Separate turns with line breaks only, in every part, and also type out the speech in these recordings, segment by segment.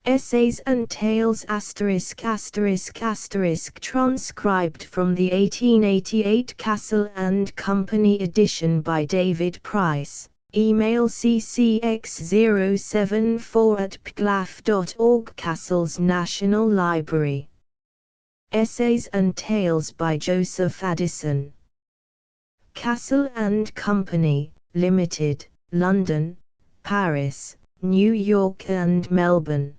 Essays and Tales ***** transcribed from the 1888 Castle and Company edition by David Price. Email ccx074@pglaf.org. Castle's National Library. Essays and Tales by Joseph Addison. Castle and Company, Limited, London, Paris, New York and Melbourne.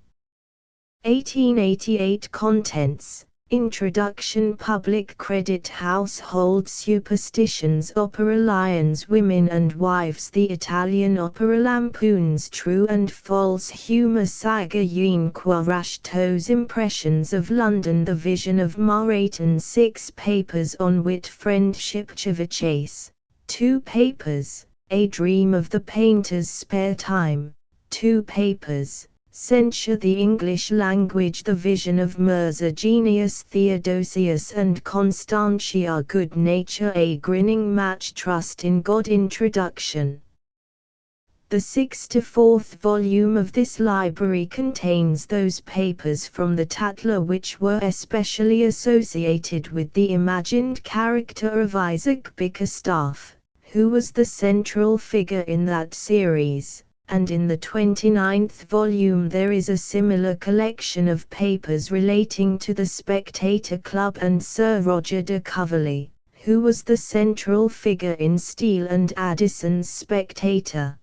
1888 Contents: Introduction, Public Credit, Household Superstitions, Opera, Lions, Women and Wives, The Italian Opera, Lampoons, True and False Humor, Saga Yuen Quarashto's Impressions of London, The Vision of Moreton, 6 papers on Wit, Friendship, Chase, 2 papers, A Dream of the Painter's Spare Time, 2 papers, Censure the English Language, The Vision of Mirza Genius, Theodosius and Constantia, Good Nature, A Grinning Match, Trust in God. Introduction. The 64th volume of this library contains those papers from the Tatler which were especially associated with the imagined character of Isaac Bickerstaff, who was the central figure in that series. And in the 29th volume there is a similar collection of papers relating to the Spectator Club and Sir Roger de Coverley, who was the central figure in Steele and Addison's Spectator.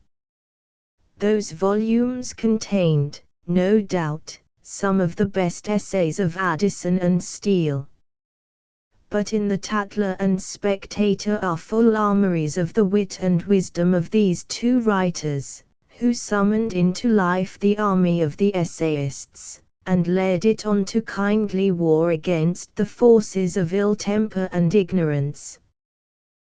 Those volumes contained, no doubt, some of the best essays of Addison and Steele. But in the Tatler and Spectator are full armories of the wit and wisdom of these two writers, who summoned into life the army of the essayists, and led it on to kindly war against the forces of ill temper and ignorance.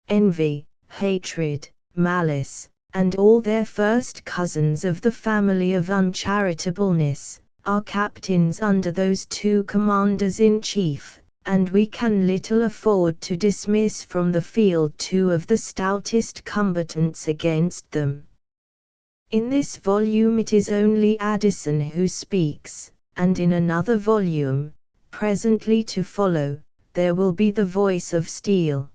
Envy, hatred, malice, and all their first cousins of the family of uncharitableness, are captains under those two commanders-in-chief, and we can little afford to dismiss from the field 2 of the stoutest combatants against them. In this volume it is only Addison who speaks, and in another volume, presently to follow, there will be the voice of Steele.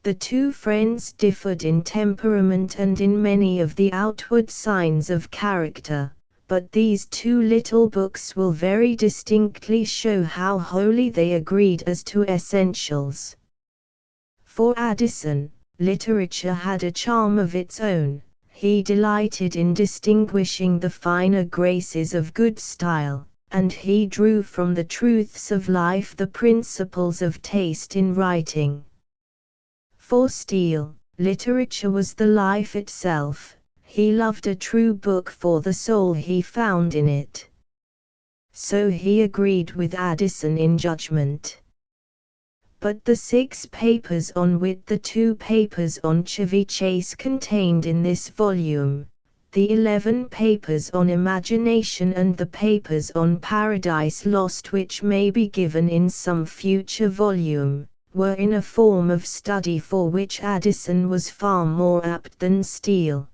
The two friends differed in temperament and in many of the outward signs of character, but these 2 little books will very distinctly show how wholly they agreed as to essentials. For Addison, literature had a charm of its own. He delighted in distinguishing the finer graces of good style, and he drew from the truths of life the principles of taste in writing. For Steele, literature was the life itself. He loved a true book for the soul he found in it. So he agreed with Addison in judgment. But the 6 papers on wit, the 2 papers on Chase contained in this volume, the 11 papers on imagination and the papers on Paradise Lost which may be given in some future volume, were in a form of study for which Addison was far more apt than Steele.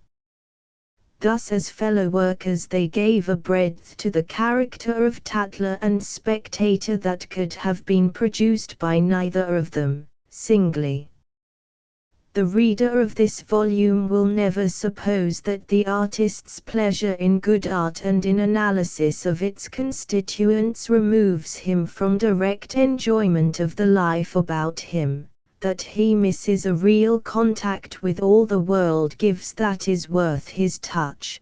Thus as fellow workers they gave a breadth to the character of Tatler and Spectator that could have been produced by neither of them, singly. The reader of this volume will never suppose that the artist's pleasure in good art and in analysis of its constituents removes him from direct enjoyment of the life about him, that he misses a real contact with all the world gives that is worth his touch.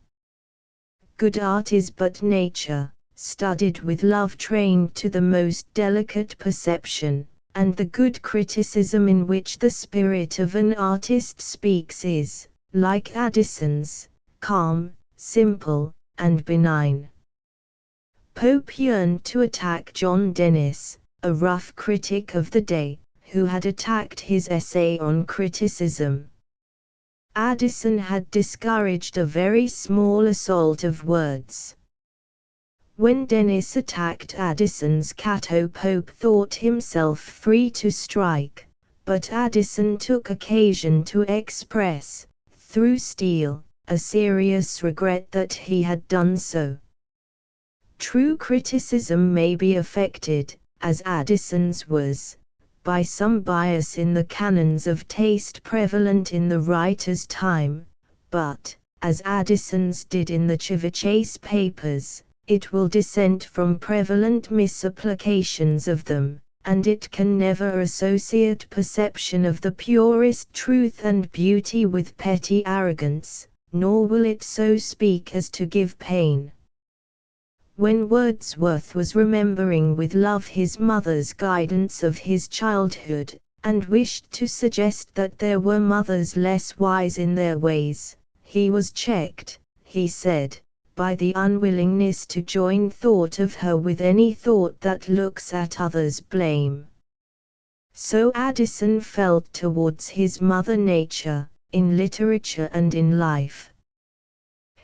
Good art is but nature, studied with love, trained to the most delicate perception, and the good criticism in which the spirit of an artist speaks is, like Addison's, calm, simple, and benign. Pope yearned to attack John Dennis, a rough critic of the day, who had attacked his essay on criticism. Addison had discouraged a very small assault of words. When Dennis attacked Addison's Cato, Pope thought himself free to strike, but Addison took occasion to express, through Steele, a serious regret that he had done so. True criticism may be affected, as Addison's was, by some bias in the canons of taste prevalent in the writer's time, but, as Addison's did in the Chivachase papers, it will dissent from prevalent misapplications of them, and it can never associate perception of the purest truth and beauty with petty arrogance, nor will it so speak as to give pain. When Wordsworth was remembering with love his mother's guidance of his childhood, and wished to suggest that there were mothers less wise in their ways, he was checked, he said, by the unwillingness to join thought of her with any thought that looks at others' blame. So Addison felt towards his mother nature, in literature and in life.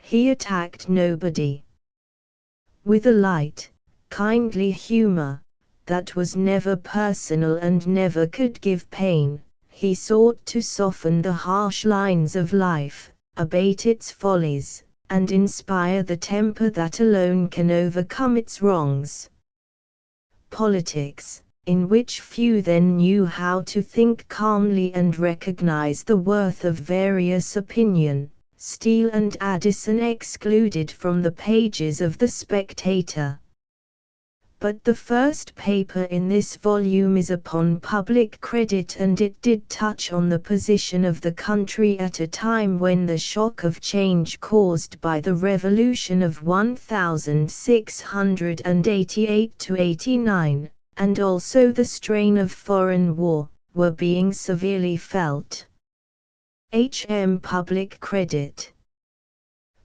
He attacked nobody. With a light, kindly humor, that was never personal and never could give pain, he sought to soften the harsh lines of life, abate its follies, and inspire the temper that alone can overcome its wrongs. Politics, in which few then knew how to think calmly and recognize the worth of various opinion, Steele and Addison excluded from the pages of The Spectator. But the first paper in this volume is upon public credit, and it did touch on the position of the country at a time when the shock of change caused by the revolution of 1688–89, and also the strain of foreign war, were being severely felt. Public credit.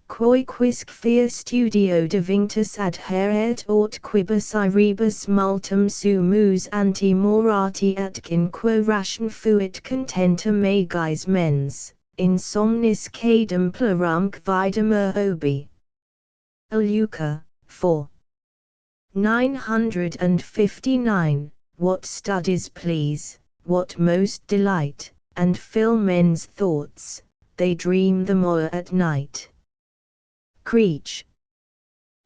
Quoiquisque fier studio divinctus adheret aut quibus irebus multum sumus anti-morati atquinque ration fuit contenta magis mens, in somnis cadem plurumque vidum obi. Luca, 4. 959. What studies please, what most delight, and fill men's thoughts, they dream them o'er at night. Creech.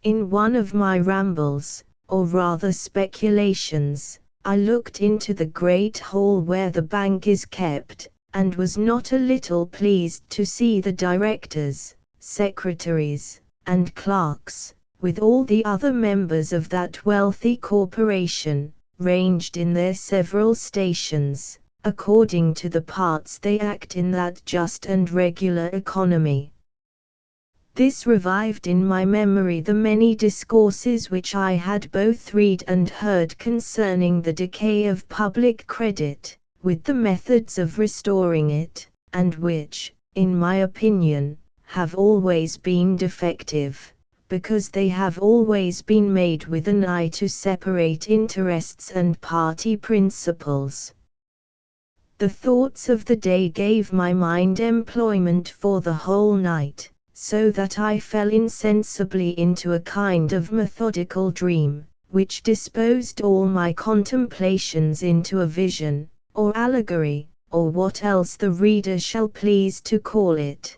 In one of my rambles, or rather speculations, I looked into the great hall where the bank is kept, and was not a little pleased to see the directors, secretaries, and clerks, with all the other members of that wealthy corporation, ranged in their several stations, according to the parts they act in that just and regular economy. This revived in my memory the many discourses which I had both read and heard concerning the decay of public credit, with the methods of restoring it, and which, in my opinion, have always been defective, because they have always been made with an eye to separate interests and party principles. The thoughts of the day gave my mind employment for the whole night, so that I fell insensibly into a kind of methodical dream, which disposed all my contemplations into a vision, or allegory, or what else the reader shall please to call it.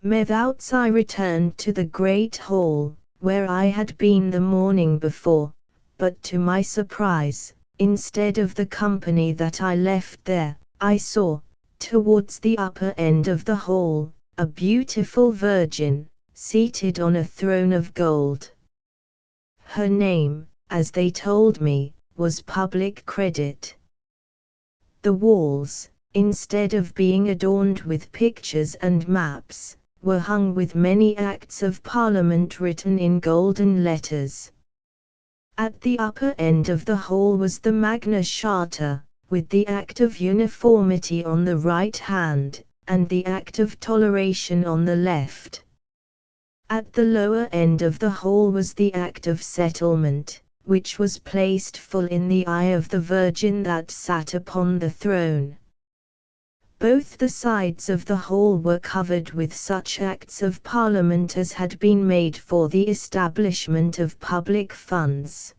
Methoughts I returned to the great hall, where I had been the morning before, but to my surprise, instead of the company that I left there, I saw, towards the upper end of the hall, a beautiful virgin, seated on a throne of gold. Her name, as they told me, was Public Credit. The walls, instead of being adorned with pictures and maps, were hung with many acts of Parliament written in golden letters. At the upper end of the hall was the Magna Charta, with the Act of Uniformity on the right hand, and the Act of Toleration on the left. At the lower end of the hall was the Act of Settlement, which was placed full in the eye of the Virgin that sat upon the throne. Both the sides of the hall were covered with such Acts of Parliament as had been made for the establishment of public funds.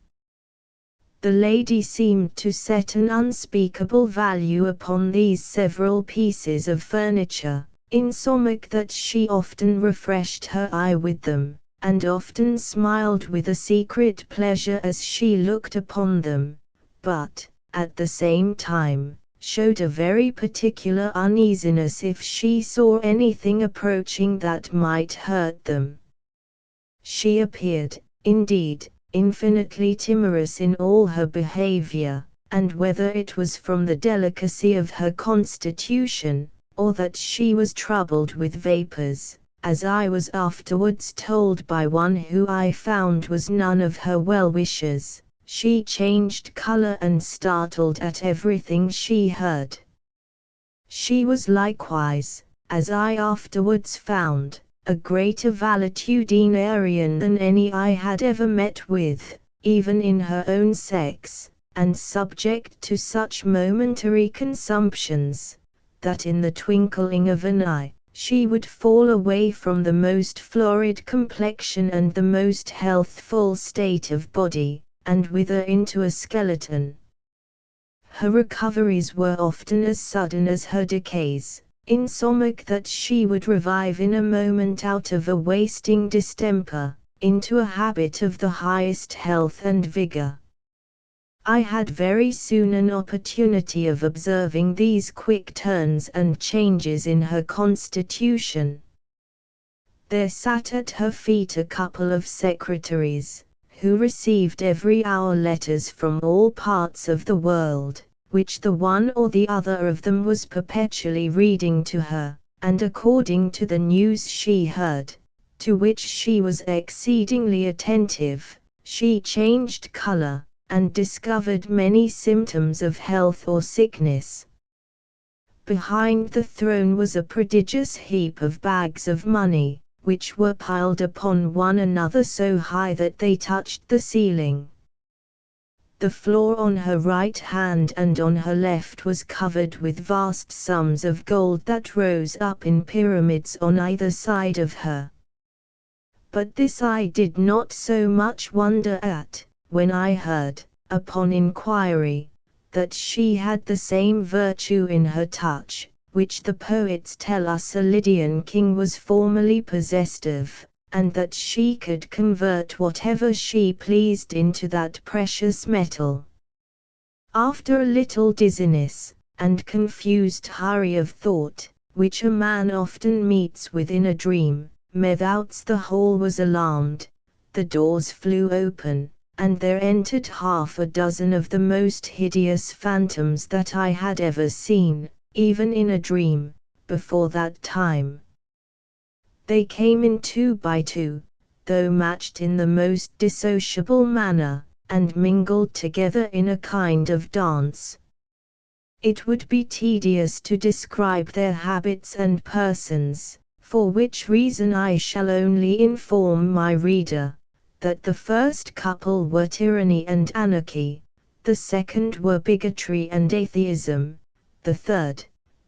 The lady seemed to set an unspeakable value upon these several pieces of furniture, insomuch that she often refreshed her eye with them, and often smiled with a secret pleasure as she looked upon them, but, at the same time, showed a very particular uneasiness if she saw anything approaching that might hurt them. She appeared, indeed, infinitely timorous in all her behavior, and whether it was from the delicacy of her constitution, or that she was troubled with vapors, as I was afterwards told by one who I found was none of her well-wishers, she changed color and startled at everything she heard. She was likewise, as I afterwards found, a greater valetudinarian than any I had ever met with, even in her own sex, and subject to such momentary consumptions, that in the twinkling of an eye, she would fall away from the most florid complexion and the most healthful state of body, and wither into a skeleton. Her recoveries were often as sudden as her decays, insomuch that she would revive in a moment out of a wasting distemper, into a habit of the highest health and vigor. I had very soon an opportunity of observing these quick turns and changes in her constitution. There sat at her feet a couple of secretaries, who received every hour letters from all parts of the world, which the one or the other of them was perpetually reading to her, and according to the news she heard, to which she was exceedingly attentive, she changed color, and discovered many symptoms of health or sickness. Behind the throne was a prodigious heap of bags of money, which were piled upon one another so high that they touched the ceiling. The floor on her right hand and on her left was covered with vast sums of gold that rose up in pyramids on either side of her. But this I did not so much wonder at, when I heard, upon inquiry, that she had the same virtue in her touch, which the poets tell us a Lydian king was formerly possessed of, and that she could convert whatever she pleased into that precious metal. After a little dizziness, and confused hurry of thought, which a man often meets with in a dream, methoughts the whole was alarmed, the doors flew open, and there entered half a dozen of the most hideous phantoms that I had ever seen, even in a dream, before that time. They came in 2 by 2, though matched in the most dissociable manner, and mingled together in a kind of dance. It would be tedious to describe their habits and persons, for which reason I shall only inform my reader, that the first couple were tyranny and anarchy, the second were bigotry and atheism, the third,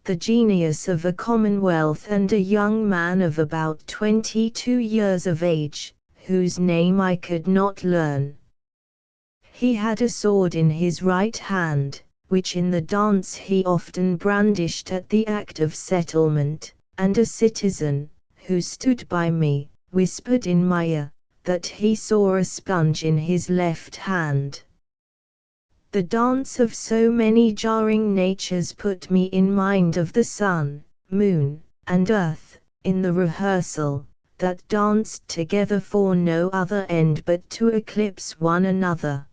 the genius of a commonwealth and a young man of about 22 years of age, whose name I could not learn. He had a sword in his right hand, which in the dance he often brandished at the act of settlement, and a citizen, who stood by me, whispered in my ear, that he saw a sponge in his left hand. The dance of so many jarring natures put me in mind of the sun, moon, and earth, in the rehearsal, that danced together for no other end but to eclipse one another.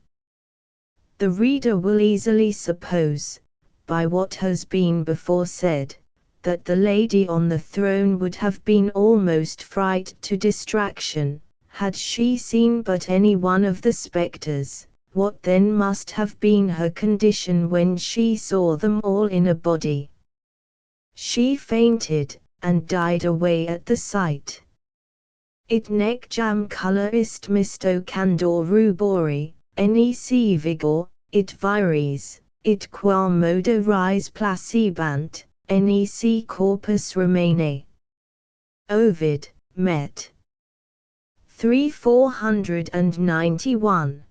The reader will easily suppose, by what has been before said, that the lady on the throne would have been almost frightened to distraction, had she seen but any one of the spectres. What then must have been her condition when she saw them all in a body? She fainted, and died away at the sight. It nec jam color ist misto candor rubori, nec vigor, it vires, it quam moda rise placebant, nec corpus remane. Ovid, Met. 3 491.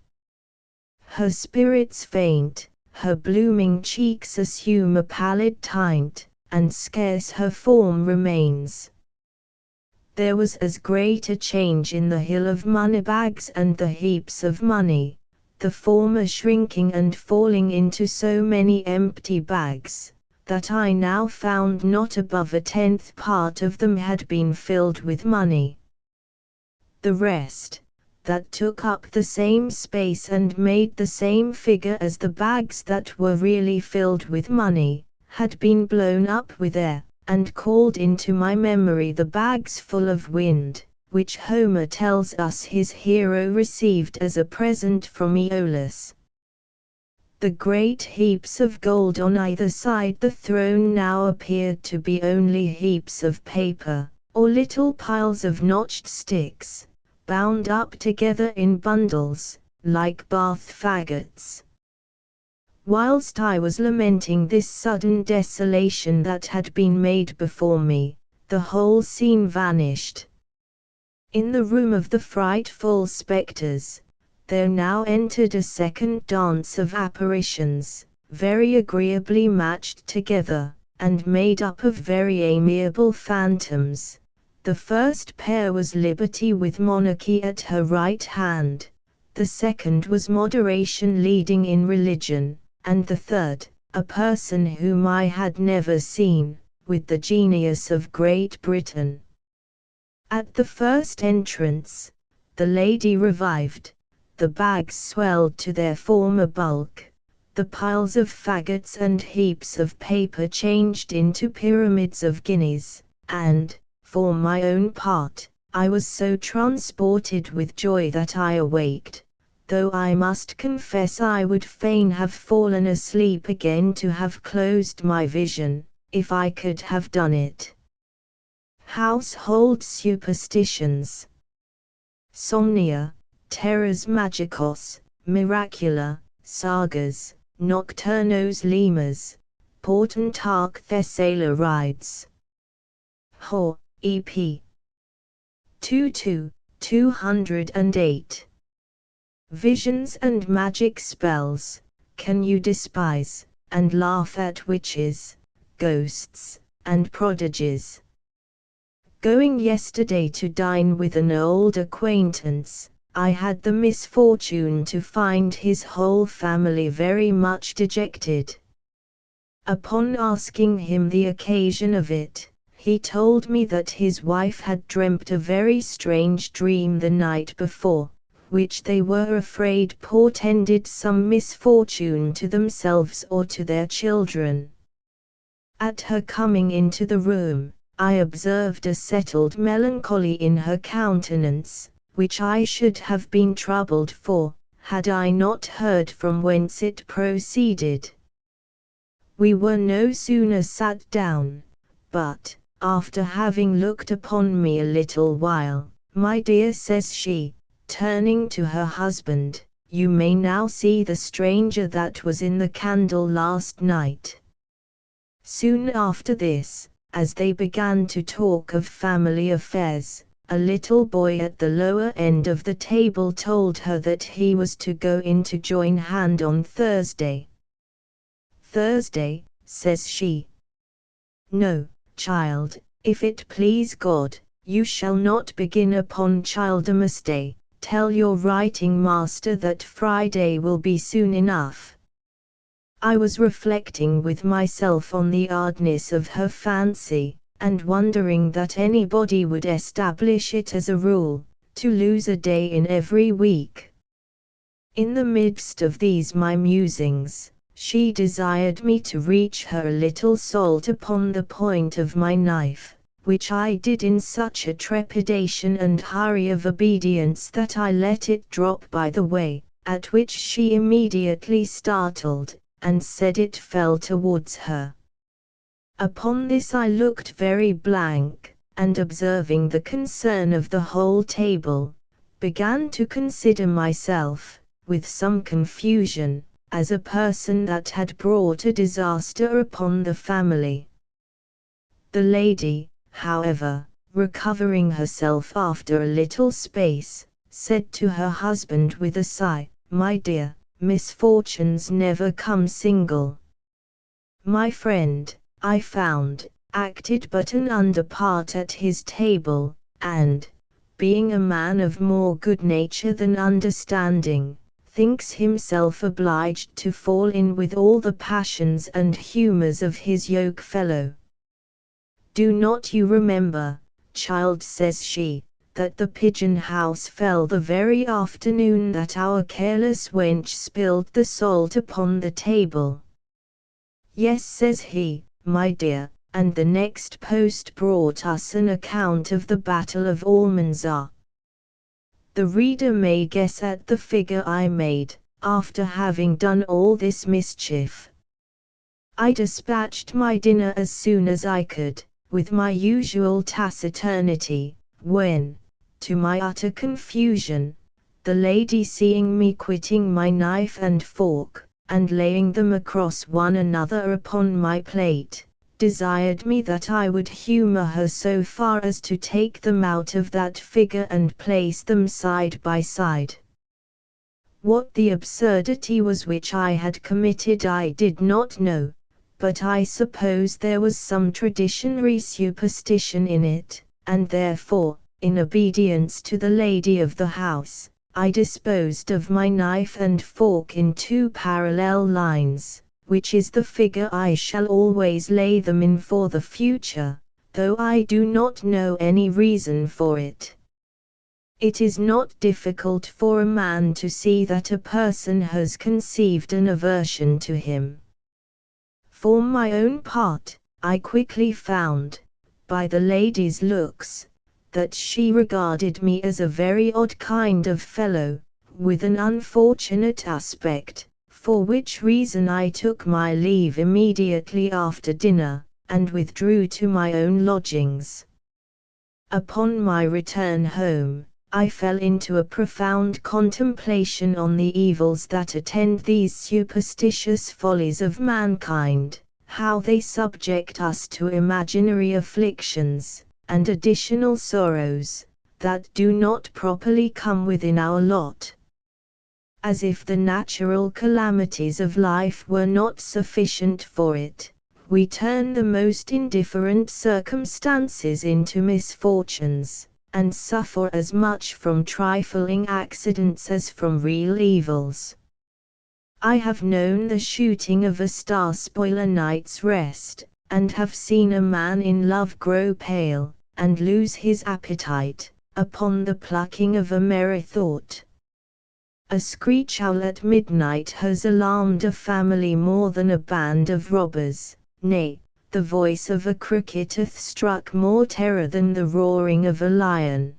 Her spirits faint, her blooming cheeks assume a pallid tint, and scarce her form remains. There was as great a change in the hill of moneybags and the heaps of money, the former shrinking and falling into so many empty bags, that I now found not above a 10th part of them had been filled with money. The rest, that took up the same space and made the same figure as the bags that were really filled with money, had been blown up with air, and called into my memory the bags full of wind, which Homer tells us his hero received as a present from Aeolus. The great heaps of gold on either side the throne now appeared to be only heaps of paper, or little piles of notched sticks, bound up together in bundles, like bath faggots. Whilst I was lamenting this sudden desolation that had been made before me, the whole scene vanished. In the room of the frightful spectres, there now entered a second dance of apparitions, very agreeably matched together, and made up of very amiable phantoms. The first pair was Liberty with Monarchy at her right hand, the second was Moderation leading in religion, and the third, a person whom I had never seen, with the genius of Great Britain. At the first entrance, the lady revived, the bags swelled to their former bulk, the piles of faggots and heaps of paper changed into pyramids of guineas, and, for my own part, I was so transported with joy that I awaked, though I must confess I would fain have fallen asleep again to have closed my vision, if I could have done it. Household superstitions. Somnia, terrors magicos, miracula, sagas, nocturnos lemurs, portentarch Thessala rides. Ho, EP. 208. Visions and magic spells, can you despise, and laugh at witches, ghosts, and prodigies? Going yesterday to dine with an old acquaintance, I had the misfortune to find his whole family very much dejected. Upon asking him the occasion of it, he told me that his wife had dreamt a very strange dream the night before, which they were afraid portended some misfortune to themselves or to their children. At her coming into the room, I observed a settled melancholy in her countenance, which I should have been troubled for, had I not heard from whence it proceeded. We were no sooner sat down, but, after having looked upon me a little while, "My dear," says she, turning to her husband, "you may now see the stranger that was in the candle last night." Soon after this, as they began to talk of family affairs, a little boy at the lower end of the table told her that he was to go in to join hand on Thursday. "Thursday," says she. "No, child, if it please God, you shall not begin upon Childermas Day. Tell your writing master that Friday will be soon enough." I was reflecting with myself on the oddness of her fancy, and wondering that anybody would establish it as a rule, to lose a day in every week. In the midst of these my musings, she desired me to reach her a little salt upon the point of my knife, which I did in such a trepidation and hurry of obedience that I let it drop by the way, at which she immediately startled, and said it fell towards her. Upon this I looked very blank, and observing the concern of the whole table, began to consider myself, with some confusion, as a person that had brought a disaster upon the family. The lady, however, recovering herself after a little space, said to her husband with a sigh, "My dear, misfortunes never come single. My friend, I found, acted but an under part at his table, and, being a man of more good nature than understanding, thinks himself obliged to fall in with all the passions and humours of his yoke-fellow. Do not you remember, child, says she, that the pigeon house fell the very afternoon that our careless wench spilled the salt upon the table? Yes, says he, my dear, and the next post brought us an account of the Battle of Almanzar. The reader may guess at the figure I made, after having done all this mischief. I dispatched my dinner as soon as I could, with my usual taciturnity, when, to my utter confusion, the lady, seeing me quitting my knife and fork, and laying them across one another upon my plate, desired me that I would humour her so far as to take them out of that figure and place them side by side. What the absurdity was which I had committed I did not know, but I suppose there was some traditionary superstition in it, and therefore, in obedience to the lady of the house, I disposed of my knife and fork in 2 parallel lines, which is the figure I shall always lay them in for the future, though I do not know any reason for it. It is not difficult for a man to see that a person has conceived an aversion to him. For my own part, I quickly found, by the lady's looks, that she regarded me as a very odd kind of fellow, with an unfortunate aspect, for which reason I took my leave immediately after dinner, and withdrew to my own lodgings. Upon my return home, I fell into a profound contemplation on the evils that attend these superstitious follies of mankind, how they subject us to imaginary afflictions, and additional sorrows, that do not properly come within our lot. As if the natural calamities of life were not sufficient for it, we turn the most indifferent circumstances into misfortunes, and suffer as much from trifling accidents as from real evils. I have known the shooting of a star spoil a night's rest, and have seen a man in love grow pale, and lose his appetite, upon the plucking of a merry thought. A screech owl at midnight has alarmed a family more than a band of robbers, nay, the voice of a cricket hath struck more terror than the roaring of a lion.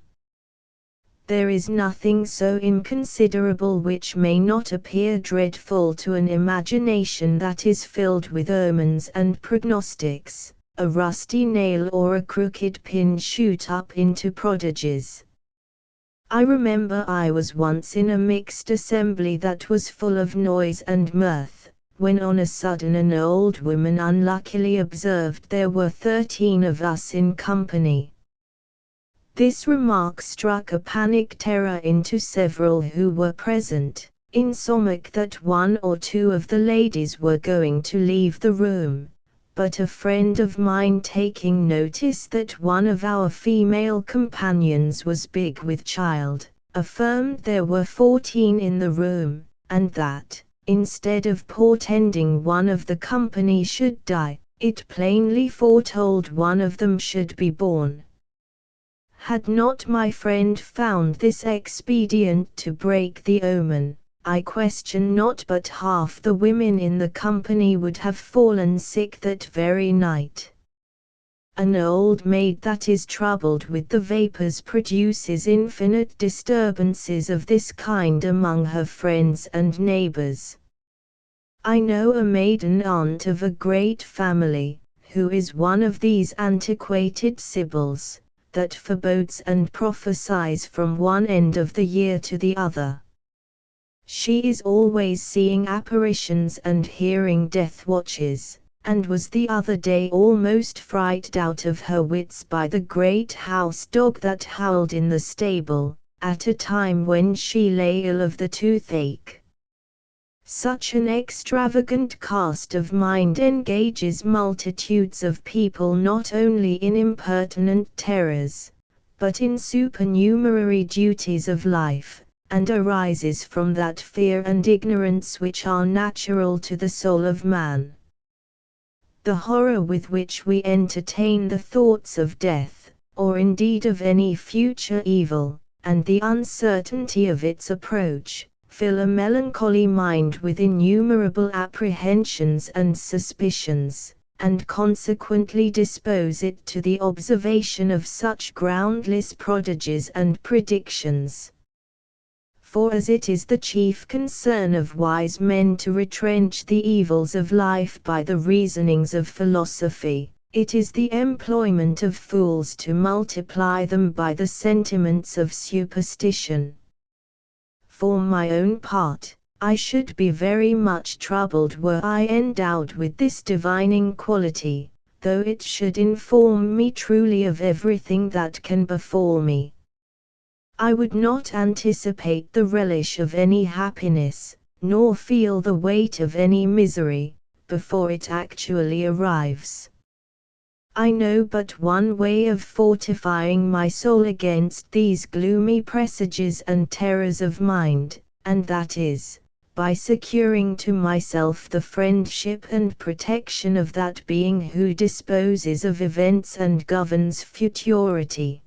There is nothing so inconsiderable which may not appear dreadful to an imagination that is filled with omens and prognostics. A rusty nail or a crooked pin shoot up into prodigies. I remember I was once in a mixed assembly that was full of noise and mirth, when on a sudden an old woman unluckily observed there were 13 of us in company. This remark struck a panic terror into several who were present, insomuch that 1 or 2 of the ladies were going to leave the room, but a friend of mine, taking notice that one of our female companions was big with child, affirmed there were 14 in the room, and that, instead of portending one of the company should die, it plainly foretold one of them should be born. Had not my friend found this expedient to break the omen, I question not but half the women in the company would have fallen sick that very night. An old maid that is troubled with the vapors produces infinite disturbances of this kind among her friends and neighbors. I know a maiden aunt of a great family, who is one of these antiquated sibyls, that forebodes and prophesies from one end of the year to the other. She is always seeing apparitions and hearing death watches, and was the other day almost frightened out of her wits by the great house dog that howled in the stable, at a time when she lay ill of the toothache. Such an extravagant cast of mind engages multitudes of people not only in impertinent terrors, but in supernumerary duties of life, and arises from that fear and ignorance which are natural to the soul of man. The horror with which we entertain the thoughts of death, or indeed of any future evil, and the uncertainty of its approach, fill a melancholy mind with innumerable apprehensions and suspicions, and consequently dispose it to the observation of such groundless prodigies and predictions. For as it is the chief concern of wise men to retrench the evils of life by the reasonings of philosophy, it is the employment of fools to multiply them by the sentiments of superstition. For my own part, I should be very much troubled were I endowed with this divining quality, though it should inform me truly of everything that can befall me. I would not anticipate the relish of any happiness, nor feel the weight of any misery, before it actually arrives. I know but one way of fortifying my soul against these gloomy presages and terrors of mind, and that is, by securing to myself the friendship and protection of that Being who disposes of events and governs futurity.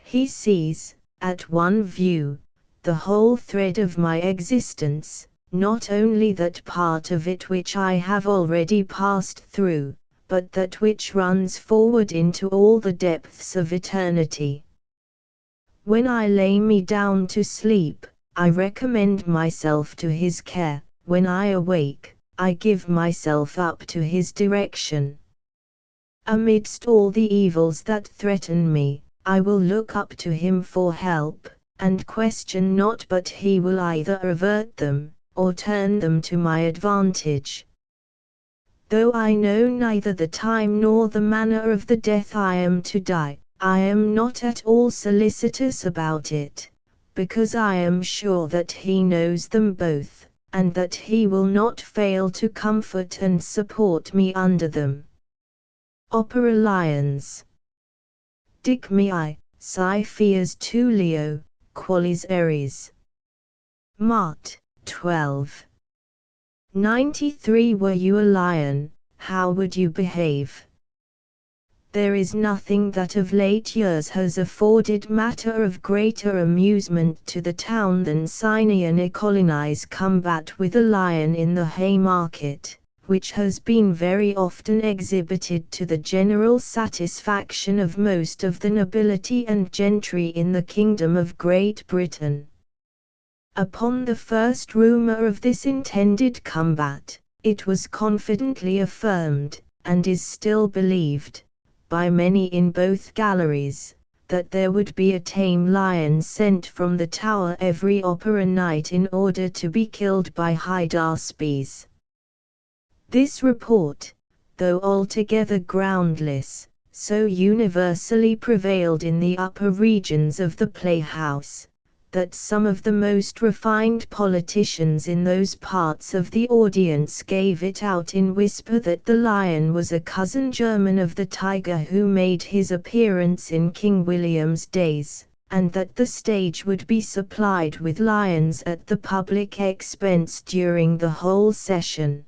He sees, at one view, the whole thread of my existence, not only that part of it which I have already passed through, but that which runs forward into all the depths of eternity. When I lay me down to sleep, I recommend myself to His care; when I awake, I give myself up to His direction. Amidst all the evils that threaten me, I will look up to Him for help, and question not but He will either avert them, or turn them to my advantage. Though I know neither the time nor the manner of the death I am to die, I am not at all solicitous about it, because I am sure that He knows them both, and that He will not fail to comfort and support me under them. Opera Lions. Dic mihi, si fias Tullio, qualis eris. Mart. 12. 93. Were you a lion, how would you behave? There is nothing that of late years has afforded matter of greater amusement to the town than Cynean Ecolini's combat with a lion in the Haymarket, which has been very often exhibited to the general satisfaction of most of the nobility and gentry in the kingdom of Great Britain. Upon the first rumour of this intended combat, it was confidently affirmed, and is still believed, by many in both galleries, that there would be a tame lion sent from the Tower every opera night in order to be killed by Hydaspes. This report, though altogether groundless, so universally prevailed in the upper regions of the playhouse, that some of the most refined politicians in those parts of the audience gave it out in whisper that the lion was a cousin german of the tiger who made his appearance in King William's days, and that the stage would be supplied with lions at the public expense during the whole session.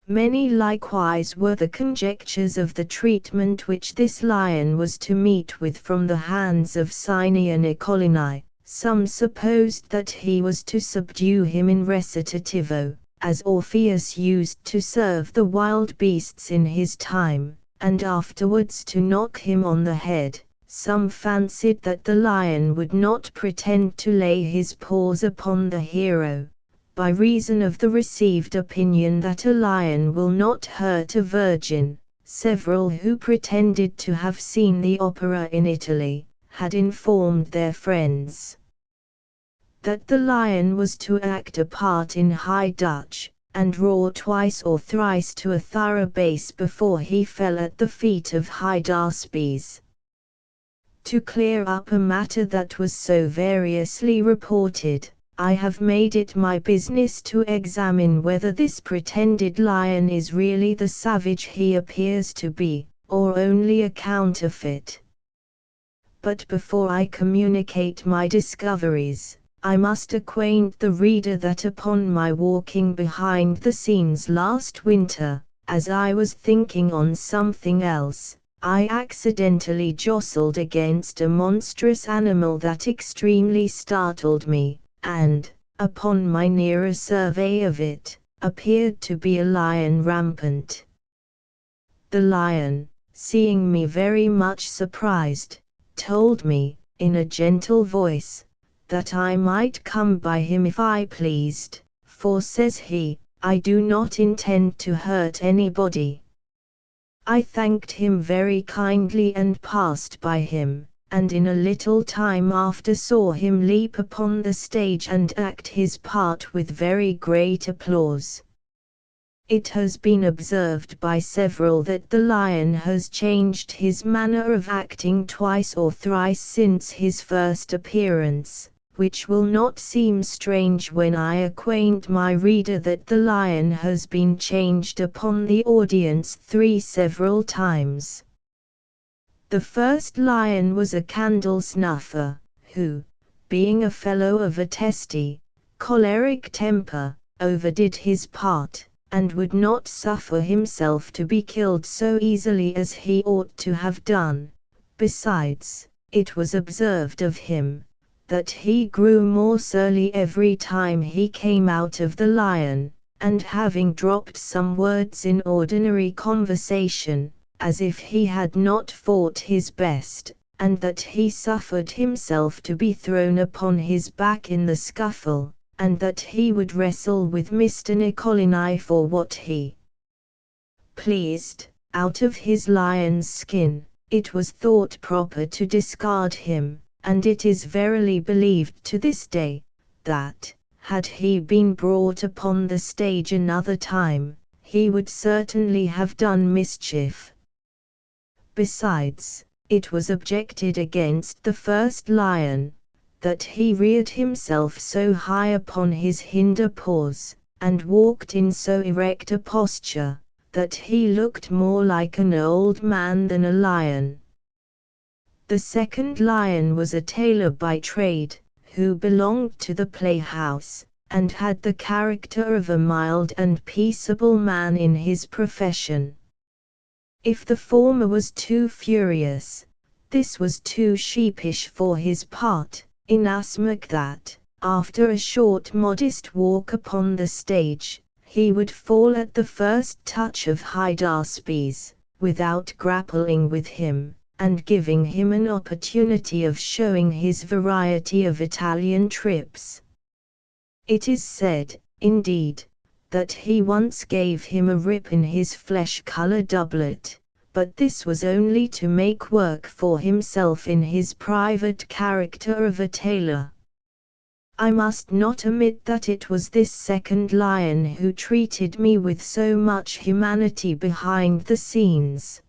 Many likewise were the conjectures of the treatment which this lion was to meet with from the hands of Cynean Ecolini. Some supposed that he was to subdue him in recitativo, as Orpheus used to serve the wild beasts in his time, and afterwards to knock him on the head. Some fancied that the lion would not pretend to lay his paws upon the hero, by reason of the received opinion that a lion will not hurt a virgin. Several who pretended to have seen the opera in Italy, had informed their friends that the lion was to act a part in High Dutch, and roar twice or thrice to a thorough bass before he fell at the feet of Hydaspes. To clear up a matter that was so variously reported, I have made it my business to examine whether this pretended lion is really the savage he appears to be, or only a counterfeit. But before I communicate my discoveries, I must acquaint the reader that upon my walking behind the scenes last winter, as I was thinking on something else, I accidentally jostled against a monstrous animal that extremely startled me, and, upon my nearer survey of it, appeared to be a lion rampant. The lion, seeing me very much surprised, told me, in a gentle voice, that I might come by him if I pleased, for says he, I do not intend to hurt anybody. I thanked him very kindly and passed by him, and in a little time after saw him leap upon the stage and act his part with very great applause. It has been observed by several that the lion has changed his manner of acting twice or thrice since his first appearance, which will not seem strange when I acquaint my reader that the lion has been changed upon the audience 3 several times. The first lion was a candle snuffer, who, being a fellow of a testy, choleric temper, overdid his part, and would not suffer himself to be killed so easily as he ought to have done. Besides, it was observed of him, that he grew more surly every time he came out of the lion, and having dropped some words in ordinary conversation, as if he had not fought his best, and that he suffered himself to be thrown upon his back in the scuffle, and that he would wrestle with Mr. Nicolini for what he pleased, out of his lion's skin, it was thought proper to discard him. And it is verily believed to this day, that, had he been brought upon the stage another time, he would certainly have done mischief. Besides, it was objected against the first lion, that he reared himself so high upon his hinder paws, and walked in so erect a posture, that he looked more like an old man than a lion. The second lion was a tailor by trade, who belonged to the playhouse, and had the character of a mild and peaceable man in his profession. If the former was too furious, this was too sheepish for his part, inasmuch that, after a short modest walk upon the stage, he would fall at the first touch of Hydaspes, without grappling with him, and giving him an opportunity of showing his variety of Italian trips. It is said, indeed, that he once gave him a rip in his flesh-color doublet, but this was only to make work for himself in his private character of a tailor. I must not omit that it was this second lion who treated me with so much humanity behind the scenes.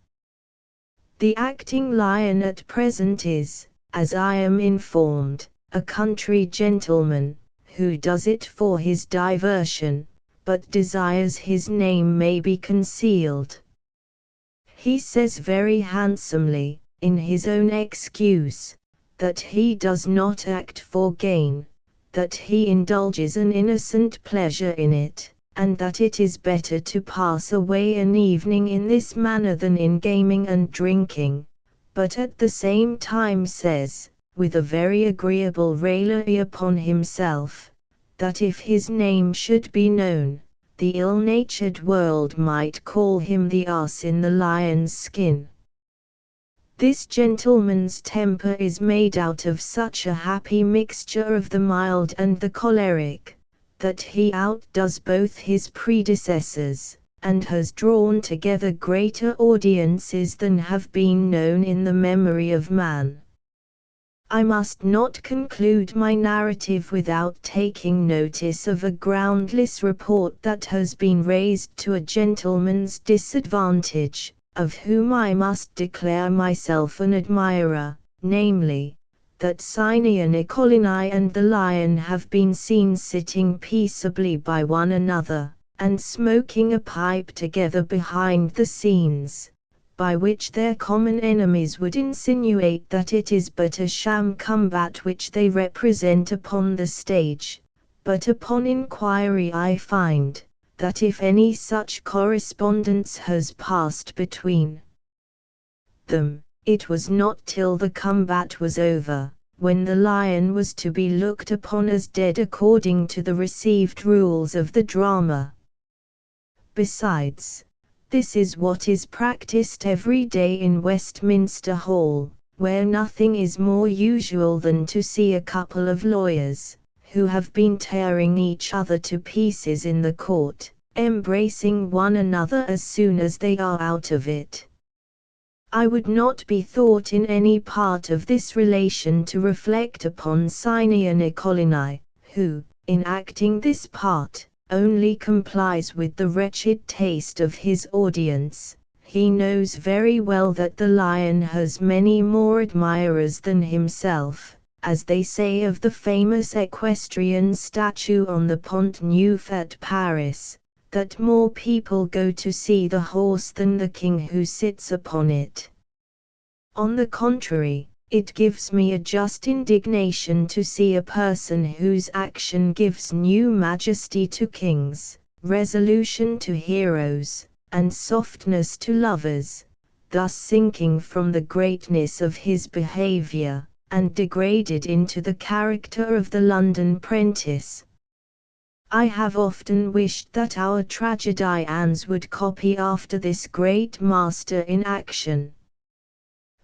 The acting lion at present is, as I am informed, a country gentleman, who does it for his diversion, but desires his name may be concealed. He says very handsomely, in his own excuse, that he does not act for gain, that he indulges an innocent pleasure in it, and that it is better to pass away an evening in this manner than in gaming and drinking, but at the same time says, with a very agreeable raillery upon himself, that if his name should be known, the ill-natured world might call him the ass in the lion's skin. This gentleman's temper is made out of such a happy mixture of the mild and the choleric, that he outdoes both his predecessors, and has drawn together greater audiences than have been known in the memory of man. I must not conclude my narrative without taking notice of a groundless report that has been raised to a gentleman's disadvantage, of whom I must declare myself an admirer, namely, that Signor Nicolini and the lion have been seen sitting peaceably by one another, and smoking a pipe together behind the scenes, by which their common enemies would insinuate that it is but a sham combat which they represent upon the stage, but upon inquiry I find, that if any such correspondence has passed between them, it was not till the combat was over, when the lion was to be looked upon as dead according to the received rules of the drama. Besides, this is what is practiced every day in Westminster Hall, where nothing is more usual than to see a couple of lawyers, who have been tearing each other to pieces in the court, embracing one another as soon as they are out of it. I would not be thought in any part of this relation to reflect upon Sine Nicolini, who, in acting this part, only complies with the wretched taste of his audience. He knows very well that the lion has many more admirers than himself, as they say of the famous equestrian statue on the Pont Neuf at Paris, that more people go to see the horse than the king who sits upon it. On the contrary, it gives me a just indignation to see a person whose action gives new majesty to kings, resolution to heroes, and softness to lovers, thus sinking from the greatness of his behavior, and degraded into the character of the London prentice. I have often wished that our tragedians would copy after this great master in action.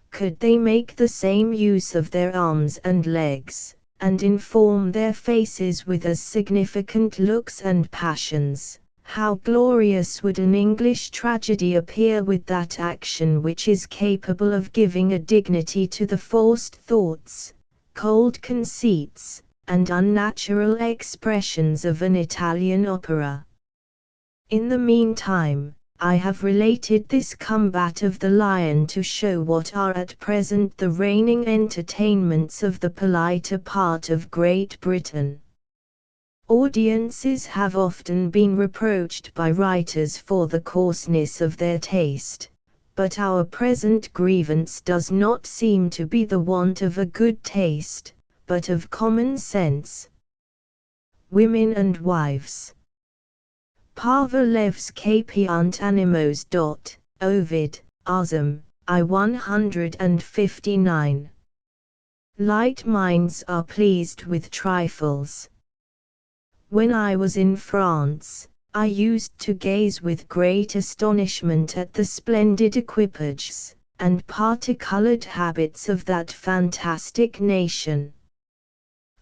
Could they make the same use of their arms and legs, and inform their faces with as significant looks and passions, how glorious would an English tragedy appear with that action which is capable of giving a dignity to the forced thoughts, cold conceits, and unnatural expressions of an Italian opera. In the meantime, I have related this combat of the lion to show what are at present the reigning entertainments of the politer part of Great Britain. Audiences have often been reproached by writers for the coarseness of their taste, but our present grievance does not seem to be the want of a good taste, but of common sense. Women and Wives. Parva leves capiunt animos. Ovid, Arsum, I 159. Light minds are pleased with trifles. When I was in France, I used to gaze with great astonishment at the splendid equipages and parti-colored habits of that fantastic nation.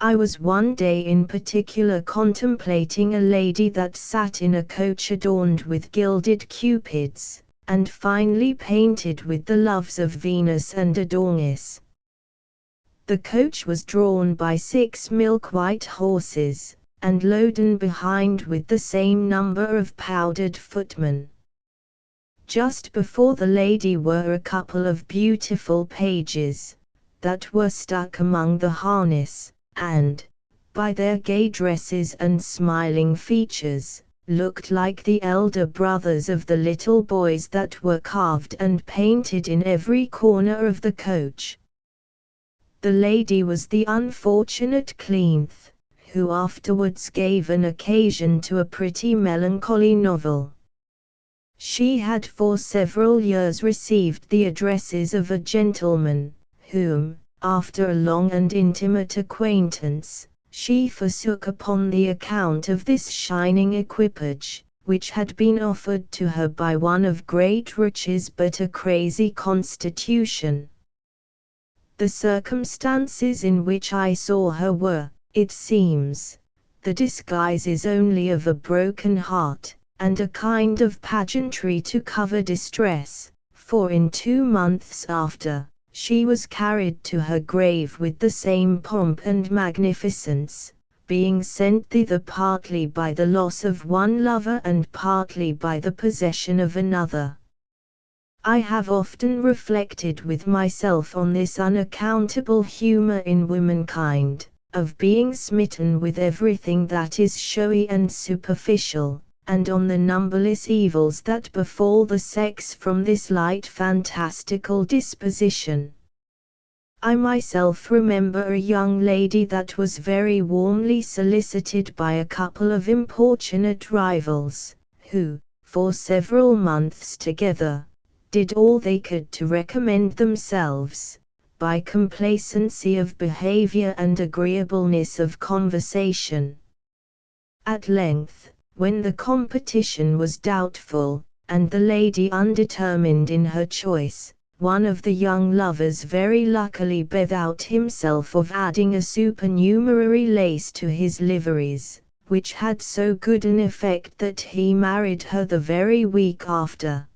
I was one day in particular contemplating a lady that sat in a coach adorned with gilded cupids, and finely painted with the loves of Venus and Adonis. The coach was drawn by 6 milk-white horses, and loaden behind with the same number of powdered footmen. Just before the lady were a couple of beautiful pages, that were stuck among the harness, and, by their gay dresses and smiling features, looked like the elder brothers of the little boys that were carved and painted in every corner of the coach. The lady was the unfortunate Cleanth, who afterwards gave an occasion to a pretty melancholy novel. She had for several years received the addresses of a gentleman, whom, after a long and intimate acquaintance, she forsook upon the account of this shining equipage, which had been offered to her by one of great riches but a crazy constitution. The circumstances in which I saw her were, it seems, the disguises only of a broken heart, and a kind of pageantry to cover distress, for in 2 months after, she was carried to her grave with the same pomp and magnificence, being sent thither partly by the loss of one lover and partly by the possession of another. I have often reflected with myself on this unaccountable humor in womankind, of being smitten with everything that is showy and superficial, and on the numberless evils that befall the sex from this light fantastical disposition. I myself remember a young lady that was very warmly solicited by a couple of importunate rivals, who, for several months together, did all they could to recommend themselves, by complacency of behavior and agreeableness of conversation. At length, when the competition was doubtful, and the lady undetermined in her choice, one of the young lovers very luckily bethought himself of adding a supernumerary lace to his liveries, which had so good an effect that he married her the very week after.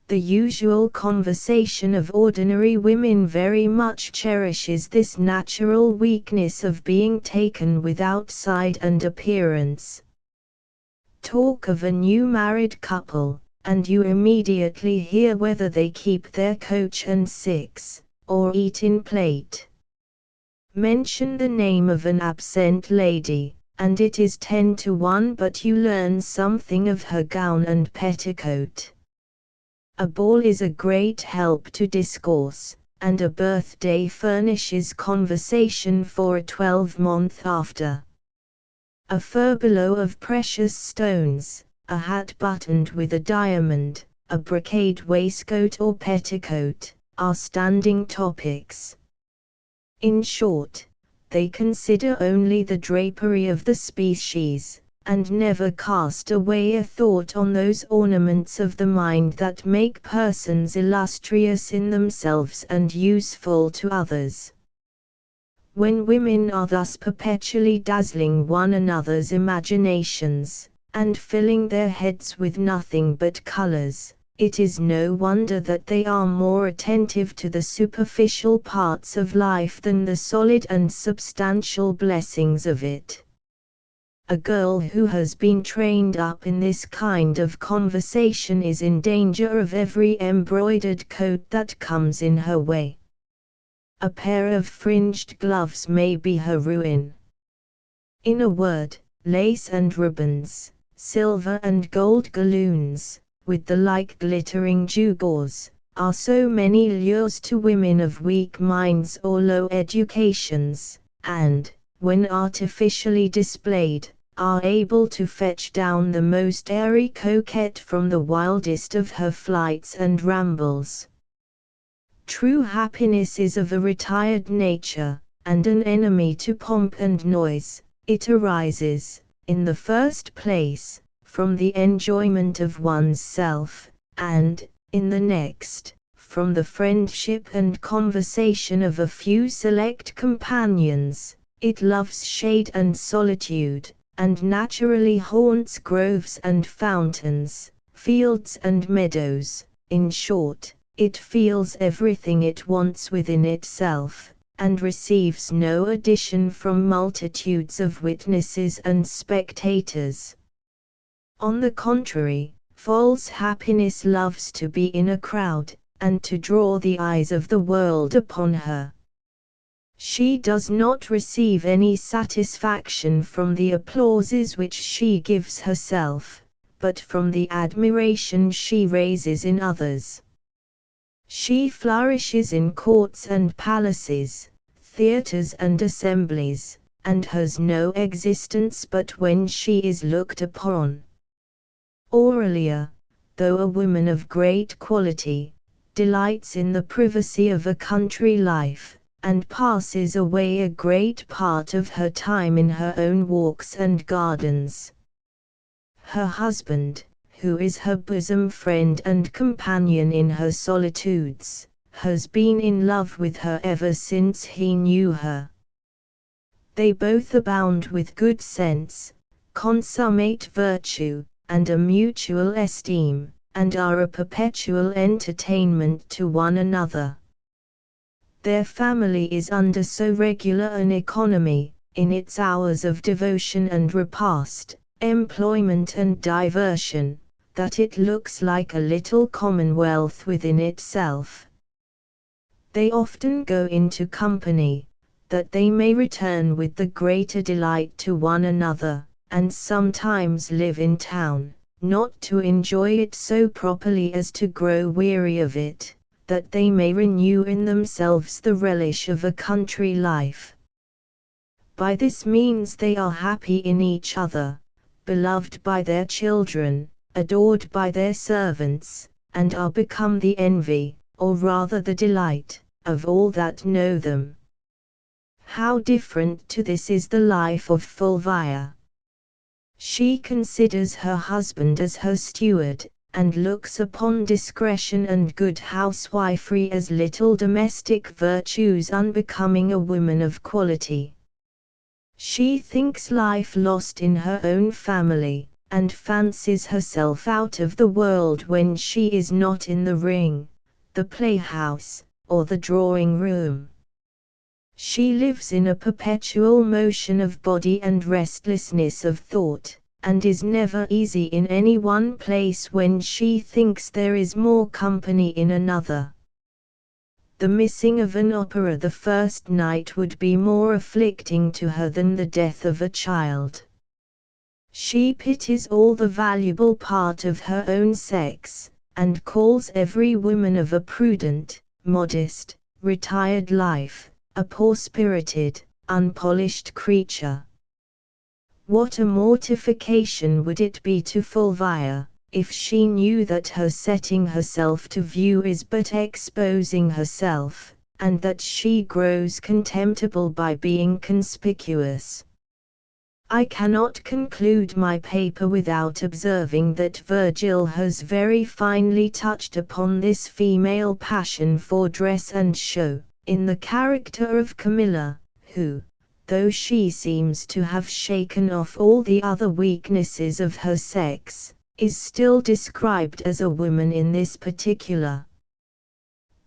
The usual conversation of ordinary women very much cherishes this natural weakness of being taken with outside and appearance. Talk of a new married couple, and you immediately hear whether they keep their coach and six, or eat in plate. Mention the name of an absent lady, and it is 10 to 1 but you learn something of her gown and petticoat. A ball is a great help to discourse, and a birthday furnishes conversation for a 12-month after. A furbelow of precious stones, a hat buttoned with a diamond, a brocade waistcoat or petticoat, are standing topics. In short, they consider only the drapery of the species, and never cast away a thought on those ornaments of the mind that make persons illustrious in themselves and useful to others. When women are thus perpetually dazzling one another's imaginations, and filling their heads with nothing but colors, it is no wonder that they are more attentive to the superficial parts of life than the solid and substantial blessings of it. A girl who has been trained up in this kind of conversation is in danger of every embroidered coat that comes in her way. A pair of fringed gloves may be her ruin. In a word, lace and ribbons, silver and gold galloons, with the like glittering gewgaws, are so many lures to women of weak minds or low educations, and, when artificially displayed, are able to fetch down the most airy coquette from the wildest of her flights and rambles. True happiness is of a retired nature, and an enemy to pomp and noise. It arises, in the first place, from the enjoyment of one's self, and, in the next, from the friendship and conversation of a few select companions. It loves shade and solitude, and naturally haunts groves and fountains, fields and meadows. In short, it feels everything it wants within itself, and receives no addition from multitudes of witnesses and spectators. On the contrary, false happiness loves to be in a crowd, and to draw the eyes of the world upon her. She does not receive any satisfaction from the applauses which she gives herself, but from the admiration she raises in others. She flourishes in courts and palaces, theatres and assemblies, and has no existence but when she is looked upon. Aurelia, though a woman of great quality, delights in the privacy of a country life, and passes away a great part of her time in her own walks and gardens. Her husband, who is her bosom friend and companion in her solitudes, has been in love with her ever since he knew her. They both abound with good sense, consummate virtue, and a mutual esteem, and are a perpetual entertainment to one another. Their family is under so regular an economy, in its hours of devotion and repast, employment and diversion, that it looks like a little commonwealth within itself. They often go into company, that they may return with the greater delight to one another, and sometimes live in town, not to enjoy it so properly as to grow weary of it, that they may renew in themselves the relish of a country life. By this means they are happy in each other, beloved by their children, adored by their servants, and are become the envy, or rather the delight, of all that know them. How different to this is the life of Fulvia! She considers her husband as her steward, and looks upon discretion and good housewifery as little domestic virtues unbecoming a woman of quality. She thinks life lost in her own family, and fancies herself out of the world when she is not in the ring, the playhouse, or the drawing-room. She lives in a perpetual motion of body and restlessness of thought, and is never easy in any one place when she thinks there is more company in another. The missing of an opera the first night would be more afflicting to her than the death of a child. She pities all the valuable part of her own sex, and calls every woman of a prudent, modest, retired life, a poor-spirited, unpolished creature. What a mortification would it be to Fulvia, if she knew that her setting herself to view is but exposing herself, and that she grows contemptible by being conspicuous. I cannot conclude my paper without observing that Virgil has very finely touched upon this female passion for dress and show, in the character of Camilla, who, though she seems to have shaken off all the other weaknesses of her sex, is still described as a woman in this particular.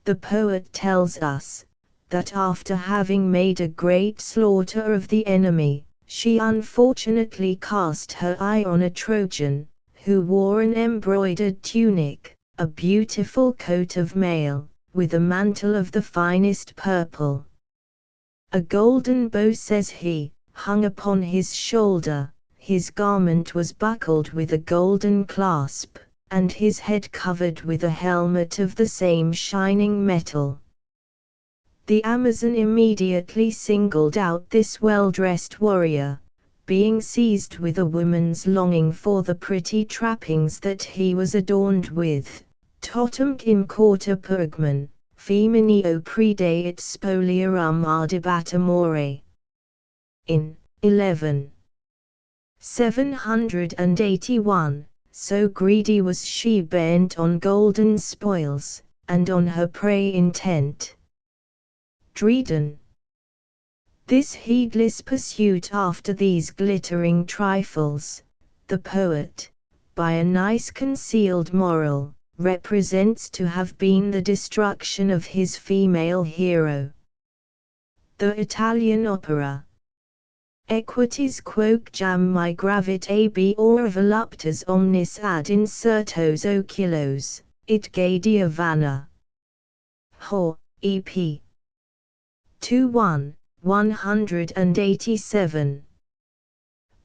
The poet tells us, that after having made a great slaughter of the enemy, she unfortunately cast her eye on a Trojan, who wore an embroidered tunic, a beautiful coat of mail, with a mantle of the finest purple. A golden bow, says he, hung upon his shoulder, his garment was buckled with a golden clasp, and his head covered with a helmet of the same shining metal. The Amazon immediately singled out this well-dressed warrior, being seized with a woman's longing for the pretty trappings that he was adorned with, totum in cauta purgman, femineo predeit spoliarum ardibat amore. In 11,781, so greedy was she bent on golden spoils, and on her prey intent. Dryden. This heedless pursuit after these glittering trifles, the poet, by a nice concealed moral, represents to have been the destruction of his female hero. The Italian opera. Equites quoque jam migravit ab or voluptas omnis ad insertos oculos, it gaudia vana. Hor, E.P. 2-1, 187.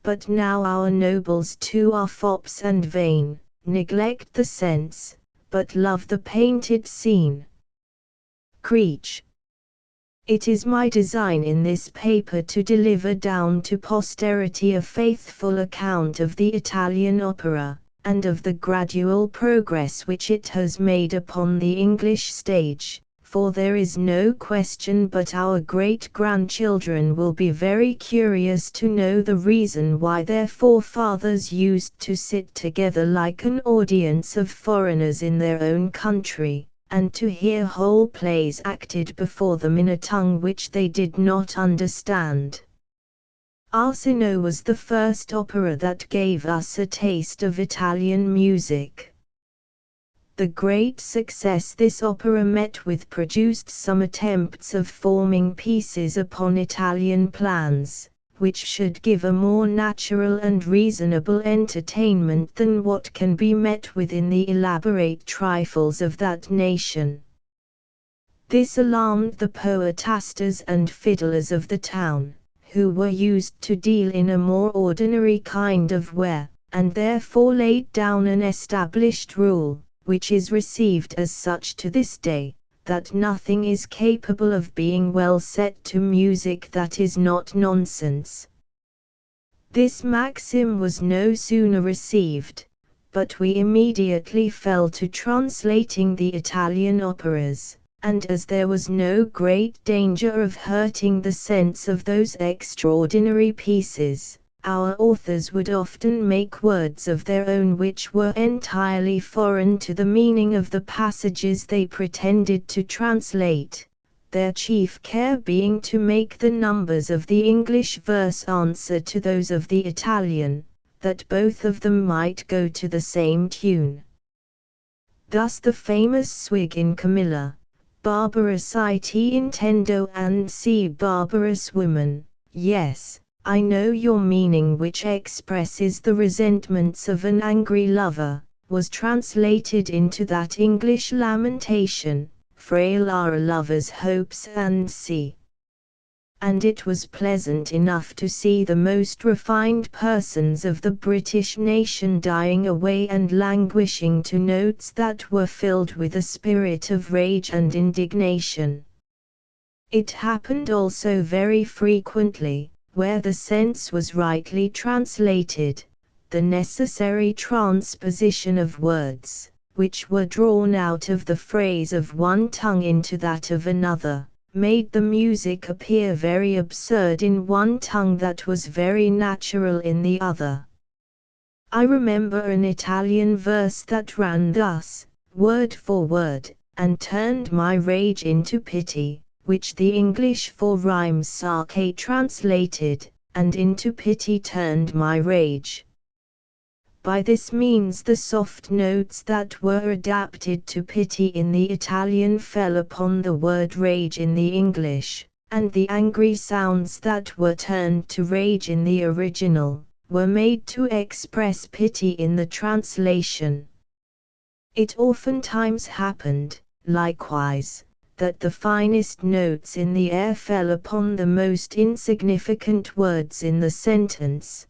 But now our nobles too are fops and vain, neglect the sense, but love the painted scene. Creech. It is my design in this paper to deliver down to posterity a faithful account of the Italian opera, and of the gradual progress which it has made upon the English stage, for there is no question but our great-grandchildren will be very curious to know the reason why their forefathers used to sit together like an audience of foreigners in their own country, and to hear whole plays acted before them in a tongue which they did not understand. Arsinoe was the first opera that gave us a taste of Italian music. The great success this opera met with produced some attempts of forming pieces upon Italian plans, which should give a more natural and reasonable entertainment than what can be met with in the elaborate trifles of that nation. This alarmed the poetasters and fiddlers of the town, who were used to deal in a more ordinary kind of ware, and therefore laid down an established rule, which is received as such to this day, that nothing is capable of being well set to music that is not nonsense. This maxim was no sooner received, but we immediately fell to translating the Italian operas, and as there was no great danger of hurting the sense of those extraordinary pieces, our authors would often make words of their own which were entirely foreign to the meaning of the passages they pretended to translate, their chief care being to make the numbers of the English verse answer to those of the Italian, that both of them might go to the same tune. Thus the famous swig in Camilla, barbarous it intendo and see barbarous woman, yes, I know your meaning, which expresses the resentments of an angry lover, was translated into that English lamentation, frail are a lover's hopes and see. And it was pleasant enough to see the most refined persons of the British nation dying away and languishing to notes that were filled with a spirit of rage and indignation. It happened also very frequently, where the sense was rightly translated, the necessary transposition of words, which were drawn out of the phrase of one tongue into that of another, made the music appear very absurd in one tongue that was very natural in the other. I remember an Italian verse that ran thus, word for word, and turned my rage into pity, which the English for rhymes sarke translated, and into pity turned my rage. By this means the soft notes that were adapted to pity in the Italian fell upon the word rage in the English, and the angry sounds that were turned to rage in the original, were made to express pity in the translation. It oftentimes happened, likewise, that the finest notes in the air fell upon the most insignificant words in the sentence.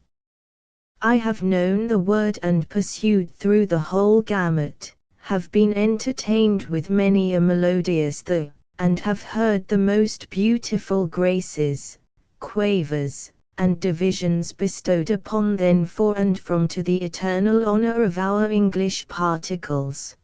I have known the word and pursued through the whole gamut, have been entertained with many a melodious the, and have heard the most beautiful graces, quavers, and divisions bestowed upon them for and from to the eternal honor of our English particles.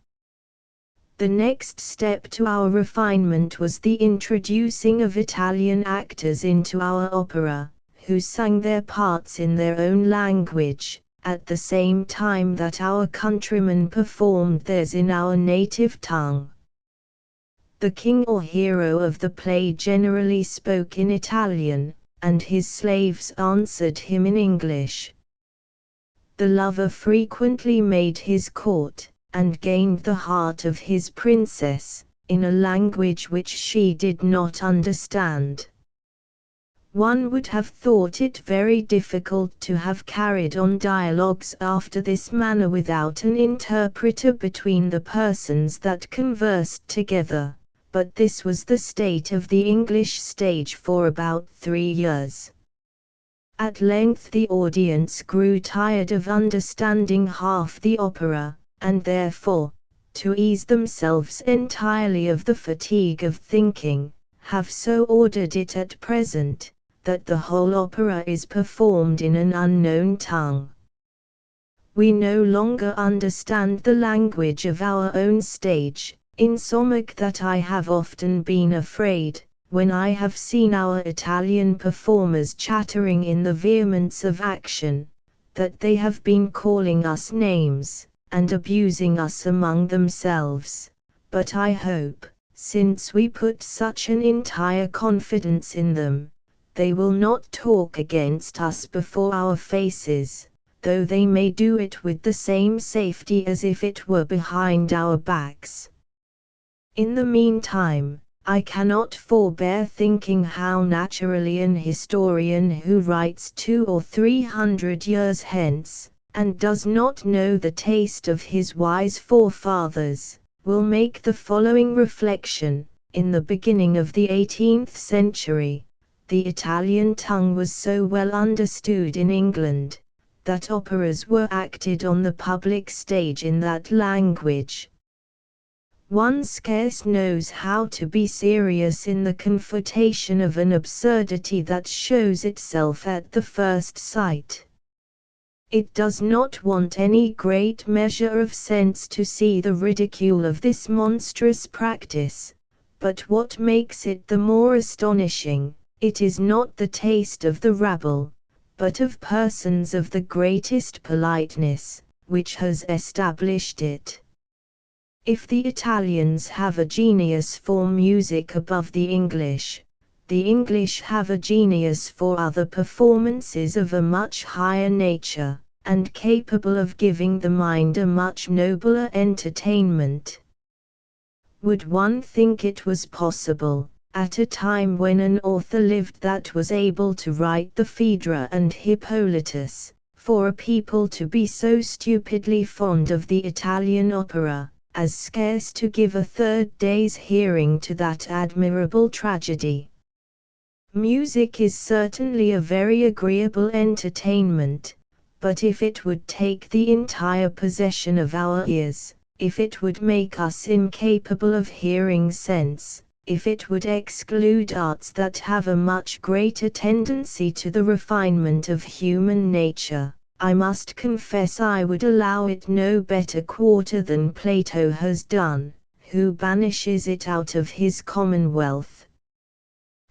The next step to our refinement was the introducing of Italian actors into our opera, who sang their parts in their own language, at the same time that our countrymen performed theirs in our native tongue. The king or hero of the play generally spoke in Italian, and his slaves answered him in English. The lover frequently made his court, and gained the heart of his princess, in a language which she did not understand. One would have thought it very difficult to have carried on dialogues after this manner without an interpreter between the persons that conversed together, but this was the state of the English stage for about 3 years. At length the audience grew tired of understanding half the opera, and therefore, to ease themselves entirely of the fatigue of thinking, have so ordered it at present, that the whole opera is performed in an unknown tongue. We no longer understand the language of our own stage, insomuch that I have often been afraid, when I have seen our Italian performers chattering in the vehemence of action, that they have been calling us names, and abusing us among themselves, but I hope, since we put such an entire confidence in them, they will not talk against us before our faces, though they may do it with the same safety as if it were behind our backs. In the meantime, I cannot forbear thinking how naturally an historian who writes 200 or 300 years hence, and does not know the taste of his wise forefathers, will make the following reflection: in the beginning of the 18th century, the Italian tongue was so well understood in England, that operas were acted on the public stage in that language. One scarce knows how to be serious in the confutation of an absurdity that shows itself at the first sight. It does not want any great measure of sense to see the ridicule of this monstrous practice, but what makes it the more astonishing, it is not the taste of the rabble, but of persons of the greatest politeness, which has established it. If the Italians have a genius for music above the English have a genius for other performances of a much higher nature, and capable of giving the mind a much nobler entertainment. Would one think it was possible, at a time when an author lived that was able to write the Phaedra and Hippolytus, for a people to be so stupidly fond of the Italian opera, as scarce to give a third day's hearing to that admirable tragedy? Music is certainly a very agreeable entertainment, but if it would take the entire possession of our ears, if it would make us incapable of hearing sense, if it would exclude arts that have a much greater tendency to the refinement of human nature, I must confess I would allow it no better quarter than Plato has done, who banishes it out of his commonwealth.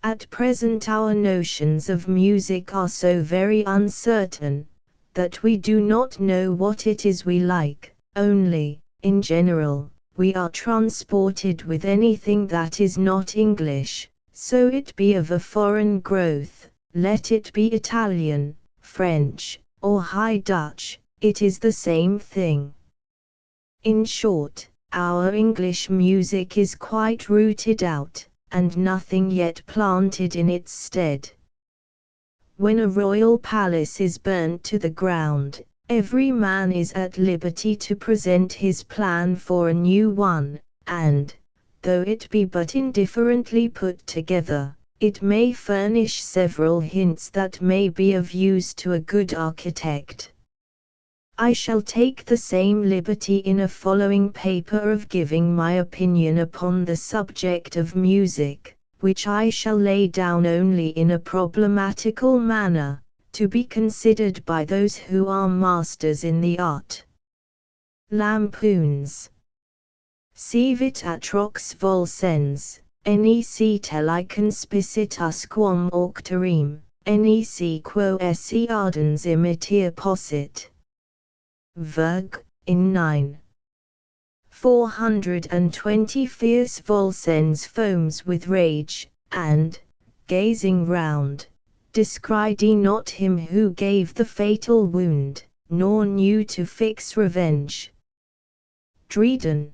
At present our notions of music are so very uncertain, that we do not know what it is we like, only, in general, we are transported with anything that is not English, so it be of a foreign growth, let it be Italian, French, or High Dutch, it is the same thing. In short, our English music is quite rooted out, and nothing yet planted in its stead. When a royal palace is burnt to the ground, every man is at liberty to present his plan for a new one, and, though it be but indifferently put together, it may furnish several hints that may be of use to a good architect. I shall take the same liberty in a following paper of giving my opinion upon the subject of music, which I shall lay down only in a problematical manner, to be considered by those who are masters in the art. Lampoons. Sivit atrox volsens, nec teli conspicitus quam auctorem, nec quo esse ardens imitia possit. Verg. in 9. 420 fierce Volscens foams with rage, and, gazing round, descried he not him who gave the fatal wound, nor knew to fix revenge. Dryden.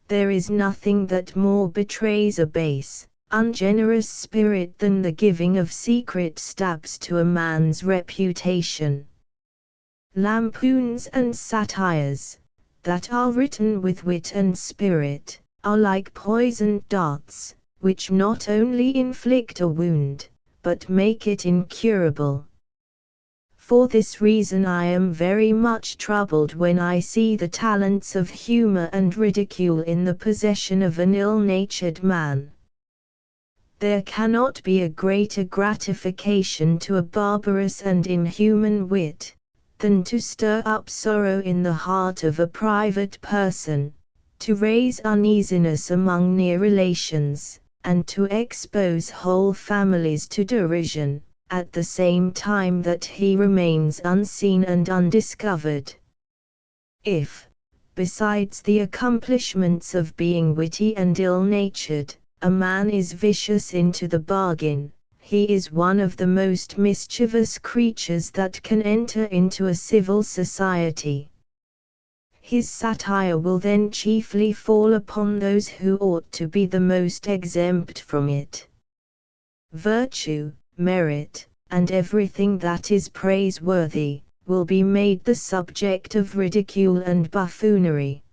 There is nothing that more betrays a base, ungenerous spirit than the giving of secret stabs to a man's reputation. Lampoons and satires, that are written with wit and spirit, are like poisoned darts, which not only inflict a wound, but make it incurable. For this reason I am very much troubled when I see the talents of humor and ridicule in the possession of an ill-natured man. There cannot be a greater gratification to a barbarous and inhuman wit, than to stir up sorrow in the heart of a private person, to raise uneasiness among near relations, and to expose whole families to derision, at the same time that he remains unseen and undiscovered. If, besides the accomplishments of being witty and ill-natured, a man is vicious into the bargain, he is one of the most mischievous creatures that can enter into a civil society. His satire will then chiefly fall upon those who ought to be the most exempt from it. Virtue, merit, and everything that is praiseworthy, will be made the subject of ridicule and buffoonery.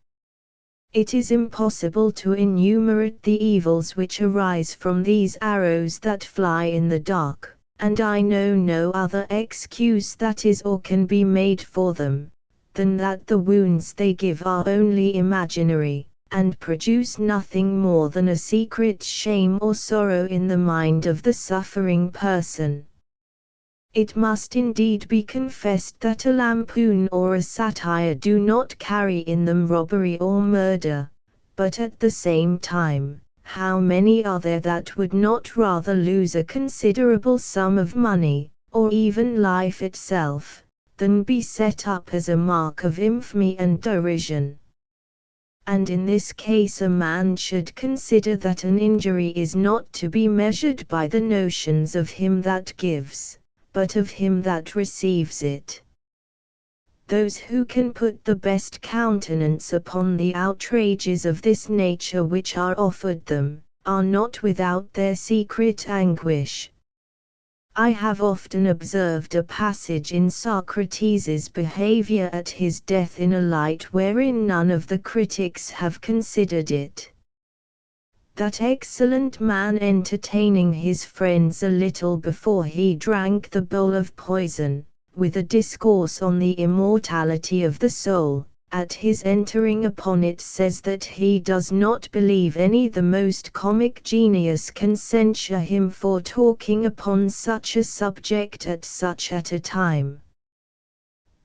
It is impossible to enumerate the evils which arise from these arrows that fly in the dark, and I know no other excuse that is or can be made for them, than that the wounds they give are only imaginary, and produce nothing more than a secret shame or sorrow in the mind of the suffering person. It must indeed be confessed that a lampoon or a satire do not carry in them robbery or murder, but at the same time, how many are there that would not rather lose a considerable sum of money, or even life itself, than be set up as a mark of infamy and derision? And in this case a man should consider that an injury is not to be measured by the notions of him that gives, but of him that receives it. Those who can put the best countenance upon the outrages of this nature which are offered them, are not without their secret anguish. I have often observed a passage in Socrates' behavior at his death in a light wherein none of the critics have considered it. That excellent man entertaining his friends a little before he drank the bowl of poison, with a discourse on the immortality of the soul, at his entering upon it says that he does not believe any the most comic genius can censure him for talking upon such a subject at such at a time.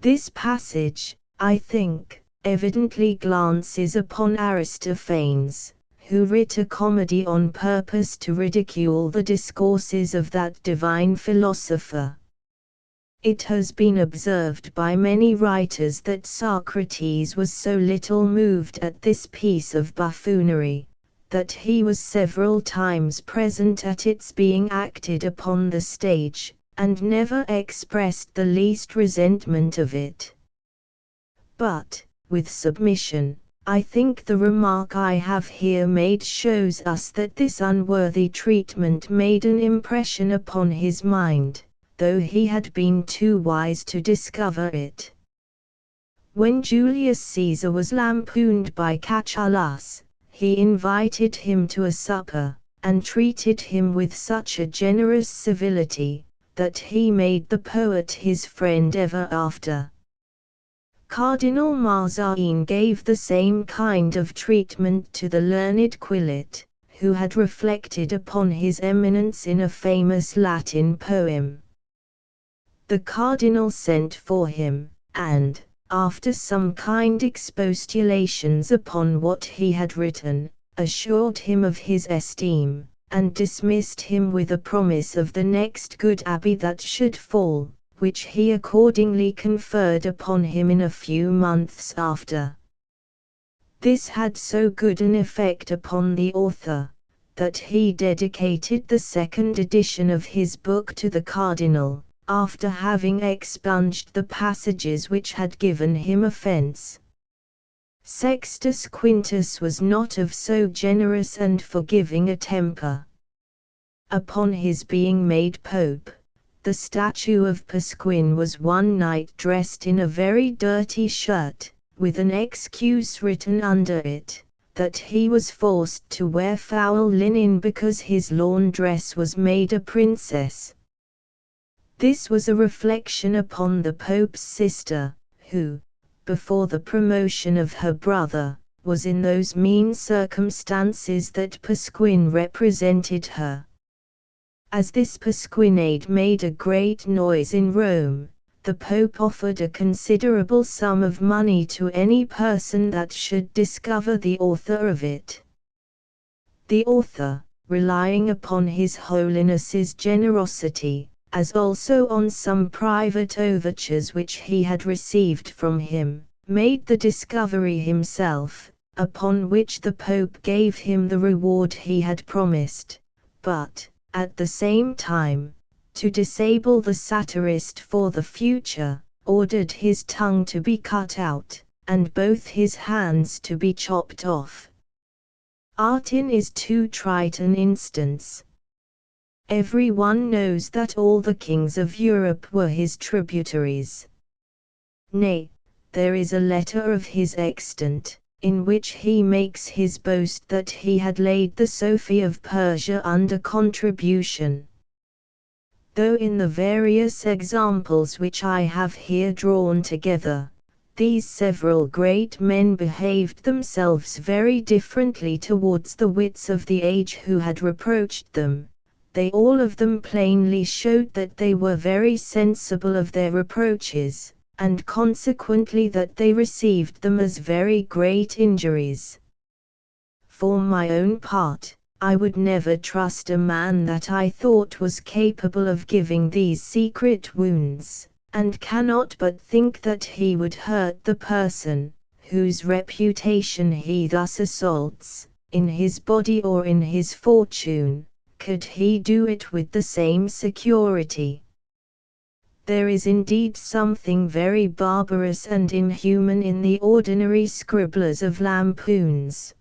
This passage, I think, evidently glances upon Aristophanes, who writ a comedy on purpose to ridicule the discourses of that divine philosopher. It has been observed by many writers that Socrates was so little moved at this piece of buffoonery, that he was several times present at its being acted upon the stage, and never expressed the least resentment of it. But, with submission, I think the remark I have here made shows us that this unworthy treatment made an impression upon his mind, though he had been too wise to discover it. When Julius Caesar was lampooned by Catullus, he invited him to a supper, and treated him with such a generous civility, that he made the poet his friend ever after. Cardinal Mazarin gave the same kind of treatment to the learned Quillet, who had reflected upon his eminence in a famous Latin poem. The cardinal sent for him, and, after some kind expostulations upon what he had written, assured him of his esteem, and dismissed him with a promise of the next good abbey that should fall, which he accordingly conferred upon him in a few months after. This had so good an effect upon the author, that he dedicated the second edition of his book to the cardinal, after having expunged the passages which had given him offense. Sextus Quintus was not of so generous and forgiving a temper. Upon his being made pope, the statue of Pasquin was one night dressed in a very dirty shirt, with an excuse written under it, that he was forced to wear foul linen because his laundress was made a princess. This was a reflection upon the Pope's sister, who, before the promotion of her brother, was in those mean circumstances that Pasquin represented her. As this Pasquinade made a great noise in Rome, the Pope offered a considerable sum of money to any person that should discover the author of it. The author, relying upon His Holiness's generosity, as also on some private overtures which he had received from him, made the discovery himself, upon which the Pope gave him the reward he had promised, but, at the same time, to disable the satirist for the future, ordered his tongue to be cut out, and both his hands to be chopped off. Artin is too trite an instance. Every one knows that all the kings of Europe were his tributaries. Nay, there is a letter of his extant, in which he makes his boast that he had laid the Sophie of Persia under contribution. Though in the various examples which I have here drawn together, these several great men behaved themselves very differently towards the wits of the age who had reproached them, they all of them plainly showed that they were very sensible of their reproaches, and consequently that they received them as very great injuries. For my own part, I would never trust a man that I thought was capable of giving these secret wounds, and cannot but think that he would hurt the person, whose reputation he thus assaults, in his body or in his fortune, could he do it with the same security. There is indeed something very barbarous and inhuman in the ordinary scribblers of lampoons.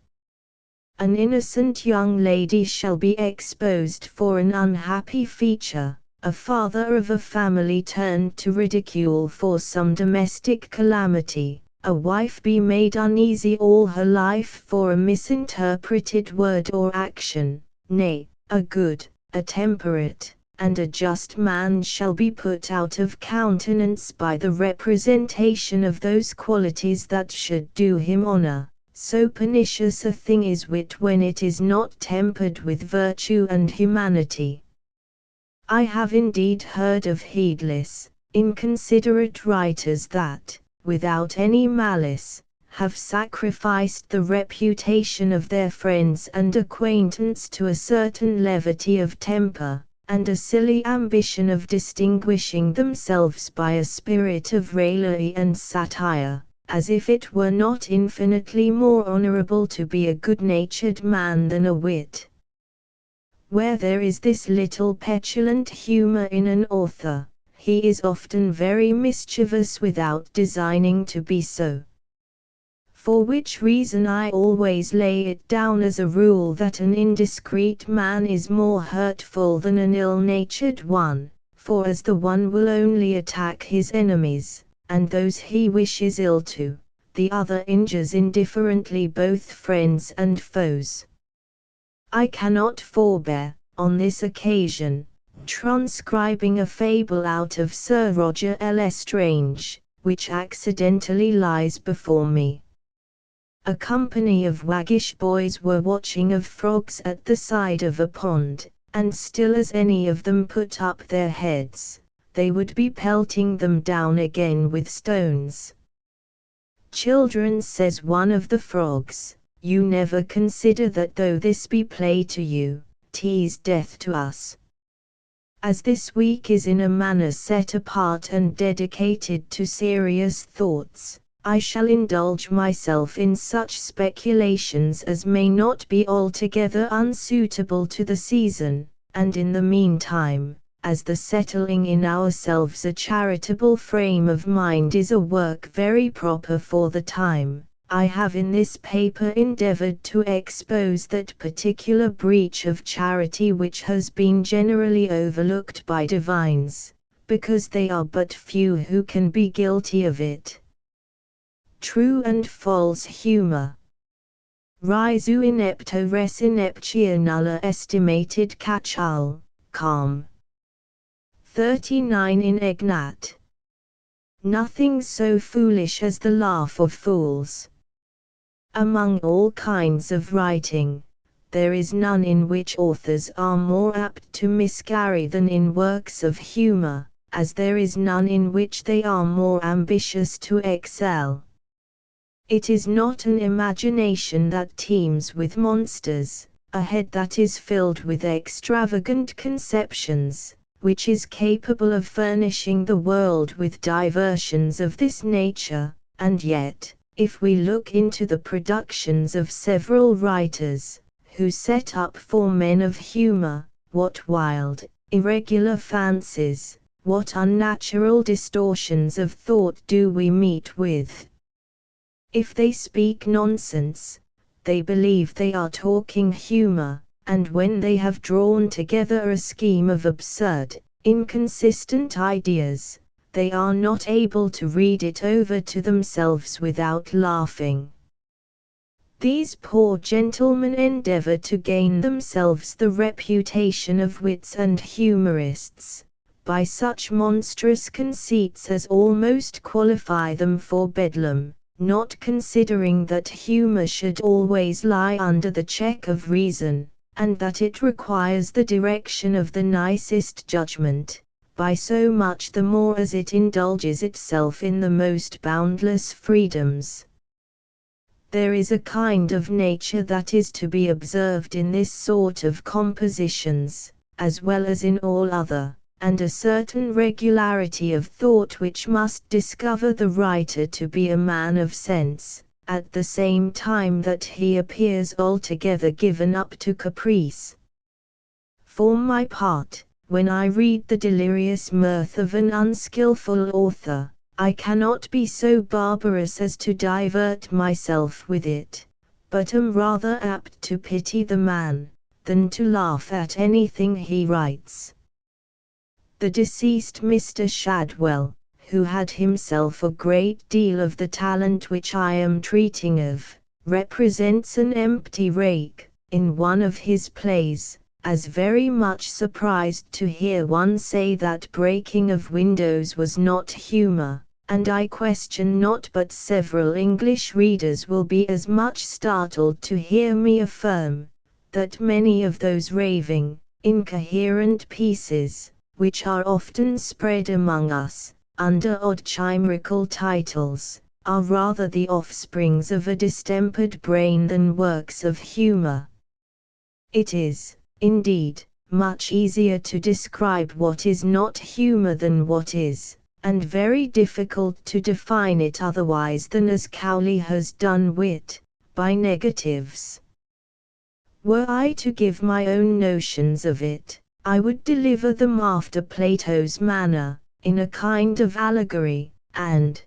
An innocent young lady shall be exposed for an unhappy feature, a father of a family turned to ridicule for some domestic calamity, a wife be made uneasy all her life for a misinterpreted word or action, nay, a good, a temperate, and a just man shall be put out of countenance by the representation of those qualities that should do him honor. So pernicious a thing is wit when it is not tempered with virtue and humanity. I have indeed heard of heedless, inconsiderate writers that, without any malice, have sacrificed the reputation of their friends and acquaintance to a certain levity of temper, and a silly ambition of distinguishing themselves by a spirit of raillery and satire, as if it were not infinitely more honorable to be a good-natured man than a wit. Where there is this little petulant humor in an author, he is often very mischievous without designing to be so. For which reason I always lay it down as a rule that an indiscreet man is more hurtful than an ill-natured one, for as the one will only attack his enemies, and those he wishes ill to, the other injures indifferently both friends and foes. I cannot forbear, on this occasion, transcribing a fable out of Sir Roger L'Estrange, which accidentally lies before me. A company of waggish boys were watching of frogs at the side of a pond, and still as any of them put up their heads, they would be pelting them down again with stones. "Children," says one of the frogs, "you never consider that though this be play to you, 'tis death to us. As this week is in a manner set apart and dedicated to serious thoughts, I shall indulge myself in such speculations as may not be altogether unsuitable to the season, and in the meantime, as the settling in ourselves a charitable frame of mind is a work very proper for the time, I have in this paper endeavored to expose that particular breach of charity which has been generally overlooked by divines, because they are but few who can be guilty of it. True and false humor. Risu inepto res ineptia nulla estimated catchal, calm. 39 in Ignat. Nothing so foolish as the laugh of fools. Among all kinds of writing, there is none in which authors are more apt to miscarry than in works of humor, as there is none in which they are more ambitious to excel. It is not an imagination that teems with monsters, a head that is filled with extravagant conceptions, which is capable of furnishing the world with diversions of this nature, and yet, if we look into the productions of several writers, who set up for men of humor, what wild, irregular fancies, what unnatural distortions of thought do we meet with! If they speak nonsense, they believe they are talking humor, and when they have drawn together a scheme of absurd, inconsistent ideas, they are not able to read it over to themselves without laughing. These poor gentlemen endeavor to gain themselves the reputation of wits and humorists, by such monstrous conceits as almost qualify them for Bedlam, not considering that humor should always lie under the check of reason, and that it requires the direction of the nicest judgment, by so much the more as it indulges itself in the most boundless freedoms. There is a kind of nature that is to be observed in this sort of compositions, as well as in all other, and a certain regularity of thought which must discover the writer to be a man of sense, at the same time that he appears altogether given up to caprice. For my part, when I read the delirious mirth of an unskilful author, I cannot be so barbarous as to divert myself with it, but am rather apt to pity the man, than to laugh at anything he writes. The deceased Mr. Shadwell, who had himself a great deal of the talent which I am treating of, represents an empty rake, in one of his plays, as very much surprised to hear one say that breaking of windows was not humour, and I question not but several English readers will be as much startled to hear me affirm, that many of those raving, incoherent pieces, which are often spread among us, under odd chimerical titles, are rather the offsprings of a distempered brain than works of humour. It is, indeed, much easier to describe what is not humour than what is, and very difficult to define it otherwise than as Cowley has done wit, by negatives. Were I to give my own notions of it, I would deliver them after Plato's manner, in a kind of allegory, and,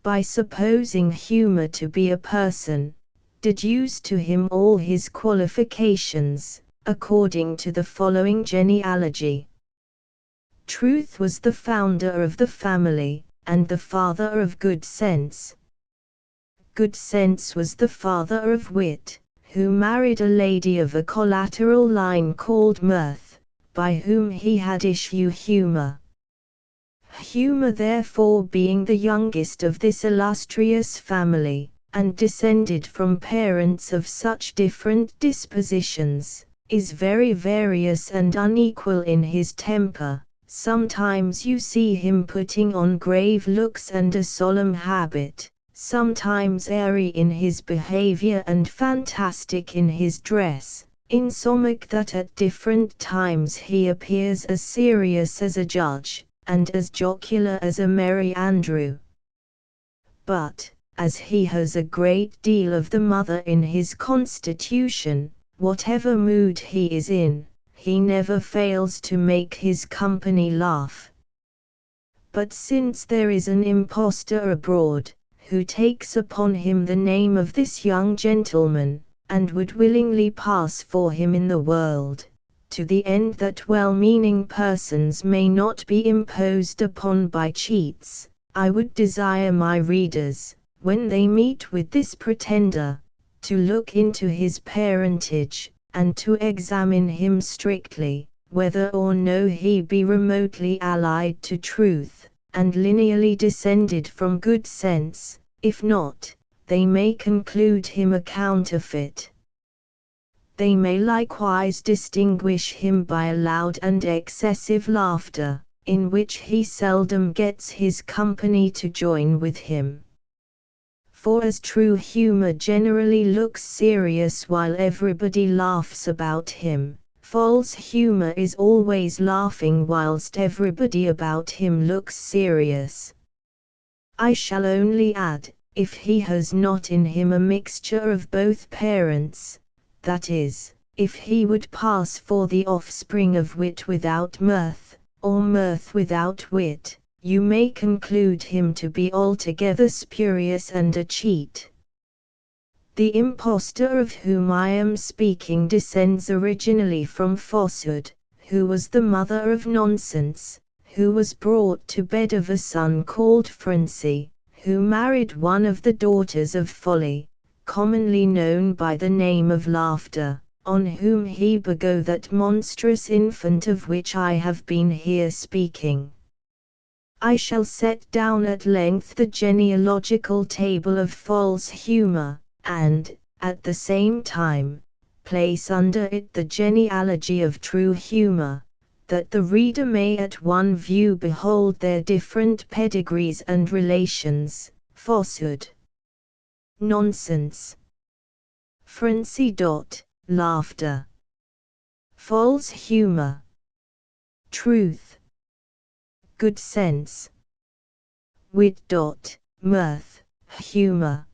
by supposing humour to be a person, deduce to him all his qualifications, according to the following genealogy. Truth was the founder of the family, and the father of good sense. Good sense was the father of wit, who married a lady of a collateral line called mirth, by whom he had issue humour. Humour therefore being the youngest of this illustrious family, and descended from parents of such different dispositions, is very various and unequal in his temper. Sometimes you see him putting on grave looks and a solemn habit, sometimes airy in his behavior and fantastic in his dress, insomuch that at different times he appears as serious as a judge, and as jocular as a merry andrew. But, as he has a great deal of the mother in his constitution, whatever mood he is in, he never fails to make his company laugh. But since there is an impostor abroad, who takes upon him the name of this young gentleman, and would willingly pass for him in the world, to the end that well-meaning persons may not be imposed upon by cheats, I would desire my readers, when they meet with this pretender, to look into his parentage, and to examine him strictly, whether or no he be remotely allied to truth, and lineally descended from good sense. If not, they may conclude him a counterfeit. They may likewise distinguish him by a loud and excessive laughter, in which he seldom gets his company to join with him. For as true humour generally looks serious while everybody laughs about him, false humour is always laughing whilst everybody about him looks serious. I shall only add, if he has not in him a mixture of both parents, that is, if he would pass for the offspring of wit without mirth, or mirth without wit, you may conclude him to be altogether spurious and a cheat. The impostor of whom I am speaking descends originally from falsehood, who was the mother of nonsense, who was brought to bed of a son called Phronsie, who married one of the daughters of folly, commonly known by the name of laughter, on whom he begot that monstrous infant of which I have been here speaking. I shall set down at length the genealogical table of false humor, and, at the same time, place under it the genealogy of true humor, that the reader may at one view behold their different pedigrees and relations, falsehood, nonsense, frenzy. Laughter, false humor, truth, good sense, wit. Mirth, humor.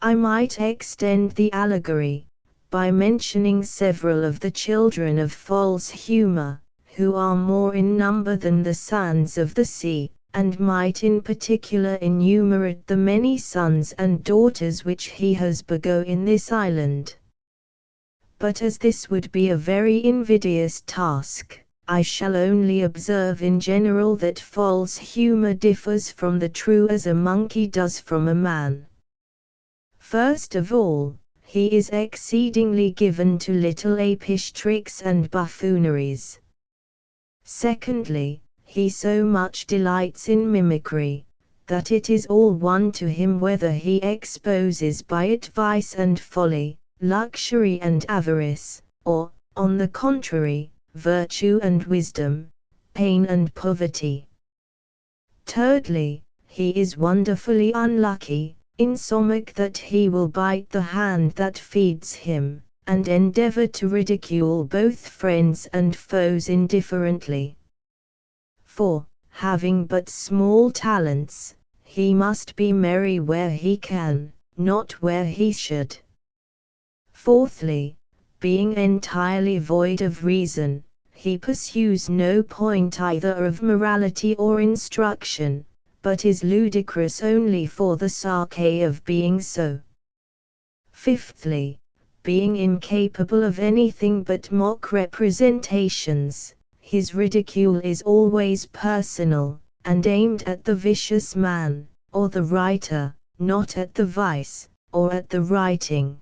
I might extend the allegory, by mentioning several of the children of false humor, who are more in number than the sands of the sea, and might in particular enumerate the many sons and daughters which he has begot in this island. But as this would be a very invidious task, I shall only observe in general that false humor differs from the true as a monkey does from a man. First of all, he is exceedingly given to little apish tricks and buffooneries. Secondly, he so much delights in mimicry, that it is all one to him whether he exposes by it vice and folly, luxury and avarice, or, on the contrary, virtue and wisdom, pain and poverty. Thirdly, he is wonderfully unlucky, insomuch that he will bite the hand that feeds him, and endeavor to ridicule both friends and foes indifferently. For, having but small talents, he must be merry where he can, not where he should. Fourthly, being entirely void of reason, he pursues no point either of morality or instruction, but is ludicrous only for the sake of being so. Fifthly, being incapable of anything but mock representations, his ridicule is always personal, and aimed at the vicious man, or the writer, not at the vice, or at the writing.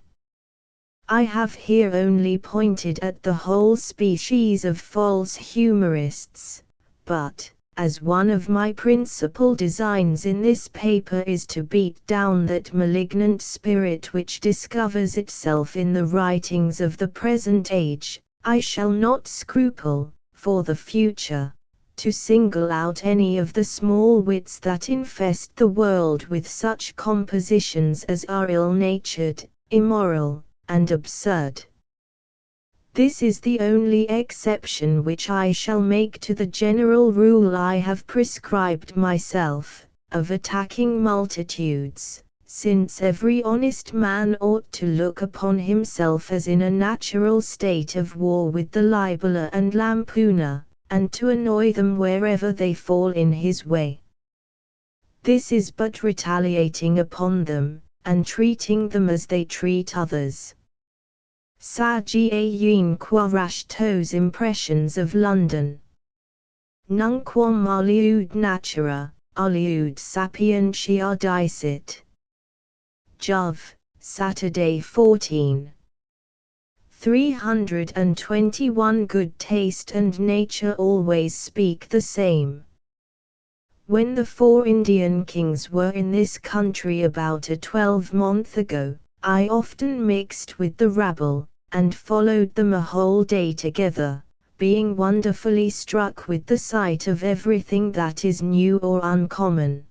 I have here only pointed at the whole species of false humorists, but, as one of my principal designs in this paper is to beat down that malignant spirit which discovers itself in the writings of the present age, I shall not scruple, for the future, to single out any of the small wits that infest the world with such compositions as are ill-natured, immoral, and absurd. This is the only exception which I shall make to the general rule I have prescribed myself, of attacking multitudes, since every honest man ought to look upon himself as in a natural state of war with the libeller and lampooner, and to annoy them wherever they fall in his way. This is but retaliating upon them, and treating them as they treat others. Sagiayin Quarashto's Impressions of London. Nunquam aliud natura, aliud sapientia dicit. Jove, Saturday 14. 321 Good taste and nature always speak the same. When the 4 Indian kings were in this country about a 12-month ago, I often mixed with the rabble, and followed them a whole day together, being wonderfully struck with the sight of everything that is new or uncommon.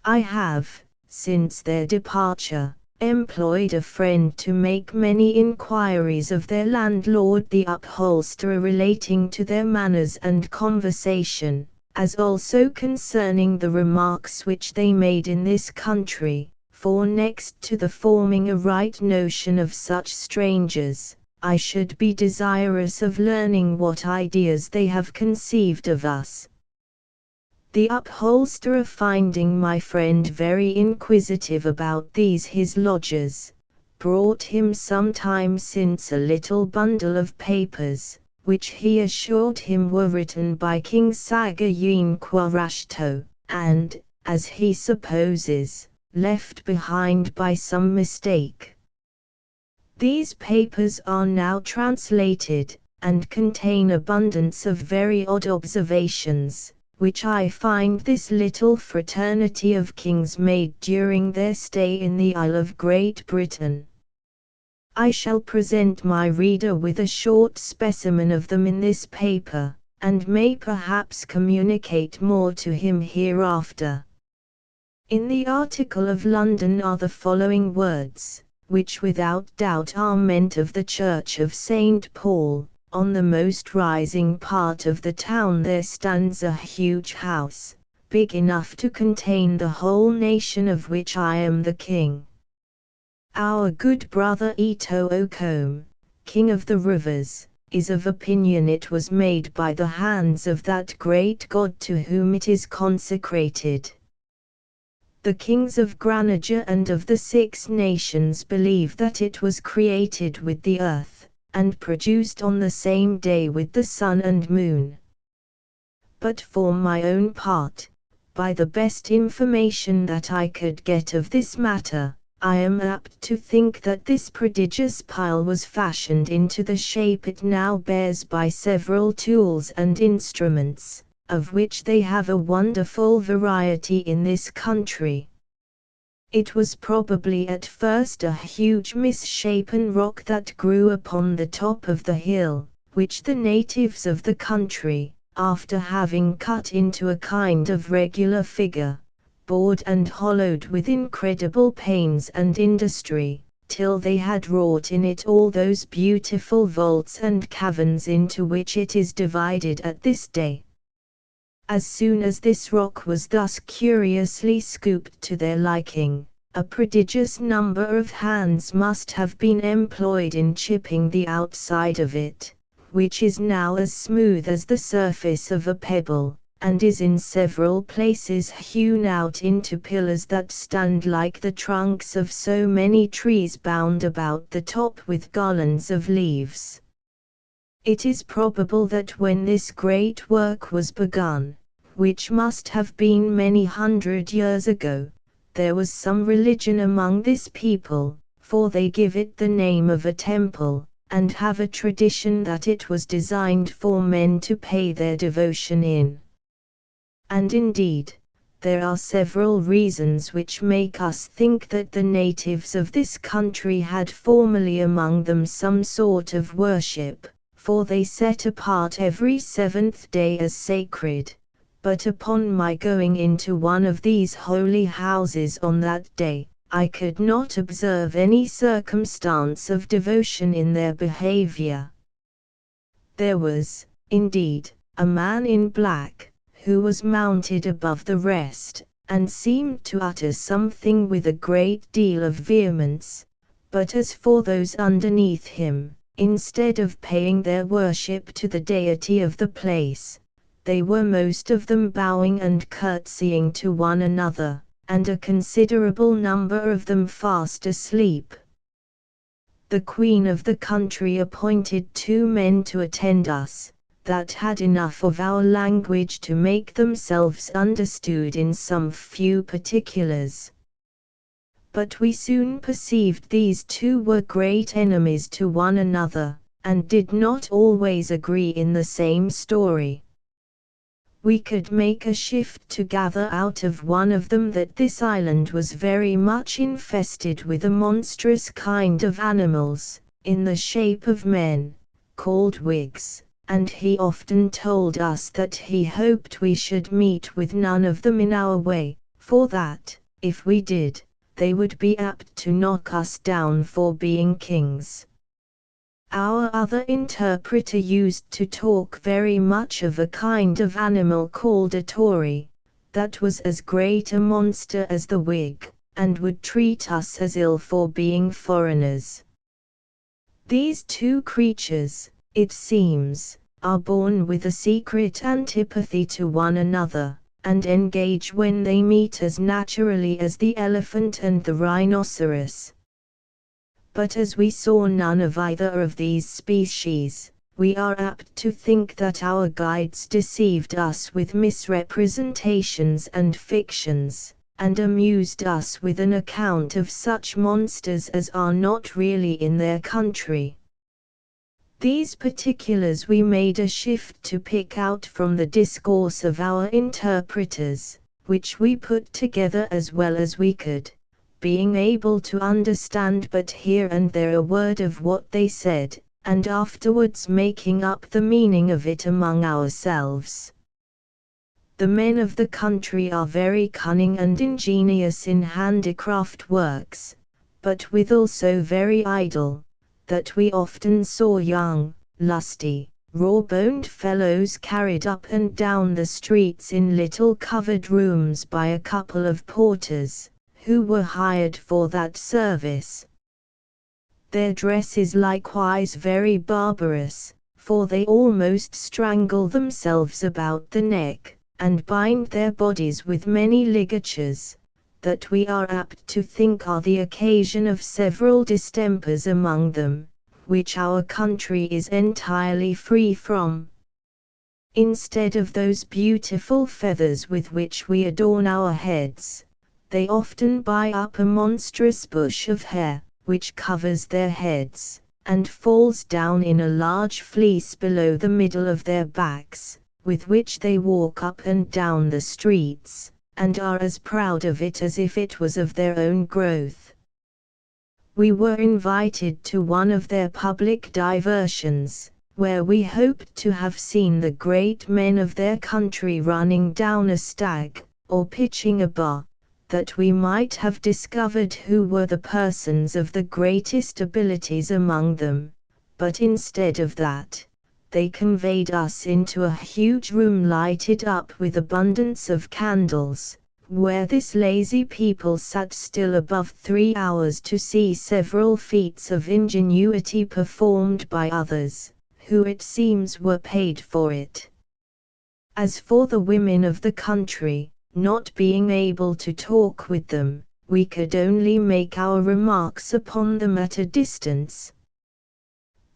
I have, since their departure, employed a friend to make many inquiries of their landlord the upholsterer relating to their manners and conversation, as also concerning the remarks which they made in this country. For next to the forming a right notion of such strangers, I should be desirous of learning what ideas they have conceived of us. The upholsterer, finding my friend very inquisitive about these his lodgers, brought him some time since a little bundle of papers, which he assured him were written by King Sagayin Quarashto, and, as he supposes, left behind by some mistake. These papers are now translated, and contain abundance of very odd observations, which I find this little fraternity of kings made during their stay in the Isle of Great Britain. I shall present my reader with a short specimen of them in this paper, and may perhaps communicate more to him hereafter. In the article of London are the following words, which without doubt are meant of the Church of St. Paul. On the most rising part of the town there stands a huge house, big enough to contain the whole nation of which I am the king. Our good brother Ito Ocombe, king of the rivers, is of opinion it was made by the hands of that great God to whom it is consecrated. The kings of Granager and of the 6 nations believe that it was created with the earth, and produced on the same day with the sun and moon. But for my own part, by the best information that I could get of this matter, I am apt to think that this prodigious pile was fashioned into the shape it now bears by several tools and instruments, of which they have a wonderful variety in this country. It was probably at first a huge misshapen rock that grew upon the top of the hill, which the natives of the country, after having cut into a kind of regular figure, bored and hollowed with incredible pains and industry, till they had wrought in it all those beautiful vaults and caverns into which it is divided at this day. As soon as this rock was thus curiously scooped to their liking, a prodigious number of hands must have been employed in chipping the outside of it, which is now as smooth as the surface of a pebble, and is in several places hewn out into pillars that stand like the trunks of so many trees bound about the top with garlands of leaves. It is probable that when this great work was begun, which must have been many 100 years ago, there was some religion among this people, for they give it the name of a temple, and have a tradition that it was designed for men to pay their devotion in. And indeed, there are several reasons which make us think that the natives of this country had formerly among them some sort of worship, for they set apart every 7th day as sacred. But upon my going into one of these holy houses on that day, I could not observe any circumstance of devotion in their behavior. There was, indeed, a man in black, who was mounted above the rest, and seemed to utter something with a great deal of vehemence, but as for those underneath him, instead of paying their worship to the deity of the place, they were most of them bowing and curtsying to one another, and a considerable number of them fast asleep. The queen of the country appointed 2 men to attend us, that had enough of our language to make themselves understood in some few particulars. But we soon perceived these 2 were great enemies to one another, and did not always agree in the same story. We could make a shift to gather out of one of them that this island was very much infested with a monstrous kind of animals, in the shape of men, called wigs, and he often told us that he hoped we should meet with none of them in our way, for that, if we did, they would be apt to knock us down for being kings. Our other interpreter used to talk very much of a kind of animal called a Tory, that was as great a monster as the wig, and would treat us as ill for being foreigners. These 2 creatures, it seems, are born with a secret antipathy to one another, and engage when they meet as naturally as the elephant and the rhinoceros. But as we saw none of either of these species, we are apt to think that our guides deceived us with misrepresentations and fictions, and amused us with an account of such monsters as are not really in their country. These particulars we made a shift to pick out from the discourse of our interpreters, which we put together as well as we could, being able to understand but here and there a word of what they said, and afterwards making up the meaning of it among ourselves. The men of the country are very cunning and ingenious in handicraft works, but withal so very idle, that we often saw young, lusty, raw-boned fellows carried up and down the streets in little covered rooms by a couple of porters, who were hired for that service. Their dress is likewise very barbarous, for they almost strangle themselves about the neck, and bind their bodies with many ligatures, that we are apt to think are the occasion of several distempers among them, which our country is entirely free from. Instead of those beautiful feathers with which we adorn our heads, they often buy up a monstrous bush of hair, which covers their heads, and falls down in a large fleece below the middle of their backs, with which they walk up and down the streets, and are as proud of it as if it was of their own growth. We were invited to one of their public diversions, where we hoped to have seen the great men of their country running down a stag, or pitching a bar, that we might have discovered who were the persons of the greatest abilities among them, but instead of that, they conveyed us into a huge room lighted up with abundance of candles, where this lazy people sat still above 3 hours to see several feats of ingenuity performed by others, who it seems were paid for it. As for the women of the country, not being able to talk with them, we could only make our remarks upon them at a distance.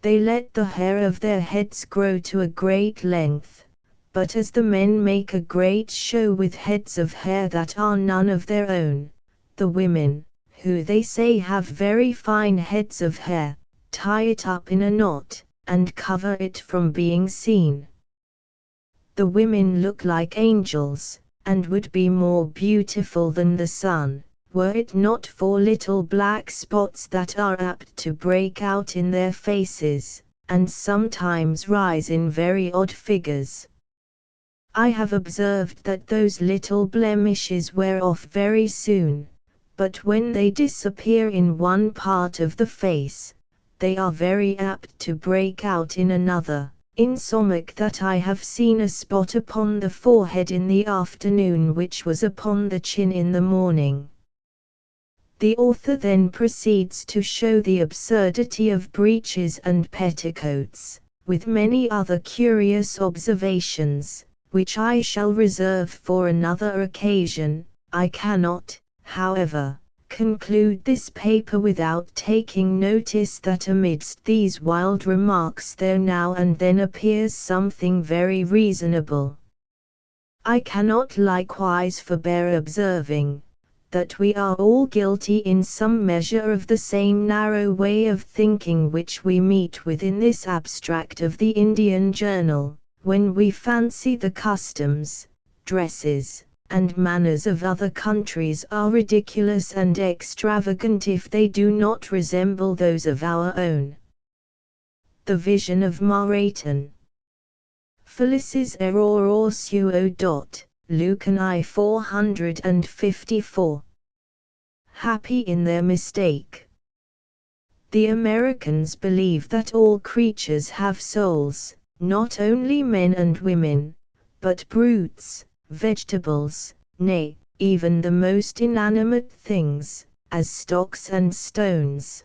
They let the hair of their heads grow to a great length, but as the men make a great show with heads of hair that are none of their own, the women, who they say have very fine heads of hair, tie it up in a knot, and cover it from being seen. The women look like angels, and would be more beautiful than the sun, were it not for little black spots that are apt to break out in their faces, and sometimes rise in very odd figures. I have observed that those little blemishes wear off very soon, but when they disappear in one part of the face, they are very apt to break out in another, insomuch that I have seen a spot upon the forehead in the afternoon which was upon the chin in the morning. The author then proceeds to show the absurdity of breeches and petticoats, with many other curious observations, which I shall reserve for another occasion. I cannot, however, conclude this paper without taking notice that amidst these wild remarks there now and then appears something very reasonable. I cannot likewise forbear observing, that we are all guilty in some measure of the same narrow way of thinking which we meet with in this abstract of the Indian Journal, when we fancy the customs, dresses, and manners of other countries are ridiculous and extravagant if they do not resemble those of our own. The Vision of Marathon. Felices error suo. Lucani 454. Happy in their mistake. The Americans believe that all creatures have souls, not only men and women, but brutes, vegetables, nay, even the most inanimate things, as stocks and stones.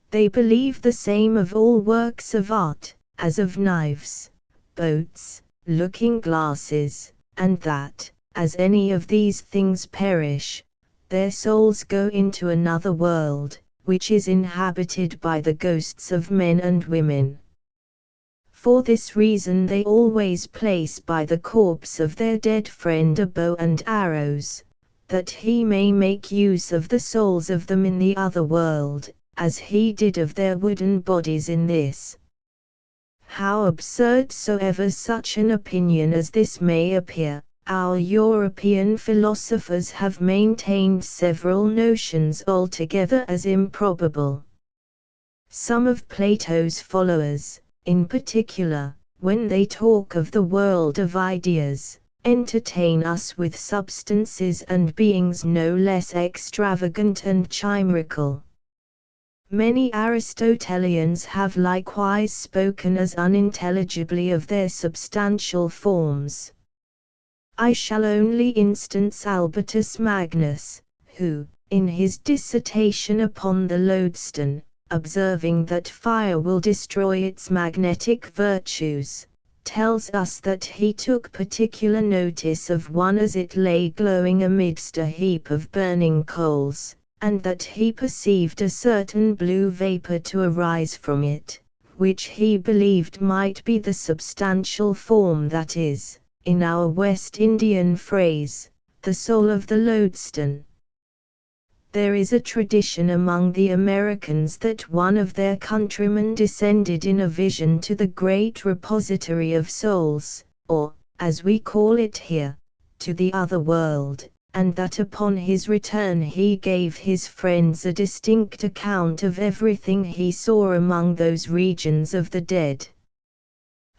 They believe the same of all works of art, as of knives, boats, looking glasses, and that, as any of these things perish, their souls go into another world, which is inhabited by the ghosts of men and women. For this reason they always place by the corpse of their dead friend a bow and arrows, that he may make use of the souls of them in the other world, as he did of their wooden bodies in this. How absurd soever such an opinion as this may appear, our European philosophers have maintained several notions altogether as improbable. Some of Plato's followers, in particular, when they talk of the world of ideas, entertain us with substances and beings no less extravagant and chimerical. Many Aristotelians have likewise spoken as unintelligibly of their substantial forms. I shall only instance Albertus Magnus, who, in his dissertation upon the lodestone, observing that fire will destroy its magnetic virtues, tells us that he took particular notice of one as it lay glowing amidst a heap of burning coals, and that he perceived a certain blue vapor to arise from it, which he believed might be the substantial form, that is, in our West Indian phrase, the soul of the lodestone. There is a tradition among the Americans that one of their countrymen descended in a vision to the great repository of souls, or, as we call it here, to the other world, and that upon his return he gave his friends a distinct account of everything he saw among those regions of the dead.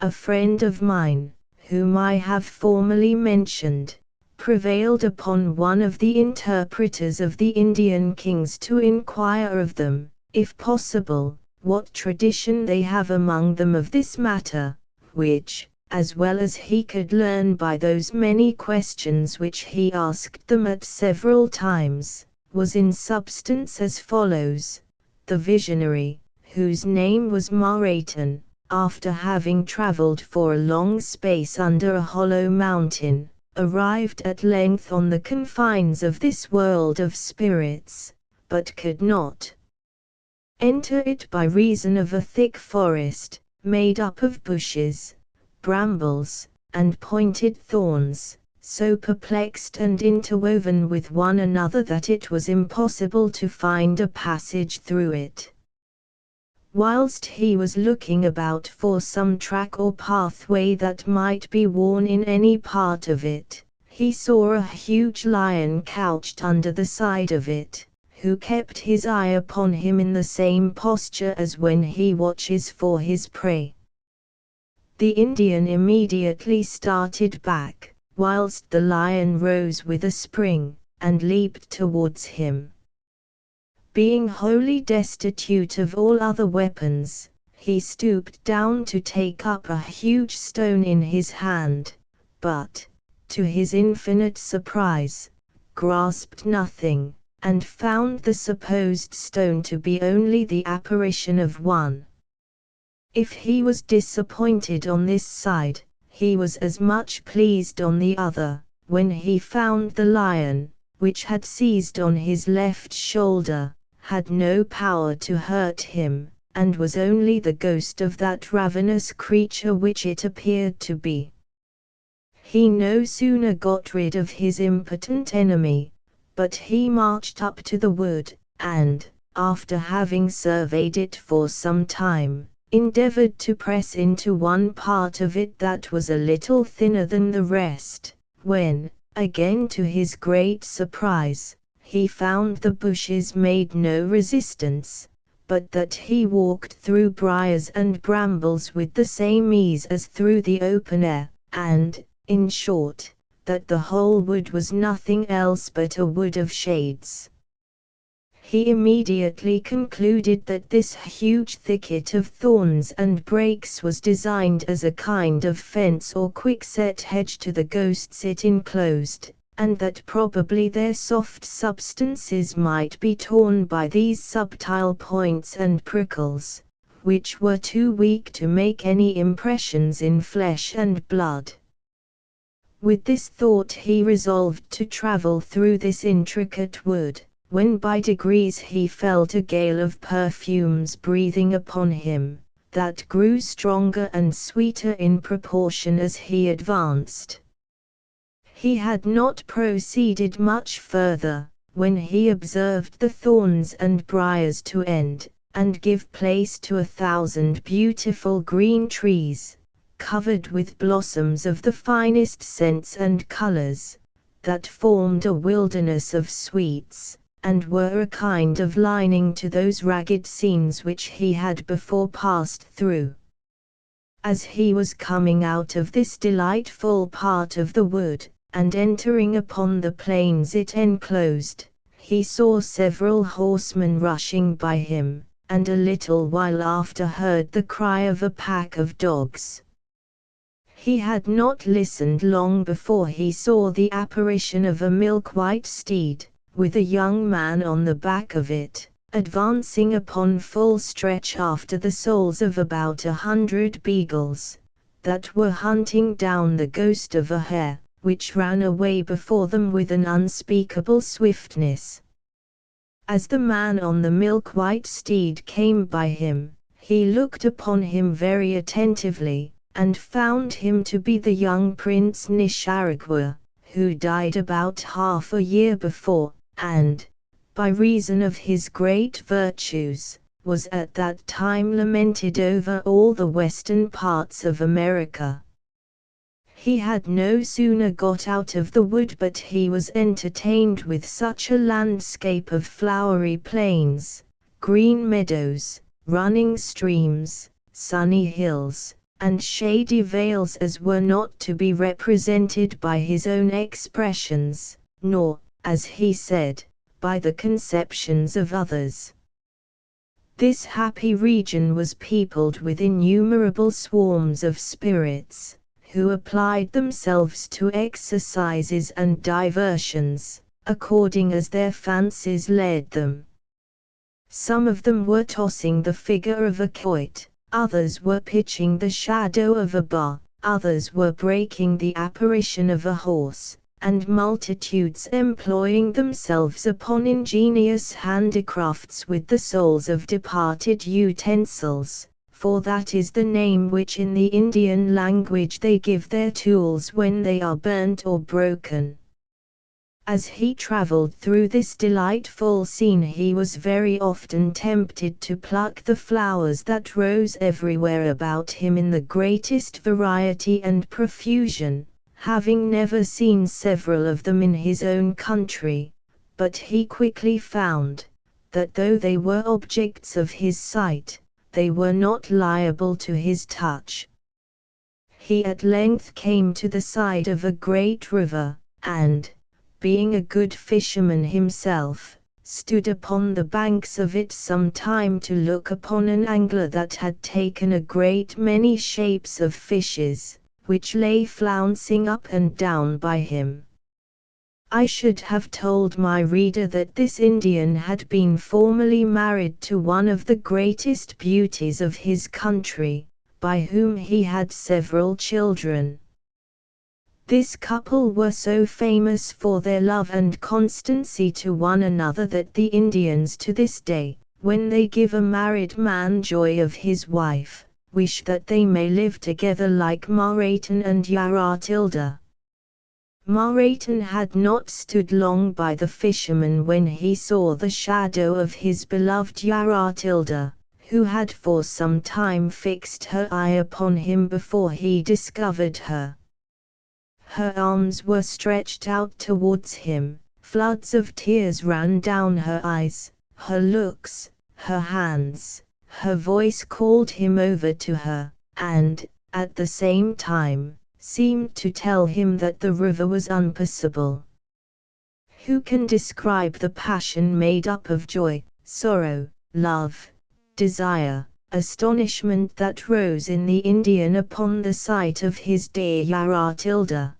A friend of mine, whom I have formerly mentioned, prevailed upon one of the interpreters of the Indian kings to inquire of them, if possible, what tradition they have among them of this matter, which, as well as he could learn by those many questions which he asked them at several times, was in substance as follows: the visionary, whose name was Maraton, after having travelled for a long space under a hollow mountain, arrived at length on the confines of this world of spirits, but could not enter it by reason of a thick forest, made up of bushes, brambles, and pointed thorns, so perplexed and interwoven with one another that it was impossible to find a passage through it. Whilst he was looking about for some track or pathway that might be worn in any part of it, he saw a huge lion couched under the side of it, who kept his eye upon him in the same posture as when he watches for his prey. The Indian immediately started back, whilst the lion rose with a spring, and leaped towards him. Being wholly destitute of all other weapons, he stooped down to take up a huge stone in his hand, but, to his infinite surprise, grasped nothing, and found the supposed stone to be only the apparition of one. If he was disappointed on this side, he was as much pleased on the other, when he found the lion, which had seized on his left shoulder, had no power to hurt him, and was only the ghost of that ravenous creature which it appeared to be. He no sooner got rid of his impotent enemy, but he marched up to the wood, and, after having surveyed it for some time, endeavored to press into one part of it that was a little thinner than the rest, when, again to his great surprise, he found the bushes made no resistance, but that he walked through briars and brambles with the same ease as through the open air, and, in short, that the whole wood was nothing else but a wood of shades. He immediately concluded that this huge thicket of thorns and brakes was designed as a kind of fence or quickset hedge to the ghosts it enclosed, and that probably their soft substances might be torn by these subtile points and prickles, which were too weak to make any impressions in flesh and blood. With this thought he resolved to travel through this intricate wood, when by degrees he felt a gale of perfumes breathing upon him, that grew stronger and sweeter in proportion as he advanced. He had not proceeded much further, when he observed the thorns and briars to end, and give place to 1,000 beautiful green trees, covered with blossoms of the finest scents and colors, that formed a wilderness of sweets, and were a kind of lining to those ragged scenes which he had before passed through. As he was coming out of this delightful part of the wood, and entering upon the plains it enclosed, he saw several horsemen rushing by him, and a little while after heard the cry of a pack of dogs. He had not listened long before he saw the apparition of a milk-white steed, with a young man on the back of it, advancing upon full stretch after the souls of about 100 beagles, that were hunting down the ghost of a hare, which ran away before them with an unspeakable swiftness. As the man on the milk-white steed came by him, he looked upon him very attentively, and found him to be the young Prince Nisharagua, who died about half a year before, and, by reason of his great virtues, was at that time lamented over all the western parts of America. He had no sooner got out of the wood but he was entertained with such a landscape of flowery plains, green meadows, running streams, sunny hills, and shady vales as were not to be represented by his own expressions, nor, as he said, by the conceptions of others. This happy region was peopled with innumerable swarms of spirits, who applied themselves to exercises and diversions, according as their fancies led them. Some of them were tossing the figure of a quoit, others were pitching the shadow of a bar, others were breaking the apparition of a horse, and multitudes employing themselves upon ingenious handicrafts with the souls of departed utensils, for that is the name which in the Indian language they give their tools when they are burnt or broken. As he traveled through this delightful scene he was very often tempted to pluck the flowers that rose everywhere about him in the greatest variety and profusion, having never seen several of them in his own country, but he quickly found, that though they were objects of his sight, they were not liable to his touch. He at length came to the side of a great river, and, being a good fisherman himself, stood upon the banks of it some time to look upon an angler that had taken a great many shapes of fishes, which lay flouncing up and down by him. I should have told my reader that this Indian had been formerly married to one of the greatest beauties of his country, by whom he had several children. This couple were so famous for their love and constancy to one another that the Indians to this day, when they give a married man joy of his wife, wish that they may live together like Maratan and Yaratilda. Maratan had not stood long by the fisherman when he saw the shadow of his beloved Yaratilda, who had for some time fixed her eye upon him before he discovered her. Her arms were stretched out towards him, floods of tears ran down her eyes, her looks, her hands, her voice called him over to her, and, at the same time, seemed to tell him that the river was unpassable. Who can describe the passion made up of joy, sorrow, love, desire, astonishment that rose in the Indian upon the sight of his dear Yaratilda?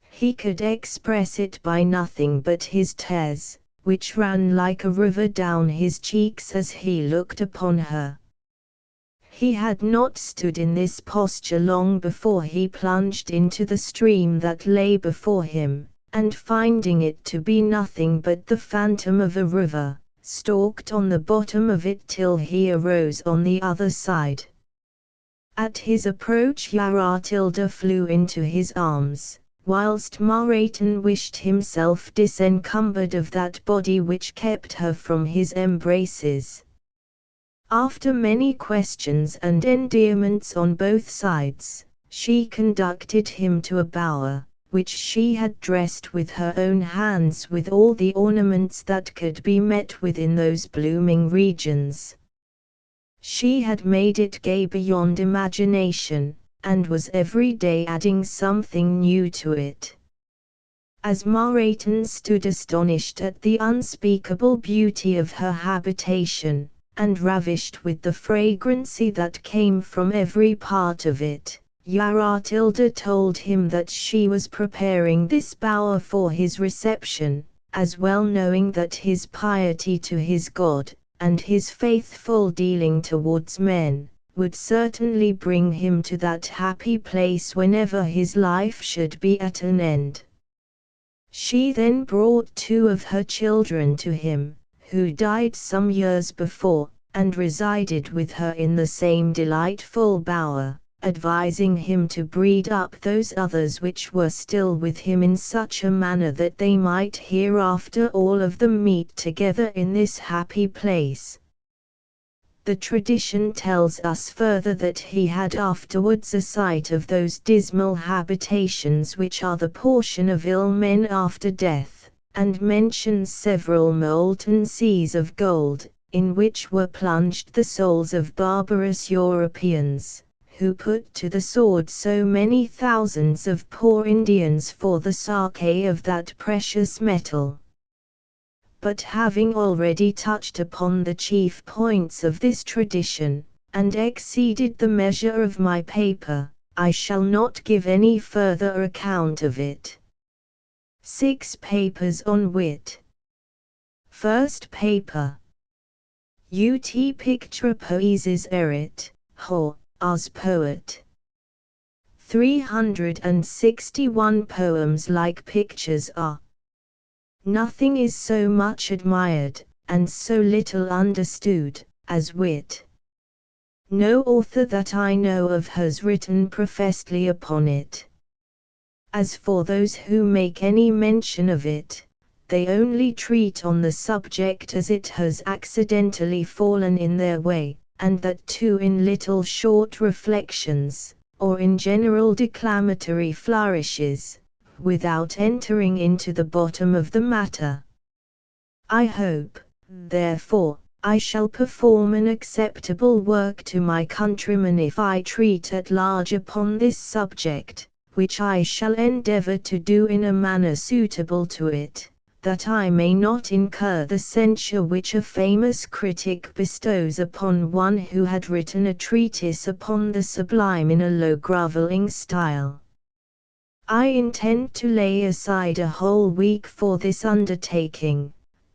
He could express it by nothing but his tears, which ran like a river down his cheeks as he looked upon her. He had not stood in this posture long before he plunged into the stream that lay before him, and finding it to be nothing but the phantom of a river, stalked on the bottom of it till he arose on the other side. At his approach Yaratilda flew into his arms, whilst Marayton wished himself disencumbered of that body which kept her from his embraces. After many questions and endearments on both sides, she conducted him to a bower, which she had dressed with her own hands with all the ornaments that could be met with in those blooming regions. She had made it gay beyond imagination, and was every day adding something new to it. As Marayton stood astonished at the unspeakable beauty of her habitation, and ravished with the fragrancy that came from every part of it, Yaratilda told him that she was preparing this bower for his reception, as well knowing that his piety to his God, and his faithful dealing towards men, would certainly bring him to that happy place whenever his life should be at an end. She then brought 2 of her children to him, who died some years before, and resided with her in the same delightful bower, advising him to breed up those others which were still with him in such a manner that they might hereafter all of them meet together in this happy place. The tradition tells us further that he had afterwards a sight of those dismal habitations which are the portion of ill men after death, and mentions several molten seas of gold, in which were plunged the souls of barbarous Europeans, who put to the sword so many thousands of poor Indians for the sake of that precious metal. But having already touched upon the chief points of this tradition, and exceeded the measure of my paper, I shall not give any further account of it. 6 papers on wit. First paper. Ut pictura poesis erit, ho, as poet. 361 poems like pictures are. Nothing is so much admired, and so little understood, as wit. No author that I know of has written professedly upon it. As for those who make any mention of it, they only treat on the subject as it has accidentally fallen in their way, and that too in little short reflections, or in general declamatory flourishes, without entering into the bottom of the matter. I hope, therefore, I shall perform an acceptable work to my countrymen if I treat at large upon this subject, which I shall endeavour to do in a manner suitable to it, that I may not incur the censure which a famous critic bestows upon one who had written a treatise upon the sublime in a low grovelling style. I intend to lay aside a whole week for this undertaking,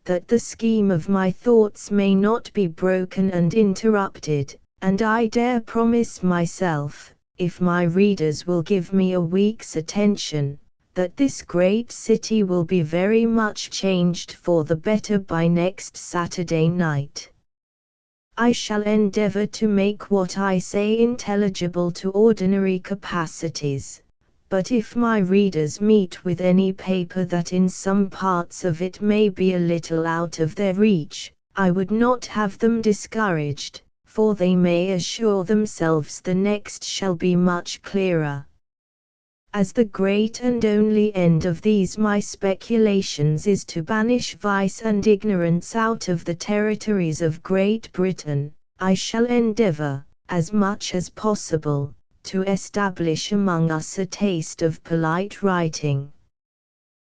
that the scheme of my thoughts may not be broken and interrupted, and I dare promise myself, if my readers will give me a week's attention, that this great city will be very much changed for the better by next Saturday night. I shall endeavour to make what I say intelligible to ordinary capacities, but if my readers meet with any paper that in some parts of it may be a little out of their reach, I would not have them discouraged, for they may assure themselves the next shall be much clearer. As the great and only end of these my speculations is to banish vice and ignorance out of the territories of Great Britain, I shall endeavour, as much as possible, to establish among us a taste of polite writing.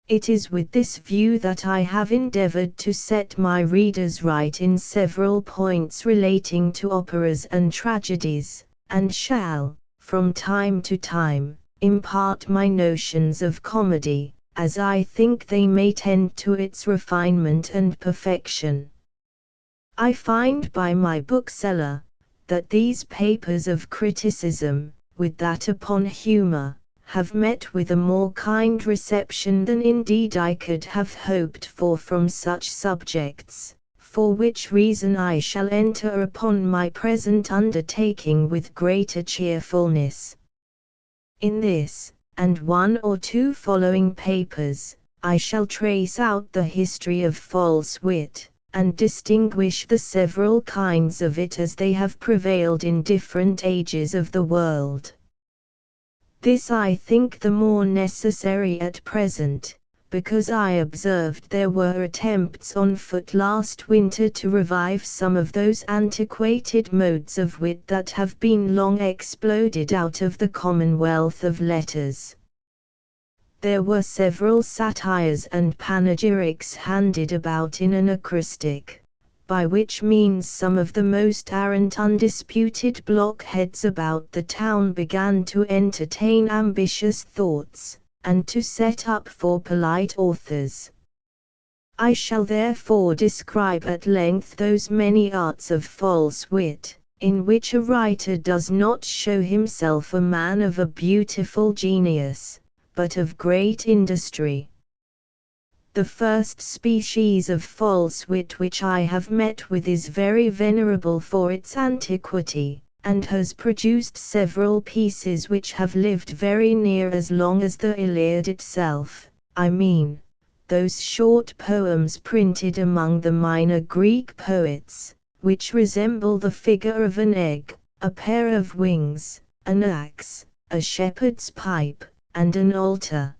It is with this view that I have endeavoured to set my readers right in several points relating to operas and tragedies, and shall, from time to time, impart my notions of comedy, as I think they may tend to its refinement and perfection. I find by my bookseller, that these papers of criticism, with that upon humour, have met with a more kind reception than indeed I could have hoped for from such subjects, for which reason I shall enter upon my present undertaking with greater cheerfulness. In this, and one or two following papers, I shall trace out the history of false wit, and distinguish the several kinds of it as they have prevailed in different ages of the world. This I think the more necessary at present, because I observed there were attempts on foot last winter to revive some of those antiquated modes of wit that have been long exploded out of the commonwealth of letters. There were several satires and panegyrics handed about in an acrostic, by which means some of the most arrant undisputed blockheads about the town began to entertain ambitious thoughts, and to set up for polite authors. I shall therefore describe at length those many arts of false wit, in which a writer does not show himself a man of a beautiful genius, but of great industry. The first species of false wit which I have met with is very venerable for its antiquity, and has produced several pieces which have lived very near as long as the Iliad itself, I mean, those short poems printed among the minor Greek poets, which resemble the figure of an egg, a pair of wings, an axe, a shepherd's pipe, and an altar.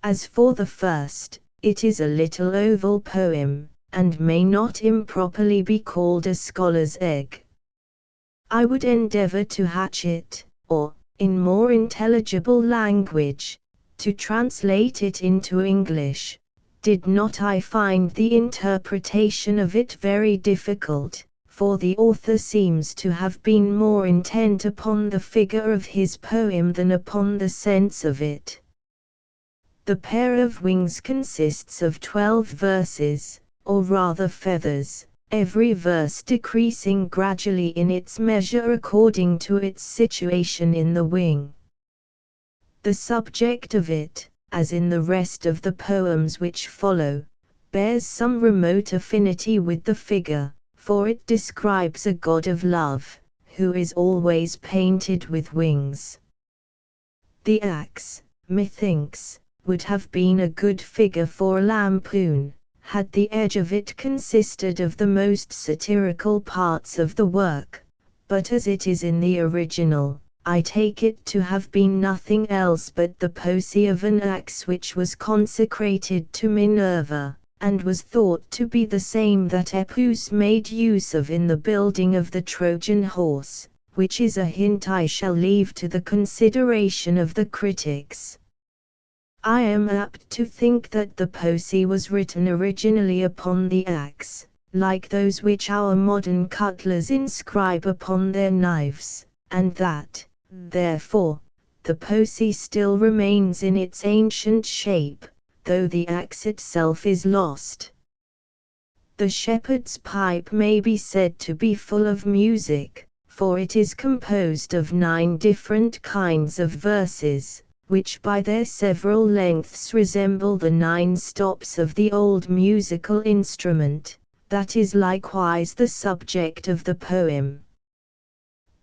As for the first, it is a little oval poem, and may not improperly be called a scholar's egg. I would endeavor to hatch it, or, in more intelligible language, to translate it into English, did not I find the interpretation of it very difficult, for the author seems to have been more intent upon the figure of his poem than upon the sense of it. The pair of wings consists of 12 verses, or rather feathers, every verse decreasing gradually in its measure according to its situation in the wing. The subject of it, as in the rest of the poems which follow, bears some remote affinity with the figure, for it describes a god of love, who is always painted with wings. The axe, methinks, would have been a good figure for a lampoon, had the edge of it consisted of the most satirical parts of the work, but as it is in the original, I take it to have been nothing else but the posy of an axe which was consecrated to Minerva, and was thought to be the same that Epus made use of in the building of the Trojan horse, which is a hint I shall leave to the consideration of the critics. I am apt to think that the posy was written originally upon the axe, like those which our modern cutlers inscribe upon their knives, and that, therefore, the posy still remains in its ancient shape, though the axe itself is lost. The shepherd's pipe may be said to be full of music, for it is composed of 9 different kinds of verses, which by their several lengths resemble the 9 stops of the old musical instrument, that is likewise the subject of the poem.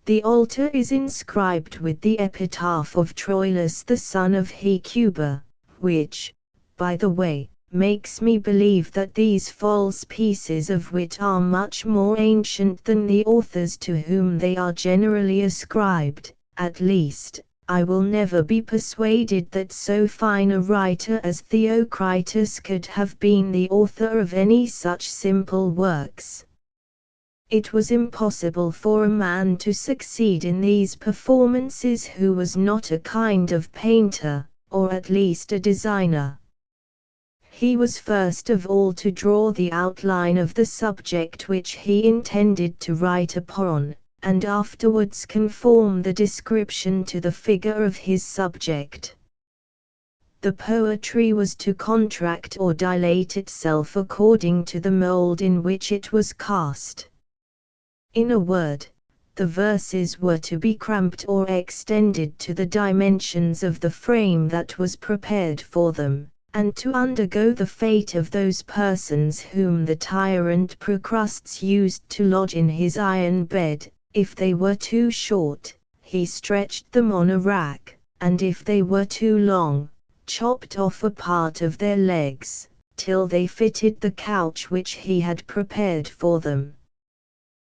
The altar is inscribed with the epitaph of Troilus the son of Hecuba, which, by the way, makes me believe that these false pieces of wit are much more ancient than the authors to whom they are generally ascribed. At least, I will never be persuaded that so fine a writer as Theocritus could have been the author of any such simple works. It was impossible for a man to succeed in these performances who was not a kind of painter, or at least a designer. He was first of all to draw the outline of the subject which he intended to write upon, and afterwards conform the description to the figure of his subject. The poetry was to contract or dilate itself according to the mold in which it was cast. In a word, the verses were to be cramped or extended to the dimensions of the frame that was prepared for them, and to undergo the fate of those persons whom the tyrant Procrustes used to lodge in his iron bed. If they were too short, he stretched them on a rack, and if they were too long, chopped off a part of their legs, till they fitted the couch which he had prepared for them.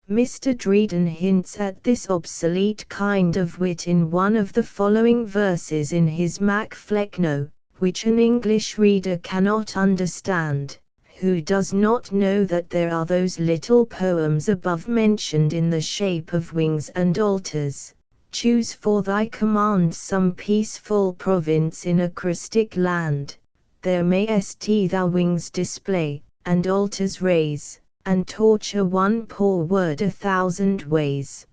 Mr. Dryden hints at this obsolete kind of wit in one of the following verses in his Mac Flecknoe, which an English reader cannot understand, who does not know that there are those little poems above mentioned in the shape of wings and altars. Choose for thy command some peaceful province in acrostic land, there mayest thou wings display, and altars raise, and torture one poor word 1,000 ways.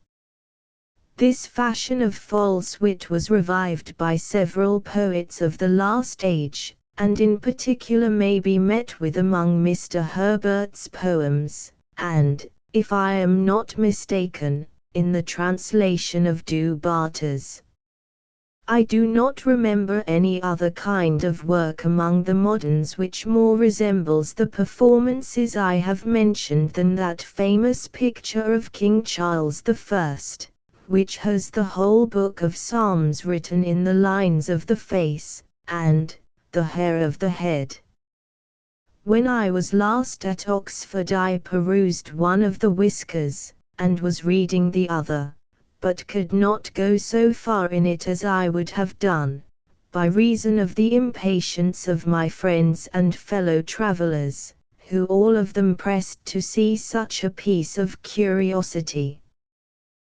This fashion of false wit was revived by several poets of the last age, and in particular may be met with among Mr. Herbert's poems, and, if I am not mistaken, in the translation of Du Bartas. I do not remember any other kind of work among the moderns which more resembles the performances I have mentioned than that famous picture of King Charles I, which has the whole book of Psalms written in the lines of the face, and the hair of the head. When I was last at Oxford I perused one of the Whiskers, and was reading the other, but could not go so far in it as I would have done, by reason of the impatience of my friends and fellow travellers, who all of them pressed to see such a piece of curiosity.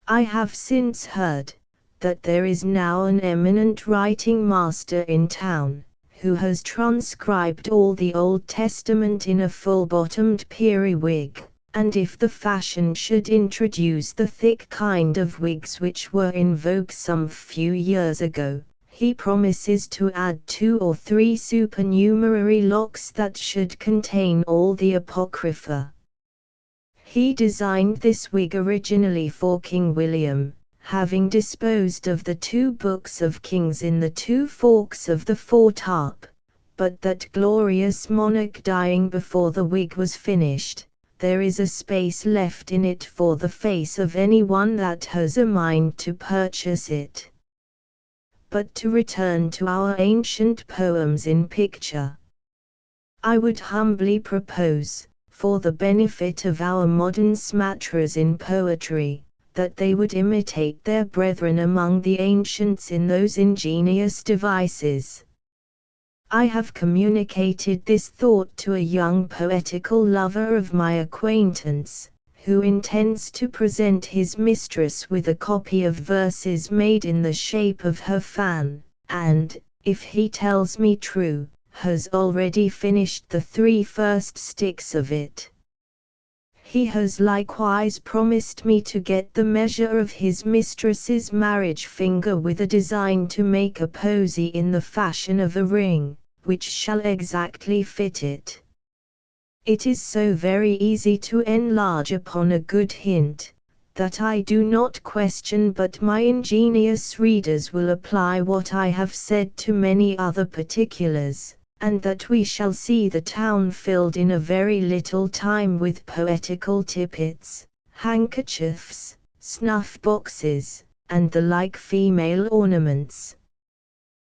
I have since heard, that there is now an eminent writing master in town, who has transcribed all the Old Testament in a full-bottomed periwig, and if the fashion should introduce the thick kind of wigs which were in vogue some few years ago, he promises to add 2 or 3 supernumerary locks that should contain all the Apocrypha. He designed this wig originally for King William, having disposed of the 2 books of Kings in the 2 forks of the foretarp, but that glorious monarch dying before the wig was finished, there is a space left in it for the face of any one that has a mind to purchase it. But to return to our ancient poems in picture, I would humbly propose, for the benefit of our modern smatterers in poetry, that they would imitate their brethren among the ancients in those ingenious devices. I have communicated this thought to a young poetical lover of my acquaintance, who intends to present his mistress with a copy of verses made in the shape of her fan, and, if he tells me true, has already finished the 3 first sticks of it. He has likewise promised me to get the measure of his mistress's marriage finger with a design to make a posy in the fashion of a ring, which shall exactly fit it. It is so very easy to enlarge upon a good hint, that I do not question but my ingenious readers will apply what I have said to many other particulars, and that we shall see the town filled in a very little time with poetical tippets, handkerchiefs, snuff-boxes, and the like female ornaments.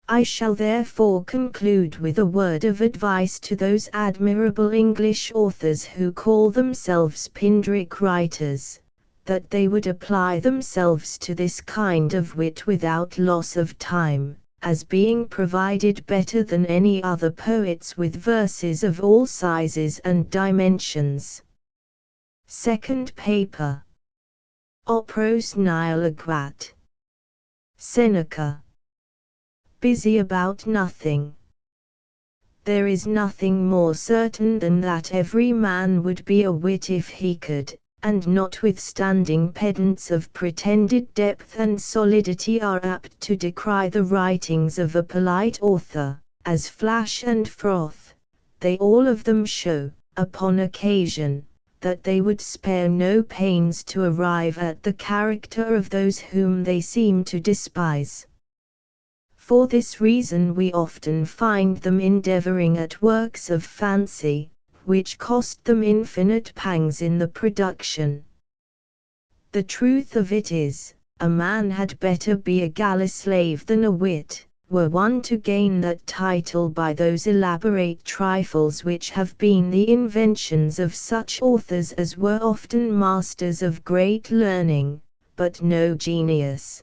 I shall therefore conclude with a word of advice to those admirable English authors who call themselves Pindaric writers, that they would apply themselves to this kind of wit without loss of time, as being provided better than any other poets with verses of all sizes and dimensions. Second paper. Opros nihil aguat. Seneca. Busy about nothing. There is nothing more certain than that every man would be a wit if he could, and notwithstanding pedants of pretended depth and solidity are apt to decry the writings of a polite author, as flash and froth, they all of them show, upon occasion, that they would spare no pains to arrive at the character of those whom they seem to despise. For this reason we often find them endeavoring at works of fancy, which cost them infinite pangs in the production. The truth of it is, a man had better be a galley slave than a wit, were one to gain that title by those elaborate trifles which have been the inventions of such authors as were often masters of great learning, but no genius.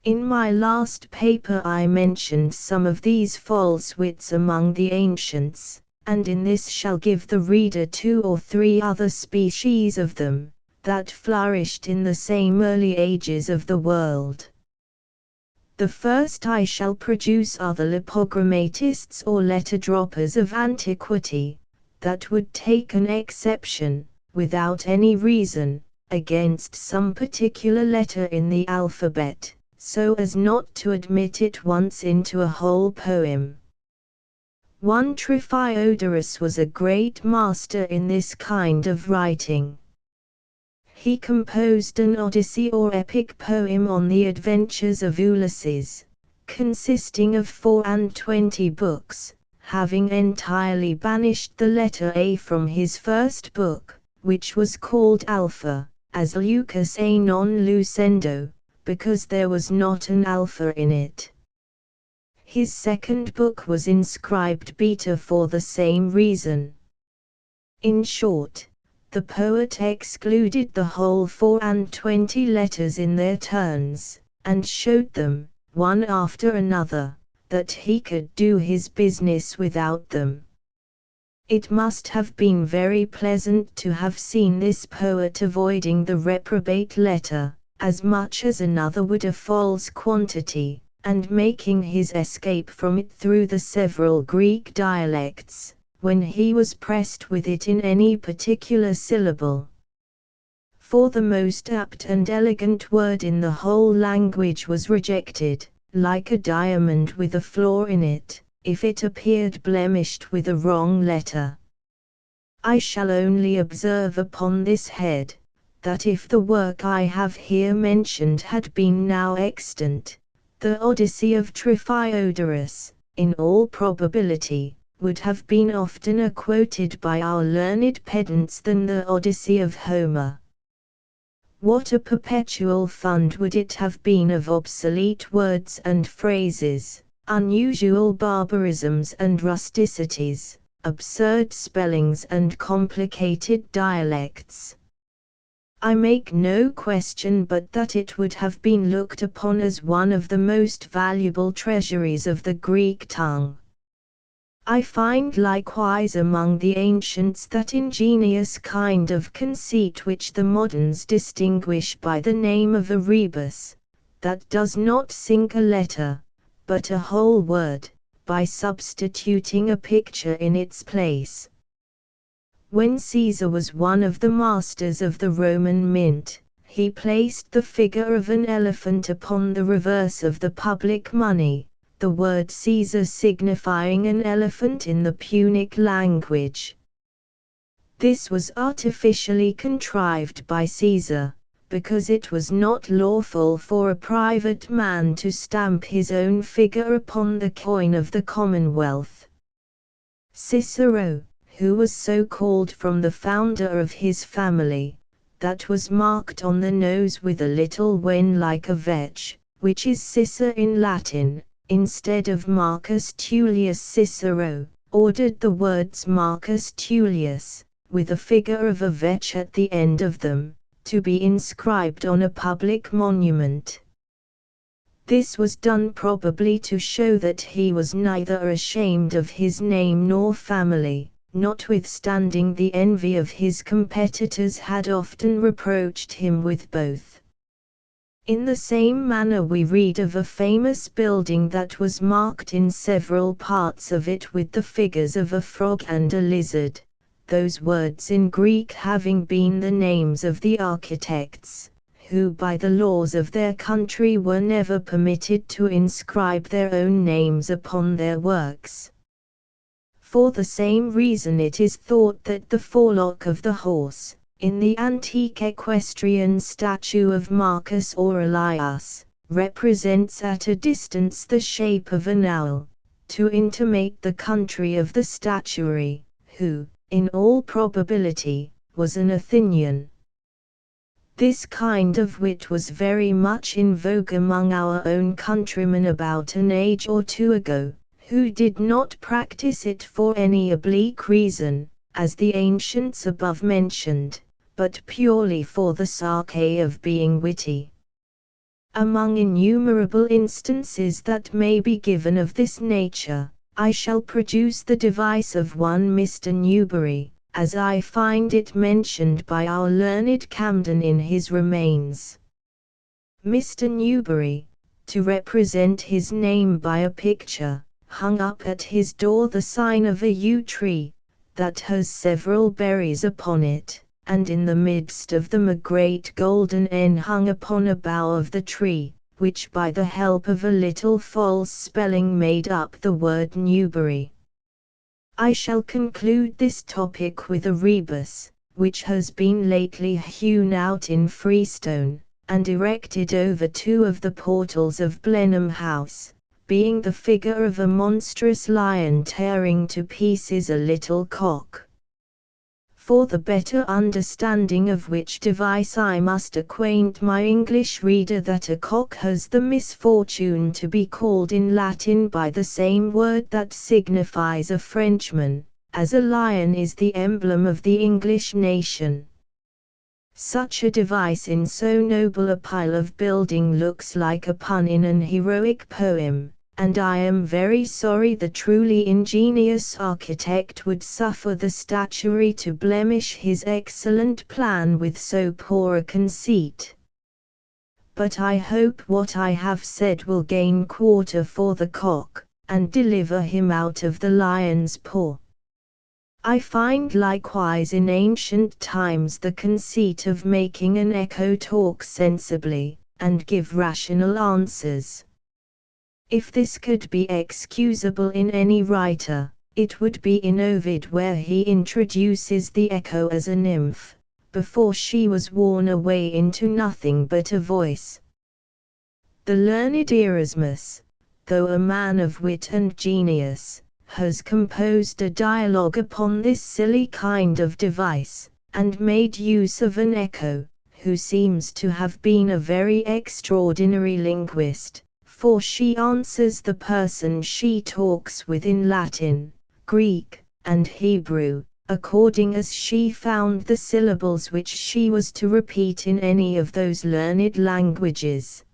In my last paper I mentioned some of these false wits among the ancients, and in this shall give the reader 2 or 3 other species of them, that flourished in the same early ages of the world. The first I shall produce are the lepogrammatists or letter-droppers of antiquity, that would take an exception, without any reason, against some particular letter in the alphabet, so as not to admit it once into a whole poem. One Triphyodorus was a great master in this kind of writing. He composed an Odyssey or epic poem on the adventures of Ulysses, consisting of 24 books, having entirely banished the letter A from his first book, which was called Alpha, as Lucas a non lucendo, because there was not an alpha in it. His second book was inscribed Beta for the same reason. In short, the poet excluded the whole 24 letters in their turns, and showed them, one after another, that he could do his business without them. It must have been very pleasant to have seen this poet avoiding the reprobate letter, as much as another would a false quantity, and making his escape from it through the several Greek dialects, when he was pressed with it in any particular syllable. For the most apt and elegant word in the whole language was rejected, like a diamond with a flaw in it, if it appeared blemished with a wrong letter. I shall only observe upon this head, that if the work I have here mentioned had been now extant, the Odyssey of Triphyodorus, in all probability, would have been oftener quoted by our learned pedants than the Odyssey of Homer. What a perpetual fund would it have been of obsolete words and phrases, unusual barbarisms and rusticities, absurd spellings and complicated dialects. I make no question but that it would have been looked upon as one of the most valuable treasuries of the Greek tongue. I find likewise among the ancients that ingenious kind of conceit which the moderns distinguish by the name of a rebus, that does not sink a letter, but a whole word, by substituting a picture in its place. When Caesar was one of the masters of the Roman mint, he placed the figure of an elephant upon the reverse of the public money, the word Caesar signifying an elephant in the Punic language. This was artificially contrived by Caesar, because it was not lawful for a private man to stamp his own figure upon the coin of the Commonwealth. Cicero, who was so called from the founder of his family, that was marked on the nose with a little wen like a vetch, which is Cicer in Latin, instead of Marcus Tullius Cicero, ordered the words Marcus Tullius, with a figure of a vetch at the end of them, to be inscribed on a public monument. This was done probably to show that he was neither ashamed of his name nor family, notwithstanding the envy of his competitors had often reproached him with both. In the same manner we read of a famous building that was marked in several parts of it with the figures of a frog and a lizard, those words in Greek having been the names of the architects, who by the laws of their country were never permitted to inscribe their own names upon their works. For the same reason it is thought that the forelock of the horse, in the antique equestrian statue of Marcus Aurelius, represents at a distance the shape of an owl, to intimate the country of the statuary, who, in all probability, was an Athenian. This kind of wit was very much in vogue among our own countrymen about an age or two ago, who did not practice it for any oblique reason, as the ancients above mentioned, but purely for the sake of being witty. Among innumerable instances that may be given of this nature, I shall produce the device of one Mr. Newbery, as I find it mentioned by our learned Camden in his Remains. Mr. Newbery, to represent his name by a picture, hung up at his door the sign of a yew tree, that has several berries upon it, and in the midst of them a great golden N hung upon a bough of the tree, which by the help of a little false spelling made up the word Newbery. I shall conclude this topic with a rebus, which has been lately hewn out in freestone, and erected over two of the portals of Blenheim House, being the figure of a monstrous lion tearing to pieces a little cock. For the better understanding of which device I must acquaint my English reader that a cock has the misfortune to be called in Latin by the same word that signifies a Frenchman, as a lion is the emblem of the English nation. Such a device in so noble a pile of building looks like a pun in an heroic poem, and I am very sorry the truly ingenious architect would suffer the statuary to blemish his excellent plan with so poor a conceit. But I hope what I have said will gain quarter for the cock, and deliver him out of the lion's paw. I find likewise in ancient times the conceit of making an echo talk sensibly, and give rational answers. If this could be excusable in any writer, it would be in Ovid, where he introduces the echo as a nymph, before she was worn away into nothing but a voice. The learned Erasmus, though a man of wit and genius, has composed a dialogue upon this silly kind of device, and made use of an echo, who seems to have been a very extraordinary linguist, for she answers the person she talks with in Latin, Greek, and Hebrew, according as she found the syllables which she was to repeat in any of those learned languages.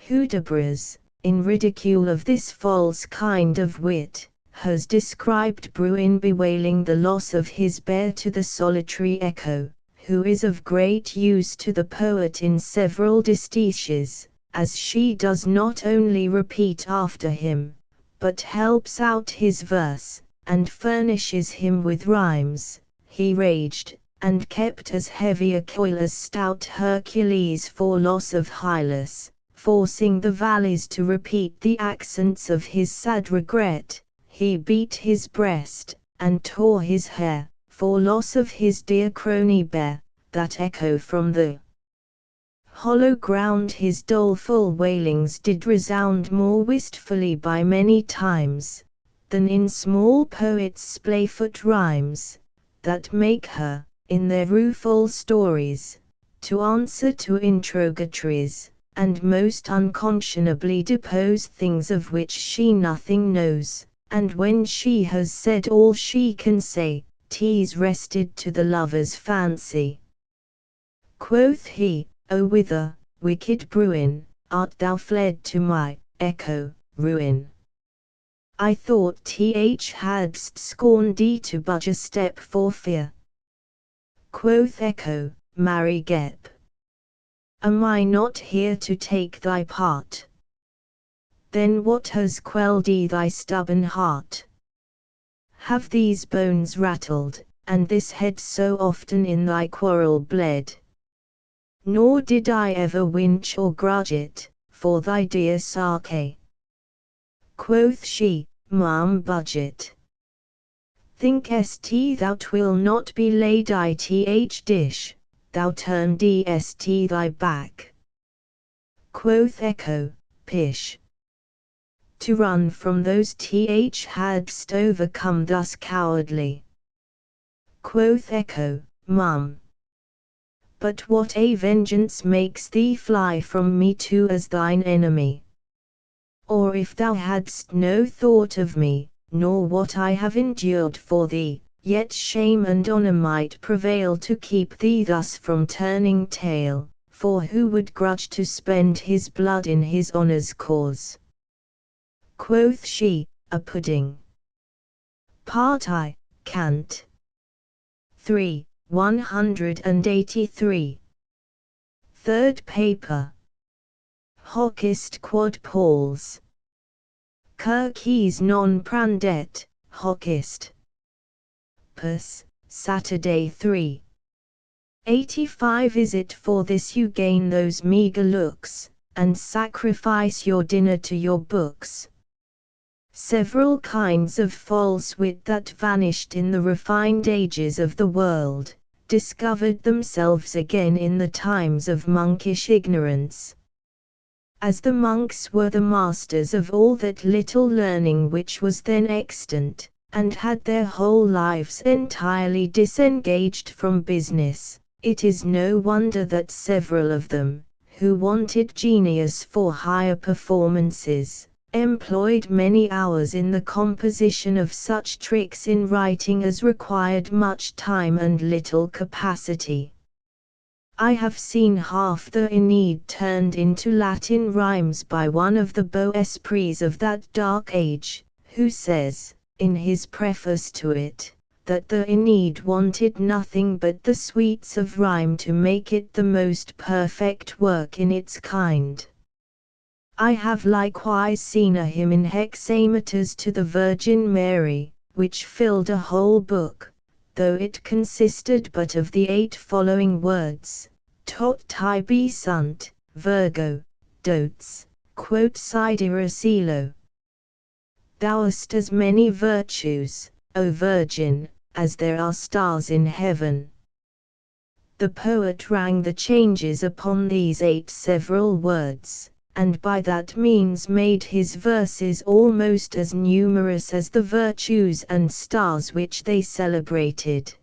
Hudibras, in ridicule of this false kind of wit, has described Bruin bewailing the loss of his bear to the solitary echo, who is of great use to the poet in several distiches, as she does not only repeat after him, but helps out his verse, and furnishes him with rhymes. He raged, and kept as heavy a coil as stout Hercules for loss of Hylas, forcing the valleys to repeat the accents of his sad regret. He beat his breast, and tore his hair, for loss of his dear crony bear, that echo from the hollow ground his doleful wailings did resound more wistfully by many times, than in small poets' splayfoot rhymes, that make her, in their rueful stories, to answer to interrogatories, and most unconscionably depose things of which she nothing knows, and when she has said all she can say, 'tis rested to the lover's fancy. Quoth he, O whither, wicked Bruin, art thou fled to my echo ruin? I thought hadst scorned thee to budge a step for fear. Quoth echo, marry Gep. Am I not here to take thy part? Then what has quelled thee thy stubborn heart? Have these bones rattled, and this head so often in thy quarrel bled? Nor did I ever winch or grudge it, for thy dear sake. Quoth she, Ma'am budget. Thinkest thou 'twill not be laid ith dish, thou turn dst thy back? Quoth echo, pish. To run from those hadst overcome thus cowardly. Quoth echo, Mum. But what a vengeance makes thee fly from me too as thine enemy? Or if thou hadst no thought of me, nor what I have endured for thee, yet shame and honor might prevail to keep thee thus from turning tail, for who would grudge to spend his blood in his honor's cause? Quoth she, a pudding. Part I, Cant. 3, 183. Third paper. Hoc est quod Pauls. Circes non prandet, hoc est. Pus, Saturday 3. 85. Is it for this you gain those meager looks, and sacrifice your dinner to your books? Several kinds of false wit that vanished in the refined ages of the world, discovered themselves again in the times of monkish ignorance. As the monks were the masters of all that little learning which was then extant, and had their whole lives entirely disengaged from business, it is no wonder that several of them, who wanted genius for higher performances, employed many hours in the composition of such tricks in writing as required much time and little capacity. I have seen half the Aeneid turned into Latin rhymes by one of the beaux esprits of that dark age, who says, in his preface to it, that the Aeneid wanted nothing but the sweets of rhyme to make it the most perfect work in its kind. I have likewise seen a hymn in hexameters to the Virgin Mary, which filled a whole book, though it consisted but of the 8 following words: Tot tibi sunt, Virgo, dotes, quod sidera celo. Thou hast as many virtues, O Virgin, as there are stars in heaven. The poet rang the changes upon these 8 several words, and by that means made his verses almost as numerous as the virtues and stars which they celebrated.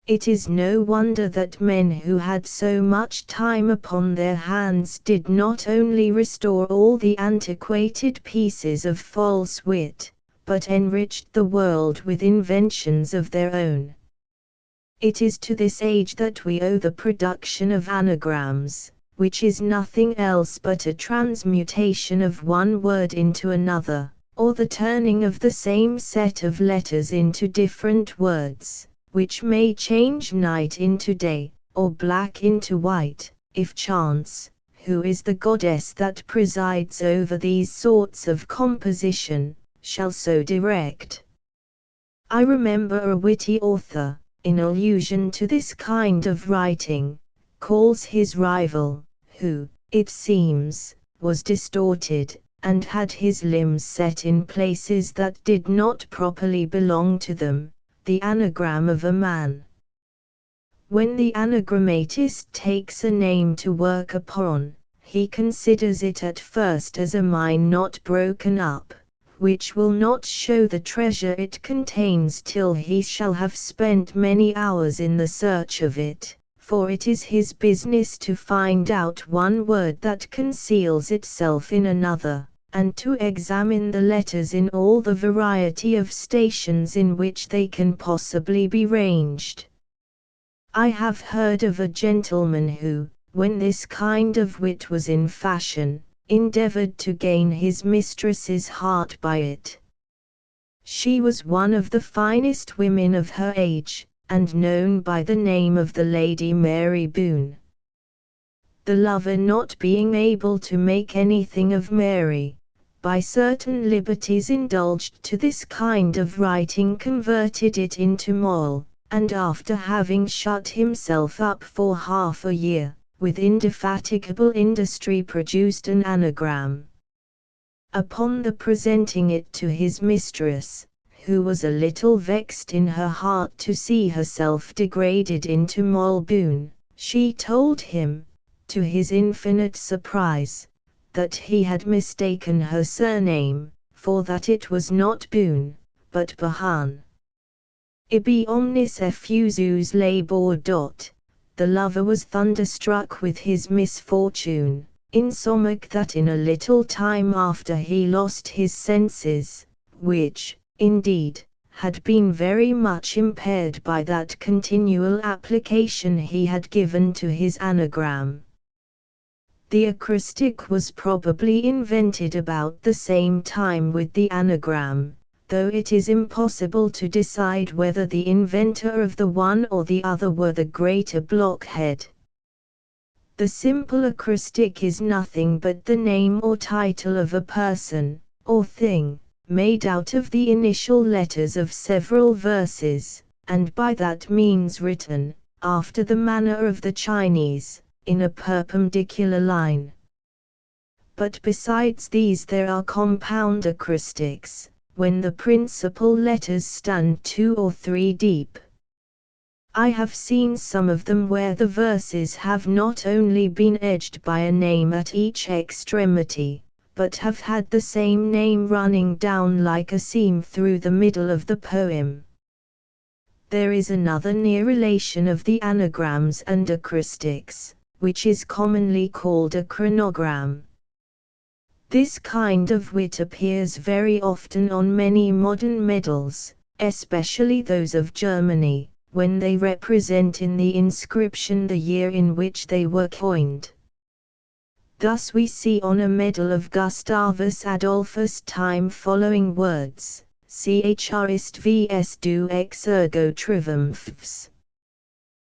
It is no wonder that men who had so much time upon their hands did not only restore all the antiquated pieces of false wit, but enriched the world with inventions of their own. It is to this age that we owe the production of anagrams, which is nothing else but a transmutation of one word into another, or the turning of the same set of letters into different words, which may change night into day, or black into white, if chance, who is the goddess that presides over these sorts of composition, shall so direct. I remember a witty author, in allusion to this kind of writing, calls his rival, who, it seems, was distorted, and had his limbs set in places that did not properly belong to them, the anagram of a man. When the anagrammatist takes a name to work upon, he considers it at first as a mine not broken up, which will not show the treasure it contains till he shall have spent many hours in the search of it, for it is his business to find out one word that conceals itself in another, and to examine the letters in all the variety of stations in which they can possibly be ranged. I have heard of a gentleman who, when this kind of wit was in fashion, endeavored to gain his mistress's heart by it. She was one of the finest women of her age, and known by the name of the Lady Mary Boone. The lover, not being able to make anything of Mary, by certain liberties indulged to this kind of writing, converted it into Moll, and after having shut himself up for half a year, with indefatigable industry produced an anagram. Upon the presenting it to his mistress, who was a little vexed in her heart to see herself degraded into Moll Boone, she told him, to his infinite surprise, that he had mistaken her surname, for that it was not Boone, but Bahan. Ibi omnis effusus labor dot, the lover was thunderstruck with his misfortune, insomuch that in a little time after he lost his senses, which, indeed, had been very much impaired by that continual application he had given to his anagram. The acrostic was probably invented about the same time with the anagram, though it is impossible to decide whether the inventor of the one or the other were the greater blockhead. The simple acrostic is nothing but the name or title of a person, or thing, made out of the initial letters of several verses, and by that means written, after the manner of the Chinese, in a perpendicular line. But besides these there are compound acrostics, when the principal letters stand 2 or 3 deep. I have seen some of them where the verses have not only been edged by a name at each extremity, but have had the same name running down like a seam through the middle of the poem. There is another near relation of the anagrams and acrostics, which is commonly called a chronogram. This kind of wit appears very often on many modern medals, especially those of Germany, when they represent in the inscription the year in which they were coined. Thus we see on a medal of Gustavus Adolphus time following words, Christ vs du ex ergo triumphs.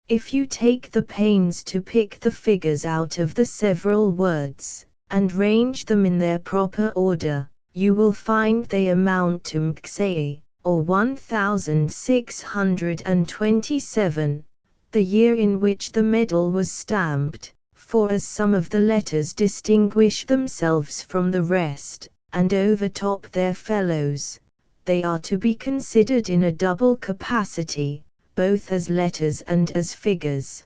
If you take the pains to pick the figures out of the several words, and range them in their proper order, you will find they amount to mxai, or 1627, the year in which the medal was stamped, for as some of the letters distinguish themselves from the rest, and overtop their fellows, they are to be considered in a double capacity, both as letters and as figures.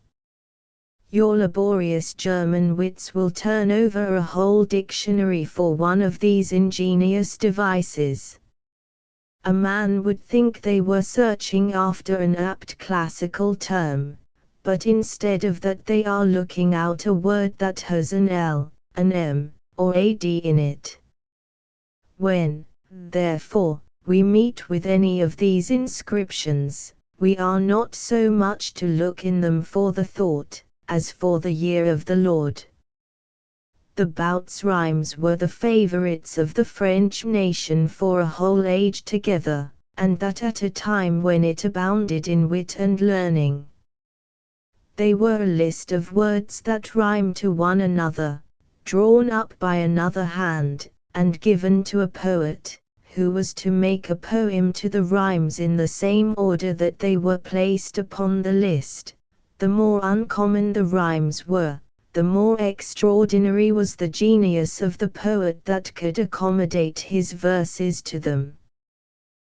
Your laborious German wits will turn over a whole dictionary for one of these ingenious devices. A man would think they were searching after an apt classical term, but instead of that they are looking out a word that has an L, an M, or a D in it. When, therefore, we meet with any of these inscriptions, we are not so much to look in them for the thought, as for the year of the Lord. The Bouts rhymes were the favorites of the French nation for a whole age together, and that at a time when it abounded in wit and learning. They were a list of words that rhyme to one another, drawn up by another hand, and given to a poet, who was to make a poem to the rhymes in the same order that they were placed upon the list. The more uncommon the rhymes were, the more extraordinary was the genius of the poet that could accommodate his verses to them.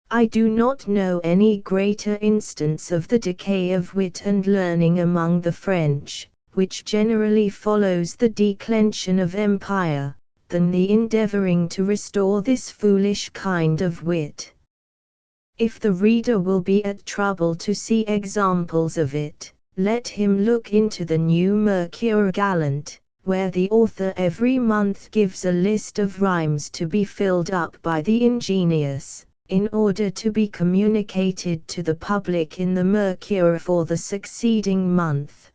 I do not know any greater instance of the decay of wit and learning among the French, which generally follows the declension of empire, than the endeavoring to restore this foolish kind of wit. If the reader will be at trouble to see examples of it, let him look into the new Mercure Gallant, where the author every month gives a list of rhymes to be filled up by the ingenious, in order to be communicated to the public in the Mercure for the succeeding month.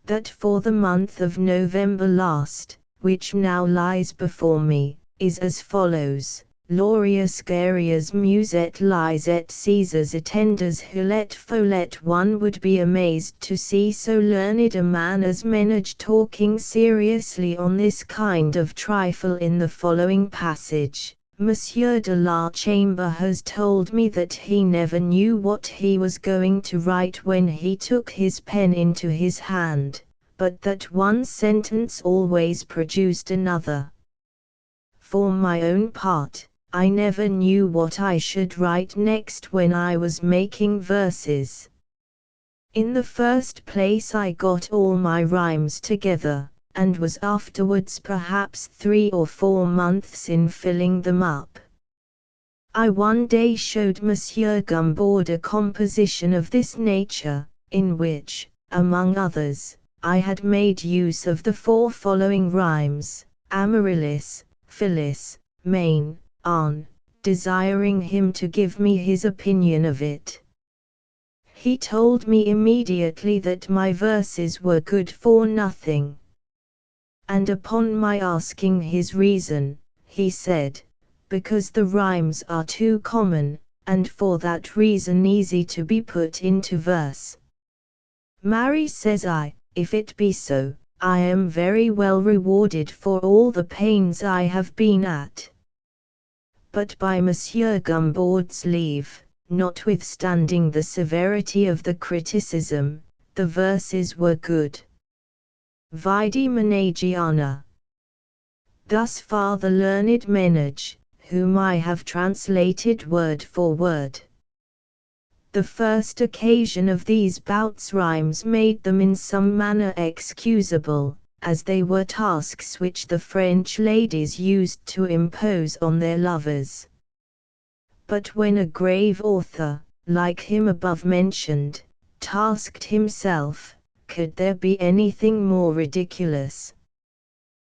That for the month of November last, which now lies before me, is as follows: Laureus Garius muset lies et Caesars attenders hulet folet. One would be amazed to see so learned a man as Menage talking seriously on this kind of trifle in the following passage. Monsieur de la Chambre has told me that he never knew what he was going to write when he took his pen into his hand, but that one sentence always produced another. For my own part, I never knew what I should write next when I was making verses. In the first place I got all my rhymes together, and was afterwards perhaps 3 or 4 months in filling them up. I one day showed Monsieur Gumbord a composition of this nature, in which, among others, I had made use of the four following rhymes: Amaryllis, Phyllis, Main, on, desiring him to give me his opinion of it. He told me immediately that my verses were good for nothing. And upon my asking his reason, he said, because the rhymes are too common, and for that reason easy to be put into verse. Marry, says I, if it be so, I am very well rewarded for all the pains I have been at. But by Monsieur Gumbord's leave, notwithstanding the severity of the criticism, the verses were good. Vide Menagiana. Thus far the learned Menage, whom I have translated word for word. The first occasion of these bouts rhymes made them in some manner excusable, as they were tasks which the French ladies used to impose on their lovers. But when a grave author, like him above mentioned, tasked himself, could there be anything more ridiculous?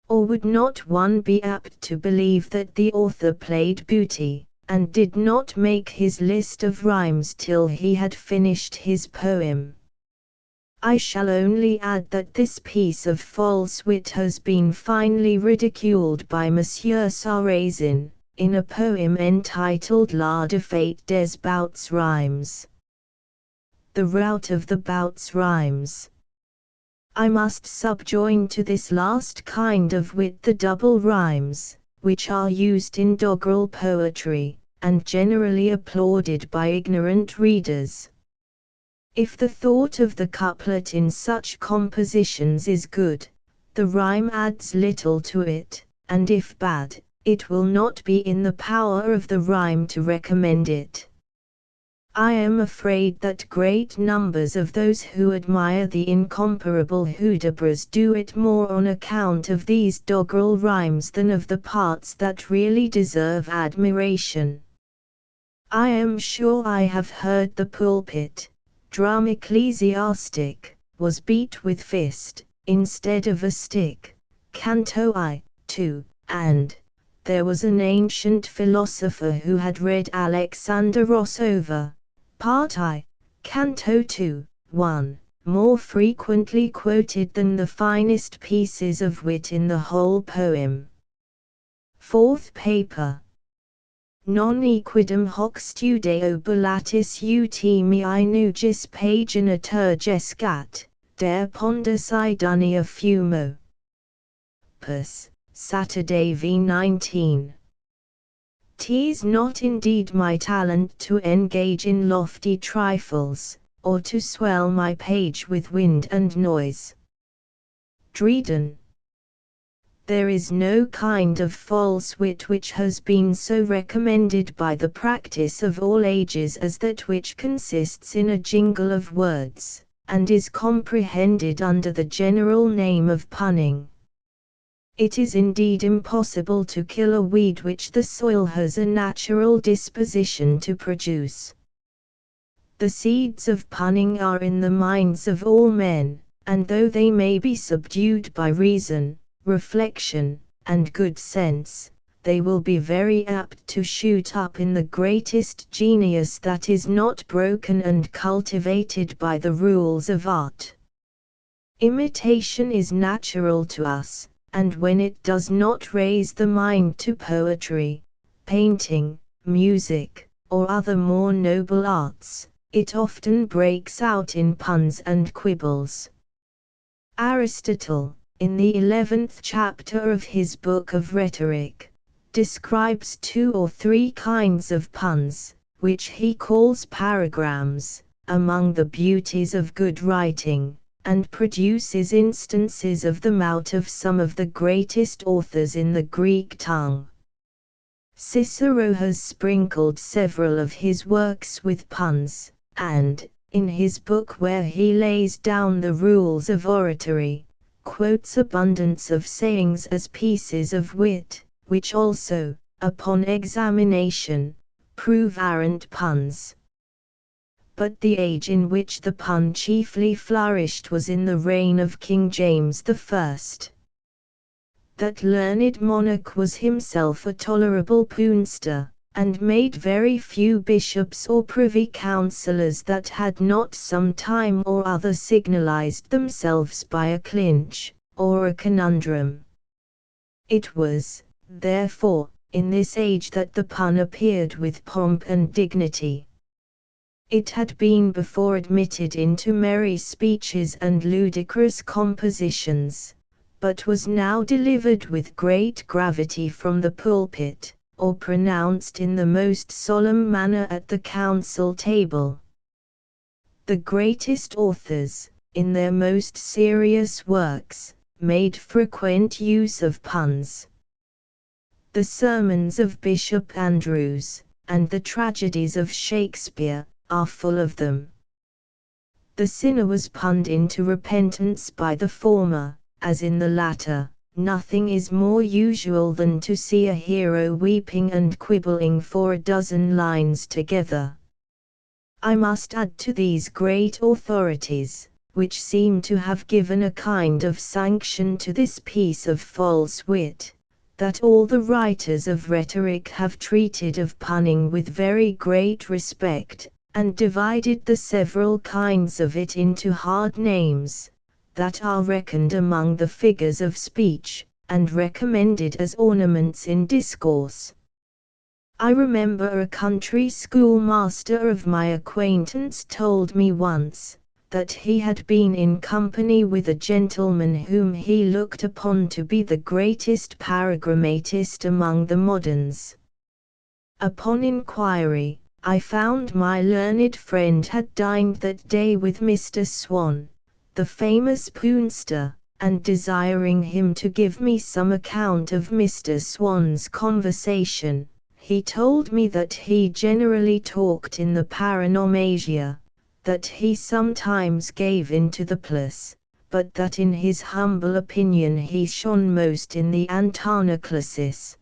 Or would not one be apt to believe that the author played booty, and did not make his list of rhymes till he had finished his poem? I shall only add that this piece of false wit has been finely ridiculed by Monsieur Sarrazin, in a poem entitled La Défaite des Bouts Rhymes. The rout of the bouts rhymes. I must subjoin to this last kind of wit the double rhymes, which are used in doggerel poetry, and generally applauded by ignorant readers. If the thought of the couplet in such compositions is good, the rhyme adds little to it, and if bad, it will not be in the power of the rhyme to recommend it. I am afraid that great numbers of those who admire the incomparable Hudibras do it more on account of these doggerel rhymes than of the parts that really deserve admiration. I am sure I have heard the pulpit, drum ecclesiastic, was beat with fist, instead of a stick, Canto I, II, and there was an ancient philosopher who had read Alexander Rossover, Part I, Canto II, 1, more frequently quoted than the finest pieces of wit in the whole poem. Fourth paper. Non equidem hoc studio bullatis ut mihi nugis pagina turgescat, der pondus idunia fumo. Pus, Saturday v19. 'Tis not indeed my talent to engage in lofty trifles, or to swell my page with wind and noise. Dryden. There is no kind of false wit which has been so recommended by the practice of all ages as that which consists in a jingle of words, and is comprehended under the general name of punning. It is indeed impossible to kill a weed which the soil has a natural disposition to produce. The seeds of punning are in the minds of all men, and though they may be subdued by reason, reflection, and good sense, they will be very apt to shoot up in the greatest genius that is not broken and cultivated by the rules of art. Imitation is natural to us, and when it does not raise the mind to poetry, painting, music, or other more noble arts, it often breaks out in puns and quibbles. Aristotle, in the 11th chapter of his book of Rhetoric, describes 2 or 3 kinds of puns, which he calls paragrams, among the beauties of good writing, and produces instances of them out of some of the greatest authors in the Greek tongue. Cicero has sprinkled several of his works with puns, and, in his book where he lays down the rules of oratory, quotes abundance of sayings as pieces of wit, which also, upon examination, prove arrant puns. but the age in which the pun chiefly flourished was in the reign of King James I. That learned monarch was himself a tolerable punster, and made very few bishops or privy councillors that had not some time or other signalized themselves by a clinch, or a conundrum. It was, therefore, in this age that the pun appeared with pomp and dignity. It had been before admitted into merry speeches and ludicrous compositions, but was now delivered with great gravity from the pulpit, or pronounced in the most solemn manner at the council table. The greatest authors, in their most serious works, made frequent use of puns. The sermons of Bishop Andrews, and the tragedies of Shakespeare, are full of them. The sinner was punned into repentance by the former, as in the latter. Nothing is more usual than to see a hero weeping and quibbling for a dozen lines together. I must add to these great authorities, which seem to have given a kind of sanction to this piece of false wit, that all the writers of rhetoric have treated of punning with very great respect, and divided the several kinds of it into hard names, that are reckoned among the figures of speech, and recommended as ornaments in discourse. I remember a country schoolmaster of my acquaintance told me once, that he had been in company with a gentleman whom he looked upon to be the greatest paragrammatist among the moderns. Upon inquiry, I found my learned friend had dined that day with Mr. Swan, the famous punster, and desiring him to give me some account of Mr. Swan's conversation, he told me that he generally talked in the paronomasia, that he sometimes gave into the plus, but that in his humble opinion he shone most in the antanaclasis.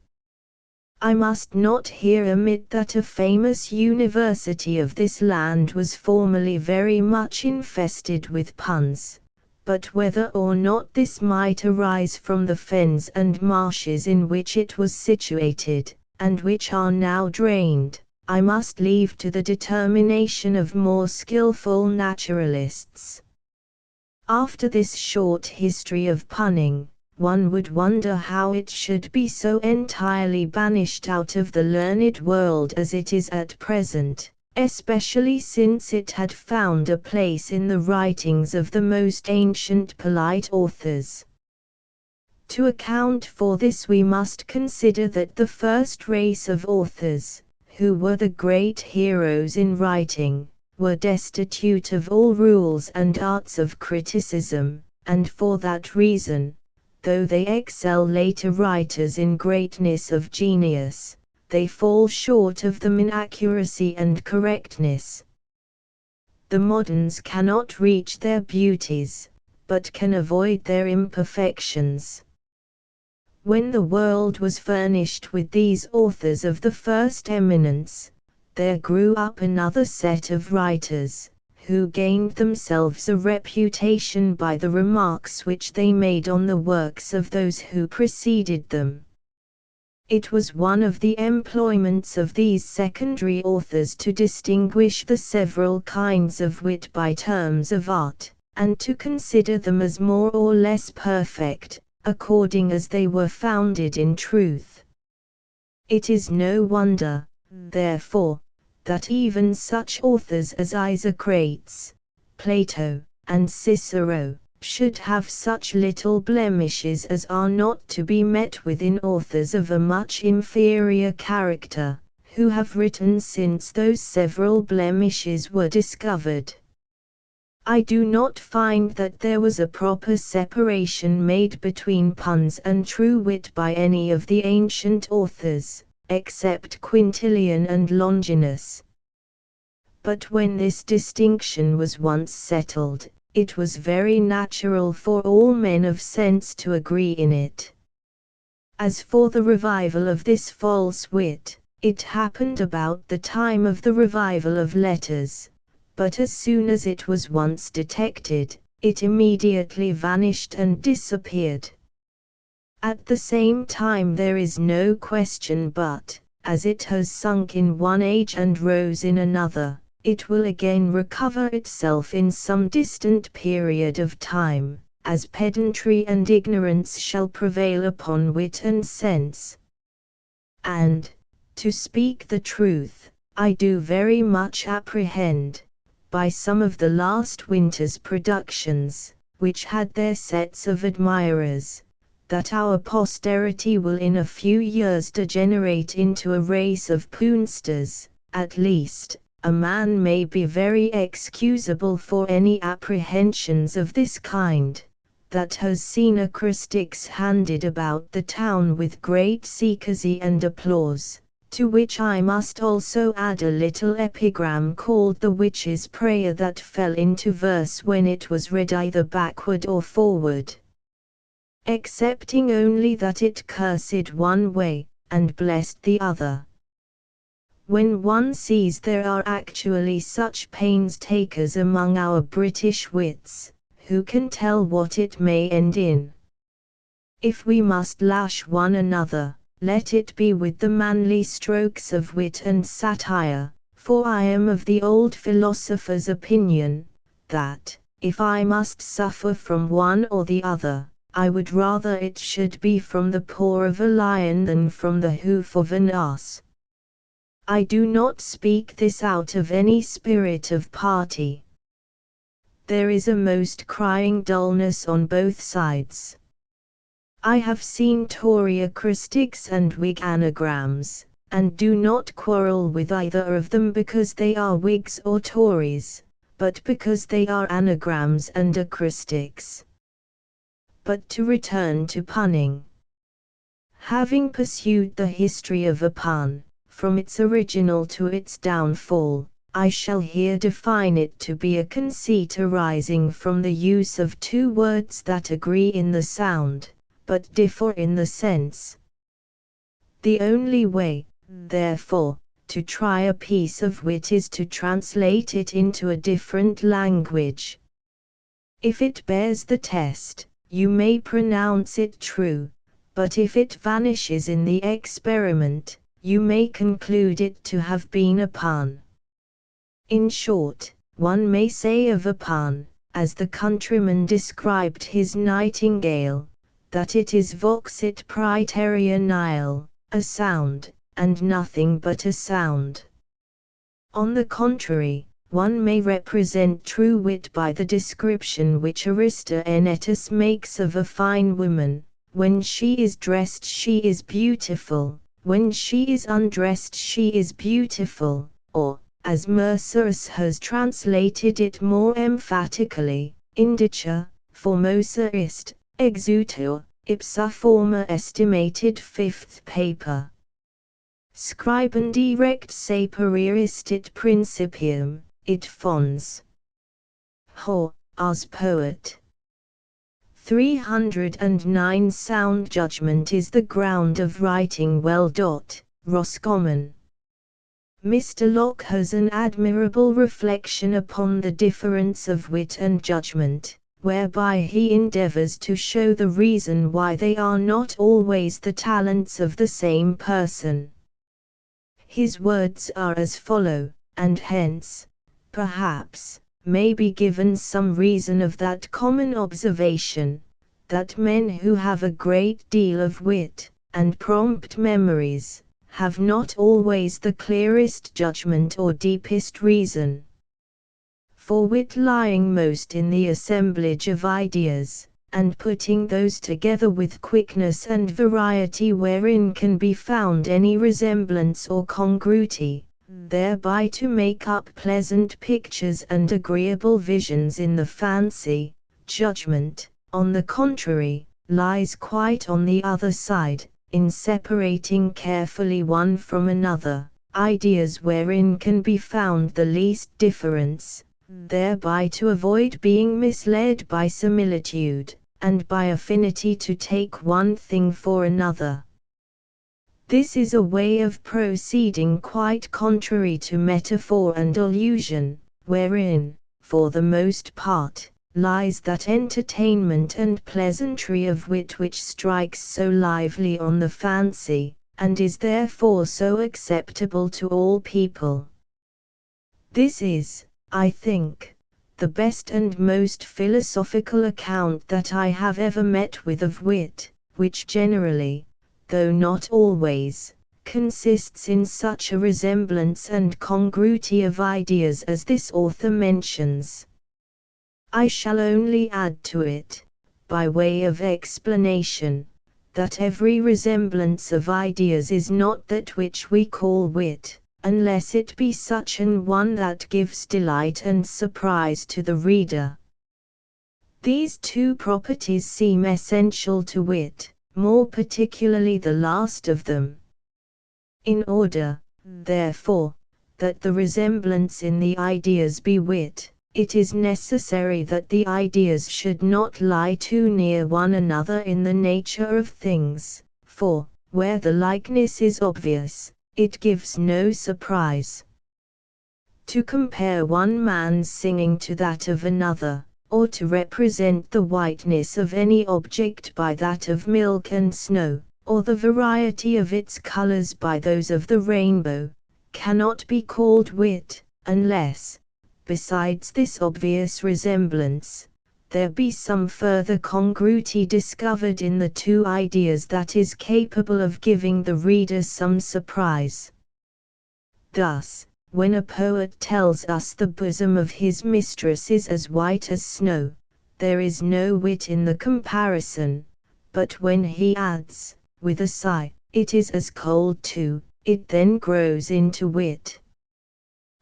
I must not here omit that a famous university of this land was formerly very much infested with puns, but whether or not this might arise from the fens and marshes in which it was situated, and which are now drained, I must leave to the determination of more skilful naturalists. After this short history of punning, one would wonder how it should be so entirely banished out of the learned world as it is at present, especially since it had found a place in the writings of the most ancient polite authors. To account for this we must consider that the first race of authors, who were the great heroes in writing, were destitute of all rules and arts of criticism, and for that reason, though they excel later writers in greatness of genius, they fall short of them in accuracy and correctness. The moderns cannot reach their beauties, but can avoid their imperfections. When the world was furnished with these authors of the first eminence, there grew up another set of writers, who gained themselves a reputation by the remarks which they made on the works of those who preceded them. It was one of the employments of these secondary authors to distinguish the several kinds of wit by terms of art, and to consider them as more or less perfect, according as they were founded in truth. It is no wonder, therefore, that even such authors as Isocrates, Plato, and Cicero, should have such little blemishes as are not to be met with in authors of a much inferior character, who have written since those several blemishes were discovered. I do not find that there was a proper separation made between puns and true wit by any of the ancient authors, except Quintilian and Longinus. But when this distinction was once settled, it was very natural for all men of sense to agree in it. As for the revival of this false wit, it happened about the time of the revival of letters, but as soon as it was once detected, it immediately vanished and disappeared. At the same time, there is no question but, as it has sunk in one age and rose in another, it will again recover itself in some distant period of time, as pedantry and ignorance shall prevail upon wit and sense. And, to speak the truth, I do very much apprehend, by some of the last winter's productions, which had their sets of admirers, that our posterity will in a few years degenerate into a race of punsters. At least, a man may be very excusable for any apprehensions of this kind, that has seen acrostics handed about the town with great secrecy and applause, to which I must also add a little epigram called the Witch's Prayer, that fell into verse when it was read either backward or forward, excepting only that it cursed one way, and blessed the other. When one sees there are actually such pains-takers among our British wits, who can tell what it may end in? If we must lash one another, let it be with the manly strokes of wit and satire, for I am of the old philosopher's opinion, that, if I must suffer from one or the other, I would rather it should be from the paw of a lion than from the hoof of an ass. I do not speak this out of any spirit of party. There is a most crying dullness on both sides. I have seen Tory acrostics and Whig anagrams, and do not quarrel with either of them because they are Whigs or Tories, but because they are anagrams and acrostics. But to return to punning. Having pursued the history of a pun, from its original to its downfall, I shall here define it to be a conceit arising from the use of two words that agree in the sound, but differ in the sense. The only way, therefore, to try a piece of wit is to translate it into a different language. If it bears the test, you may pronounce it true, but if it vanishes in the experiment, you may conclude it to have been a pun. In short, one may say of a pun, as the countryman described his nightingale, that it is voxit praeterea nihil, a sound, and nothing but a sound. On the contrary, one may represent true wit by the description which Aristoenetus makes of a fine woman: when she is dressed she is beautiful, when she is undressed she is beautiful, or, as Mercerus has translated it more emphatically, indicia, formosa est, exutur, ipsa forma estimated 5th paper. Scribendi rect sapereris it principium, it fons. Ho, as poet. 309 Sound judgment is the ground of writing well. Roscommon. Mr. Locke has an admirable reflection upon the difference of wit and judgment, whereby he endeavors to show the reason why they are not always the talents of the same person. His words are as follow, and hence, perhaps, may be given some reason of that common observation, that men who have a great deal of wit, and prompt memories, have not always the clearest judgment or deepest reason. For wit lying most in the assemblage of ideas, and putting those together with quickness and variety wherein can be found any resemblance or congruity, thereby to make up pleasant pictures and agreeable visions in the fancy. Judgment, on the contrary, lies quite on the other side, in separating carefully one from another, ideas wherein can be found the least difference, thereby to avoid being misled by similitude, and by affinity to take one thing for another. This is a way of proceeding quite contrary to metaphor and allusion, wherein, for the most part, lies that entertainment and pleasantry of wit which strikes so lively on the fancy, and is therefore so acceptable to all people. This is, I think, the best and most philosophical account that I have ever met with of wit, which generally, though not always, consists in such a resemblance and congruity of ideas as this author mentions. I shall only add to it, by way of explanation, that every resemblance of ideas is not that which we call wit, unless it be such an one that gives delight and surprise to the reader. These two properties seem essential to wit, more particularly the last of them. In order, therefore, that the resemblance in the ideas be wit, it is necessary that the ideas should not lie too near one another in the nature of things, for, where the likeness is obvious, it gives no surprise. To compare one man's singing to that of another, or to represent the whiteness of any object by that of milk and snow, or the variety of its colors by those of the rainbow, cannot be called wit, unless, besides this obvious resemblance, there be some further congruity discovered in the two ideas that is capable of giving the reader some surprise. Thus, when a poet tells us the bosom of his mistress is as white as snow, there is no wit in the comparison, but when he adds, with a sigh, it is as cold too, it then grows into wit.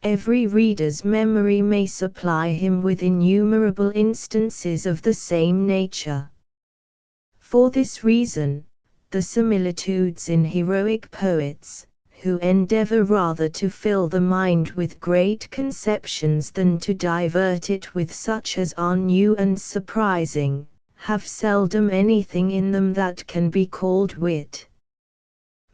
Every reader's memory may supply him with innumerable instances of the same nature. For this reason, the similitudes in heroic poets, who endeavor rather to fill the mind with great conceptions than to divert it with such as are new and surprising, have seldom anything in them that can be called wit.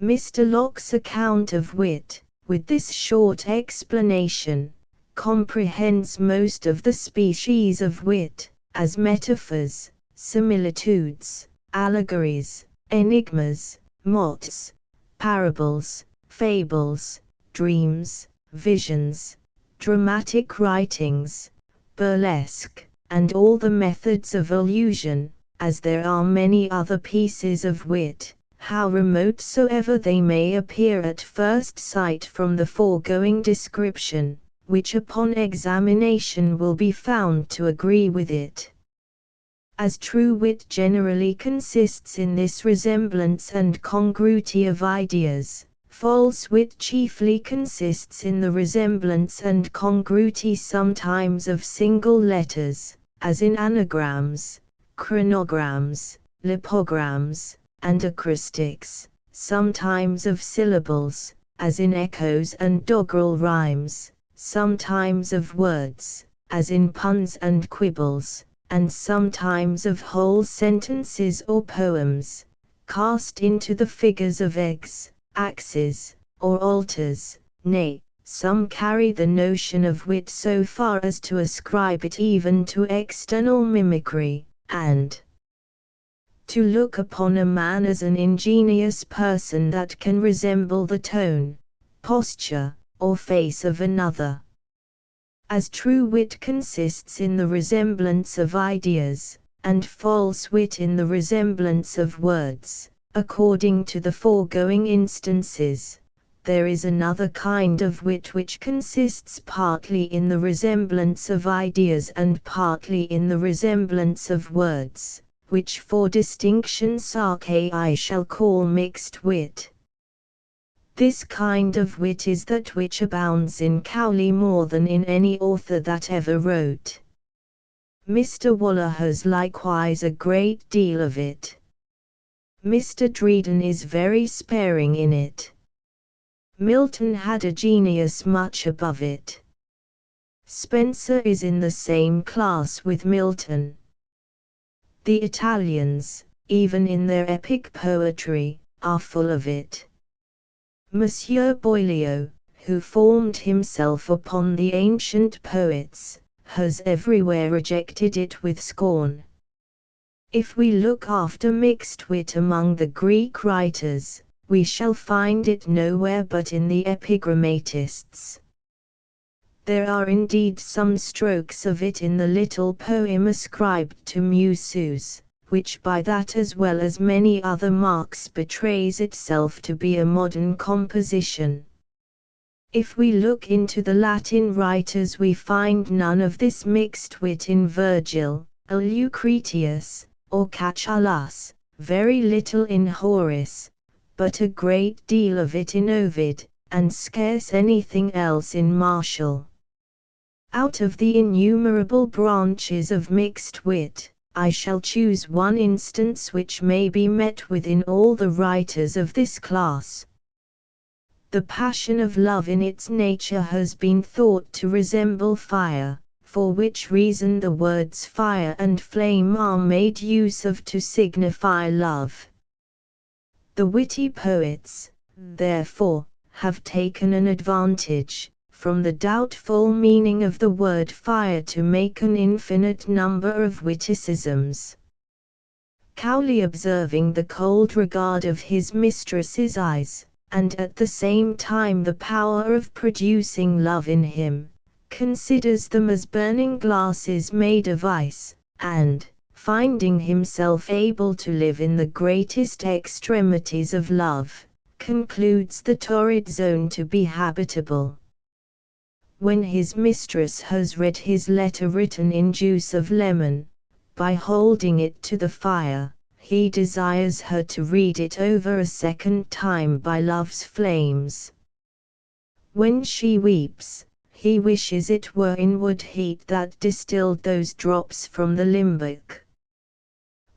Mr. Locke's account of wit, with this short explanation, comprehends most of the species of wit, as metaphors, similitudes, allegories, enigmas, mots, parables, fables, dreams, visions, dramatic writings, burlesque, and all the methods of allusion, as there are many other pieces of wit, how remote soever they may appear at first sight from the foregoing description, which upon examination will be found to agree with it. As true wit generally consists in this resemblance and congruity of ideas, false wit chiefly consists in the resemblance and congruity sometimes of single letters, as in anagrams, chronograms, lipograms, and acrostics, sometimes of syllables, as in echoes and doggerel rhymes, sometimes of words, as in puns and quibbles, and sometimes of whole sentences or poems, cast into the figures of eggs, axes, or altars. Nay, some carry the notion of wit so far as to ascribe it even to external mimicry, and to look upon a man as an ingenious person that can resemble the tone, posture, or face of another. As true wit consists in the resemblance of ideas, and false wit in the resemblance of words, according to the foregoing instances, there is another kind of wit which consists partly in the resemblance of ideas and partly in the resemblance of words, which for distinction's sake I shall call mixed wit. This kind of wit is that which abounds in Cowley more than in any author that ever wrote. Mr. Waller has likewise a great deal of it. Mr. Dryden is very sparing in it. Milton had a genius much above it. Spenser is in the same class with Milton. The Italians, even in their epic poetry, are full of it. Monsieur Boileau, who formed himself upon the ancient poets, has everywhere rejected it with scorn. If we look after mixed wit among the Greek writers, we shall find it nowhere but in the epigrammatists. There are indeed some strokes of it in the little poem ascribed to Musus, which by that as well as many other marks betrays itself to be a modern composition. If we look into the Latin writers we find none of this mixed wit in Virgil, Lucretius, or Catullus, very little in Horace, but a great deal of it in Ovid, and scarce anything else in Martial. Out of the innumerable branches of mixed wit, I shall choose one instance which may be met with in all the writers of this class. The passion of love in its nature has been thought to resemble fire, for which reason the words fire and flame are made use of to signify love. The witty poets, therefore, have taken an advantage, from the doubtful meaning of the word fire to make an infinite number of witticisms. Cowley, observing the cold regard of his mistress's eyes, and at the same time the power of producing love in him, considers them as burning glasses made of ice, and, finding himself able to live in the greatest extremities of love, concludes the torrid zone to be habitable. When his mistress has read his letter written in juice of lemon, by holding it to the fire, he desires her to read it over a second time by love's flames. When she weeps, he wishes it were inward heat that distilled those drops from the limbeck.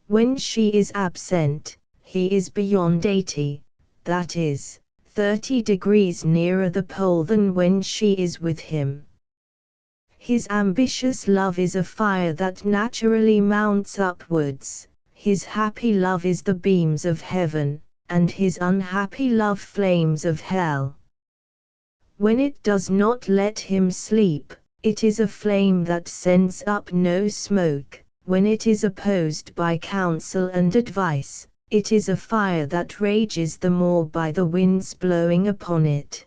When she is absent, he is beyond 80, that is, 30 degrees nearer the pole than when she is with him. His ambitious love is a fire that naturally mounts upwards, his happy love is the beams of heaven, and his unhappy love flames of hell. When it does not let him sleep, it is a flame that sends up no smoke. When it is opposed by counsel and advice, it is a fire that rages the more by the winds blowing upon it.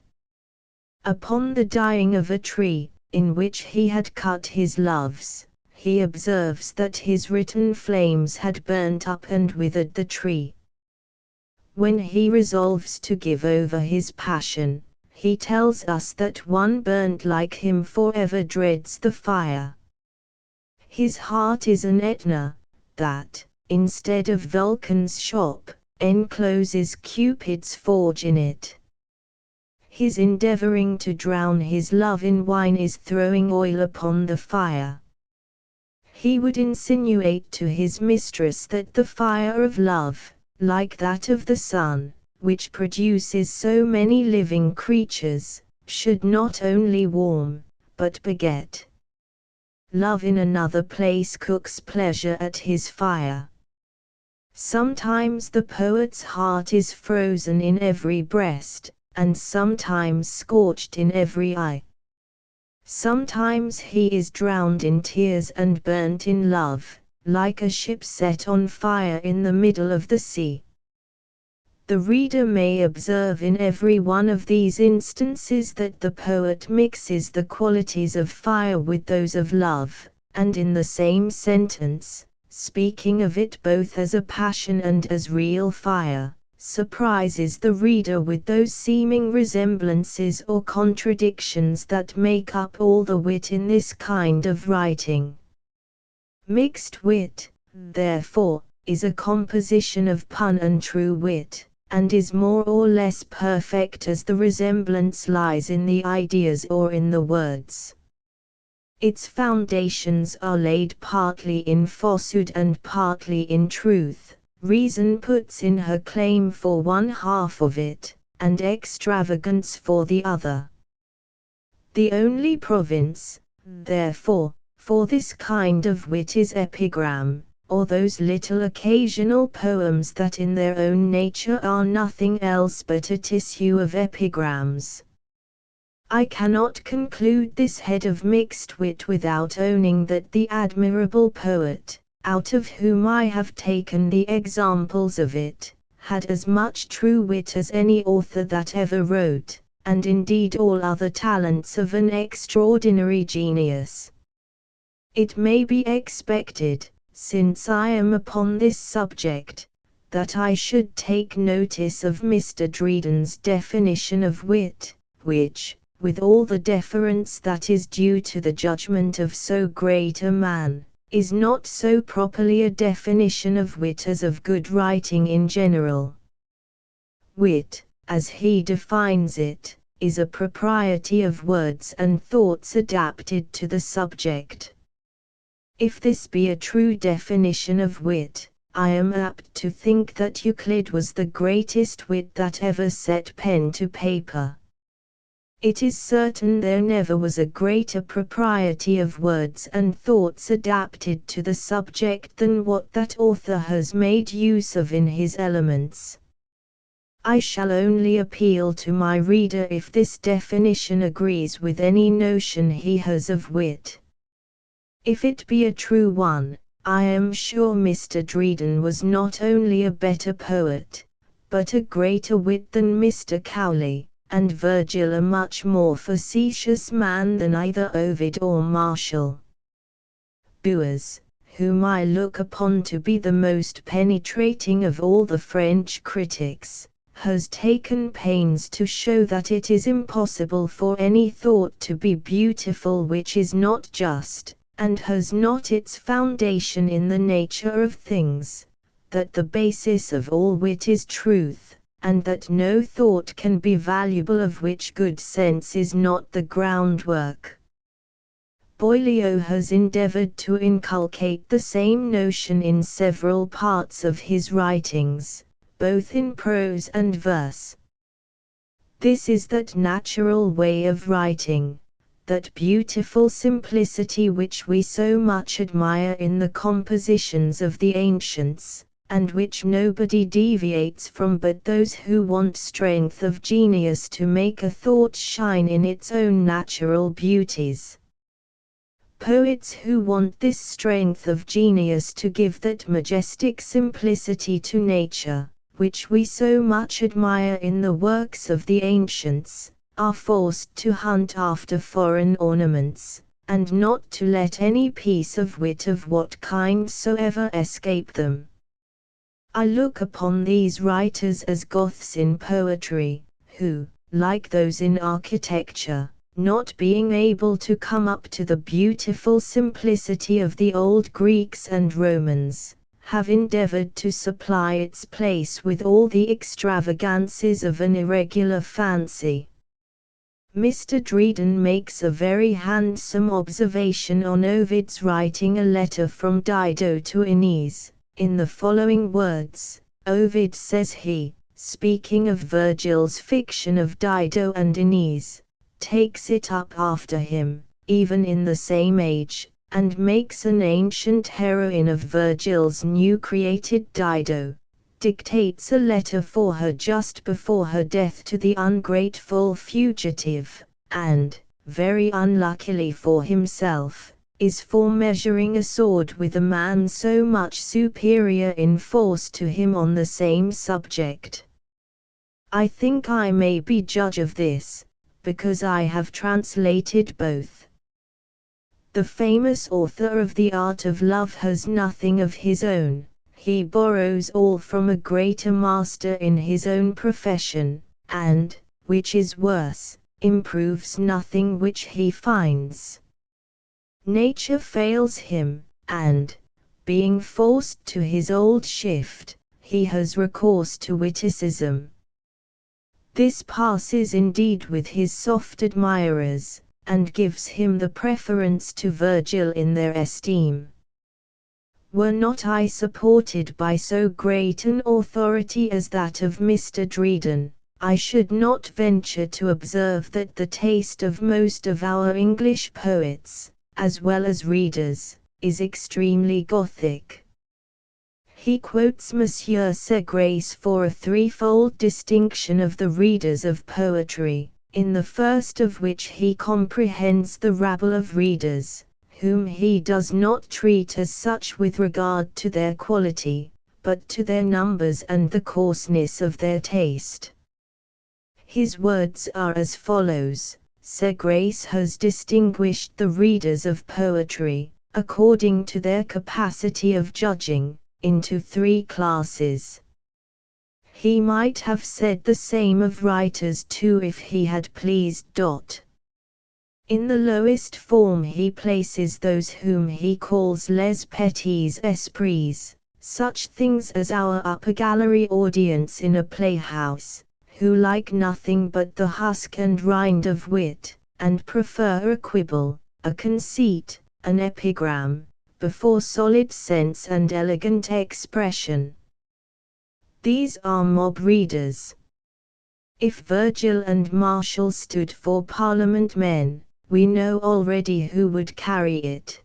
Upon the dying of a tree, in which he had cut his loves, he observes that his written flames had burnt up and withered the tree. When he resolves to give over his passion, he tells us that one burnt like him forever dreads the fire. His heart is an Etna, that, instead of Vulcan's shop, encloses Cupid's forge in it. His endeavoring to drown his love in wine is throwing oil upon the fire. He would insinuate to his mistress that the fire of love, like that of the sun, which produces so many living creatures, should not only warm, but beget. Love in another place cooks pleasure at his fire. Sometimes the poet's heart is frozen in every breast, and sometimes scorched in every eye. Sometimes he is drowned in tears and burnt in love, like a ship set on fire in the middle of the sea. The reader may observe in every one of these instances that the poet mixes the qualities of fire with those of love, and in the same sentence, speaking of it both as a passion and as real fire, surprises the reader with those seeming resemblances or contradictions that make up all the wit in this kind of writing. Mixed wit, therefore, is a composition of pun and true wit, and is more or less perfect as the resemblance lies in the ideas or in the words. Its foundations are laid partly in falsehood and partly in truth. Reason puts in her claim for one half of it, and extravagance for the other. The only province, therefore, for this kind of wit is epigram, or those little occasional poems that in their own nature are nothing else but a tissue of epigrams. I cannot conclude this head of mixed wit without owning that the admirable poet, out of whom I have taken the examples of it, had as much true wit as any author that ever wrote, and indeed all other talents of an extraordinary genius. It may be expected, since I am upon this subject, that I should take notice of Mr. Dryden's definition of wit, which, with all the deference that is due to the judgment of so great a man, is not so properly a definition of wit as of good writing in general. Wit, as he defines it, is a propriety of words and thoughts adapted to the subject. If this be a true definition of wit, I am apt to think that Euclid was the greatest wit that ever set pen to paper. It is certain there never was a greater propriety of words and thoughts adapted to the subject than what that author has made use of in his Elements. I shall only appeal to my reader if this definition agrees with any notion he has of wit. If it be a true one, I am sure Mr. Dryden was not only a better poet, but a greater wit than Mr. Cowley, and Virgil a much more facetious man than either Ovid or Martial. Boers, whom I look upon to be the most penetrating of all the French critics, has taken pains to show that it is impossible for any thought to be beautiful which is not just, and has not its foundation in the nature of things, that the basis of all wit is truth, and that no thought can be valuable of which good sense is not the groundwork. Boileau has endeavored to inculcate the same notion in several parts of his writings, both in prose and verse. This is that natural way of writing, that beautiful simplicity which we so much admire in the compositions of the ancients, and which nobody deviates from but those who want strength of genius to make a thought shine in its own natural beauties. Poets who want this strength of genius to give that majestic simplicity to nature, which we so much admire in the works of the ancients, are forced to hunt after foreign ornaments, and not to let any piece of wit of what kind soever escape them. I look upon these writers as Goths in poetry, who, like those in architecture, not being able to come up to the beautiful simplicity of the old Greeks and Romans, have endeavored to supply its place with all the extravagances of an irregular fancy. Mr. Dryden makes a very handsome observation on Ovid's writing a letter from Dido to Aeneas, in the following words. Ovid says he, speaking of Virgil's fiction of Dido and Aeneas, takes it up after him, even in the same age, and makes an ancient heroine of Virgil's new created Dido, dictates a letter for her just before her death to the ungrateful fugitive, and, very unluckily for himself, is for measuring a sword with a man so much superior in force to him on the same subject. I think I may be judge of this, because I have translated both. The famous author of The Art of Love has nothing of his own, he borrows all from a greater master in his own profession, and, which is worse, improves nothing which he finds. Nature fails him, and, being forced to his old shift, he has recourse to witticism. This passes indeed with his soft admirers, and gives him the preference to Virgil in their esteem. Were not I supported by so great an authority as that of Mr. Dryden, I should not venture to observe that the taste of most of our English poets, as well as readers, is extremely Gothic. He quotes Monsieur Segrais for a threefold distinction of the readers of poetry, in the first of which he comprehends the rabble of readers, whom he does not treat as such with regard to their quality, but to their numbers and the coarseness of their taste. His words are as follows: Sir Grace has distinguished the readers of poetry, according to their capacity of judging, into 3 classes. He might have said the same of writers too if he had pleased. In the lowest form he places those whom he calls les petits esprits, such things as our upper gallery audience in a playhouse, who like nothing but the husk and rind of wit, and prefer a quibble, a conceit, an epigram, before solid sense and elegant expression. These are mob readers. If Virgil and Martial stood for Parliament men, we know already who would carry it.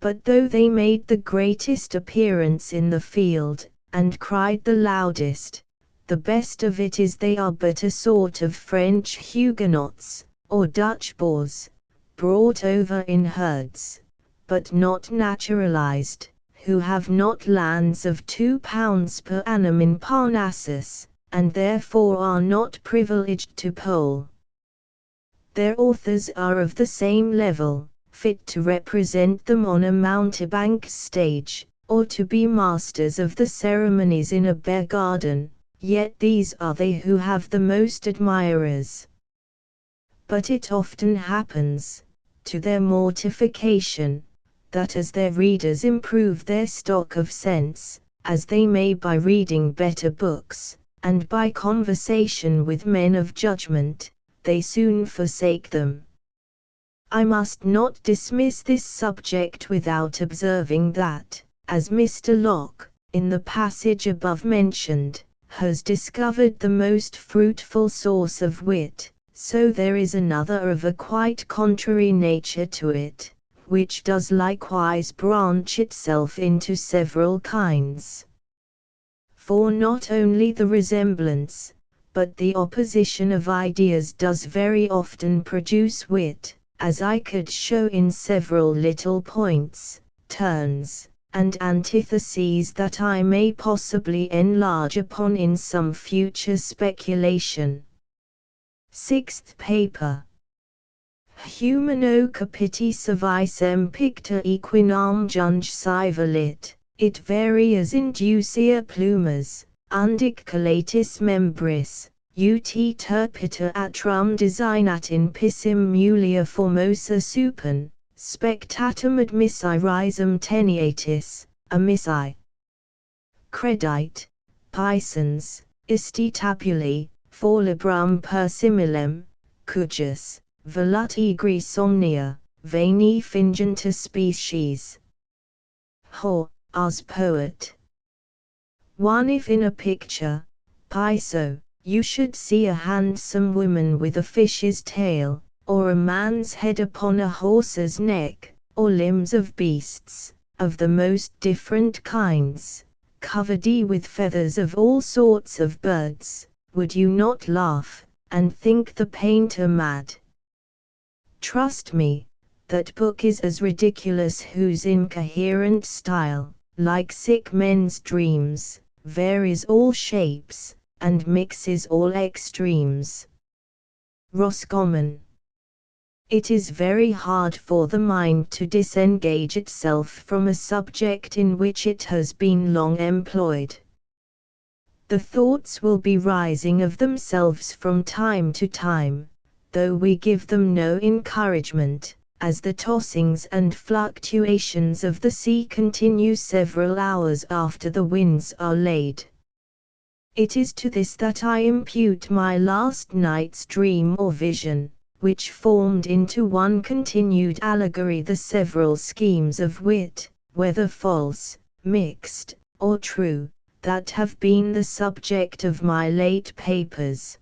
But though they made the greatest appearance in the field, and cried the loudest, the best of it is they are but a sort of French Huguenots, or Dutch boors, brought over in herds, but not naturalized, who have not lands of £2 per annum in Parnassus, and therefore are not privileged to poll. Their authors are of the same level, fit to represent them on a mountebank stage, or to be masters of the ceremonies in a bear garden, yet these are they who have the most admirers. But it often happens, to their mortification, that as their readers improve their stock of sense, as they may by reading better books, and by conversation with men of judgment, they soon forsake them. I must not dismiss this subject without observing that, as Mr. Locke, in the passage above mentioned, has discovered the most fruitful source of wit, so there is another of a quite contrary nature to it, which does likewise branch itself into several kinds. For not only the resemblance, but the opposition of ideas does very often produce wit, as I could show in several little points, turns, and antitheses that I may possibly enlarge upon in some future speculation. 6th paper. Humano capiti servisem picta equinam junge sivalit, it varias inducia plumas, undic collatis membris, ut turpita atrum designat in pissim mulia formosa supern, spectatum admissi risum tenietis, amissi. Credite, Pisans, isti tabuli, forlibrum per similem, cujus, velut egri somnia, veni fingenta species. Ho, as poet. 1. If in a picture, Piso, you should see a handsome woman with a fish's tail, or a man's head upon a horse's neck, or limbs of beasts, of the most different kinds, covered with feathers of all sorts of birds, would you not laugh, and think the painter mad? Trust me, that book is as ridiculous whose incoherent style, like sick men's dreams, varies all shapes, and mixes all extremes. Roscommon. It is very hard for the mind to disengage itself from a subject in which it has been long employed. The thoughts will be rising of themselves from time to time, though we give them no encouragement, as the tossings and fluctuations of the sea continue several hours after the winds are laid. It is to this that I impute my last night's dream or vision, which formed into one continued allegory the several schemes of wit, whether false, mixed, or true, that have been the subject of my late papers.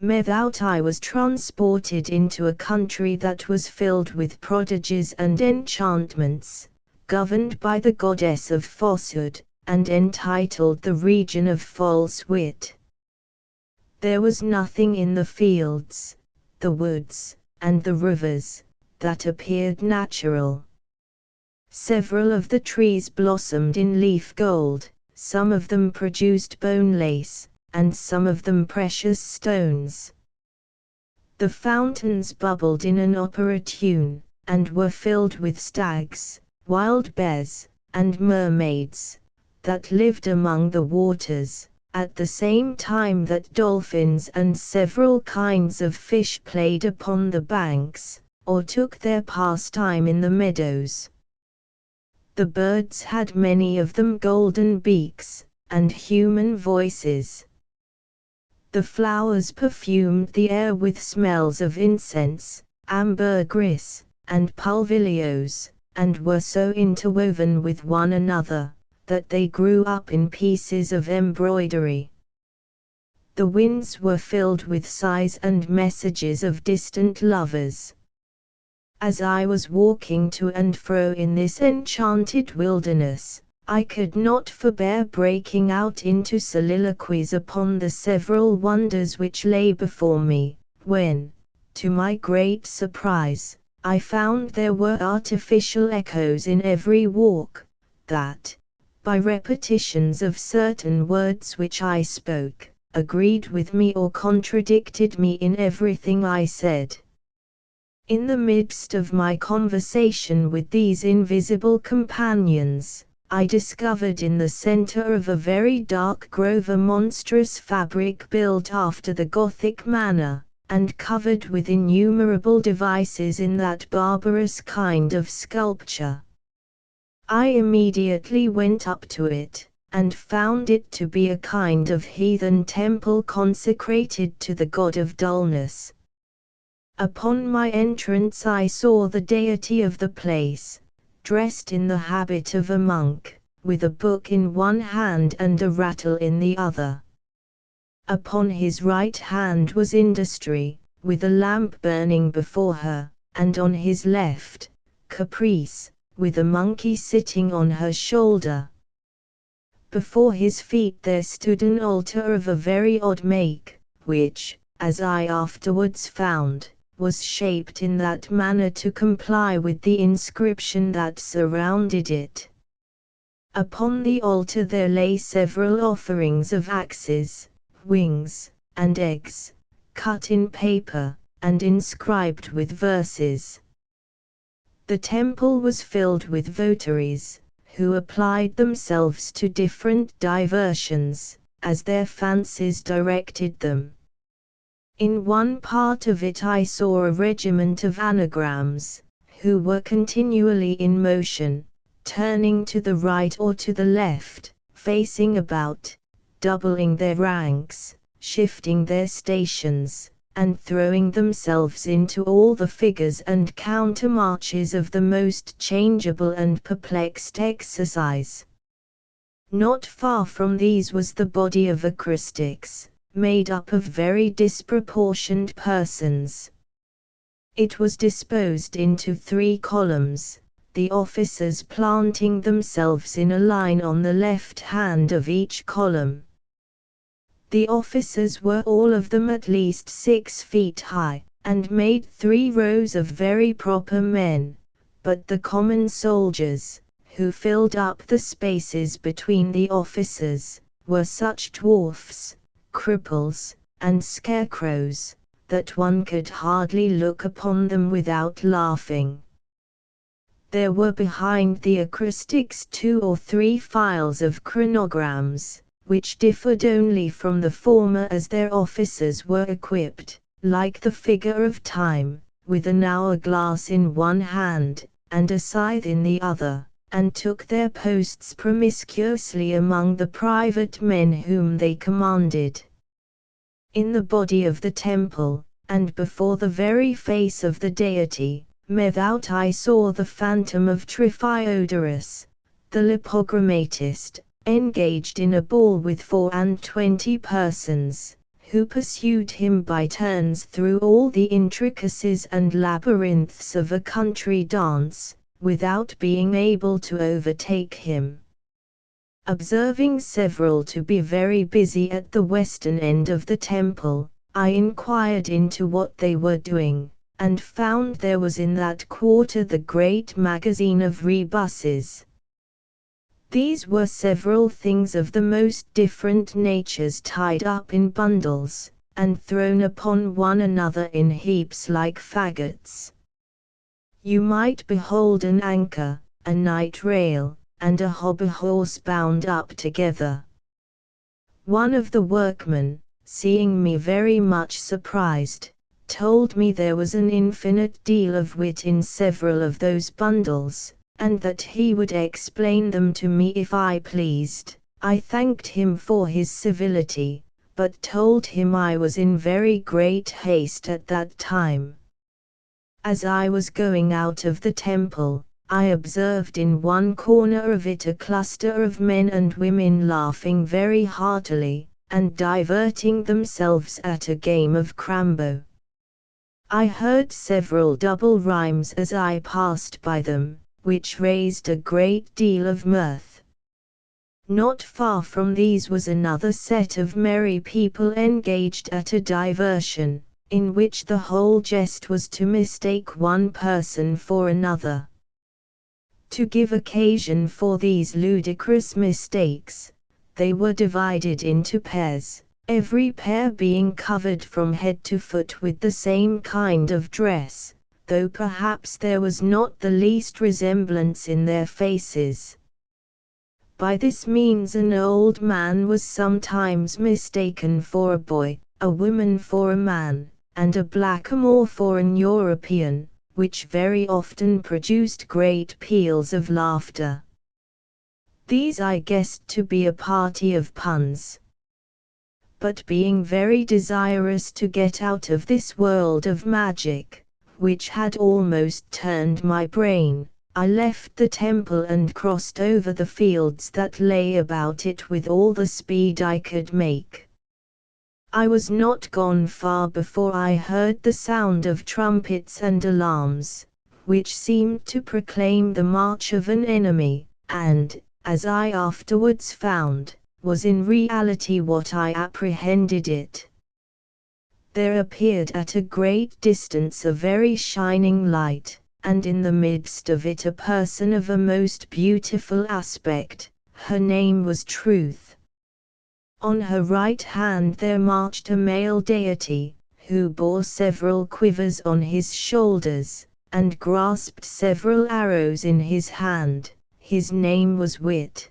Methought I was transported into a country that was filled with prodigies and enchantments, governed by the goddess of falsehood, and entitled the region of false wit. There was nothing in the fields, the woods, and the rivers, that appeared natural. Several of the trees blossomed in leaf gold, some of them produced bone lace, and some of them precious stones. The fountains bubbled in an opera tune, and were filled with stags, wild bears, and mermaids, that lived among the waters, at the same time that dolphins and several kinds of fish played upon the banks, or took their pastime in the meadows. The birds had many of them golden beaks, and human voices. The flowers perfumed the air with smells of incense, ambergris, and pulvilios, and were so interwoven with one another, that they grew up in pieces of embroidery. The winds were filled with sighs and messages of distant lovers. As I was walking to and fro in this enchanted wilderness, I could not forbear breaking out into soliloquies upon the several wonders which lay before me, when, to my great surprise, I found there were artificial echoes in every walk, that, by repetitions of certain words which I spoke, agreed with me or contradicted me in everything I said. In the midst of my conversation with these invisible companions, I discovered in the center of a very dark grove a monstrous fabric built after the Gothic manner, and covered with innumerable devices in that barbarous kind of sculpture. I immediately went up to it, and found it to be a kind of heathen temple consecrated to the god of dullness. Upon my entrance I saw the deity of the place, dressed in the habit of a monk, with a book in one hand and a rattle in the other. Upon his right hand was Industry, with a lamp burning before her, and on his left, Caprice, with a monkey sitting on her shoulder. Before his feet there stood an altar of a very odd make, which, as I afterwards found, was shaped in that manner to comply with the inscription that surrounded it. Upon the altar there lay several offerings of axes, wings, and eggs, cut in paper, and inscribed with verses. The temple was filled with votaries, who applied themselves to different diversions, as their fancies directed them. In one part of it I saw a regiment of anagrams, who were continually in motion, turning to the right or to the left, facing about, doubling their ranks, shifting their stations, and throwing themselves into all the figures and countermarches of the most changeable and perplexed exercise. Not far from these was the body of acrostics, made up of very disproportioned persons. It was disposed into 3 columns, the officers planting themselves in a line on the left hand of each column. The officers were all of them at least 6 feet high, and made 3 rows of very proper men, but the common soldiers, who filled up the spaces between the officers, were such dwarfs, cripples, and scarecrows, that one could hardly look upon them without laughing. There were behind the acrostics 2 or 3 files of chronograms, which differed only from the former as their officers were equipped, like the figure of time, with an hourglass in one hand, and a scythe in the other, and took their posts promiscuously among the private men whom they commanded. In the body of the temple, and before the very face of the deity, methought I saw the phantom of Tryphiodorus, the lipogrammatist, engaged in a ball with 24 persons, who pursued him by turns through all the intricacies and labyrinths of a country dance, without being able to overtake him. Observing several to be very busy at the western end of the temple, I inquired into what they were doing, and found there was in that quarter the great magazine of rebuses. These were several things of the most different natures tied up in bundles, and thrown upon one another in heaps like faggots. You might behold an anchor, a night rail, and a hobber horse bound up together. One of the workmen, seeing me very much surprised, told me there was an infinite deal of wit in several of those bundles, and that he would explain them to me if I pleased. I thanked him for his civility, but told him I was in very great haste at that time. As I was going out of the temple, I observed in one corner of it a cluster of men and women laughing very heartily, and diverting themselves at a game of crambo. I heard several double rhymes as I passed by them, which raised a great deal of mirth. Not far from these was another set of merry people engaged at a diversion, in which the whole jest was to mistake one person for another. To give occasion for these ludicrous mistakes, they were divided into pairs, every pair being covered from head to foot with the same kind of dress, though perhaps there was not the least resemblance in their faces. By this means an old man was sometimes mistaken for a boy, a woman for a man, and a blackamoor for an European, which very often produced great peals of laughter. These I guessed to be a party of puns. But being very desirous to get out of this world of magic, which had almost turned my brain, I left the temple and crossed over the fields that lay about it with all the speed I could make. I was not gone far before I heard the sound of trumpets and alarms, which seemed to proclaim the march of an enemy, and, as I afterwards found, was in reality what I apprehended it. There appeared at a great distance a very shining light, and in the midst of it a person of a most beautiful aspect. Her name was Truth. On her right hand there marched a male deity, who bore several quivers on his shoulders, and grasped several arrows in his hand. His name was Wit.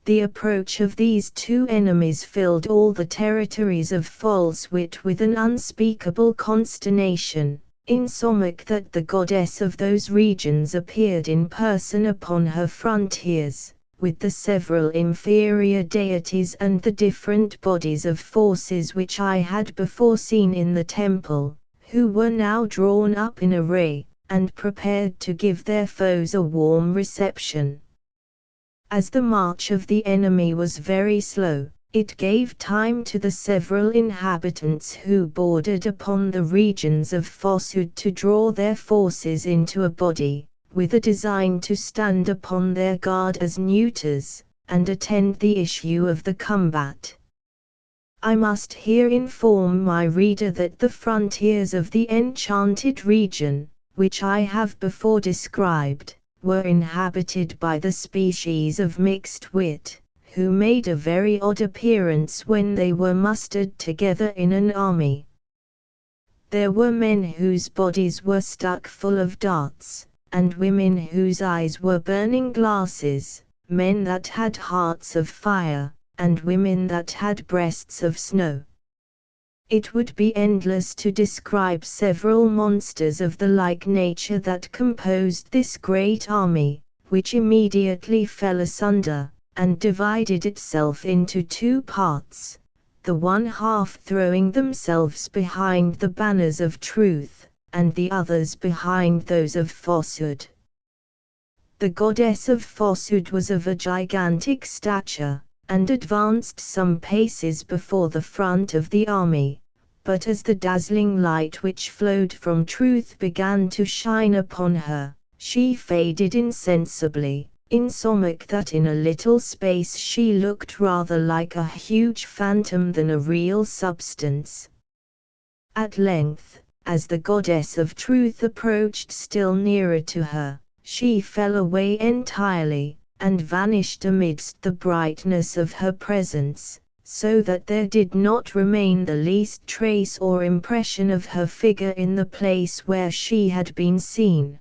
The approach of these two enemies filled all the territories of false wit with an unspeakable consternation, insomuch that the goddess of those regions appeared in person upon her frontiers, with the several inferior deities and the different bodies of forces which I had before seen in the temple, who were now drawn up in array, and prepared to give their foes a warm reception. As the march of the enemy was very slow, it gave time to the several inhabitants who bordered upon the regions of falsehood to draw their forces into a body, with a design to stand upon their guard as neuters, and attend the issue of the combat. I must here inform my reader that the frontiers of the enchanted region, which I have before described, were inhabited by the species of mixed wit, who made a very odd appearance when they were mustered together in an army. There were men whose bodies were stuck full of darts, and women whose eyes were burning glasses, men that had hearts of fire, and women that had breasts of snow. It would be endless to describe several monsters of the like nature that composed this great army, which immediately fell asunder, and divided itself into two parts, the one half throwing themselves behind the banners of truth, and the others behind those of falsehood. The goddess of falsehood was of a gigantic stature, and advanced some paces before the front of the army, but as the dazzling light which flowed from truth began to shine upon her, she faded insensibly, insomuch that in a little space she looked rather like a huge phantom than a real substance. At length, as the goddess of truth approached still nearer to her, she fell away entirely, and vanished amidst the brightness of her presence, so that there did not remain the least trace or impression of her figure in the place where she had been seen.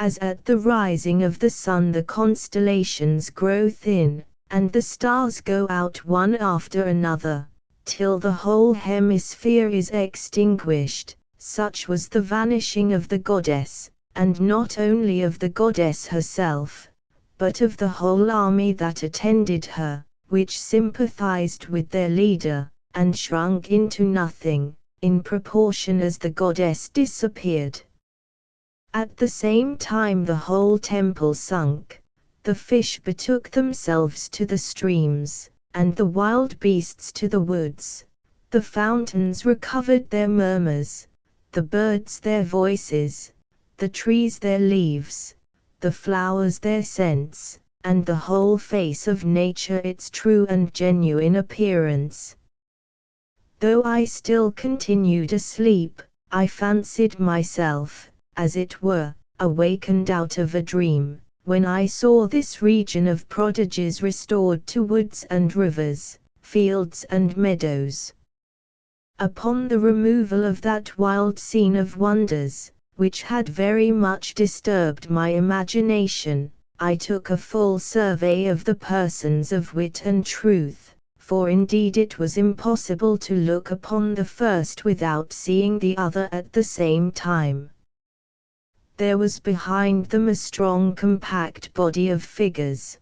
As at the rising of the sun the constellations grow thin, and the stars go out one after another, till the whole hemisphere is extinguished, such was the vanishing of the goddess, and not only of the goddess herself, but of the whole army that attended her, which sympathized with their leader, and shrunk into nothing, in proportion as the goddess disappeared. At the same time the whole temple sunk, the fish betook themselves to the streams, and the wild beasts to the woods, the fountains recovered their murmurs, the birds their voices, the trees their leaves, the flowers their scents, and the whole face of nature its true and genuine appearance. Though I still continued asleep, I fancied myself, as it were, awakened out of a dream, when I saw this region of prodigies restored to woods and rivers, fields and meadows. Upon the removal of that wild scene of wonders, which had very much disturbed my imagination, I took a full survey of the persons of wit and truth, for indeed it was impossible to look upon the first without seeing the other at the same time. There was behind them a strong compact body of figures.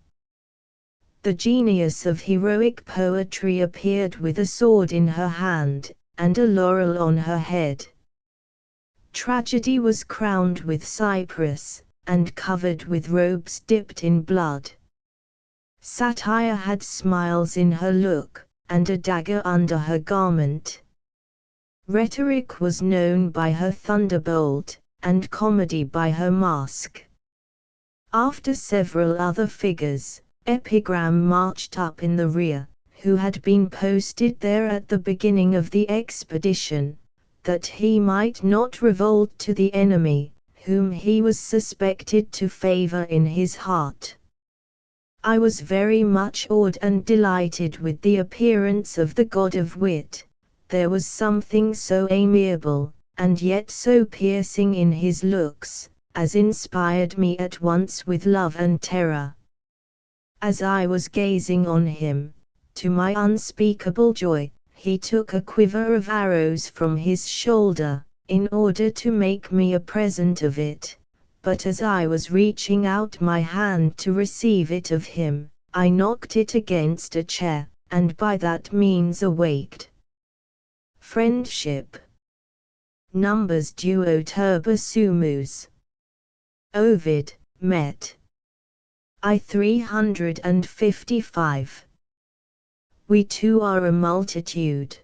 The genius of heroic poetry appeared with a sword in her hand, and a laurel on her head. Tragedy was crowned with cypress, and covered with robes dipped in blood. Satire had smiles in her look, and a dagger under her garment. Rhetoric was known by her thunderbolt, and comedy by her mask. After several other figures, Epigram marched up in the rear, who had been posted there at the beginning of the expedition, that he might not revolt to the enemy, whom he was suspected to favor in his heart. I was very much awed and delighted with the appearance of the god of wit. There was something so amiable, and yet so piercing in his looks, as inspired me at once with love and terror. As I was gazing on him, to my unspeakable joy, he took a quiver of arrows from his shoulder, in order to make me a present of it, but as I was reaching out my hand to receive it of him, I knocked it against a chair, and by that means awaked. Friendship. Numbers duo turba sumus. Ovid, Met. I 355. We too are a multitude.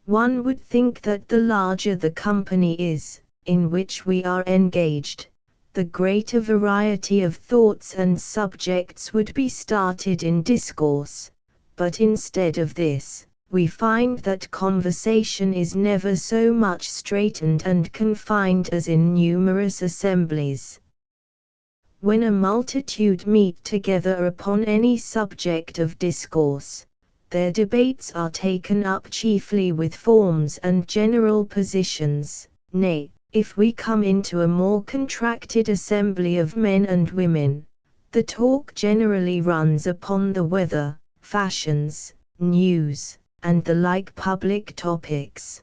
One would think that the larger the company is, in which we are engaged, the greater variety of thoughts and subjects would be started in discourse, but instead of this, we find that conversation is never so much straitened and confined as in numerous assemblies. When a multitude meet together upon any subject of discourse, their debates are taken up chiefly with forms and general positions. Nay, if we come into a more contracted assembly of men and women, the talk generally runs upon the weather, fashions, news, and the like public topics.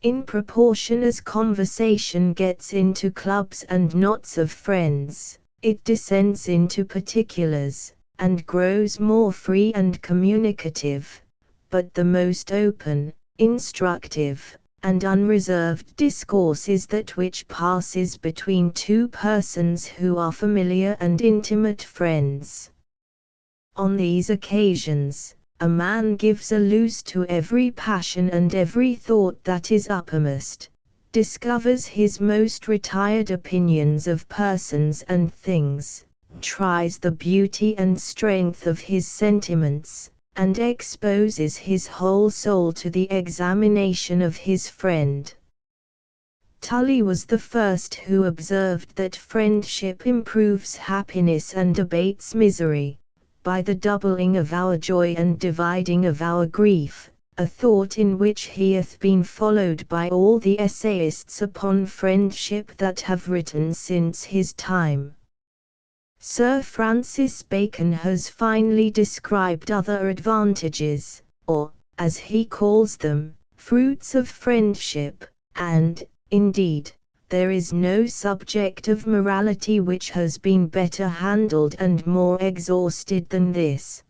In proportion as conversation gets into clubs and knots of friends, it descends into particulars, and grows more free and communicative, but the most open, instructive, and unreserved discourse is that which passes between two persons who are familiar and intimate friends. On these occasions, a man gives a loose to every passion and every thought that is uppermost, discovers his most retired opinions of persons and things, tries the beauty and strength of his sentiments, and exposes his whole soul to the examination of his friend. Tully was the first who observed that friendship improves happiness and abates misery, by the doubling of our joy and dividing of our grief, a thought in which he hath been followed by all the essayists upon friendship that have written since his time. Sir Francis Bacon has finely described other advantages, or, as he calls them, fruits of friendship, and, indeed, there is no subject of morality which has been better handled and more exhausted than this.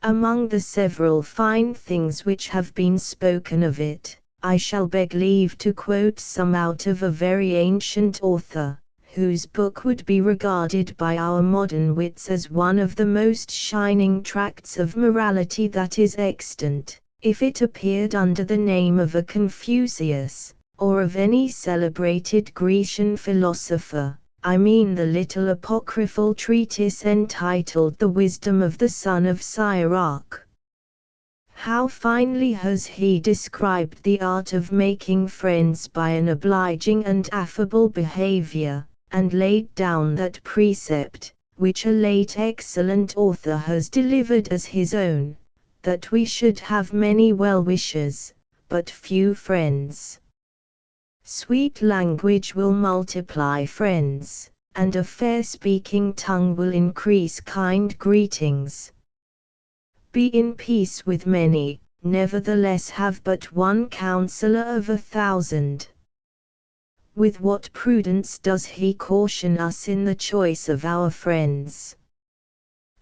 Among the several fine things which have been spoken of it, I shall beg leave to quote some out of a very ancient author, whose book would be regarded by our modern wits as one of the most shining tracts of morality that is extant, if it appeared under the name of a Confucius, or of any celebrated Grecian philosopher. I mean the little apocryphal treatise entitled The Wisdom of the Son of Sirach. How finely has he described the art of making friends by an obliging and affable behavior, and laid down that precept, which a late excellent author has delivered as his own, that we should have many well-wishers, but few friends. Sweet language will multiply friends, and a fair-speaking tongue will increase kind greetings. Be in peace with many, nevertheless have but one counselor of 1,000. With what prudence does he caution us in the choice of our friends!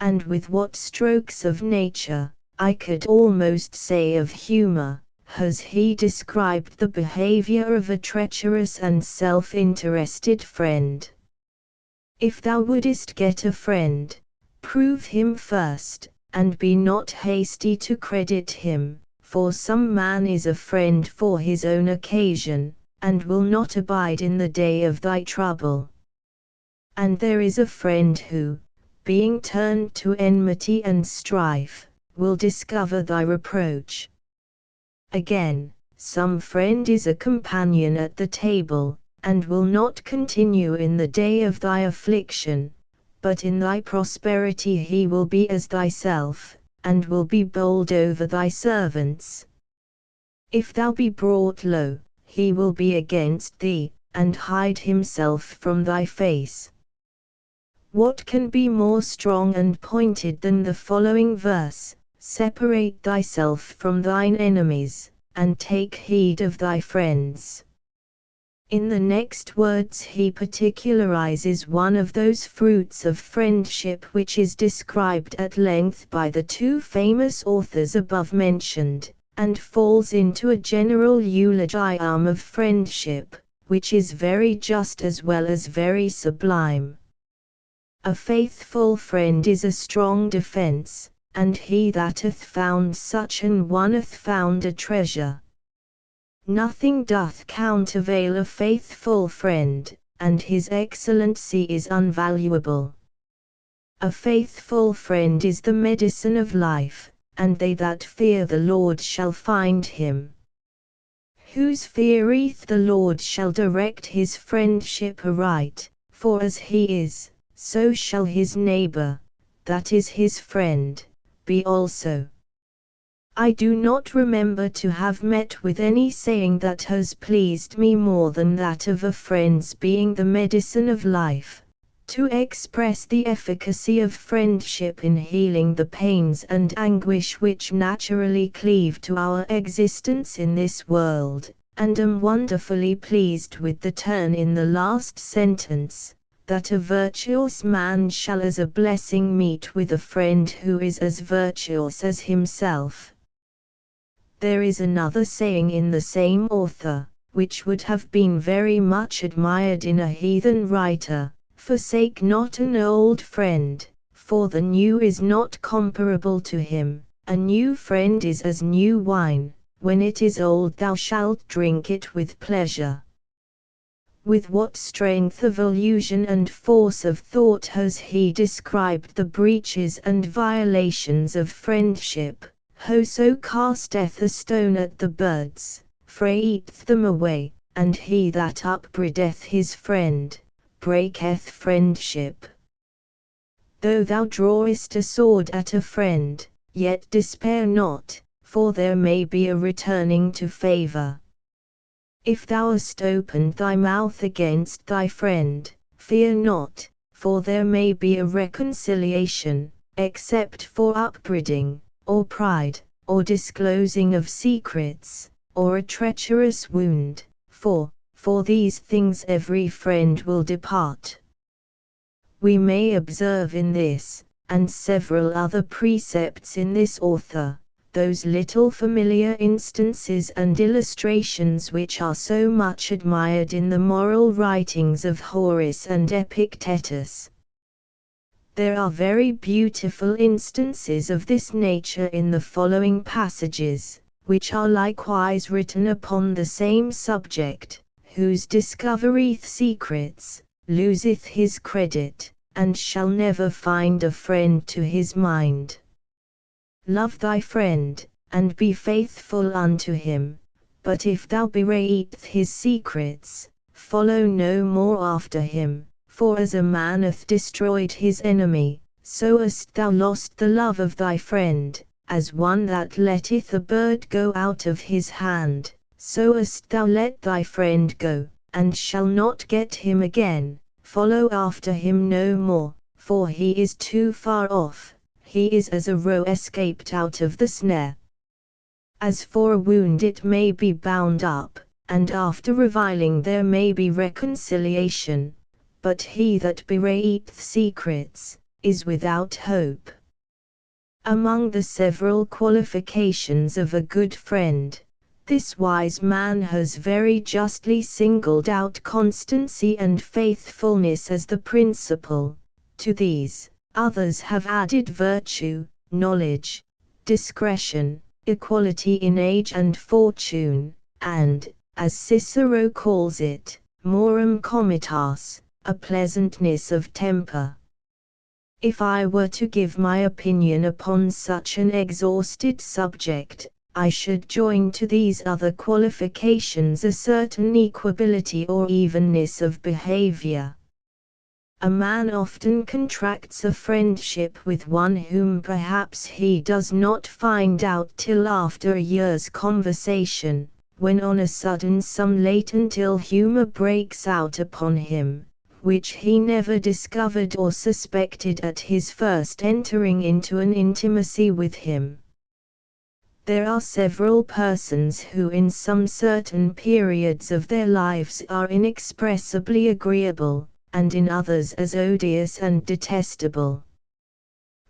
And with what strokes of nature, I could almost say of humor, has he described the behavior of a treacherous and self-interested friend. If thou wouldest get a friend, prove him first, and be not hasty to credit him, for some man is a friend for his own occasion, and will not abide in the day of thy trouble. And there is a friend who, being turned to enmity and strife, will discover thy reproach. Again, some friend is a companion at the table, and will not continue in the day of thy affliction, but in thy prosperity he will be as thyself, and will be bold over thy servants. If thou be brought low, he will be against thee, and hide himself from thy face. What can be more strong and pointed than the following verse? Separate thyself from thine enemies, and take heed of thy friends. In the next words he particularizes one of those fruits of friendship which is described at length by the two famous authors above mentioned, and falls into a general eulogium of friendship, which is very just as well as very sublime. A faithful friend is a strong defense, and he that hath found such an one hath found a treasure. Nothing doth countervail a faithful friend, and his excellency is unvaluable. A faithful friend is the medicine of life, and they that fear the Lord shall find him. Whose feareth the Lord shall direct his friendship aright, for as he is, so shall his neighbor, that is his friend, be also. I do not remember to have met with any saying that has pleased me more than that of a friend's being the medicine of life, to express the efficacy of friendship in healing the pains and anguish which naturally cleave to our existence in this world, and am wonderfully pleased with the turn in the last sentence, that a virtuous man shall as a blessing meet with a friend who is as virtuous as himself. There is another saying in the same author, which would have been very much admired in a heathen writer: forsake not an old friend, for the new is not comparable to him. A new friend is as new wine, when it is old thou shalt drink it with pleasure. With what strength of illusion and force of thought has he described the breaches and violations of friendship! Whoso casteth a stone at the birds, frayeth them away, and he that upbraideth his friend, breaketh friendship. Though thou drawest a sword at a friend, yet despair not, for there may be a returning to favor. If thou hast opened thy mouth against thy friend, fear not, for there may be a reconciliation, except for upbraiding, or pride, or disclosing of secrets, or a treacherous wound, for these things every friend will depart. We may observe in this, and several other precepts in this author, those little familiar instances and illustrations which are so much admired in the moral writings of Horace and Epictetus. There are very beautiful instances of this nature in the following passages, which are likewise written upon the same subject: whose discovereth secrets, loseth his credit, and shall never find a friend to his mind. Love thy friend, and be faithful unto him, but if thou bewrayest his secrets, follow no more after him, for as a man hath destroyed his enemy, so hast thou lost the love of thy friend, as one that letteth a bird go out of his hand, so hast thou let thy friend go, and shall not get him again. Follow after him no more, for he is too far off. He is as a roe escaped out of the snare. As for a wound it may be bound up, and after reviling there may be reconciliation, but he that bewrayeth secrets, is without hope. Among the several qualifications of a good friend, this wise man has very justly singled out constancy and faithfulness as the principal. To these, others have added virtue, knowledge, discretion, equality in age and fortune, and, as Cicero calls it, morum comitas, a pleasantness of temper. If I were to give my opinion upon such an exhausted subject, I should join to these other qualifications a certain equability or evenness of behavior. A man often contracts a friendship with one whom perhaps he does not find out till after a year's conversation, when on a sudden some latent ill humor breaks out upon him, which he never discovered or suspected at his first entering into an intimacy with him. There are several persons who in some certain periods of their lives are inexpressibly agreeable, and in others as odious and detestable.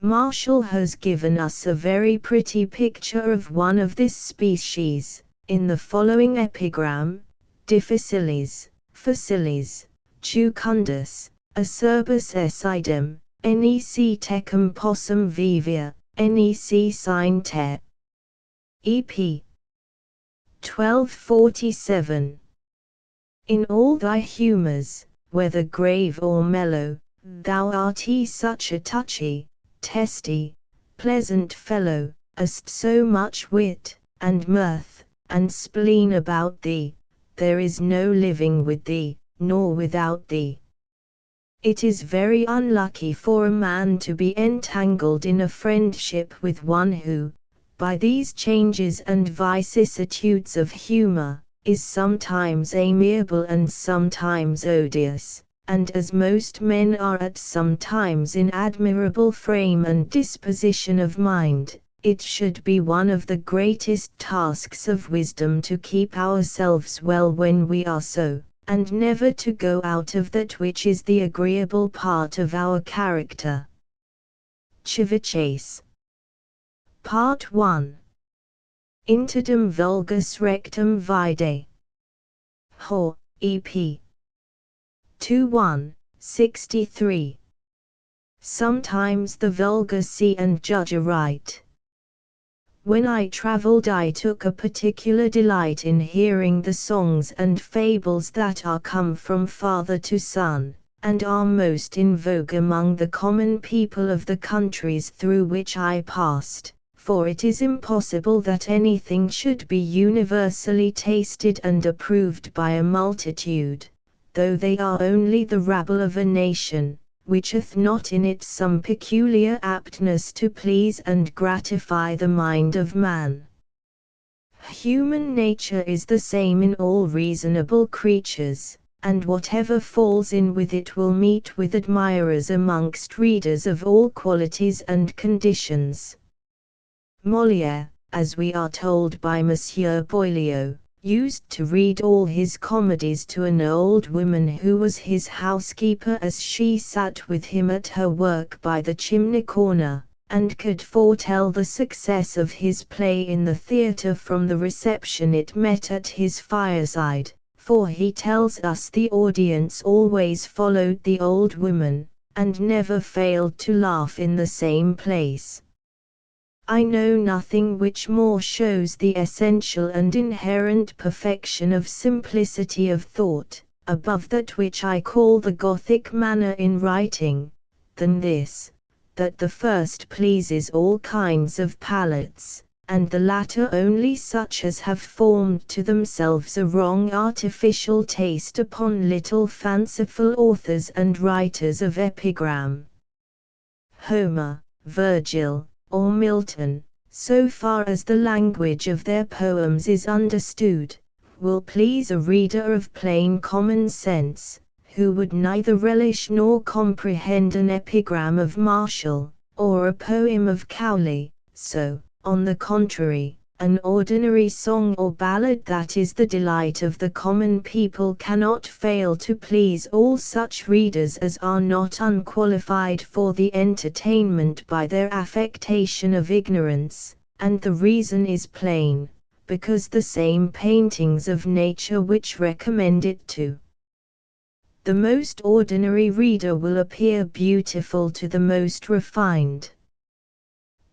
Martial has given us a very pretty picture of one of this species, in the following epigram: difficilis, facilis, jucundus, acerbus esidem, nec tecum possum vivere, nec sine te. EP 1247. In all thy humours, whether grave or mellow, thou art such a touchy, testy, pleasant fellow, hast so much wit, and mirth, and spleen about thee, there is no living with thee, nor without thee. It is very unlucky for a man to be entangled in a friendship with one who, by these changes and vicissitudes of humour, is sometimes amiable and sometimes odious, and as most men are at some times in admirable frame and disposition of mind, it should be one of the greatest tasks of wisdom to keep ourselves well when we are so, and never to go out of that which is the agreeable part of our character. Civichase. Part 1. Interdum vulgus rectum vide. Hor, EP 2:1-63. Sometimes the vulgar see and judge aright. When I travelled I took a particular delight in hearing the songs and fables that are come from father to son, and are most in vogue among the common people of the countries through which I passed, for it is impossible that anything should be universally tasted and approved by a multitude, though they are only the rabble of a nation, which hath not in it some peculiar aptness to please and gratify the mind of man. Human nature is the same in all reasonable creatures, and whatever falls in with it will meet with admirers amongst readers of all qualities and conditions. Molière, as we are told by Monsieur Boileau, used to read all his comedies to an old woman who was his housekeeper as she sat with him at her work by the chimney corner, and could foretell the success of his play in the theatre from the reception it met at his fireside, for he tells us the audience always followed the old woman, and never failed to laugh in the same place. I know nothing which more shows the essential and inherent perfection of simplicity of thought, above that which I call the Gothic manner in writing, than this, that the first pleases all kinds of palates, and the latter only such as have formed to themselves a wrong artificial taste upon little fanciful authors and writers of epigram. Homer, Virgil, or Milton, so far as the language of their poems is understood, will please a reader of plain common sense, who would neither relish nor comprehend an epigram of Martial, or a poem of Cowley. So, on the contrary, an ordinary song or ballad that is the delight of the common people cannot fail to please all such readers as are not unqualified for the entertainment by their affectation of ignorance, and the reason is plain, because the same paintings of nature which recommend it to the most ordinary reader will appear beautiful to the most refined.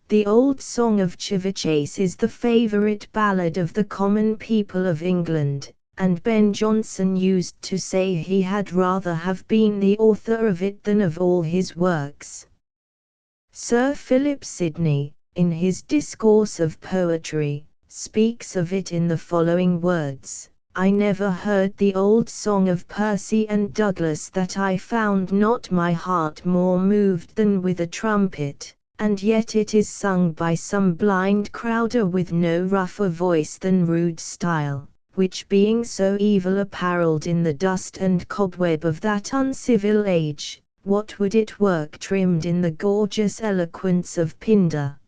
The old song of Chevachase is the favourite ballad of the common people of England, and Ben Jonson used to say he had rather have been the author of it than of all his works. Sir Philip Sidney, in his Discourse of Poetry, speaks of it in the following words: I never heard the old song of Percy and Douglas that I found not my heart more moved than with a trumpet. And yet it is sung by some blind crowder with no rougher voice than rude style, which being so evil apparelled in the dust and cobweb of that uncivil age, what would it work trimmed in the gorgeous eloquence of Pindar?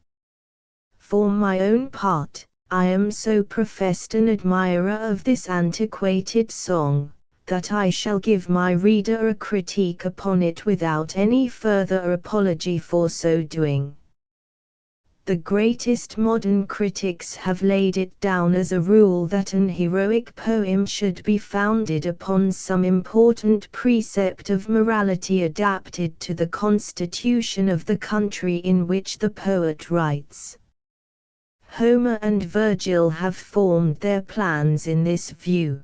For my own part, I am so professed an admirer of this antiquated song, that I shall give my reader a critique upon it without any further apology for so doing. The greatest modern critics have laid it down as a rule that an heroic poem should be founded upon some important precept of morality adapted to the constitution of the country in which the poet writes. Homer and Virgil have formed their plans in this view.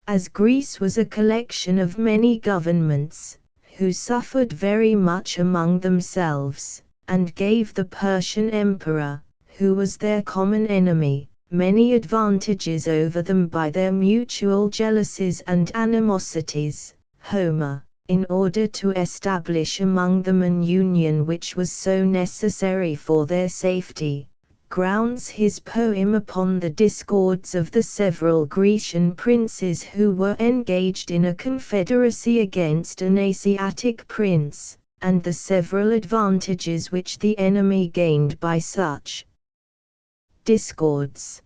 As Greece was a collection of many governments, who suffered very much among themselves, and gave the Persian emperor, who was their common enemy, many advantages over them by their mutual jealousies and animosities, Homer, in order to establish among them an union which was so necessary for their safety, grounds his poem upon the discords of the several Grecian princes who were engaged in a confederacy against an Asiatic prince, and the several advantages which the enemy gained by such discords.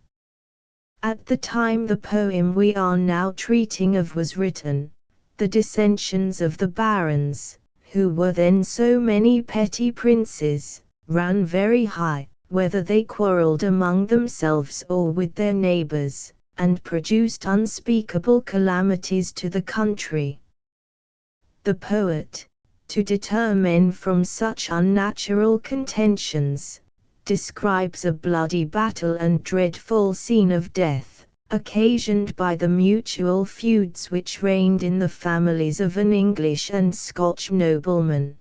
At the time the poem we are now treating of was written, the dissensions of the barons, who were then so many petty princes, ran very high, whether they quarrelled among themselves or with their neighbours, and produced unspeakable calamities to the country. The poet, to deter men from such unnatural contentions, describes a bloody battle and dreadful scene of death, occasioned by the mutual feuds which reigned in the families of an English and Scotch nobleman.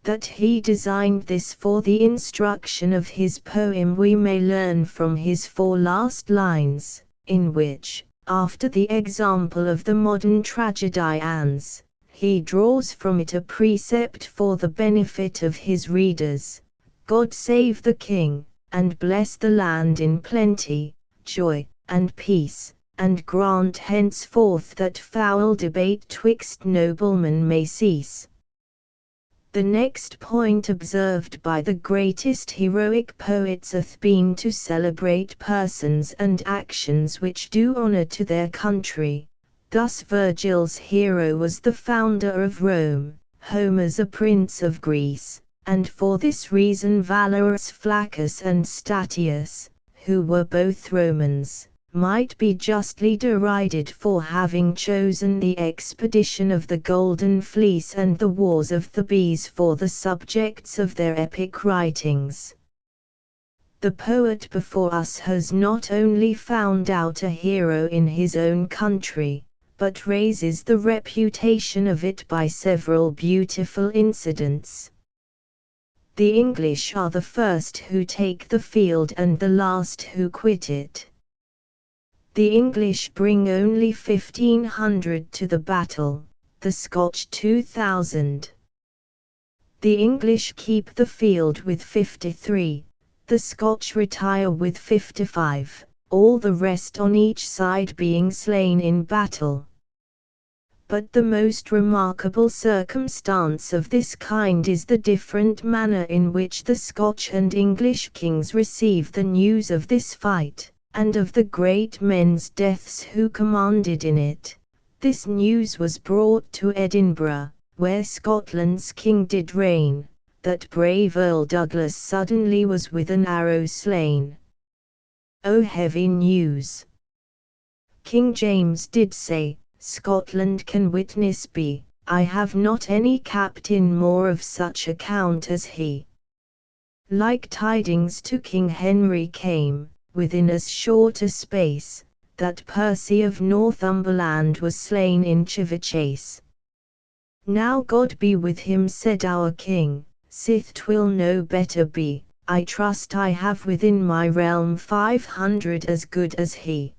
That he designed this for the instruction of his poem we may learn from his four last lines, in which, after the example of the modern tragedians, he draws from it a precept for the benefit of his readers: God save the King, and bless the land in plenty, joy, and peace, and grant henceforth that foul debate twixt noblemen may cease. The next point observed by the greatest heroic poets hath been to celebrate persons and actions which do honor to their country. Thus Virgil's hero was the founder of Rome, Homer's a prince of Greece, and for this reason valorous Flaccus and Statius, who were both Romans, might be justly derided for having chosen the expedition of the Golden Fleece and the Wars of Thebes for the subjects of their epic writings. The poet before us has not only found out a hero in his own country, but raises the reputation of it by several beautiful incidents. The English are the first who take the field and the last who quit it. The English bring only 1,500 to the battle, the Scotch 2,000. The English keep the field with 53, the Scotch retire with 55, all the rest on each side being slain in battle. But the most remarkable circumstance of this kind is the different manner in which the Scotch and English kings receive the news of this fight, and of the great men's deaths who commanded in it. This news was brought to Edinburgh, where Scotland's king did reign, that brave Earl Douglas suddenly was with an arrow slain. O heavy news! King James did say, Scotland can witness be, I have not any captain more of such account as he. Like tidings to King Henry came, within as short a space, that Percy of Northumberland was slain in Chivachase. Now God be with him, said our king, sith 'twill no better be, I trust I have within my realm 500 as good as he.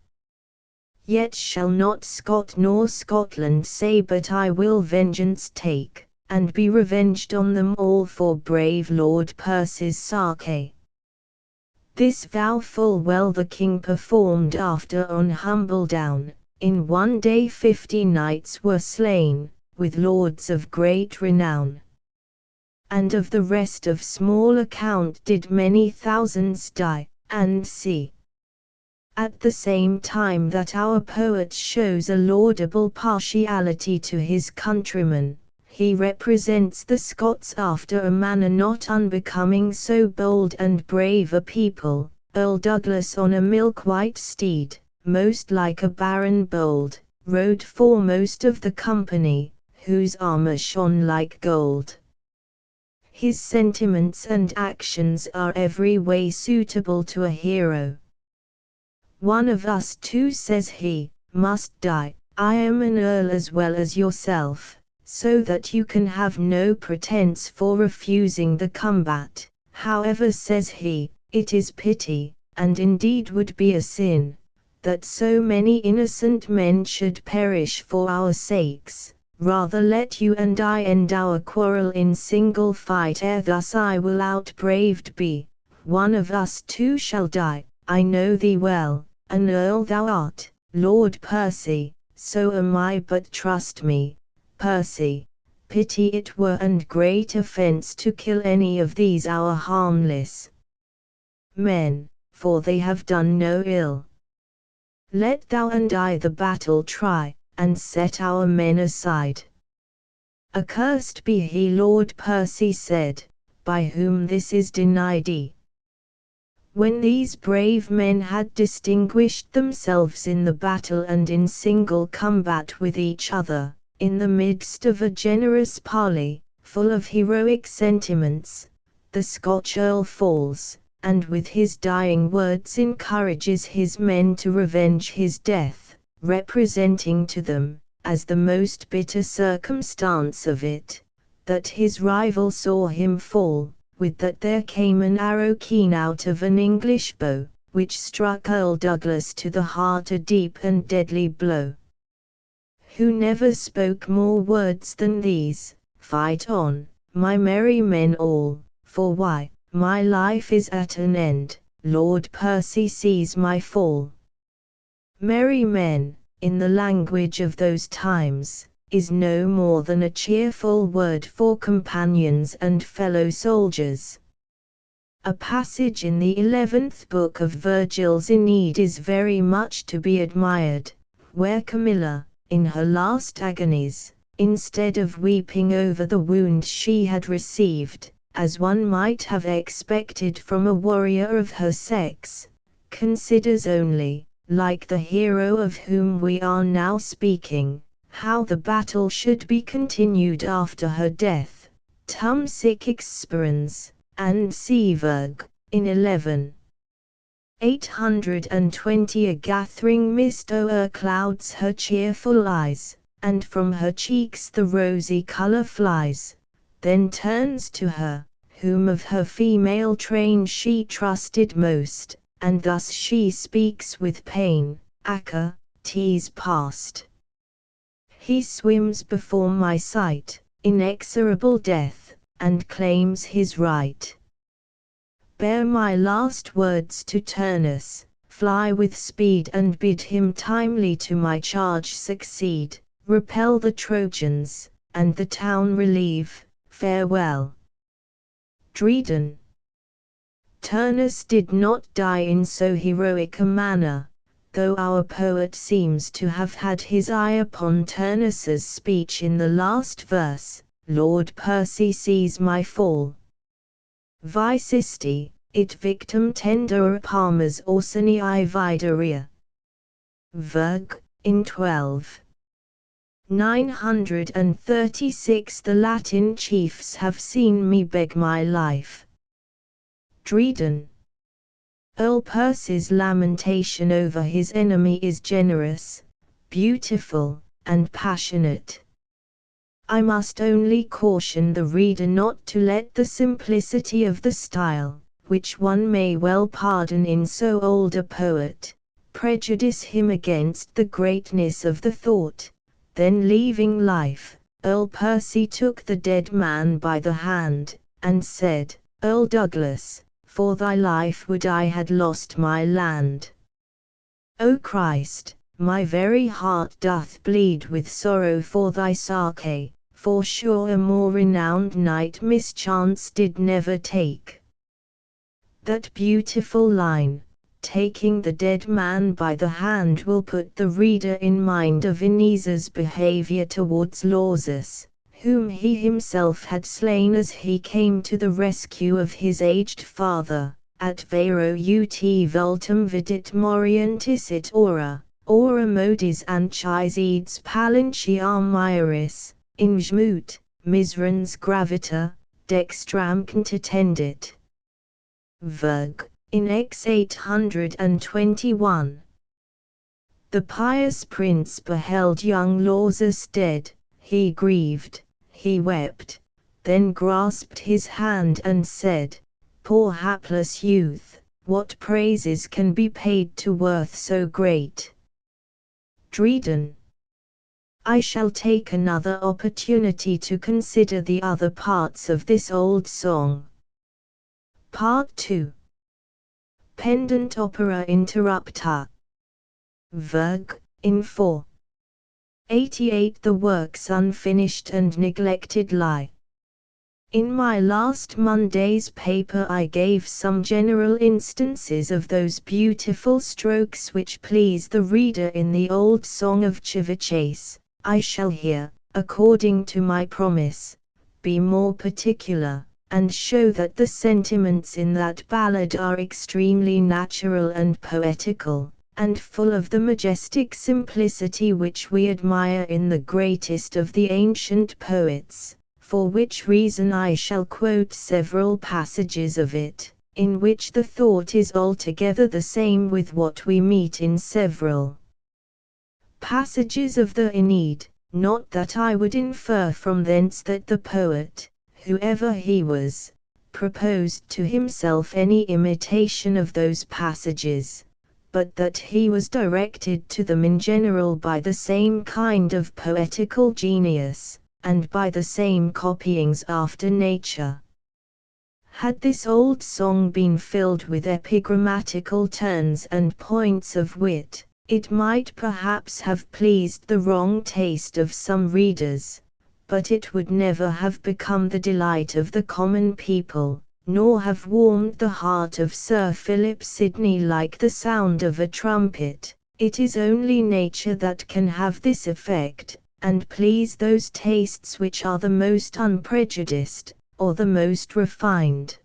Yet shall not Scot nor Scotland say but I will vengeance take, and be revenged on them all for brave Lord Percy's sake. This vow full well the king performed after on Humbledown, in one day 50 knights were slain, with lords of great renown. And of the rest of small account did many thousands die, and see. At the same time that our poet shows a laudable partiality to his countrymen, he represents the Scots after a manner not unbecoming so bold and brave a people. Earl Douglas on a milk-white steed, most like a baron bold, rode foremost of the company, whose armor shone like gold. His sentiments and actions are every way suitable to a hero. One of us too, says he, must die. I am an earl as well as yourself, so that you can have no pretence for refusing the combat. However, says he, it is pity, and indeed would be a sin, that so many innocent men should perish for our sakes. Rather let you and I end our quarrel in single fight, ere thus I will outbraved be. One of us too shall die, I know thee well, an earl thou art, Lord Percy, so am I, but trust me, Percy, pity it were and great offence to kill any of these our harmless men, for they have done no ill. Let thou and I the battle try, and set our men aside. Accursed be he, Lord Percy said, by whom this is denied ye. When these brave men had distinguished themselves in the battle and in single combat with each other, in the midst of a generous parley, full of heroic sentiments, the Scotch Earl falls, and with his dying words encourages his men to revenge his death, representing to them, as the most bitter circumstance of it, that his rival saw him fall, with that there came an arrow keen out of an English bow, which struck Earl Douglas to the heart a deep and deadly blow. Who never spoke more words than these, "Fight on, my merry men all, for why, my life is at an end, Lord Percy sees my fall." Merry men, in the language of those times, is no more than a cheerful word for companions and fellow soldiers. A passage in the 11th book of Virgil's Aeneid is very much to be admired, where Camilla, in her last agonies, instead of weeping over the wound she had received, as one might have expected from a warrior of her sex, considers only, like the hero of whom we are now speaking, how the battle should be continued after her death, tum sic experens, and Seaverg, in 11:820 a gathering mist o'er clouds her cheerful eyes, and from her cheeks the rosy colour flies, then turns to her, whom of her female train she trusted most, and thus she speaks with pain, "Acca, 'tis past. He swims before my sight, inexorable death, and claims his right. Bear my last words to Turnus, fly with speed and bid him timely to my charge succeed, repel the Trojans, and the town relieve, farewell." Dryden. Turnus did not die in so heroic a manner, though our poet seems to have had his eye upon Turnus's speech in the last verse, "Lord Percy sees my fall. Vicisti, it victum tendere palmas Orsini viderea." Verg. in 12:936 the Latin chiefs have seen me beg my life. Dryden. Earl Percy's lamentation over his enemy is generous, beautiful, and passionate. I must only caution the reader not to let the simplicity of the style, which one may well pardon in so old a poet, prejudice him against the greatness of the thought. Then leaving life, Earl Percy took the dead man by the hand, and said, "Earl Douglas, for thy life would I had lost my land. O Christ, my very heart doth bleed with sorrow for thy Sake, for sure a more renowned knight mischance did never take." That beautiful line, taking the dead man by the hand, will put the reader in mind of Aeneas's behavior towards Lausus, whom he himself had slain as he came to the rescue of his aged father, "at vero ut vultum vidit morientis ora modis ancides palentiam mairis, injmut, miserans gravita, dextram contendit." Verg. in X 821. The pious prince beheld young Lausus dead, he grieved, he wept, then grasped his hand and said, "Poor hapless youth, what praises can be paid to worth so great?" Dryden. I shall take another opportunity to consider the other parts of this old song. Part 2. Pendant opera interrupta. Verg. in 4:88 the works unfinished and neglected lie. In my last Monday's paper I gave some general instances of those beautiful strokes which please the reader in the old song of Chivichase. I shall here, according to my promise, be more particular, and show that the sentiments in that ballad are extremely natural and poetical, and full of the majestic simplicity which we admire in the greatest of the ancient poets, for which reason I shall quote several passages of it, in which the thought is altogether the same with what we meet in several passages of the Aeneid, not that I would infer from thence that the poet, whoever he was, proposed to himself any imitation of those passages, but that he was directed to them in general by the same kind of poetical genius, and by the same copyings after nature. Had this old song been filled with epigrammatical turns and points of wit, it might perhaps have pleased the wrong taste of some readers, but it would never have become the delight of the common people, nor have warmed the heart of Sir Philip Sidney like the sound of a trumpet. It is only nature that can have this effect, and please those tastes which are the most unprejudiced, or the most refined.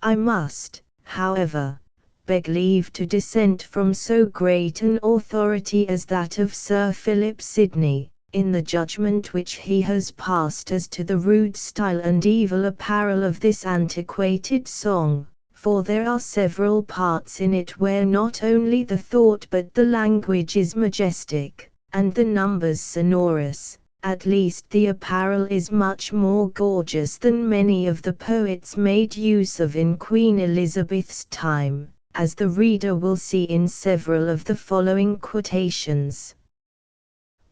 I must, however, beg leave to dissent from so great an authority as that of Sir Philip Sidney, in the judgment which he has passed as to the rude style and evil apparel of this antiquated song, for there are several parts in it where not only the thought but the language is majestic, and the numbers sonorous. At least the apparel is much more gorgeous than many of the poets made use of in Queen Elizabeth's time, as the reader will see in several of the following quotations.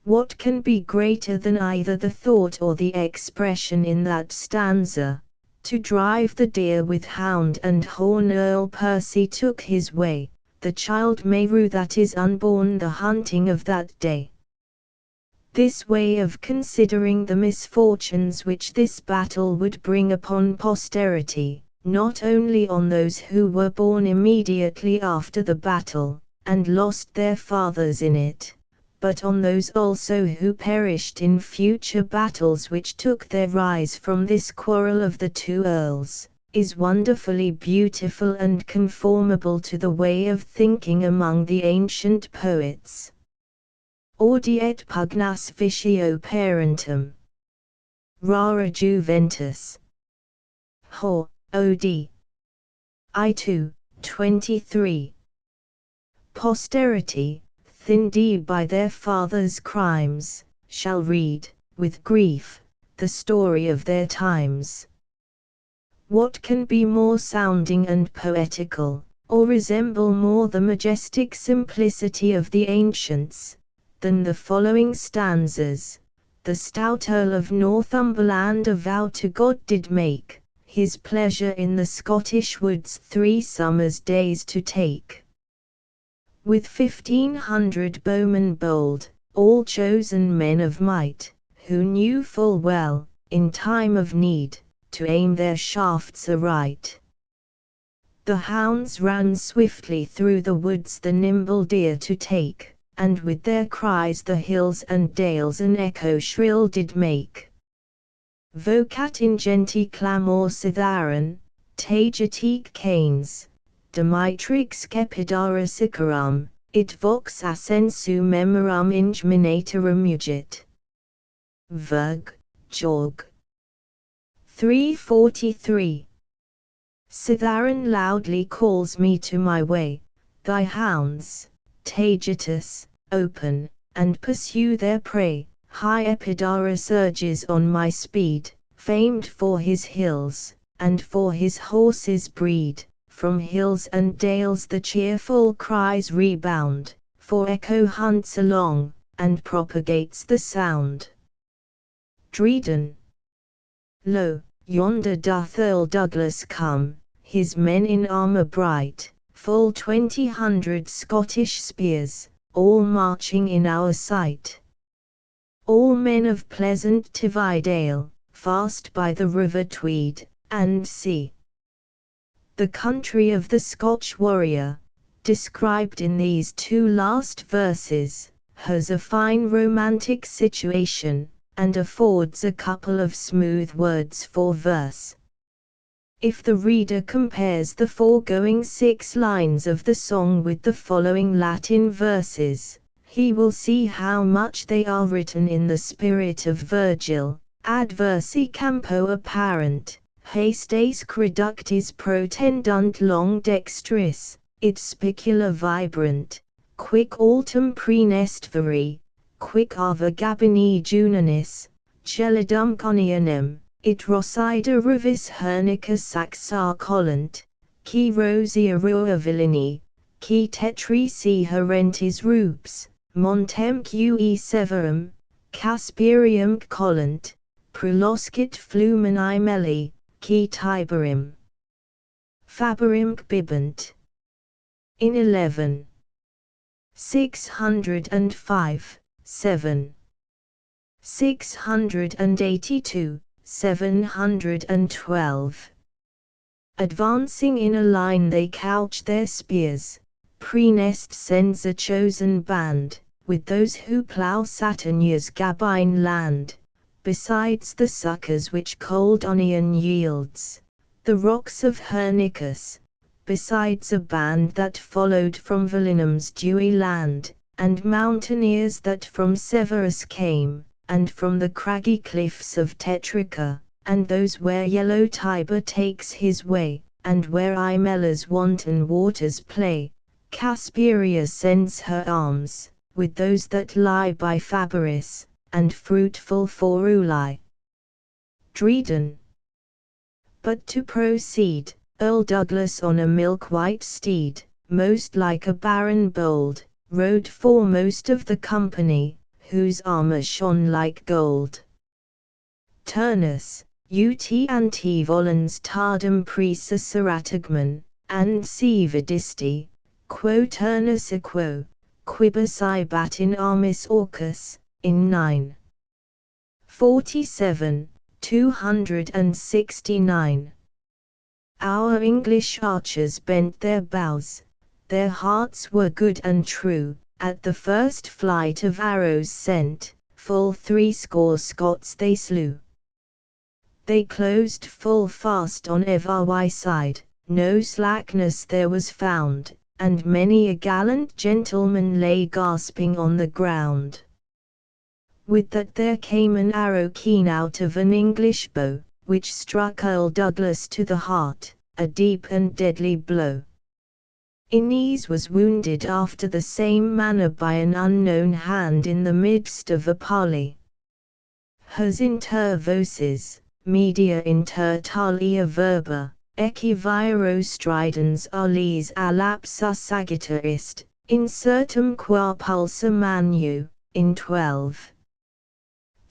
What can be greater than either the thought or the expression in that stanza? To drive the deer with hound and horn Earl Percy took his way, the child may rue that is unborn the hunting of that day. This way of considering the misfortunes which this battle would bring upon posterity, not only on those who were born immediately after the battle, and lost their fathers in it, but on those also who perished in future battles which took their rise from this quarrel of the two earls, is wonderfully beautiful and conformable to the way of thinking among the ancient poets. Audiet pugnas vicio parentum. Rara juventus. Hor, od. I2, 23. Posterity, thinned by their fathers' crimes, shall read, with grief, the story of their times. What can be more sounding and poetical, or resemble more the majestic simplicity of the ancients, than the following stanzas? The stout Earl of Northumberland a vow to God did make, his pleasure in the Scottish woods 3 summer's days to take. With 1,500 bowmen bold, all chosen men of might, who knew full well, in time of need, to aim their shafts aright. The hounds ran swiftly through the woods the nimble deer to take, and with their cries the hills and dales an echo shrill did make. Vocat ingenti clamor Cytharan, tagetique canes, Dimitrix Cepidara sicarum, it vox ascensu memoram ingminator mugit. Verg, Jog. 343. Cytharan loudly calls me to my way, thy hounds, Tagetus, open, and pursue their prey. High Epidaurus urges on my speed, famed for his hills, and for his horses' breed. From hills and dales the cheerful cries rebound, for echo hunts along, and propagates the sound. Dredon. Lo, yonder doth Earl Douglas come, his men in armour bright, full 200 Scottish spears, all marching in our sight. All men of pleasant Tividale, fast by the river Tweed, and see. The country of the Scotch warrior, described in these 2 last verses, has a fine romantic situation, and affords a couple of smooth words for verse. If the reader compares the foregoing 6 lines of the song with the following Latin verses, he will see how much they are written in the spirit of Virgil, adversi campo apparent, hastes creductis protendunt long dextris, id spicula vibrant, quic altum prenestvari, quic ava gabini junanis, gelidum conionem, id rosida ruvis hernica saxa collant, qui rosia rua villini, qui tetrisi herentis rubs, montem qe severum, casperium collant, pruloscit flumini melli, qui tiberim faberim bibant. In 11. 605, 7. 682, 712. Advancing in a line they couch their spears, Prenest sends a chosen band, with those who plough Saturnia's Gabine land, besides the succours which cold Onion yields, the rocks of Hernicus, besides a band that followed from Velinum's dewy land, and mountaineers that from Severus came, and from the craggy cliffs of Tetrica, and those where yellow Tiber takes his way, and where Imella's wanton waters play, Casperia sends her arms, with those that lie by Fabaris, and fruitful Foruli. Dredon. But to proceed, Earl Douglas on a milk-white steed, most like a baron bold, rode foremost of the company, whose armour shone like gold. Turnus, ut anti volens tardum praesa seratagmen, and si vidisti, quo Turnus equo, quibus ibat in armis orcus, in 9. 47, 269. Our English archers bent their bows, their hearts were good and true, at the first flight of arrows sent, full 60 Scots they slew. They closed full fast on every side, no slackness there was found, and many a gallant gentleman lay gasping on the ground. With that there came an arrow keen out of an English bow, which struck Earl Douglas to the heart, a deep and deadly blow. Innes was wounded after the same manner by an unknown hand in the midst of a parley. Hus inter voces, media inter talia verba, eciviro stridens aliis alapsa sagitta ist, incertum qua pulsa manu, in 12.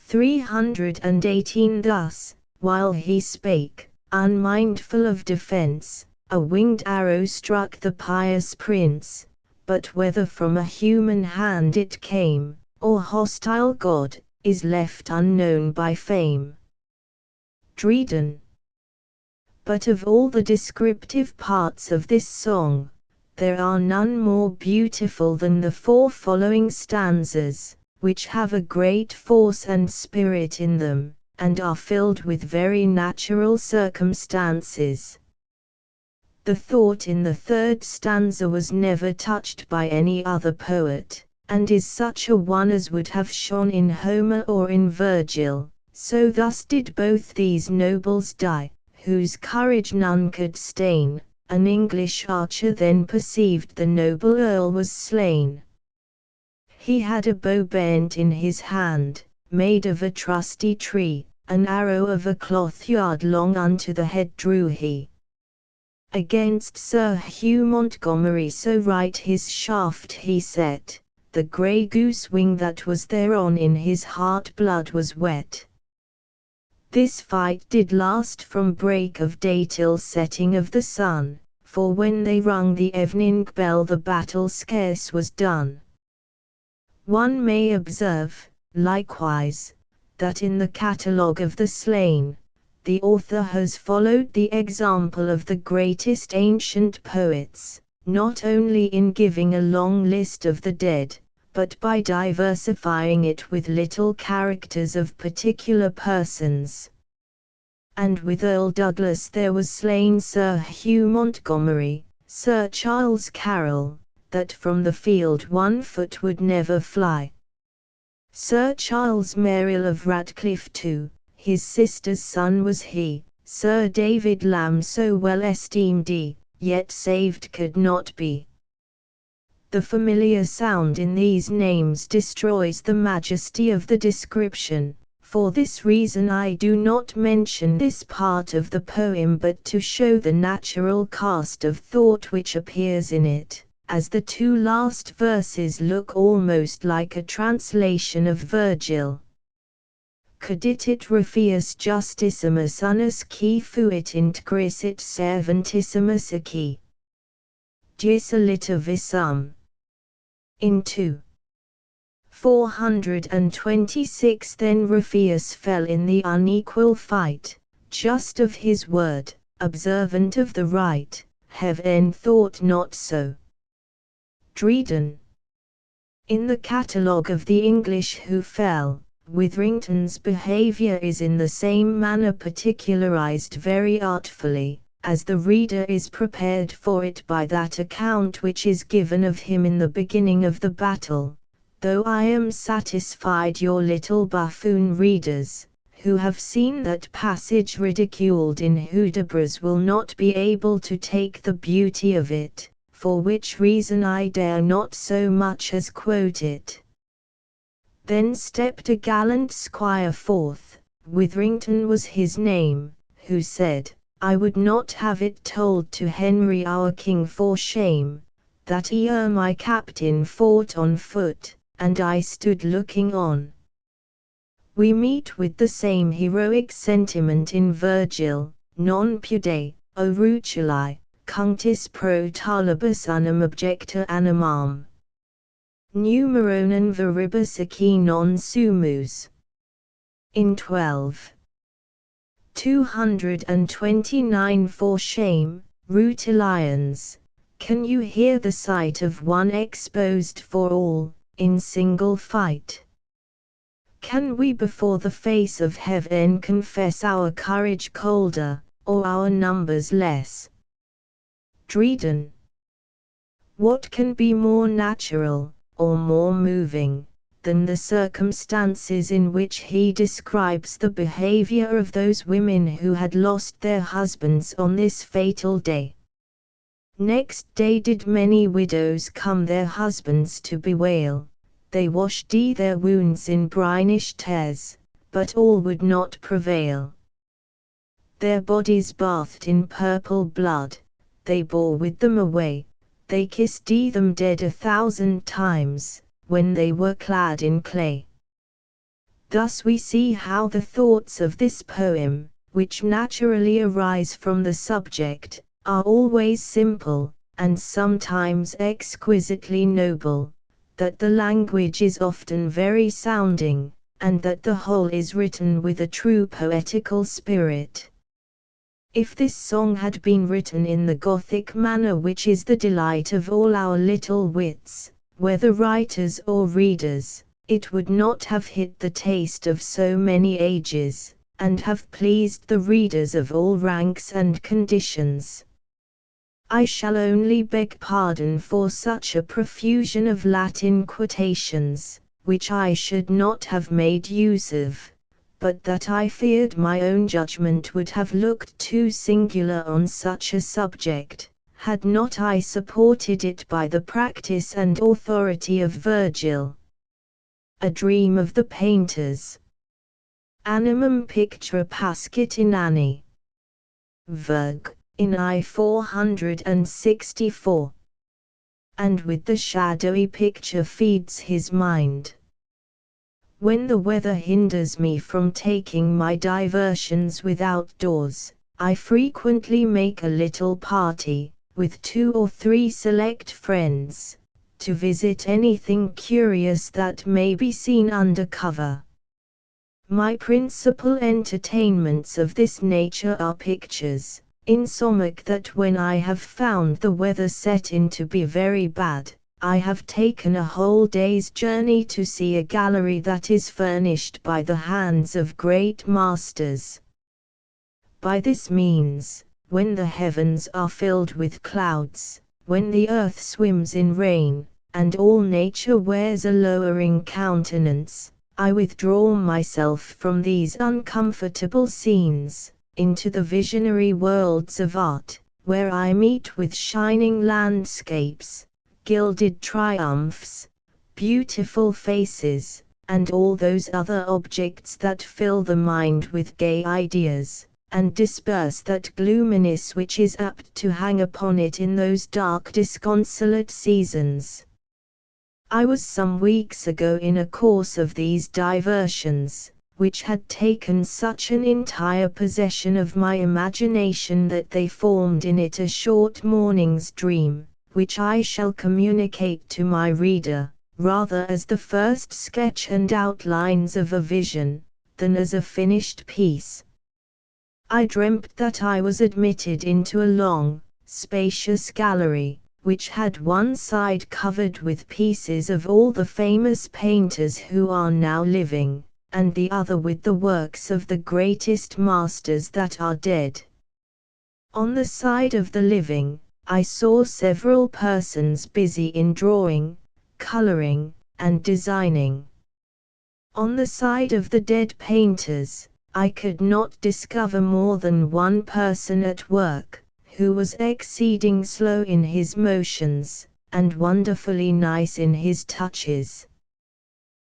318. Thus, while he spake, unmindful of defence, a winged arrow struck the pious prince, but whether from a human hand it came, or hostile god, is left unknown by fame. Dredon. But of all the descriptive parts of this song, there are none more beautiful than the 4 following stanzas, which have a great force and spirit in them, and are filled with very natural circumstances. The thought in the 3rd stanza was never touched by any other poet, and is such a one as would have shone in Homer or in Virgil. So thus did both these nobles die, whose courage none could stain. An English archer then perceived the noble earl was slain. He had a bow bent in his hand, made of a trusty tree, an arrow of a cloth yard long unto the head drew he. Against Sir Hugh Montgomery so right his shaft he set, the grey goose wing that was thereon in his heart blood was wet. This fight did last from break of day till setting of the sun, for when they rung the evening bell the battle scarce was done. One may observe, likewise, that in the catalogue of the slain, the author has followed the example of the greatest ancient poets, not only in giving a long list of the dead, but by diversifying it with little characters of particular persons. And with Earl Douglas there was slain Sir Hugh Montgomery, Sir Charles Carroll, that from the field 1 foot would never fly. Sir Charles Merrill of Radcliffe too, his sister's son was he, Sir David Lamb so well esteemed, yet saved could not be. The familiar sound in these names destroys the majesty of the description. For this reason I do not mention this part of the poem, but to show the natural cast of thought which appears in it, as the two last verses look almost like a translation of Virgil. Caditit Ruffius justissimus unus qui fuit integris it servantissimus aci. Desolita visum. In 426 then Ruffius fell in the unequal fight, just of his word, observant of the right, heaven thought not so. Dryden. In the catalogue of the English who fell, Witherington's behaviour is in the same manner particularized very artfully, as the reader is prepared for it by that account which is given of him in the beginning of the battle, though I am satisfied your little buffoon readers, who have seen that passage ridiculed in Hudibras, will not be able to take the beauty of it, for which reason I dare not so much as quote it. Then stepped a gallant squire forth, Witherington was his name, who said, I would not have it told to Henry our king for shame, that my captain fought on foot, and I stood looking on. We meet with the same heroic sentiment in Virgil, non pude, o Ruculi, cunctis pro talibus unum objecta animam. Numero non veribus aci non sumus. In 229 for shame, Rutilians, can you hear the sight of one exposed for all, in single fight? Can we before the face of heaven confess our courage colder, or our numbers less? Dryden. What can be more natural, or more moving, than the circumstances in which he describes the behavior of those women who had lost their husbands on this fatal day? Next day did many widows come their husbands to bewail, they washed their wounds in brinish tears, but all would not prevail. Their bodies bathed in purple blood, they bore with them away, they kissed them dead 1,000 times, when they were clad in clay. Thus we see how the thoughts of this poem, which naturally arise from the subject, are always simple, and sometimes exquisitely noble, that the language is often very sounding, and that the whole is written with a true poetical spirit. If this song had been written in the Gothic manner which is the delight of all our little wits, whether writers or readers, it would not have hit the taste of so many ages, and have pleased the readers of all ranks and conditions. I shall only beg pardon for such a profusion of Latin quotations, which I should not have made use of, but that I feared my own judgment would have looked too singular on such a subject, had not I supported it by the practice and authority of Virgil. A dream of the painters. Animum pictura pascit inani. Virg. In I 464. And with the shadowy picture feeds his mind. When the weather hinders me from taking my diversions without doors, I frequently make a little party, with 2 or 3 select friends, to visit anything curious that may be seen under cover. My principal entertainments of this nature are pictures, insomuch that when I have found the weather set in to be very bad, I have taken a whole day's journey to see a gallery that is furnished by the hands of great masters. By this means, when the heavens are filled with clouds, when the earth swims in rain, and all nature wears a lowering countenance, I withdraw myself from these uncomfortable scenes, into the visionary worlds of art, where I meet with shining landscapes, gilded triumphs, beautiful faces, and all those other objects that fill the mind with gay ideas, and disperse that gloominess which is apt to hang upon it in those dark disconsolate seasons. I was some weeks ago in a course of these diversions, which had taken such an entire possession of my imagination that they formed in it a short morning's dream, which I shall communicate to my reader, rather as the first sketch and outlines of a vision, than as a finished piece. I dreamt that I was admitted into a long, spacious gallery, which had one side covered with pieces of all the famous painters who are now living, and the other with the works of the greatest masters that are dead. On the side of the living, I saw several persons busy in drawing, coloring, and designing. On the side of the dead painters, I could not discover more than one person at work, who was exceeding slow in his motions, and wonderfully nice in his touches.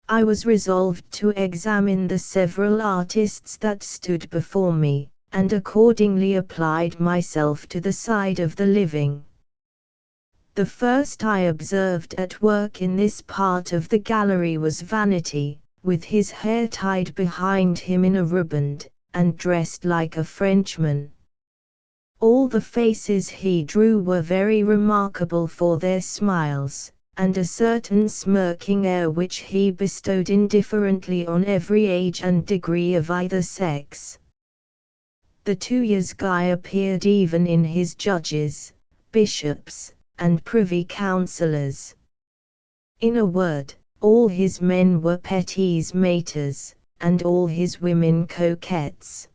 I was resolved to examine the several artists that stood before me, and accordingly applied myself to the side of the living. The first I observed at work in this part of the gallery was Vanity, with his hair tied behind him in a riband, and dressed like a Frenchman. All the faces he drew were very remarkable for their smiles, and a certain smirking air which he bestowed indifferently on every age and degree of either sex. The 2 years guy appeared even in his judges, bishops, and privy councillors. In a word, all his men were petits maîtres, and all his women coquettes.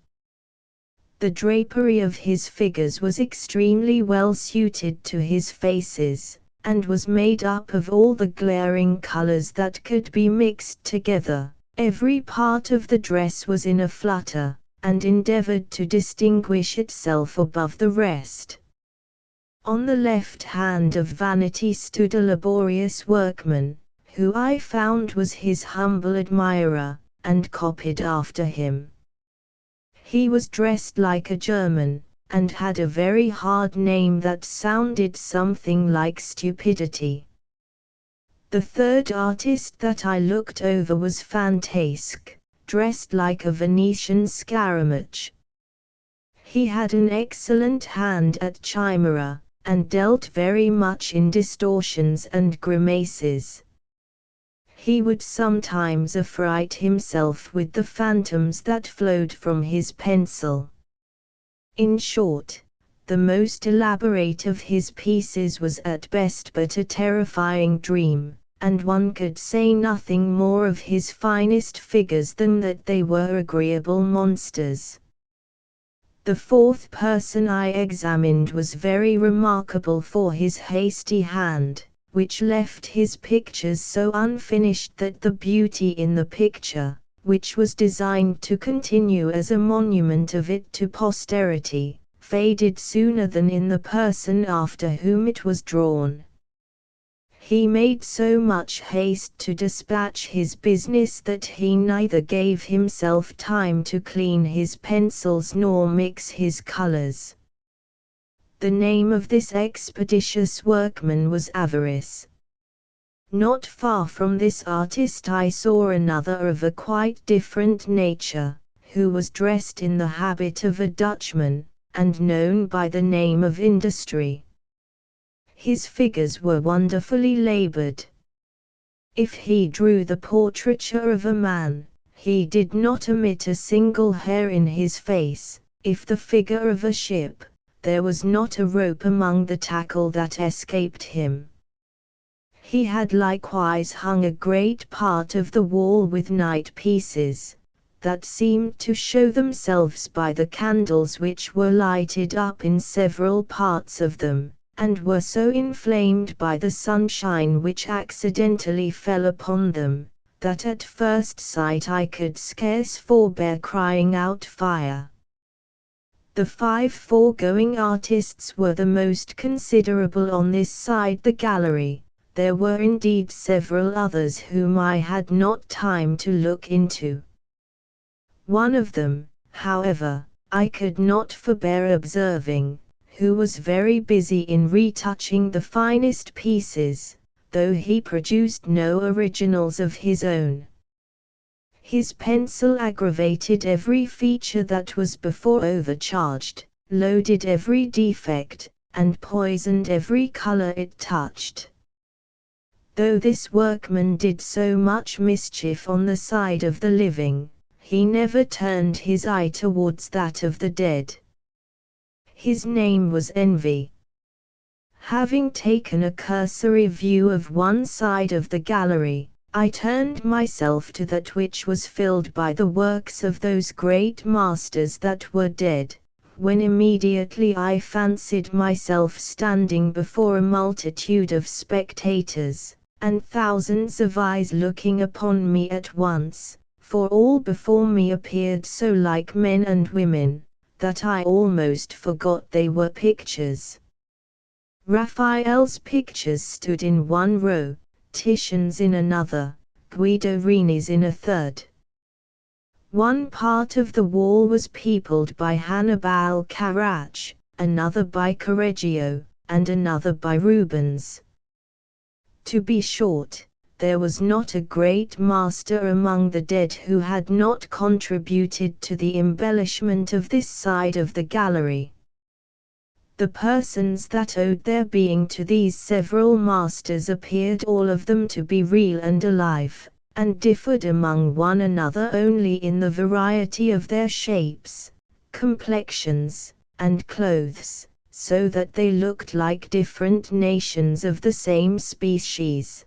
The drapery of his figures was extremely well suited to his faces, and was made up of all the glaring colors that could be mixed together. Every part of the dress was in a flutter, and endeavored to distinguish itself above the rest. On the left hand of Vanity stood a laborious workman, who I found was his humble admirer, and copied after him. He was dressed like a German, and had a very hard name that sounded something like stupidity. The third artist that I looked over was Fantasque, dressed like a Venetian Scaramouch. He had an excellent hand at chimera, and dealt very much in distortions and grimaces. He would sometimes affright himself with the phantoms that flowed from his pencil. In short, the most elaborate of his pieces was at best but a terrifying dream, and one could say nothing more of his finest figures than that they were agreeable monsters. The fourth person I examined was very remarkable for his hasty hand, which left his pictures so unfinished that the beauty in the picture, which was designed to continue as a monument of it to posterity, faded sooner than in the person after whom it was drawn. He made so much haste to dispatch his business that he neither gave himself time to clean his pencils nor mix his colors. The name of this expeditious workman was Avarice. Not far from this artist I saw another of a quite different nature, who was dressed in the habit of a Dutchman, and known by the name of Industry. His figures were wonderfully labored. If he drew the portraiture of a man, he did not omit a single hair in his face. If the figure of a ship, there was not a rope among the tackle that escaped him. He had likewise hung a great part of the wall with night pieces, that seemed to show themselves by the candles which were lighted up in several parts of them, and were so inflamed by the sunshine which accidentally fell upon them, that at first sight I could scarce forbear crying out fire. The 5 foregoing artists were the most considerable on this side the gallery. There were indeed several others whom I had not time to look into. One of them, however, I could not forbear observing, who was very busy in retouching the finest pieces, though he produced no originals of his own. His pencil aggravated every feature that was before overcharged, loaded every defect, and poisoned every color it touched. Though this workman did so much mischief on the side of the living, he never turned his eye towards that of the dead. His name was Envy. Having taken a cursory view of one side of the gallery, I turned myself to that which was filled by the works of those great masters that were dead, when immediately I fancied myself standing before a multitude of spectators, and thousands of eyes looking upon me at once, for all before me appeared so like men and women, that I almost forgot they were pictures. Raphael's pictures stood in one row, Titian's in another, Guidorini's in a third. One part of the wall was peopled by Hannibal Carracci, another by Correggio, and another by Rubens. To be short, there was not a great master among the dead who had not contributed to the embellishment of this side of the gallery. The persons that owed their being to these several masters appeared all of them to be real and alive, and differed among one another only in the variety of their shapes, complexions, and clothes, so that they looked like different nations of the same species.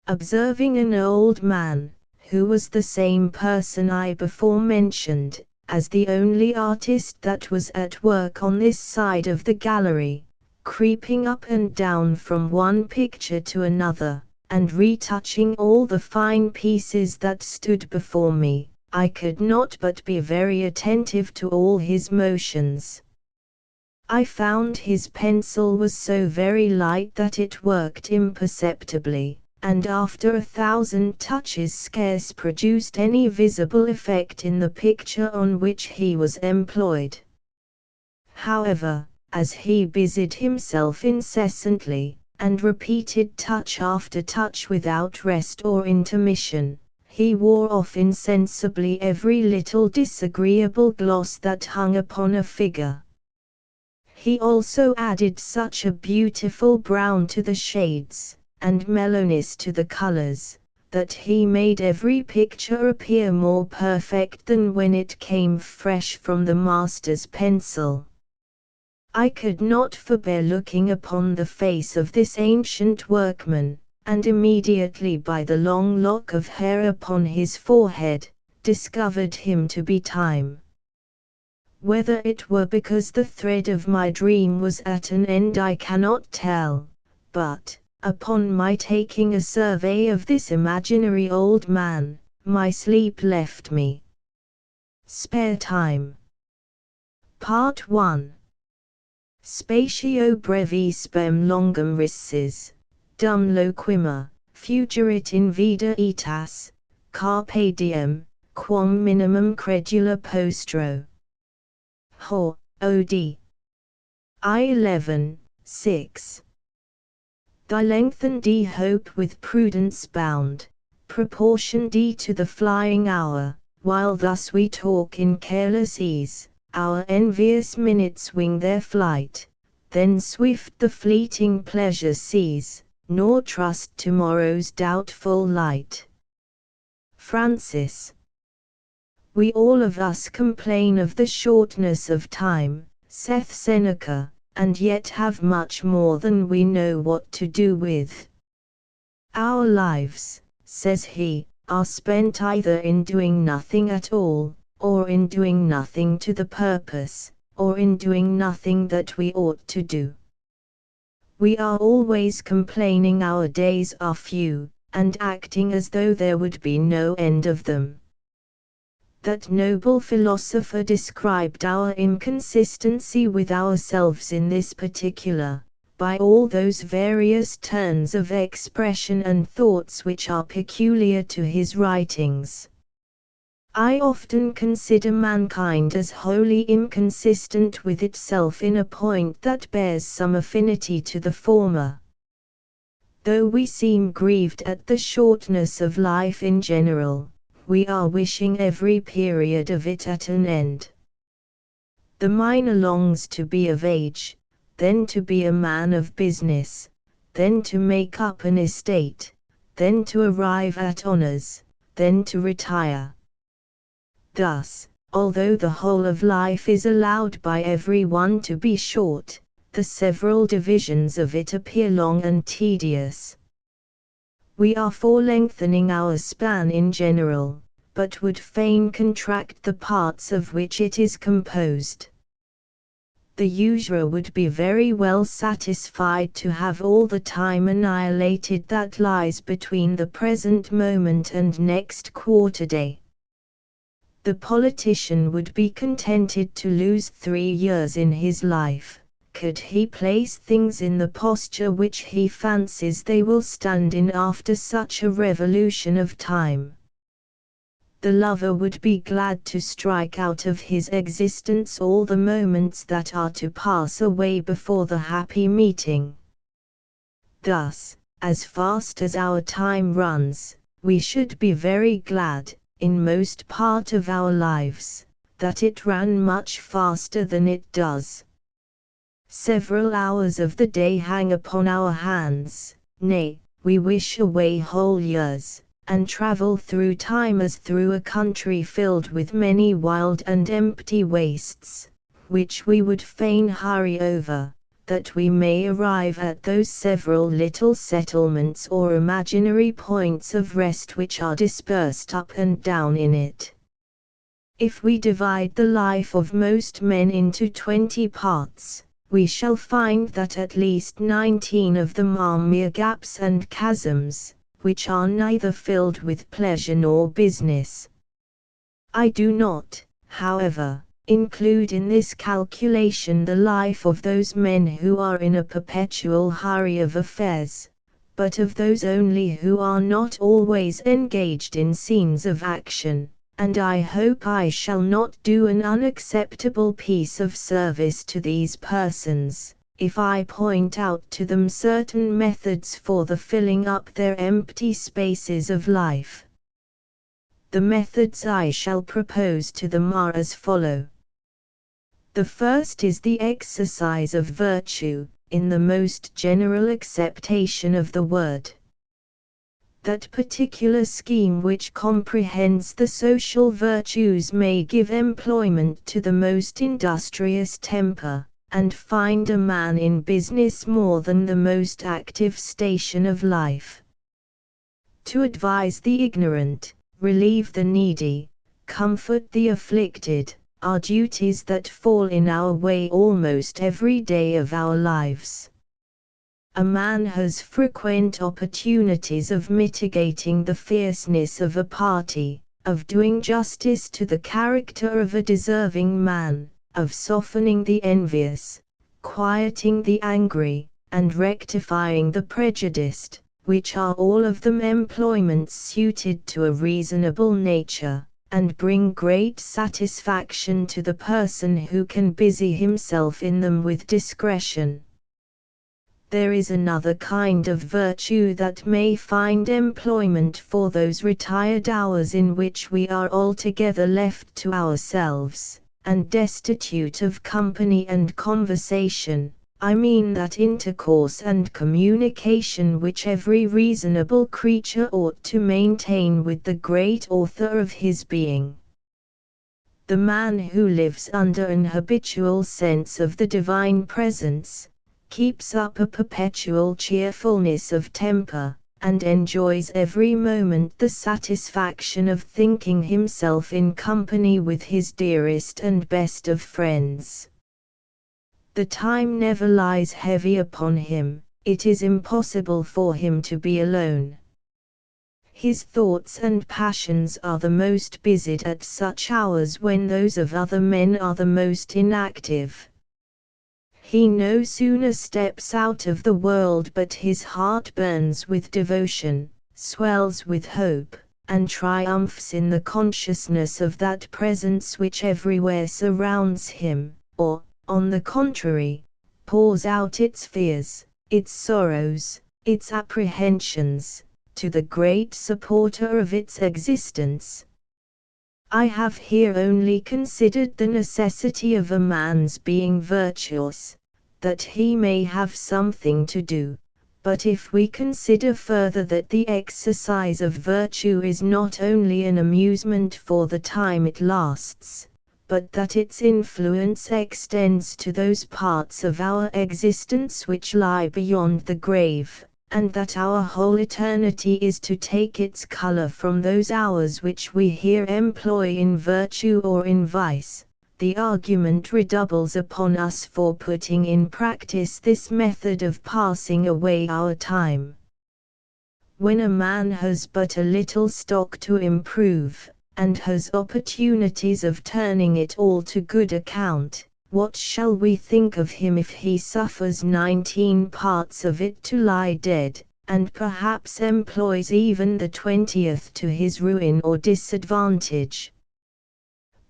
Observing an old man, who was the same person I before mentioned, as the only artist that was at work on this side of the gallery, creeping up and down from one picture to another, and retouching all the fine pieces that stood before me, I could not but be very attentive to all his motions. I found his pencil was so very light that it worked imperceptibly, and after 1,000 touches scarce produced any visible effect in the picture on which he was employed. However, as he busied himself incessantly, and repeated touch after touch without rest or intermission, he wore off insensibly every little disagreeable gloss that hung upon a figure. He also added such a beautiful brown to the shades, and mellowness to the colors, that he made every picture appear more perfect than when it came fresh from the master's pencil. I could not forbear looking upon the face of this ancient workman, and immediately by the long lock of hair upon his forehead, discovered him to be Time. Whether it were because the thread of my dream was at an end I cannot tell, but, upon my taking a survey of this imaginary old man, my sleep left me. Spare Time. Part 1. Spatio brevis spem longum rissis, dum loquima, fugerit in vida aetas, carpe diem, quam minimum credula postro. Hor, od. I11, 6. Thy lengthen D hope with prudence bound, proportion D to the flying hour, while thus we talk in careless ease, our envious minutes wing their flight, then swift the fleeting pleasure seize, nor trust tomorrow's doubtful light. Francis. We all of us complain of the shortness of time, saith Seneca, and yet have much more than we know what to do with. Our lives, says he, are spent either in doing nothing at all, or in doing nothing to the purpose, or in doing nothing that we ought to do. We are always complaining our days are few, and acting as though there would be no end of them. That noble philosopher described our inconsistency with ourselves in this particular, by all those various turns of expression and thoughts which are peculiar to his writings. I often consider mankind as wholly inconsistent with itself in a point that bears some affinity to the former. Though we seem grieved at the shortness of life in general, we are wishing every period of it at an end. The miner longs to be of age, then to be a man of business, then to make up an estate, then to arrive at honors, then to retire. Thus, although the whole of life is allowed by every one to be short, the several divisions of it appear long and tedious. We are for lengthening our span in general, but would fain contract the parts of which it is composed. The usurer would be very well satisfied to have all the time annihilated that lies between the present moment and next quarter-day. The politician would be contented to lose 3 years in his life, could he place things in the posture which he fancies they will stand in after such a revolution of time. The lover would be glad to strike out of his existence all the moments that are to pass away before the happy meeting. Thus, as fast as our time runs, we should be very glad, in most part of our lives, that it ran much faster than it does. Several hours of the day hang upon our hands, nay, we wish away whole years, and travel through time as through a country filled with many wild and empty wastes, which we would fain hurry over, that we may arrive at those several little settlements or imaginary points of rest which are dispersed up and down in it. If we divide the life of most men into 20 parts, we shall find that at least 19 of them are mere gaps and chasms, which are neither filled with pleasure nor business. I do not, however, include in this calculation the life of those men who are in a perpetual hurry of affairs, but of those only who are not always engaged in scenes of action, and I hope I shall not do an unacceptable piece of service to these persons, if I point out to them certain methods for the filling up their empty spaces of life. The methods I shall propose to them are as follow. The first is the exercise of virtue, in the most general acceptation of the word. That particular scheme which comprehends the social virtues may give employment to the most industrious temper, and find a man in business more than the most active station of life. To advise the ignorant, relieve the needy, comfort the afflicted, are duties that fall in our way almost every day of our lives. A man has frequent opportunities of mitigating the fierceness of a party, of doing justice to the character of a deserving man, of softening the envious, quieting the angry, and rectifying the prejudiced, which are all of them employments suited to a reasonable nature, and bring great satisfaction to the person who can busy himself in them with discretion. There is another kind of virtue that may find employment for those retired hours in which we are altogether left to ourselves, and destitute of company and conversation. I mean that intercourse and communication which every reasonable creature ought to maintain with the great author of his being. The man who lives under an habitual sense of the divine presence, keeps up a perpetual cheerfulness of temper, and enjoys every moment the satisfaction of thinking himself in company with his dearest and best of friends. The time never lies heavy upon him, it is impossible for him to be alone. His thoughts and passions are the most busied at such hours when those of other men are the most inactive. He no sooner steps out of the world but his heart burns with devotion, swells with hope, and triumphs in the consciousness of that presence which everywhere surrounds him, or, on the contrary, pours out its fears, its sorrows, its apprehensions, to the great supporter of its existence. I have here only considered the necessity of a man's being virtuous, that he may have something to do. But if we consider further that the exercise of virtue is not only an amusement for the time it lasts, but that its influence extends to those parts of our existence which lie beyond the grave, and that our whole eternity is to take its color from those hours which we here employ in virtue or in vice, the argument redoubles upon us for putting in practice this method of passing away our time. When a man has but a little stock to improve, and has opportunities of turning it all to good account, what shall we think of him if he suffers 19 parts of it to lie dead, and perhaps employs even the 20th to his ruin or disadvantage?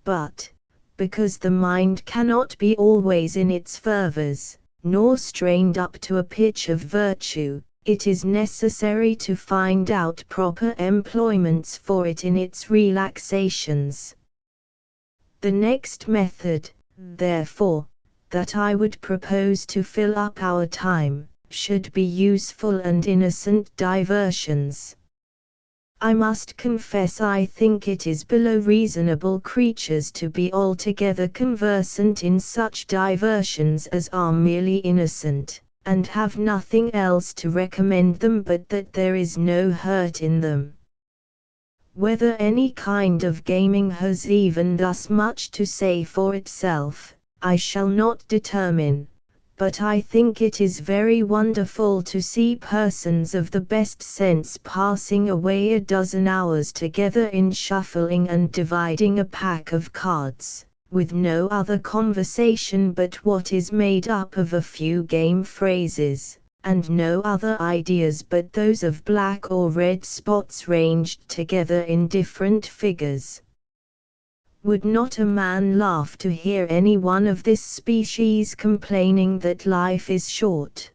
But, because the mind cannot be always in its fervors, nor strained up to a pitch of virtue, it is necessary to find out proper employments for it in its relaxations. The next method, therefore, that I would propose to fill up our time, should be useful and innocent diversions. I must confess I think it is below reasonable creatures to be altogether conversant in such diversions as are merely innocent, and have nothing else to recommend them but that there is no hurt in them. Whether any kind of gaming has even thus much to say for itself, I shall not determine. But I think it is very wonderful to see persons of the best sense passing away a dozen hours together in shuffling and dividing a pack of cards, with no other conversation but what is made up of a few game phrases, and no other ideas but those of black or red spots ranged together in different figures. Would not a man laugh to hear any one of this species complaining that life is short?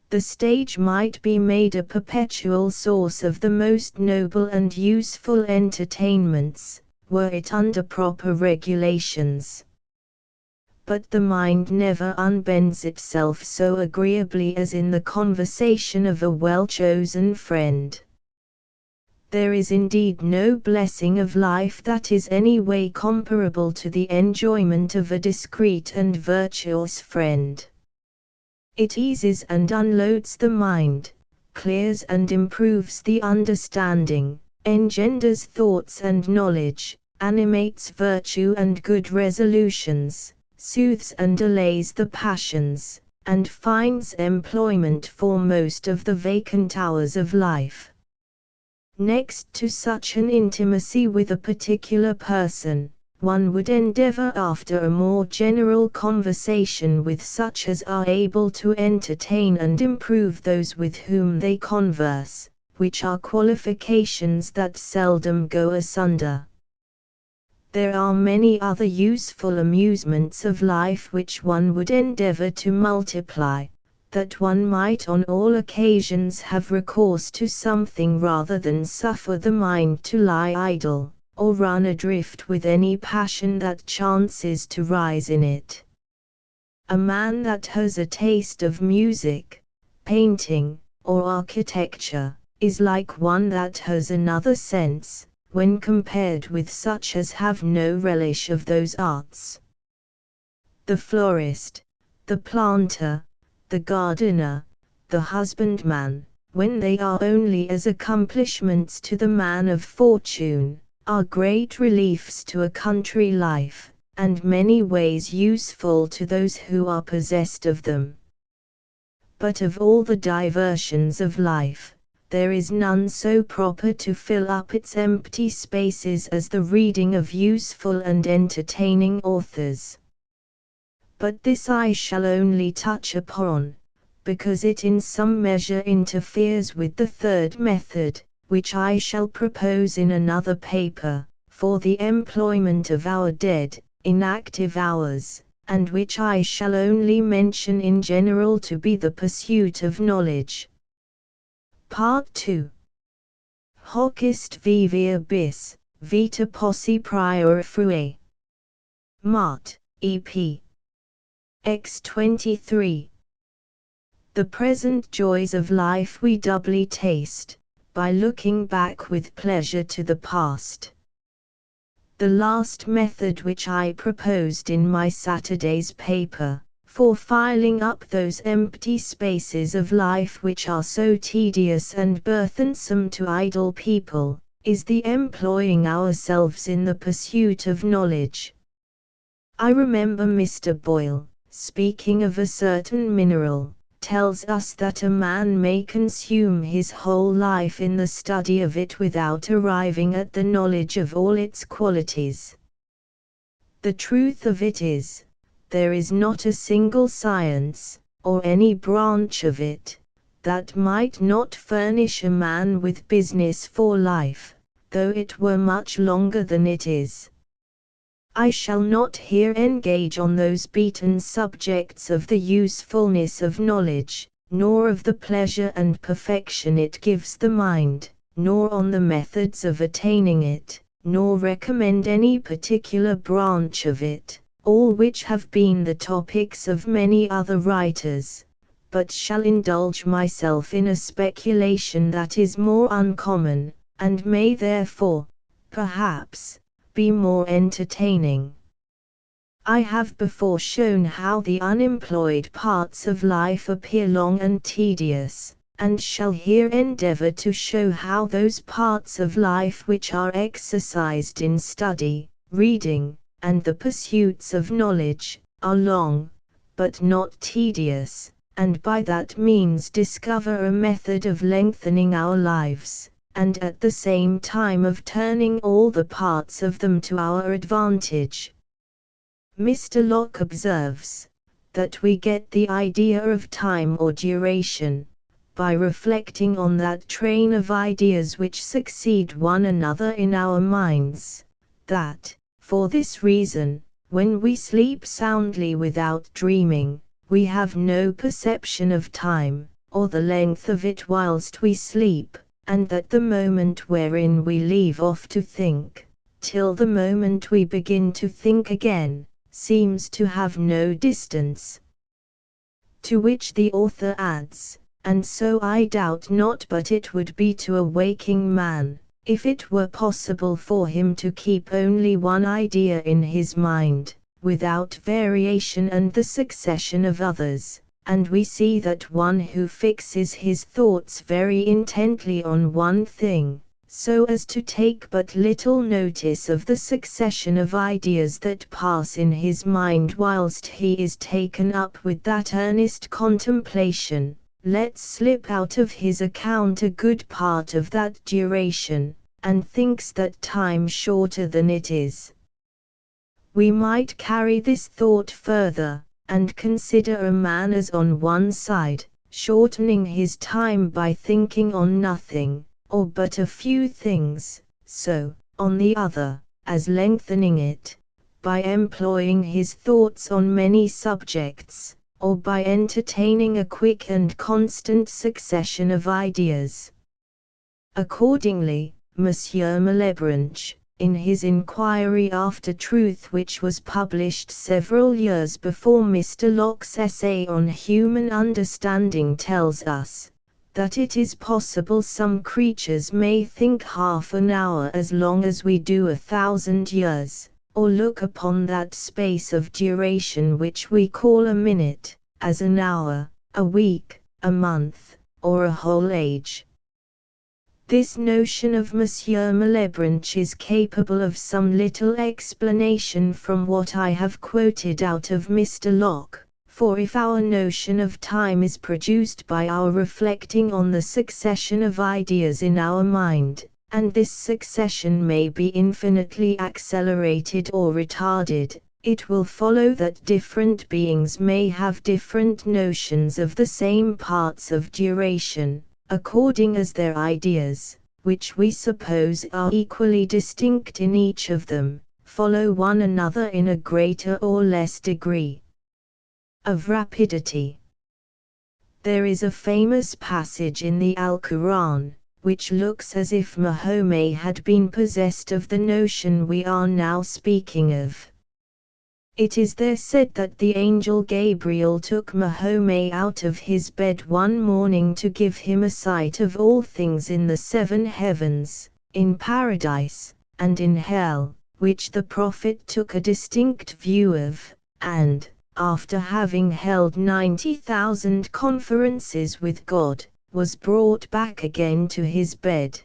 The stage might be made a perpetual source of the most noble and useful entertainments, were it under proper regulations. But the mind never unbends itself so agreeably as in the conversation of a well-chosen friend. There is indeed no blessing of life that is any way comparable to the enjoyment of a discreet and virtuous friend. It eases and unloads the mind, clears and improves the understanding, engenders thoughts and knowledge, animates virtue and good resolutions, soothes and allays the passions, and finds employment for most of the vacant hours of life. Next to such an intimacy with a particular person, one would endeavor after a more general conversation with such as are able to entertain and improve those with whom they converse, which are qualifications that seldom go asunder. There are many other useful amusements of life which one would endeavor to multiply, that one might on all occasions have recourse to something rather than suffer the mind to lie idle, or run adrift with any passion that chances to rise in it. A man that has a taste of music, painting, or architecture, is like one that has another sense, when compared with such as have no relish of those arts. The florist, the planter, the gardener, the husbandman, when they are only as accomplishments to the man of fortune, are great reliefs to a country life, and many ways useful to those who are possessed of them. But of all the diversions of life, there is none so proper to fill up its empty spaces as the reading of useful and entertaining authors. But this I shall only touch upon, because it in some measure interferes with the third method, which I shall propose in another paper, for the employment of our dead, inactive hours, and which I shall only mention in general to be the pursuit of knowledge. Part 2. Hoc est vivia bis, vita possi prior frue. Mart, E.P. X 23. The present joys of life we doubly taste, by looking back with pleasure to the past. The last method which I proposed in my Saturday's paper, for filling up those empty spaces of life which are so tedious and burthensome to idle people, is the employing ourselves in the pursuit of knowledge. I remember Mr. Boyle, speaking of a certain mineral, tells us that a man may consume his whole life in the study of it without arriving at the knowledge of all its qualities. The truth of it is, there is not a single science, or any branch of it, that might not furnish a man with business for life, though it were much longer than it is. I shall not here engage on those beaten subjects of the usefulness of knowledge, nor of the pleasure and perfection it gives the mind, nor on the methods of attaining it, nor recommend any particular branch of it, all which have been the topics of many other writers, but shall indulge myself in a speculation that is more uncommon, and may therefore, perhaps, be more entertaining. I have before shown how the unemployed parts of life appear long and tedious, and shall here endeavor to show how those parts of life which are exercised in study, reading, and the pursuits of knowledge, are long, but not tedious, and by that means discover a method of lengthening our lives, and at the same time of turning all the parts of them to our advantage. Mr. Locke observes, that we get the idea of time or duration, by reflecting on that train of ideas which succeed one another in our minds, that, for this reason, when we sleep soundly without dreaming, we have no perception of time, or the length of it whilst we sleep, and that the moment wherein we leave off to think, till the moment we begin to think again, seems to have no distance. To which the author adds, and so I doubt not but it would be to a waking man, if it were possible for him to keep only one idea in his mind, without variation and the succession of others. And we see that one who fixes his thoughts very intently on one thing, so as to take but little notice of the succession of ideas that pass in his mind whilst he is taken up with that earnest contemplation, lets slip out of his account a good part of that duration, and thinks that time shorter than it is. We might carry this thought further, and consider a man as on one side, shortening his time by thinking on nothing, or but a few things, so, on the other, as lengthening it, by employing his thoughts on many subjects, or by entertaining a quick and constant succession of ideas. Accordingly, Monsieur Malebranche, in his Inquiry After Truth, which was published several years before Mr. Locke's essay on Human Understanding, tells us, that it is possible some creatures may think half an hour as long as we do 1,000 years, or look upon that space of duration which we call a minute, as an hour, a week, a month, or a whole age. This notion of Monsieur Malebranche is capable of some little explanation from what I have quoted out of Mr. Locke, For if our notion of time is produced by our reflecting on the succession of ideas in our mind, and this succession may be infinitely accelerated or retarded, it will follow that different beings may have different notions of the same parts of duration, according as their ideas, which we suppose are equally distinct in each of them, follow one another in a greater or less degree of rapidity. There is a famous passage in the Al-Quran, which looks as if Mahomet had been possessed of the notion we are now speaking of. It is there said that the angel Gabriel took Mahomet out of his bed one morning to give him a sight of all things in the seven heavens, in paradise, and in hell, which the Prophet took a distinct view of, and, after having held 90,000 conferences with God, was brought back again to his bed.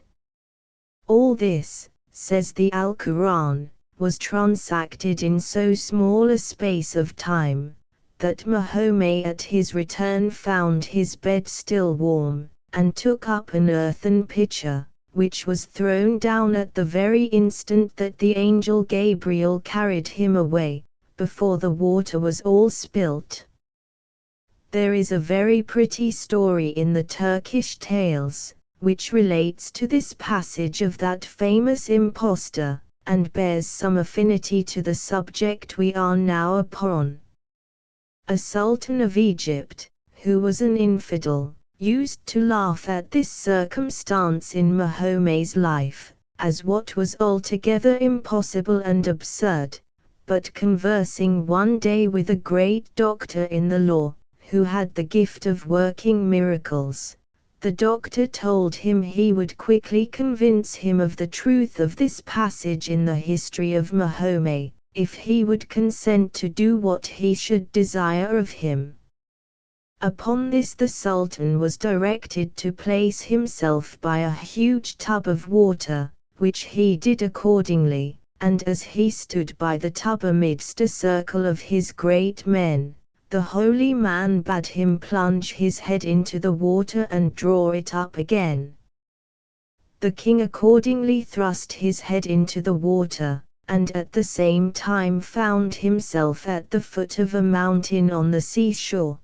All this, says the Al-Quran, was transacted in so small a space of time, that Mahomet at his return found his bed still warm, and took up an earthen pitcher, which was thrown down at the very instant that the angel Gabriel carried him away, before the water was all spilt. There is a very pretty story in the Turkish tales, which relates to this passage of that famous impostor, and bears some affinity to the subject we are now upon. A sultan of Egypt, who was an infidel, used to laugh at this circumstance in Mahomet's life, as what was altogether impossible and absurd, but conversing one day with a great doctor in the law, who had the gift of working miracles, the doctor told him he would quickly convince him of the truth of this passage in the history of Mahomet, if he would consent to do what he should desire of him. Upon this the Sultan was directed to place himself by a huge tub of water, which he did accordingly, and as he stood by the tub amidst a circle of his great men, the holy man bade him plunge his head into the water and draw it up again. The king accordingly thrust his head into the water, and at the same time found himself at the foot of a mountain on the seashore.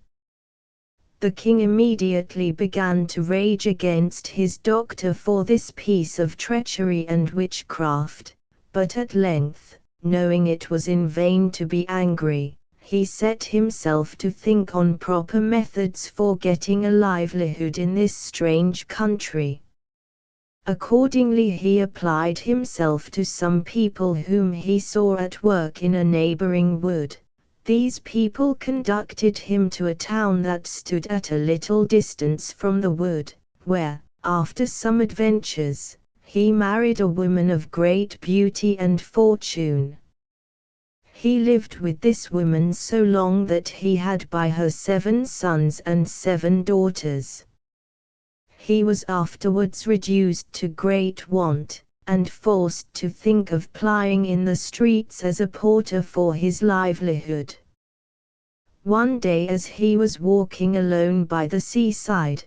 The king immediately began to rage against his doctor for this piece of treachery and witchcraft, but at length, knowing it was in vain to be angry, he set himself to think on proper methods for getting a livelihood in this strange country. Accordingly he applied himself to some people whom he saw at work in a neighboring wood. These people conducted him to a town that stood at a little distance from the wood, where, after some adventures, he married a woman of great beauty and fortune. He lived with this woman so long that he had by her 7 sons and 7 daughters. He was afterwards reduced to great want, and forced to think of plying in the streets as a porter for his livelihood. One day as he was walking alone by the seaside,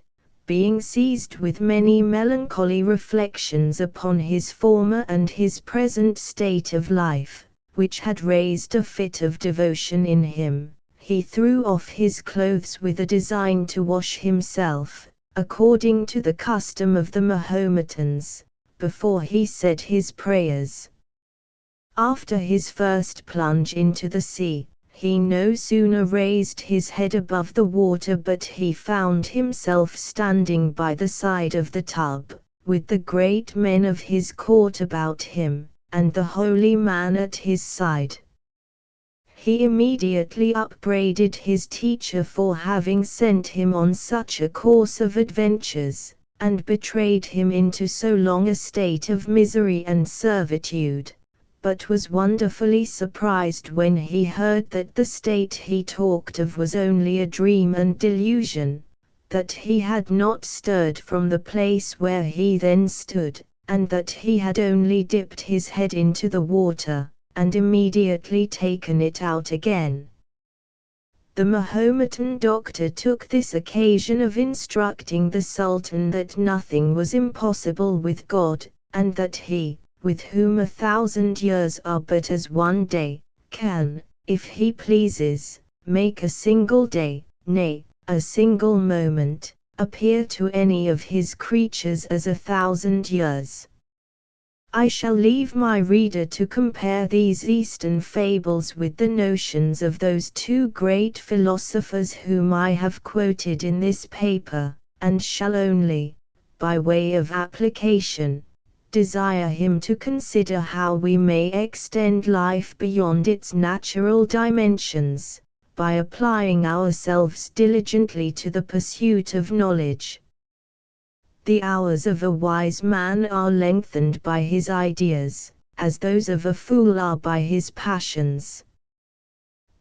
being seized with many melancholy reflections upon his former and his present state of life, which had raised a fit of devotion in him, he threw off his clothes with a design to wash himself, according to the custom of the Mahometans, before he said his prayers. After his first plunge into the sea, he no sooner raised his head above the water but he found himself standing by the side of the tub, with the great men of his court about him, and the holy man at his side. He immediately upbraided his teacher for having sent him on such a course of adventures, and betrayed him into so long a state of misery and servitude, but was wonderfully surprised when he heard that the state he talked of was only a dream and delusion, that he had not stirred from the place where he then stood, and that he had only dipped his head into the water, and immediately taken it out again. The Mahometan doctor took this occasion of instructing the Sultan that nothing was impossible with God, and that he, with whom 1,000 years are but as one day, can, if he pleases, make a single day, nay, a single moment, appear to any of his creatures as 1,000 years. I shall leave my reader to compare these Eastern fables with the notions of those two great philosophers whom I have quoted in this paper, and shall only, by way of application, desire him to consider how we may extend life beyond its natural dimensions, by applying ourselves diligently to the pursuit of knowledge. The hours of a wise man are lengthened by his ideas, as those of a fool are by his passions.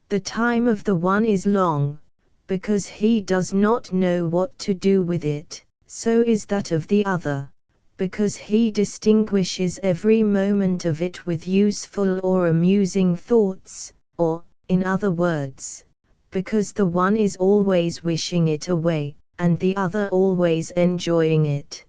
The time of the one is long, because he does not know what to do with it, so is that of the other, because he distinguishes every moment of it with useful or amusing thoughts, or, in other words, because the one is always wishing it away, and the other always enjoying it.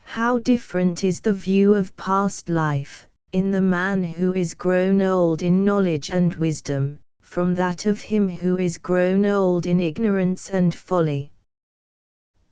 How different is the view of past life, in the man who is grown old in knowledge and wisdom, from that of him who is grown old in ignorance and folly.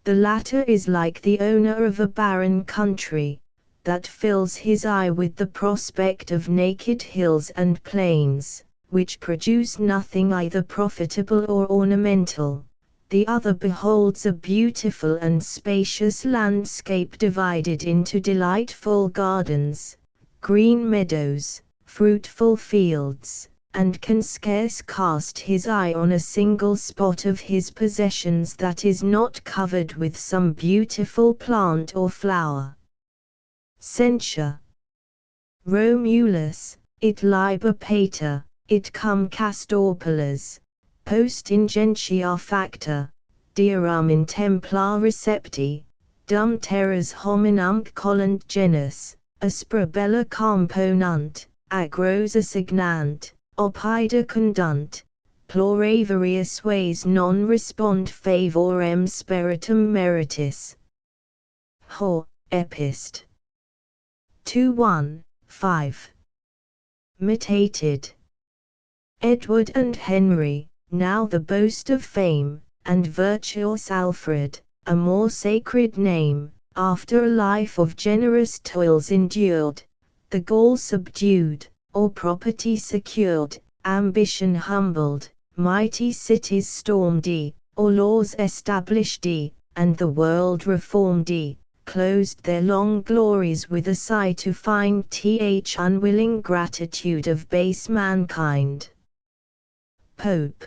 The latter is like the owner of a barren country, that fills his eye with the prospect of naked hills and plains, which produce nothing either profitable or ornamental. The other beholds a beautiful and spacious landscape divided into delightful gardens, green meadows, fruitful fields, and can scarce cast his eye on a single spot of his possessions that is not covered with some beautiful plant or flower. Censure. Romulus, it liber pater, it cum castorpolis, post ingentiar facta, dearum in templa recepti, dum terras hominum collant genus, aspera bella componunt, agros assignant, opida condunt, plurivarius ways non respond favorem spiritum meritis. Hor, Epist. 2:1-5. Mitated. Edward and Henry, now the boast of fame, and virtuous Alfred, a more sacred name, after a life of generous toils endured, the Gaul subdued, or property secured, ambition humbled, mighty cities stormed, or laws established, and the world reformed, closed their long glories with a sigh to find unwilling gratitude of base mankind. Pope.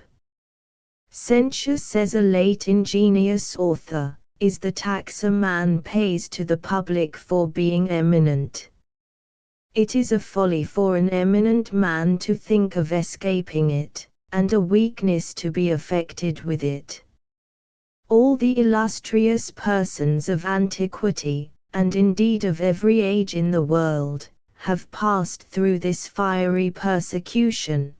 Censure, says a late ingenious author, is the tax a man pays to the public for being eminent. It is a folly for an eminent man to think of escaping it, and a weakness to be affected with it. All the illustrious persons of antiquity, and indeed of every age in the world, have passed through this fiery persecution.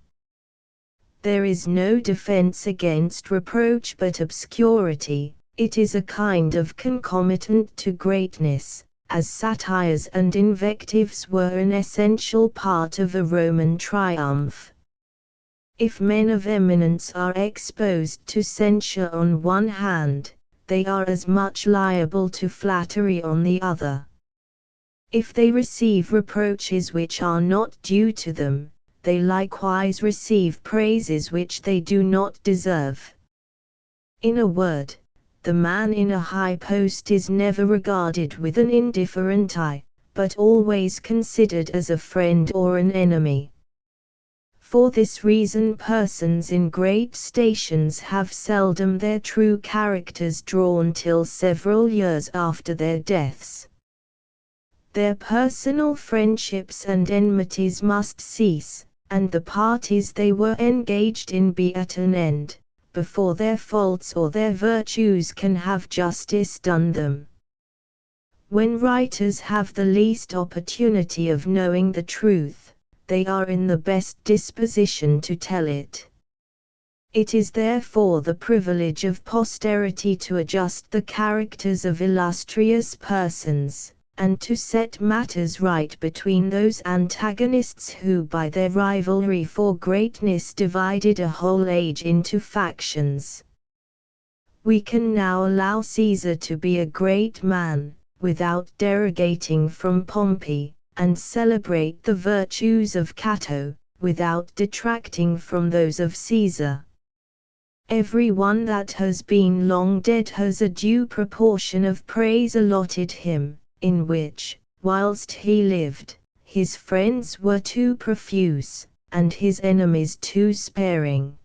There is no defense against reproach but obscurity. It is a kind of concomitant to greatness, as satires and invectives were an essential part of a Roman triumph. If men of eminence are exposed to censure on one hand, they are as much liable to flattery on the other. If they receive reproaches which are not due to them, they likewise receive praises which they do not deserve. In a word, the man in a high post is never regarded with an indifferent eye, but always considered as a friend or an enemy. For this reason persons in great stations have seldom their true characters drawn till several years after their deaths. Their personal friendships and enmities must cease, and the parties they were engaged in be at an end, before their faults or their virtues can have justice done them. When writers have the least opportunity of knowing the truth, they are in the best disposition to tell it. It is therefore the privilege of posterity to adjust the characters of illustrious persons, and to set matters right between those antagonists who by their rivalry for greatness divided a whole age into factions. We can now allow Caesar to be a great man, without derogating from Pompey, and celebrate the virtues of Cato, without detracting from those of Caesar. Every one that has been long dead has a due proportion of praise allotted him, in which, whilst he lived, his friends were too profuse, and his enemies too sparing.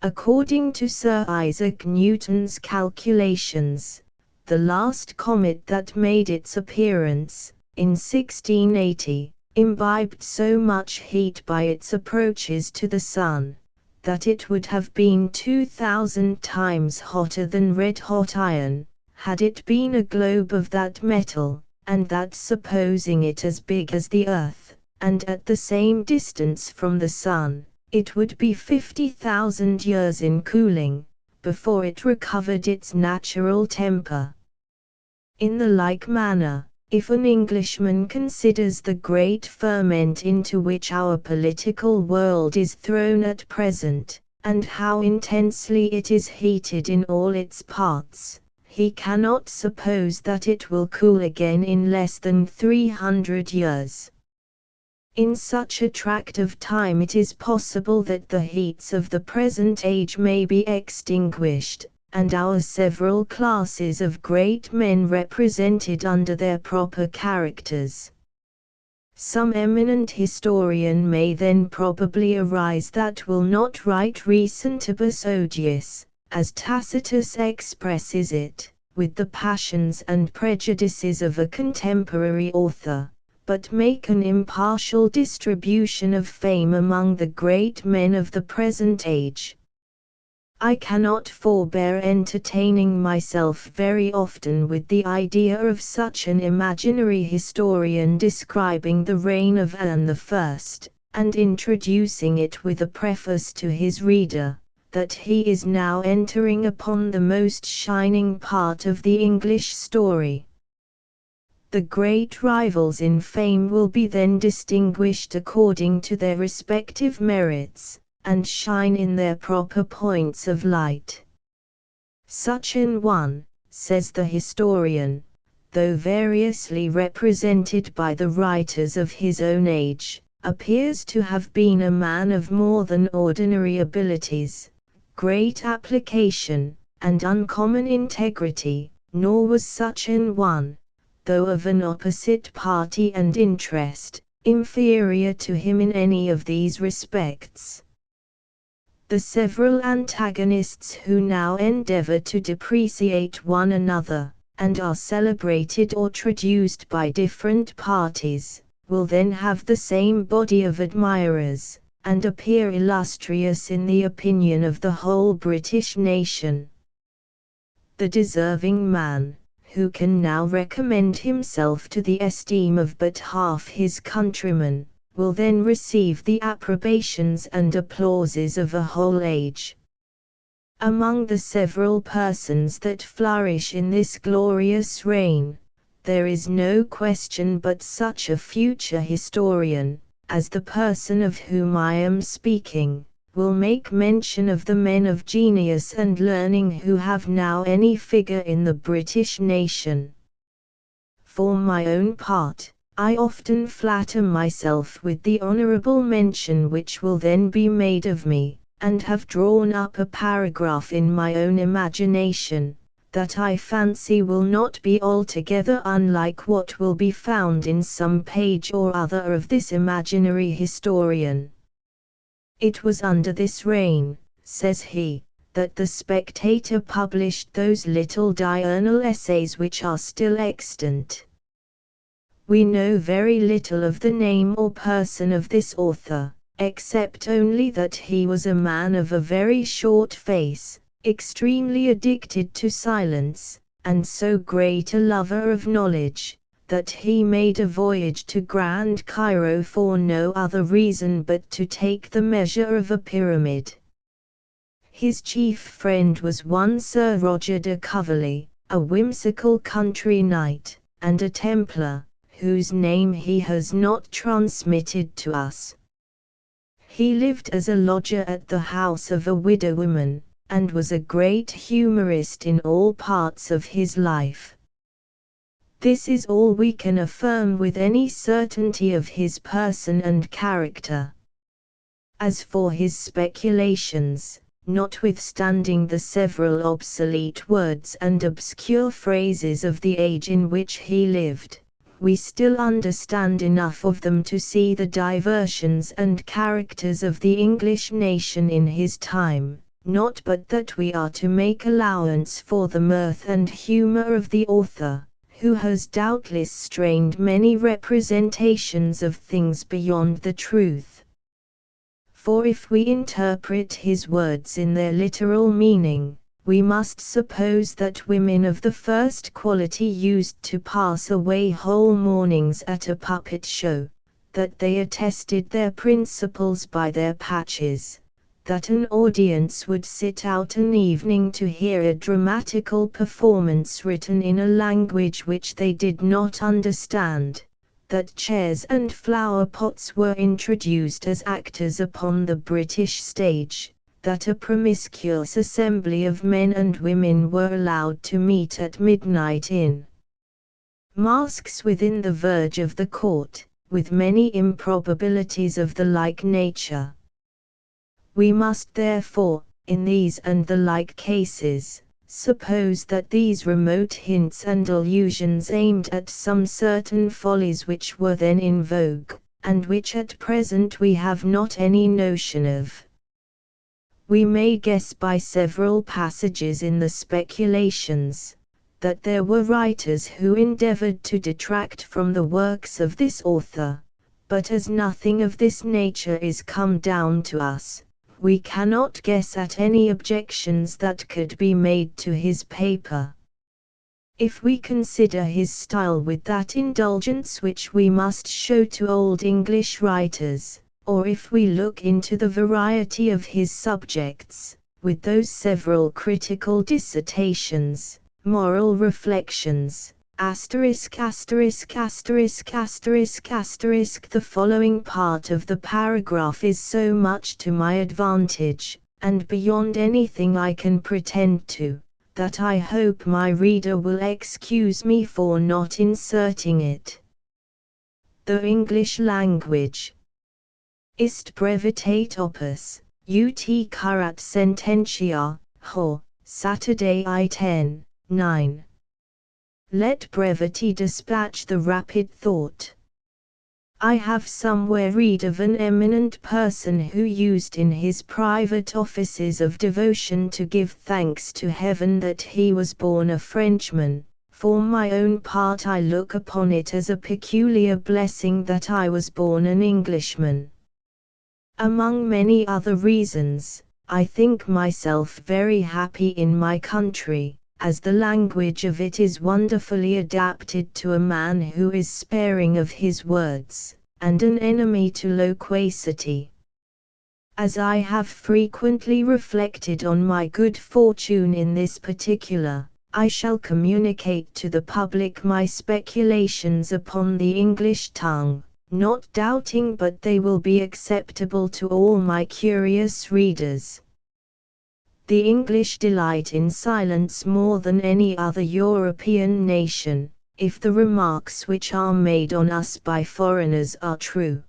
According to Sir Isaac Newton's calculations, the last comet that made its appearance, in 1680, imbibed so much heat by its approaches to the sun, that it would have been 2,000 times hotter than red-hot iron, had it been a globe of that metal, and that supposing it as big as the earth, and at the same distance from the sun, it would be 50,000 years in cooling, before it recovered its natural temper. In the like manner, if an Englishman considers the great ferment into which our political world is thrown at present, and how intensely it is heated in all its parts, he cannot suppose that it will cool again in less than 300 years. In such a tract of time it is possible that the heats of the present age may be extinguished, and our several classes of great men represented under their proper characters. Some eminent historian may then probably arise that will not write recentibus odiis, as Tacitus expresses it, with the passions and prejudices of a contemporary author, but make an impartial distribution of fame among the great men of the present age. I cannot forbear entertaining myself very often with the idea of such an imaginary historian describing the reign of Anne I, and introducing it with a preface to his reader, that he is now entering upon the most shining part of the English story. The great rivals in fame will be then distinguished according to their respective merits, and shine in their proper points of light. Such an one, says the historian, though variously represented by the writers of his own age, appears to have been a man of more than ordinary abilities, great application, and uncommon integrity, nor was such an one, though of an opposite party and interest, inferior to him in any of these respects. The several antagonists who now endeavor to depreciate one another, and are celebrated or traduced by different parties, will then have the same body of admirers, and appear illustrious in the opinion of the whole British nation. The deserving man, who can now recommend himself to the esteem of but half his countrymen, will then receive the approbations and applauses of a whole age. Among the several persons that flourish in this glorious reign, there is no question but such a future historian, as the person of whom I am speaking, will make mention of the men of genius and learning who have now any figure in the British nation. For my own part, I often flatter myself with the honourable mention which will then be made of me, and have drawn up a paragraph in my own imagination, that I fancy will not be altogether unlike what will be found in some page or other of this imaginary historian. It was under this reign, says he, that the Spectator published those little diurnal essays which are still extant. We know very little of the name or person of this author, except only that he was a man of a very short face, extremely addicted to silence, and so great a lover of knowledge, that he made a voyage to Grand Cairo for no other reason but to take the measure of a pyramid. His chief friend was one Sir Roger de Coverley, a whimsical country knight, and a Templar, whose name he has not transmitted to us. He lived as a lodger at the house of a widow woman, and was a great humorist in all parts of his life. This is all we can affirm with any certainty of his person and character. As for his speculations, notwithstanding the several obsolete words and obscure phrases of the age in which he lived, we still understand enough of them to see the diversions and characters of the English nation in his time, not but that we are to make allowance for the mirth and humour of the author, who has doubtless strained many representations of things beyond the truth. For if we interpret his words in their literal meaning, we must suppose that women of the first quality used to pass away whole mornings at a puppet show, that they attested their principles by their patches, that an audience would sit out an evening to hear a dramatical performance written in a language which they did not understand, that chairs and flower pots were introduced as actors upon the British stage, that a promiscuous assembly of men and women were allowed to meet at midnight in masques within the verge of the court, with many improbabilities of the like nature. We must therefore, in these and the like cases, suppose that these remote hints and allusions aimed at some certain follies which were then in vogue, and which at present we have not any notion of. We may guess by several passages in the Speculations, that there were writers who endeavored to detract from the works of this author, but as nothing of this nature is come down to us, we cannot guess at any objections that could be made to his paper. If we consider his style with that indulgence which we must show to old English writers, or if we look into the variety of his subjects, with those several critical dissertations, moral reflections, the following part of the paragraph is so much to my advantage, and beyond anything I can pretend to, that I hope my reader will excuse me for not inserting it. The English language. Ist brevitate opus, ut curat sententia, ho, Saturday I-10, 9. Let brevity dispatch the rapid thought. I have somewhere read of an eminent person who used in his private offices of devotion to give thanks to heaven that he was born a Frenchman. For my own part I look upon it as a peculiar blessing that I was born an Englishman. Among many other reasons, I think myself very happy in my country, as the language of it is wonderfully adapted to a man who is sparing of his words, and an enemy to loquacity. As I have frequently reflected on my good fortune in this particular, I shall communicate to the public my speculations upon the English tongue, not doubting but they will be acceptable to all my curious readers. The English delight in silence more than any other European nation, if the remarks which are made on us by foreigners are true.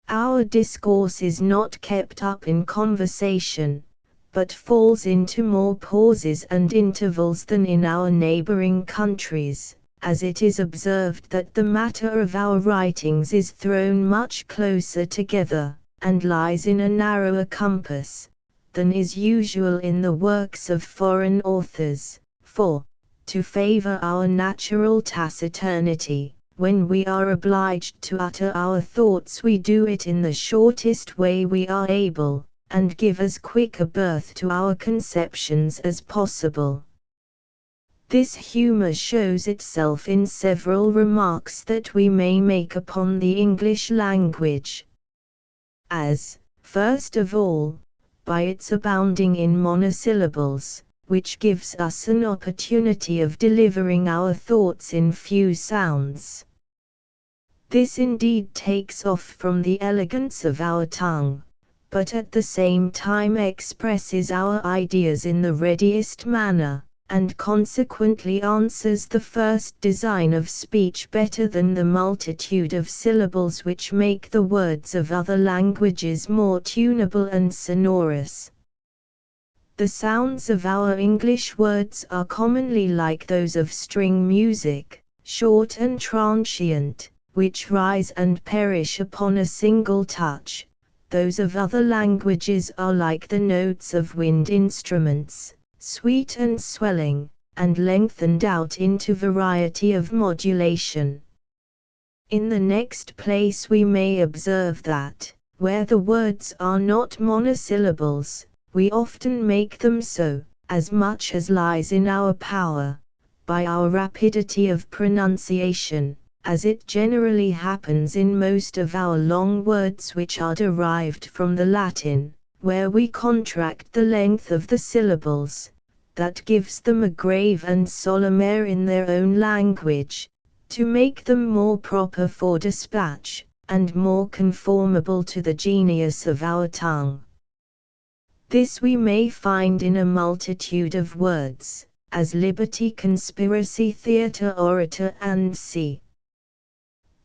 Our discourse is not kept up in conversation, but falls into more pauses and intervals than in our neighboring countries, as it is observed that the matter of our writings is thrown much closer together, and lies in a narrower compass, than is usual in the works of foreign authors, for, to favor our natural taciturnity, when we are obliged to utter our thoughts we do it in the shortest way we are able, and give as quick a birth to our conceptions as possible. This humor shows itself in several remarks that we may make upon the English language. As, first of all, by its abounding in monosyllables, which gives us an opportunity of delivering our thoughts in few sounds. This indeed takes off from the elegance of our tongue, but at the same time expresses our ideas in the readiest manner, and consequently answers the first design of speech better than the multitude of syllables which make the words of other languages more tunable and sonorous. The sounds of our English words are commonly like those of string music, short and transient, which rise and perish upon a single touch. Those of other languages are like the notes of wind instruments, sweet and swelling, and lengthened out into variety of modulation. In the next place we may observe that, where the words are not monosyllables, we often make them so, as much as lies in our power, by our rapidity of pronunciation, as it generally happens in most of our long words which are derived from the Latin, where we contract the length of the syllables, that gives them a grave and solemn air in their own language, to make them more proper for dispatch, and more conformable to the genius of our tongue. This we may find in a multitude of words, as liberty, conspiracy, theatre, orator, and see.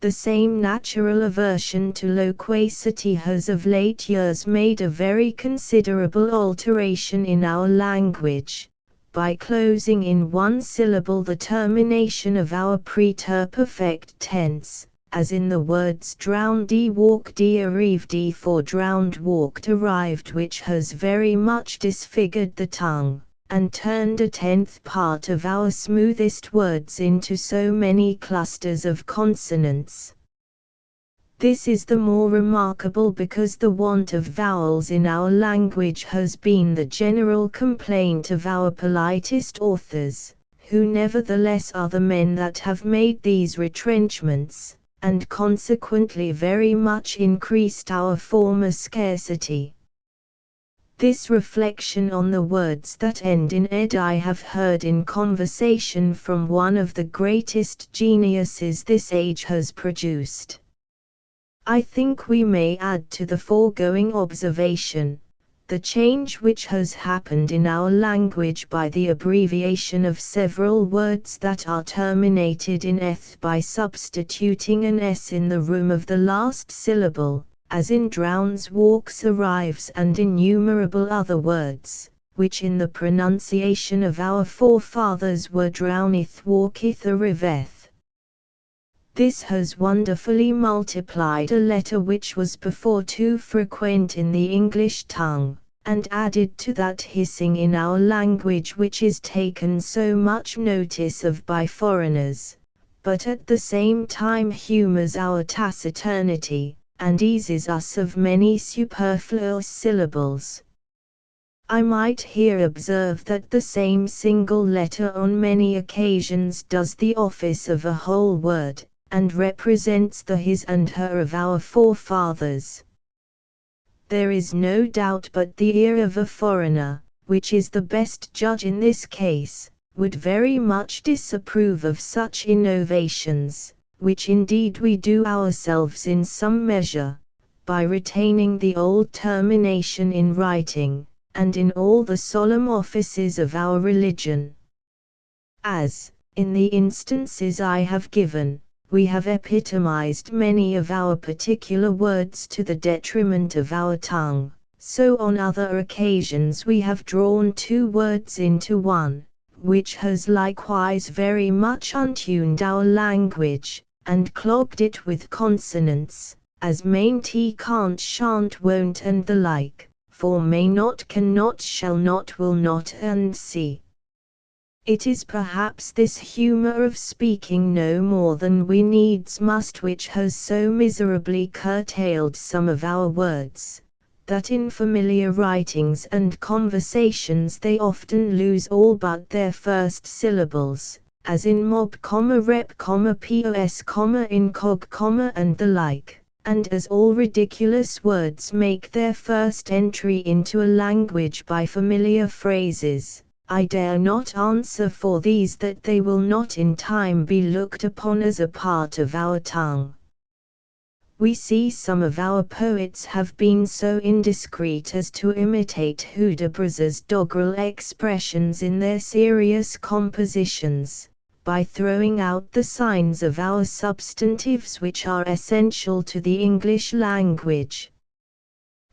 The same natural aversion to loquacity has of late years made a very considerable alteration in our language, by closing in one syllable the termination of our preterperfect tense, as in the words drowned, walked, arrived, for drowned, walked, arrived, which has very much disfigured the tongue, and turned a tenth part of our smoothest words into so many clusters of consonants. This is the more remarkable because the want of vowels in our language has been the general complaint of our politest authors, who nevertheless are the men that have made these retrenchments, and consequently very much increased our former scarcity. This reflection on the words that end in ed I have heard in conversation from one of the greatest geniuses this age has produced. I think we may add to the foregoing observation, the change which has happened in our language by the abbreviation of several words that are terminated in eth by substituting an s in the room of the last syllable, as in drowns, walks, arrives, and innumerable other words, which in the pronunciation of our forefathers were drowneth, walketh, arriveth. This has wonderfully multiplied a letter which was before too frequent in the English tongue, and added to that hissing in our language which is taken so much notice of by foreigners, but at the same time humours our taciturnity, and eases us of many superfluous syllables. I might here observe that the same single letter on many occasions does the office of a whole word, and represents the his and her of our forefathers. There is no doubt but the ear of a foreigner, which is the best judge in this case, would very much disapprove of such innovations, which indeed we do ourselves in some measure, by retaining the old termination in writing, and in all the solemn offices of our religion. As, in the instances I have given, we have epitomized many of our particular words to the detriment of our tongue, so on other occasions we have drawn two words into one, which has likewise very much untuned our language, and clogged it with consonants, as mayn't, can't, shan't, won't, and the like, for may not, cannot, shall not, will not, and see. It is perhaps this humour of speaking no more than we needs must which has so miserably curtailed some of our words, that in familiar writings and conversations they often lose all but their first syllables, as in mob, rep, pos, incog, and the like, and as all ridiculous words make their first entry into a language by familiar phrases, I dare not answer for these that they will not in time be looked upon as a part of our tongue. We see some of our poets have been so indiscreet as to imitate Hudibras's doggerel expressions in their serious compositions, by throwing out the signs of our substantives which are essential to the English language.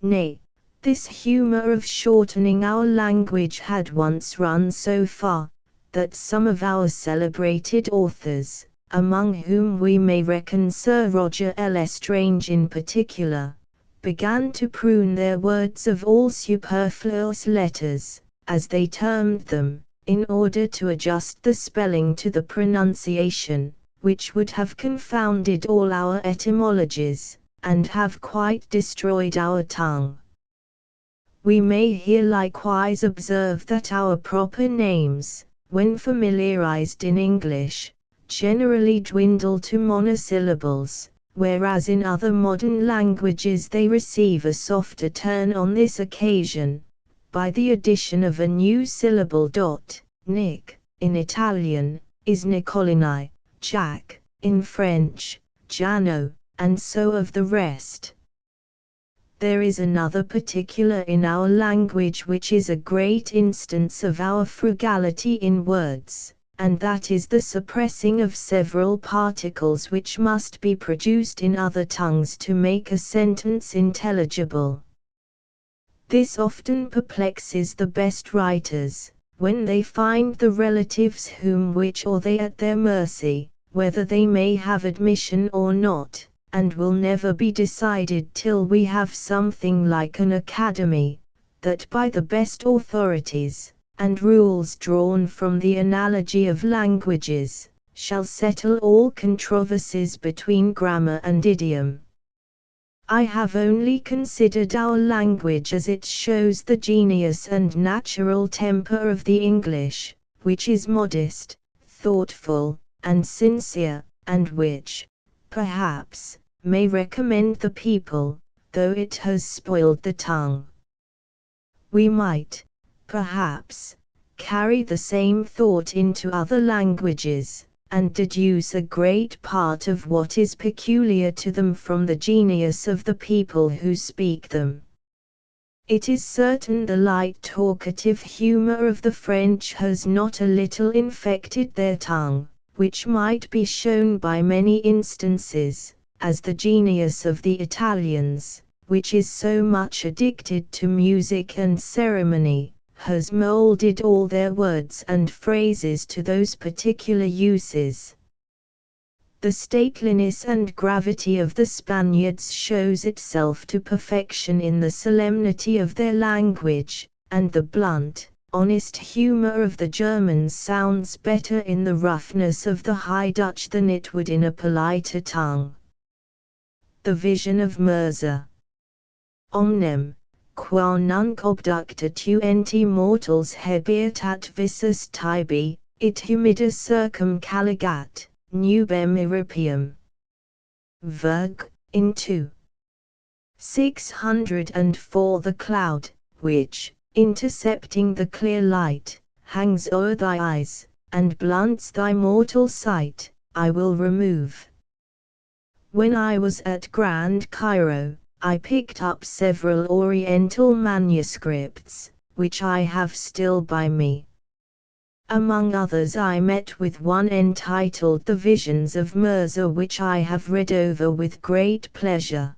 Nay, this humour of shortening our language had once run so far, that some of our celebrated authors, among whom we may reckon Sir Roger L'Estrange in particular, began to prune their words of all superfluous letters, as they termed them, in order to adjust the spelling to the pronunciation, which would have confounded all our etymologies, and have quite destroyed our tongue. We may here likewise observe that our proper names, when familiarized in English, generally dwindle to monosyllables, whereas in other modern languages they receive a softer turn on this occasion, by the addition of a new syllable. Nick, in Italian, is Nicolini, Jack, in French, Jano, and so of the rest. There is another particular in our language which is a great instance of our frugality in words, and that is the suppressing of several particles which must be produced in other tongues to make a sentence intelligible. This often perplexes the best writers, when they find the relatives whom which or they at their mercy, whether they may have admission or not, and will never be decided till we have something like an academy, that by the best authorities, and rules drawn from the analogy of languages, shall settle all controversies between grammar and idiom. I have only considered our language as it shows the genius and natural temper of the English, which is modest, thoughtful, and sincere, and which, perhaps, may recommend the people, though it has spoiled the tongue. We might, perhaps, carry the same thought into other languages, and deduce a great part of what is peculiar to them from the genius of the people who speak them. It is certain the light talkative humour of the French has not a little infected their tongue, which might be shown by many instances, as the genius of the Italians, which is so much addicted to music and ceremony, has moulded all their words and phrases to those particular uses. The stateliness and gravity of the Spaniards shows itself to perfection in the solemnity of their language, and the blunt, honest humour of the Germans sounds better in the roughness of the High Dutch than it would in a politer tongue. The vision of Mirza. Omnem, qua nunc obducta tuenti mortals habeat at visus tibi, it humida circumcalligat, nubem iripium. Verg, in 2. 604. The cloud, which, intercepting the clear light, hangs o'er thy eyes, and blunts thy mortal sight, I will remove. When I was at Grand Cairo, I picked up several Oriental manuscripts, which I have still by me. Among others I met with one entitled The Visions of Mirza, which I have read over with great pleasure.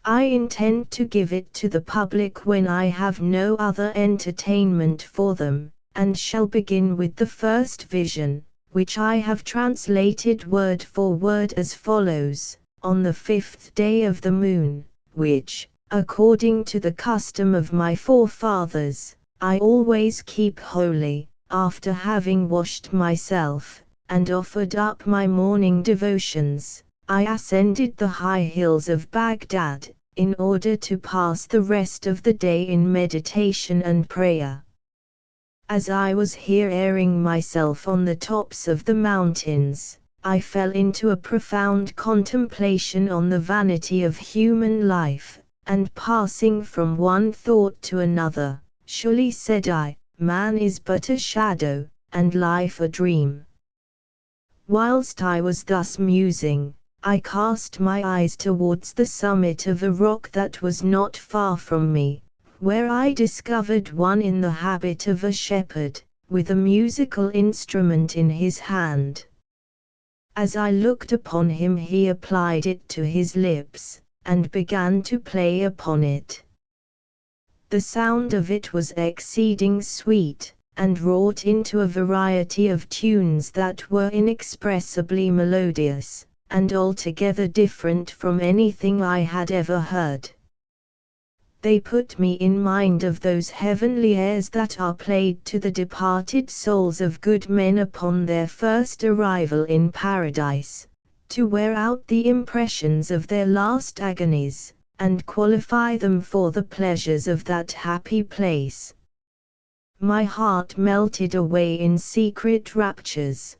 I intend to give it to the public when I have no other entertainment for them, and shall begin with the first vision, which I have translated word for word as follows: on the 5th day of the moon, which, according to the custom of my forefathers, I always keep holy, after having washed myself, and offered up my morning devotions, I ascended the high hills of Baghdad, in order to pass the rest of the day in meditation and prayer. As I was here airing myself on the tops of the mountains, I fell into a profound contemplation on the vanity of human life, and passing from one thought to another, surely said I, man is but a shadow, and life a dream. Whilst I was thus musing, I cast my eyes towards the summit of a rock that was not far from me, where I discovered one in the habit of a shepherd, with a musical instrument in his hand. As I looked upon him, he applied it to his lips, and began to play upon it. The sound of it was exceeding sweet, and wrought into a variety of tunes that were inexpressibly melodious, and altogether different from anything I had ever heard. They put me in mind of those heavenly airs that are played to the departed souls of good men upon their first arrival in paradise, to wear out the impressions of their last agonies, and qualify them for the pleasures of that happy place. My heart melted away in secret raptures.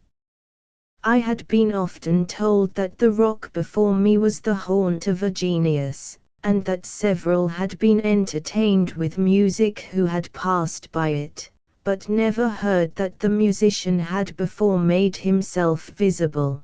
I had been often told that the rock before me was the haunt of a genius, and that several had been entertained with music who had passed by it, but never heard that the musician had before made himself visible.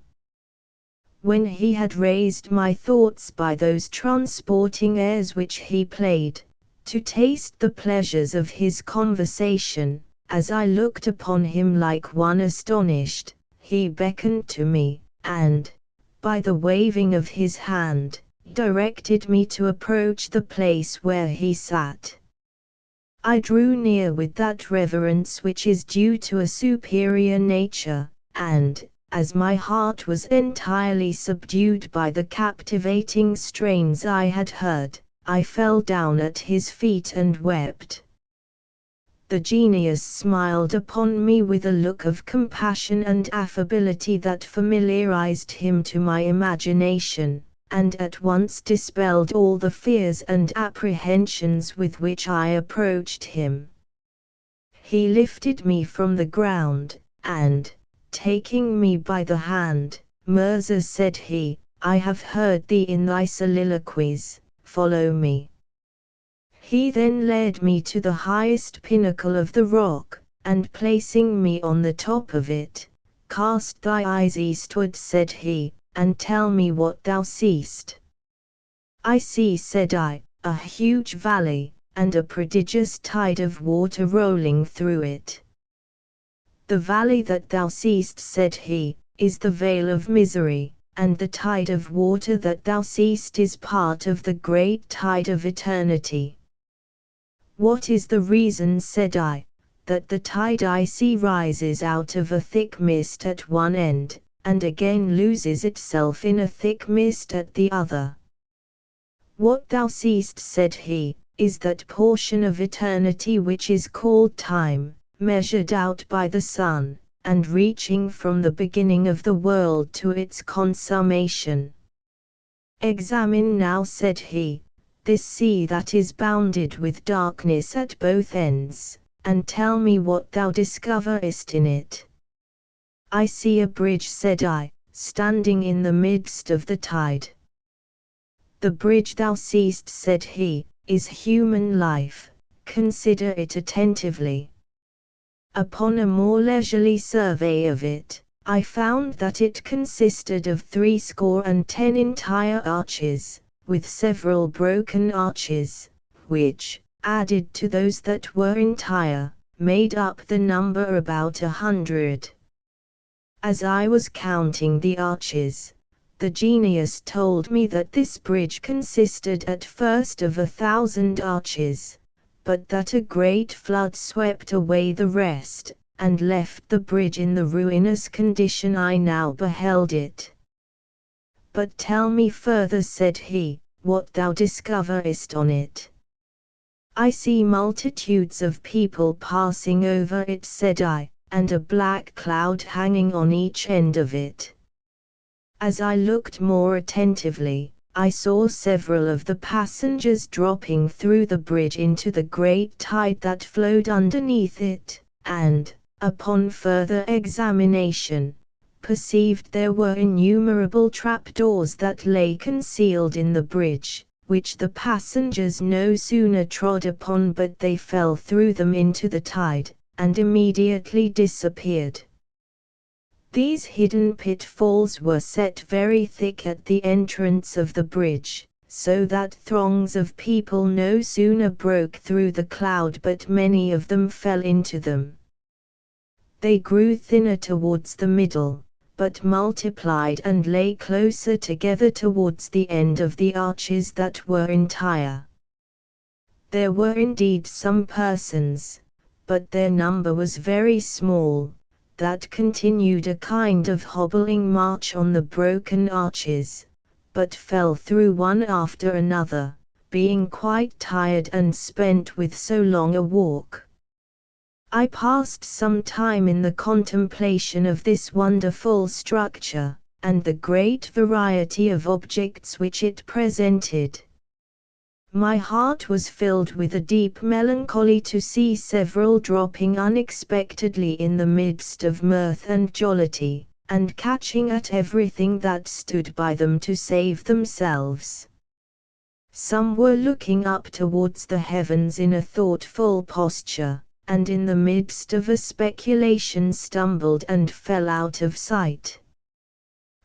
When he had raised my thoughts by those transporting airs which he played, to taste the pleasures of his conversation, as I looked upon him like one astonished, he beckoned to me, and, by the waving of his hand, directed me to approach the place where he sat. I drew near with that reverence which is due to a superior nature, and, as my heart was entirely subdued by the captivating strains I had heard, I fell down at his feet and wept. The genius smiled upon me with a look of compassion and affability that familiarized him to my imagination, and at once dispelled all the fears and apprehensions with which I approached him. He lifted me from the ground, and, taking me by the hand, Mirza, said he, I have heard thee in thy soliloquies, follow me. He then led me to the highest pinnacle of the rock, and placing me on the top of it, cast thy eyes eastward, said he, and tell me what thou seest. I see, said I, a huge valley, and a prodigious tide of water rolling through it. The valley that thou seest, said he, is the vale of misery, and the tide of water that thou seest is part of the great tide of eternity. What is the reason, said I, that the tide I see rises out of a thick mist at one end, and again loses itself in a thick mist at the other? What thou seest, said he, is that portion of eternity which is called time, measured out by the sun, and reaching from the beginning of the world to its consummation. Examine now, said he, this sea that is bounded with darkness at both ends, and tell me what thou discoverest in it. I see a bridge, said I, standing in the midst of the tide. The bridge thou seest, said he, is human life, consider it attentively. Upon a more leisurely survey of it, I found that it consisted of 70 entire arches, with several broken arches, which, added to those that were entire, made up the number about 100. As I was counting the arches, the genius told me that this bridge consisted at first of 1,000 arches, but that a great flood swept away the rest, and left the bridge in the ruinous condition I now beheld it. But tell me further, said he, what thou discoverest on it. I see multitudes of people passing over it, said I, and a black cloud hanging on each end of it. As I looked more attentively, I saw several of the passengers dropping through the bridge into the great tide that flowed underneath it, and, upon further examination, perceived there were innumerable trapdoors that lay concealed in the bridge, which the passengers no sooner trod upon but they fell through them into the tide, and immediately disappeared. These hidden pitfalls were set very thick at the entrance of the bridge, so that throngs of people no sooner broke through the cloud but many of them fell into them. They grew thinner towards the middle, but multiplied and lay closer together towards the end of the arches that were entire. There were indeed some persons, but their number was very small, that continued a kind of hobbling march on the broken arches, but fell through one after another, being quite tired and spent with so long a walk. I passed some time in the contemplation of this wonderful structure, and the great variety of objects which it presented. My heart was filled with a deep melancholy to see several dropping unexpectedly in the midst of mirth and jollity, and catching at everything that stood by them to save themselves. Some were looking up towards the heavens in a thoughtful posture, and in the midst of a speculation stumbled and fell out of sight.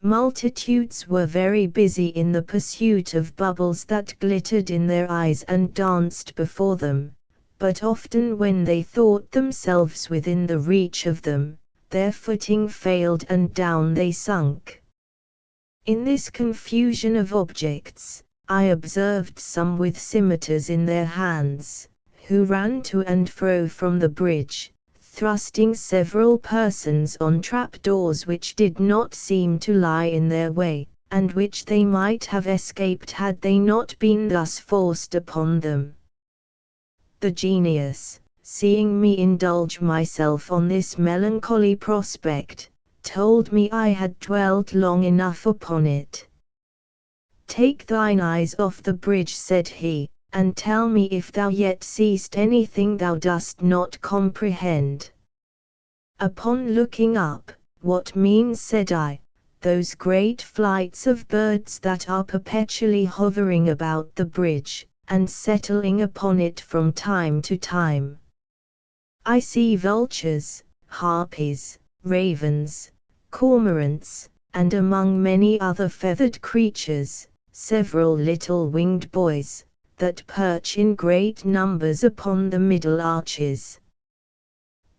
Multitudes were very busy in the pursuit of bubbles that glittered in their eyes and danced before them, but often when they thought themselves within the reach of them, their footing failed and down they sunk. In this confusion of objects, I observed some with scimitars in their hands, who ran to and fro from the bridge, thrusting several persons on trapdoors which did not seem to lie in their way, and which they might have escaped had they not been thus forced upon them. The genius, seeing me indulge myself on this melancholy prospect, told me I had dwelt long enough upon it. "Take thine eyes off the bridge," said he, "and tell me if thou yet seest anything thou dost not comprehend." Upon looking up, "What means," said I, "those great flights of birds that are perpetually hovering about the bridge, and settling upon it from time to time?" "I see vultures, harpies, ravens, cormorants, and among many other feathered creatures, several little winged boys, that perch in great numbers upon the middle arches.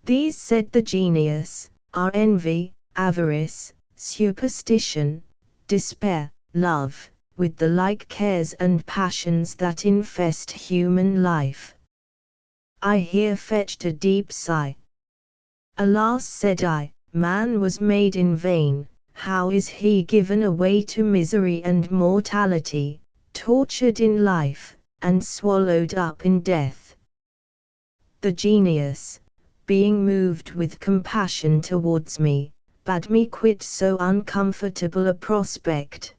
These," said the genius, "are envy, avarice, superstition, despair, love, with the like cares and passions that infest human life." I here fetched a deep sigh. "Alas," said I, "man was made in vain. How is he given away to misery and mortality, tortured in life, and swallowed up in death?" The genius, being moved with compassion towards me, bade me quit so uncomfortable a prospect.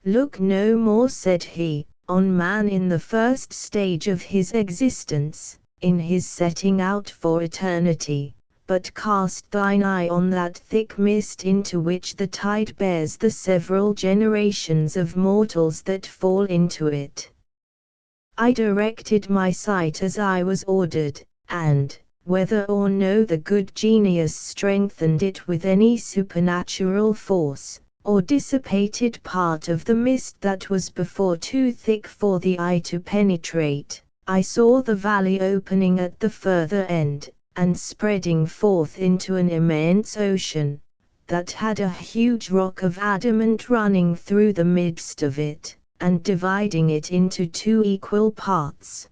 "Look no more," said he, "on man in the first stage of his existence, in his setting out for eternity, but cast thine eye on that thick mist into which the tide bears the several generations of mortals that fall into it." I directed my sight as I was ordered, and, whether or no the good genius strengthened it with any supernatural force, or dissipated part of the mist that was before too thick for the eye to penetrate, I saw the valley opening at the further end, and spreading forth into an immense ocean, that had a huge rock of adamant running through the midst of it, and dividing it into two equal parts.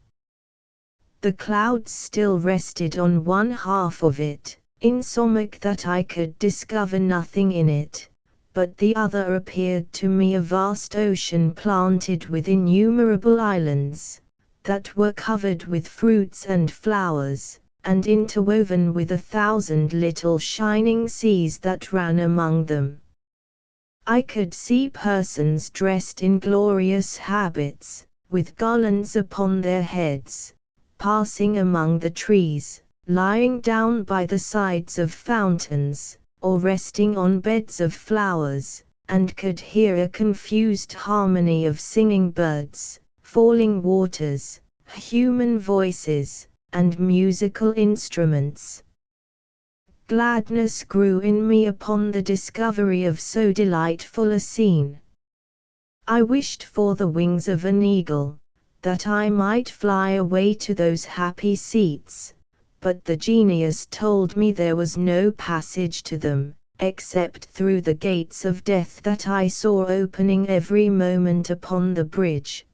The clouds still rested on one half of it, insomuch that I could discover nothing in it, but the other appeared to me a vast ocean planted with innumerable islands, that were covered with fruits and flowers, and interwoven with 1,000 little shining seas that ran among them. I could see persons dressed in glorious habits, with garlands upon their heads, passing among the trees, lying down by the sides of fountains, or resting on beds of flowers, and could hear a confused harmony of singing birds, falling waters, human voices, and musical instruments. Gladness grew in me upon the discovery of so delightful a scene. I wished for the wings of an eagle, that I might fly away to those happy seats, but the genius told me there was no passage to them, except through the gates of death that I saw opening every moment upon the bridge.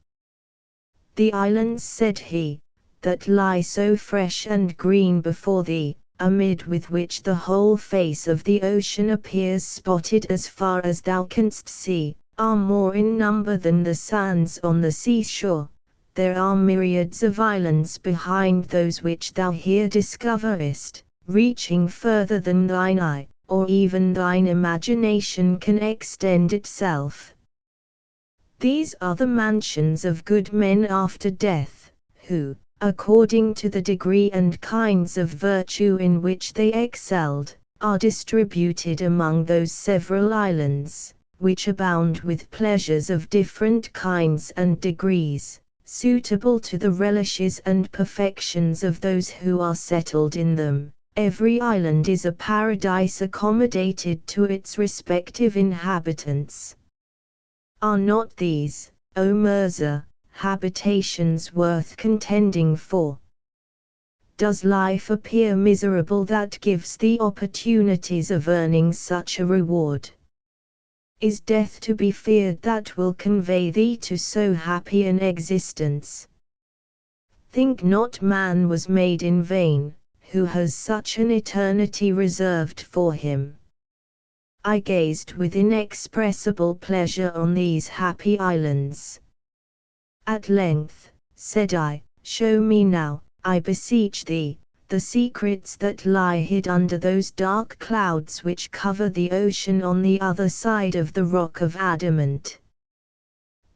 The islands, said he, that lie so fresh and green before thee, amid with which the whole face of the ocean appears spotted as far as thou canst see, are more in number than the sands on the seashore. There are myriads of islands behind those which thou here discoverest, reaching further than thine eye, or even thine imagination can extend itself. These are the mansions of good men after death, who, according to the degree and kinds of virtue in which they excelled, are distributed among those several islands, which abound with pleasures of different kinds and degrees, suitable to the relishes and perfections of those who are settled in them. Every island is a paradise accommodated to its respective inhabitants. Are not these, O Mirza, habitations worth contending for? Does life appear miserable that gives thee opportunities of earning such a reward? Is death to be feared that will convey thee to so happy an existence? Think not man was made in vain, who has such an eternity reserved for him. I gazed with inexpressible pleasure on these happy islands. At length, said I, show me now, I beseech thee, the secrets that lie hid under those dark clouds which cover the ocean on the other side of the rock of adamant.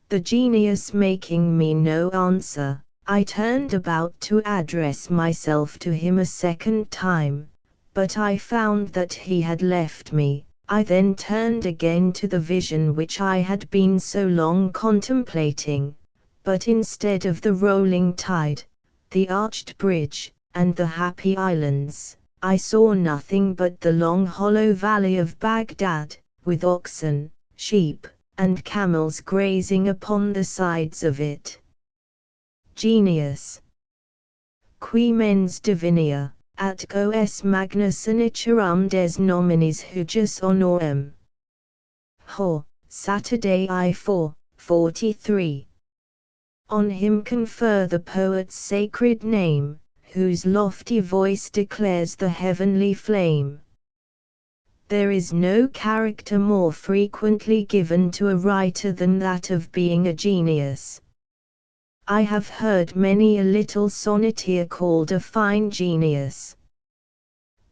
The genius making me no answer, I turned about to address myself to him a second time, but I found that he had left me. I then turned again to the vision which I had been so long contemplating, but instead of the rolling tide, the arched bridge, and the happy islands, I saw nothing but the long hollow valley of Baghdad, with oxen, sheep, and camels grazing upon the sides of it. Genius. Qui mens divinia, at os magna sanitarum des nominis hujus honorem. Ho, Saturday I 43. On him confer the poet's sacred name, whose lofty voice declares the heavenly flame. There is no character more frequently given to a writer than that of being a genius. I have heard many a little sonneteer called a fine genius.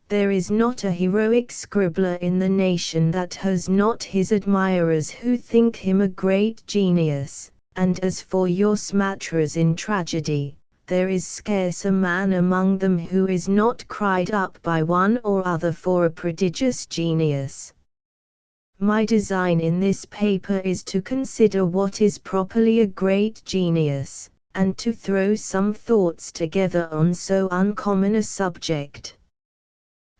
There is not a heroic scribbler in the nation that has not his admirers who think him a great genius. And as for your smatterers in tragedy, there is scarce a man among them who is not cried up by one or other for a prodigious genius. My design in this paper is to consider what is properly a great genius, and to throw some thoughts together on so uncommon a subject.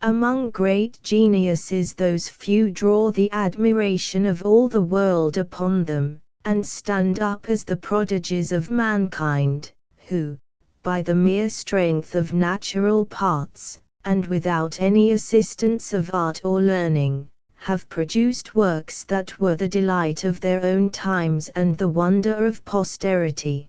Among great geniuses those few draw the admiration of all the world upon them, and stand up as the prodigies of mankind, who, by the mere strength of natural parts, and without any assistance of art or learning, have produced works that were the delight of their own times and the wonder of posterity.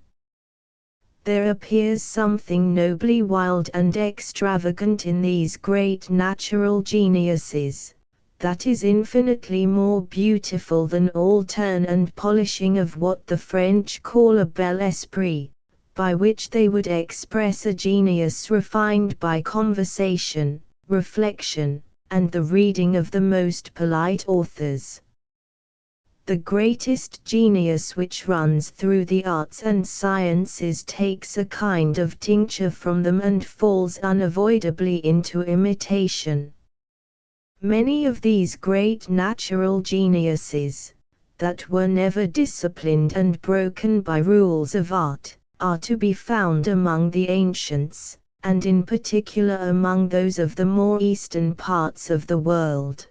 There appears something nobly wild and extravagant in these great natural geniuses, that is infinitely more beautiful than all turn and polishing of what the French call a bel esprit, by which they would express a genius refined by conversation, reflection, and the reading of the most polite authors. The greatest genius which runs through the arts and sciences takes a kind of tincture from them and falls unavoidably into imitation. Many of these great natural geniuses, that were never disciplined and broken by rules of art, are to be found among the ancients, and in particular among those of the more eastern parts of the world.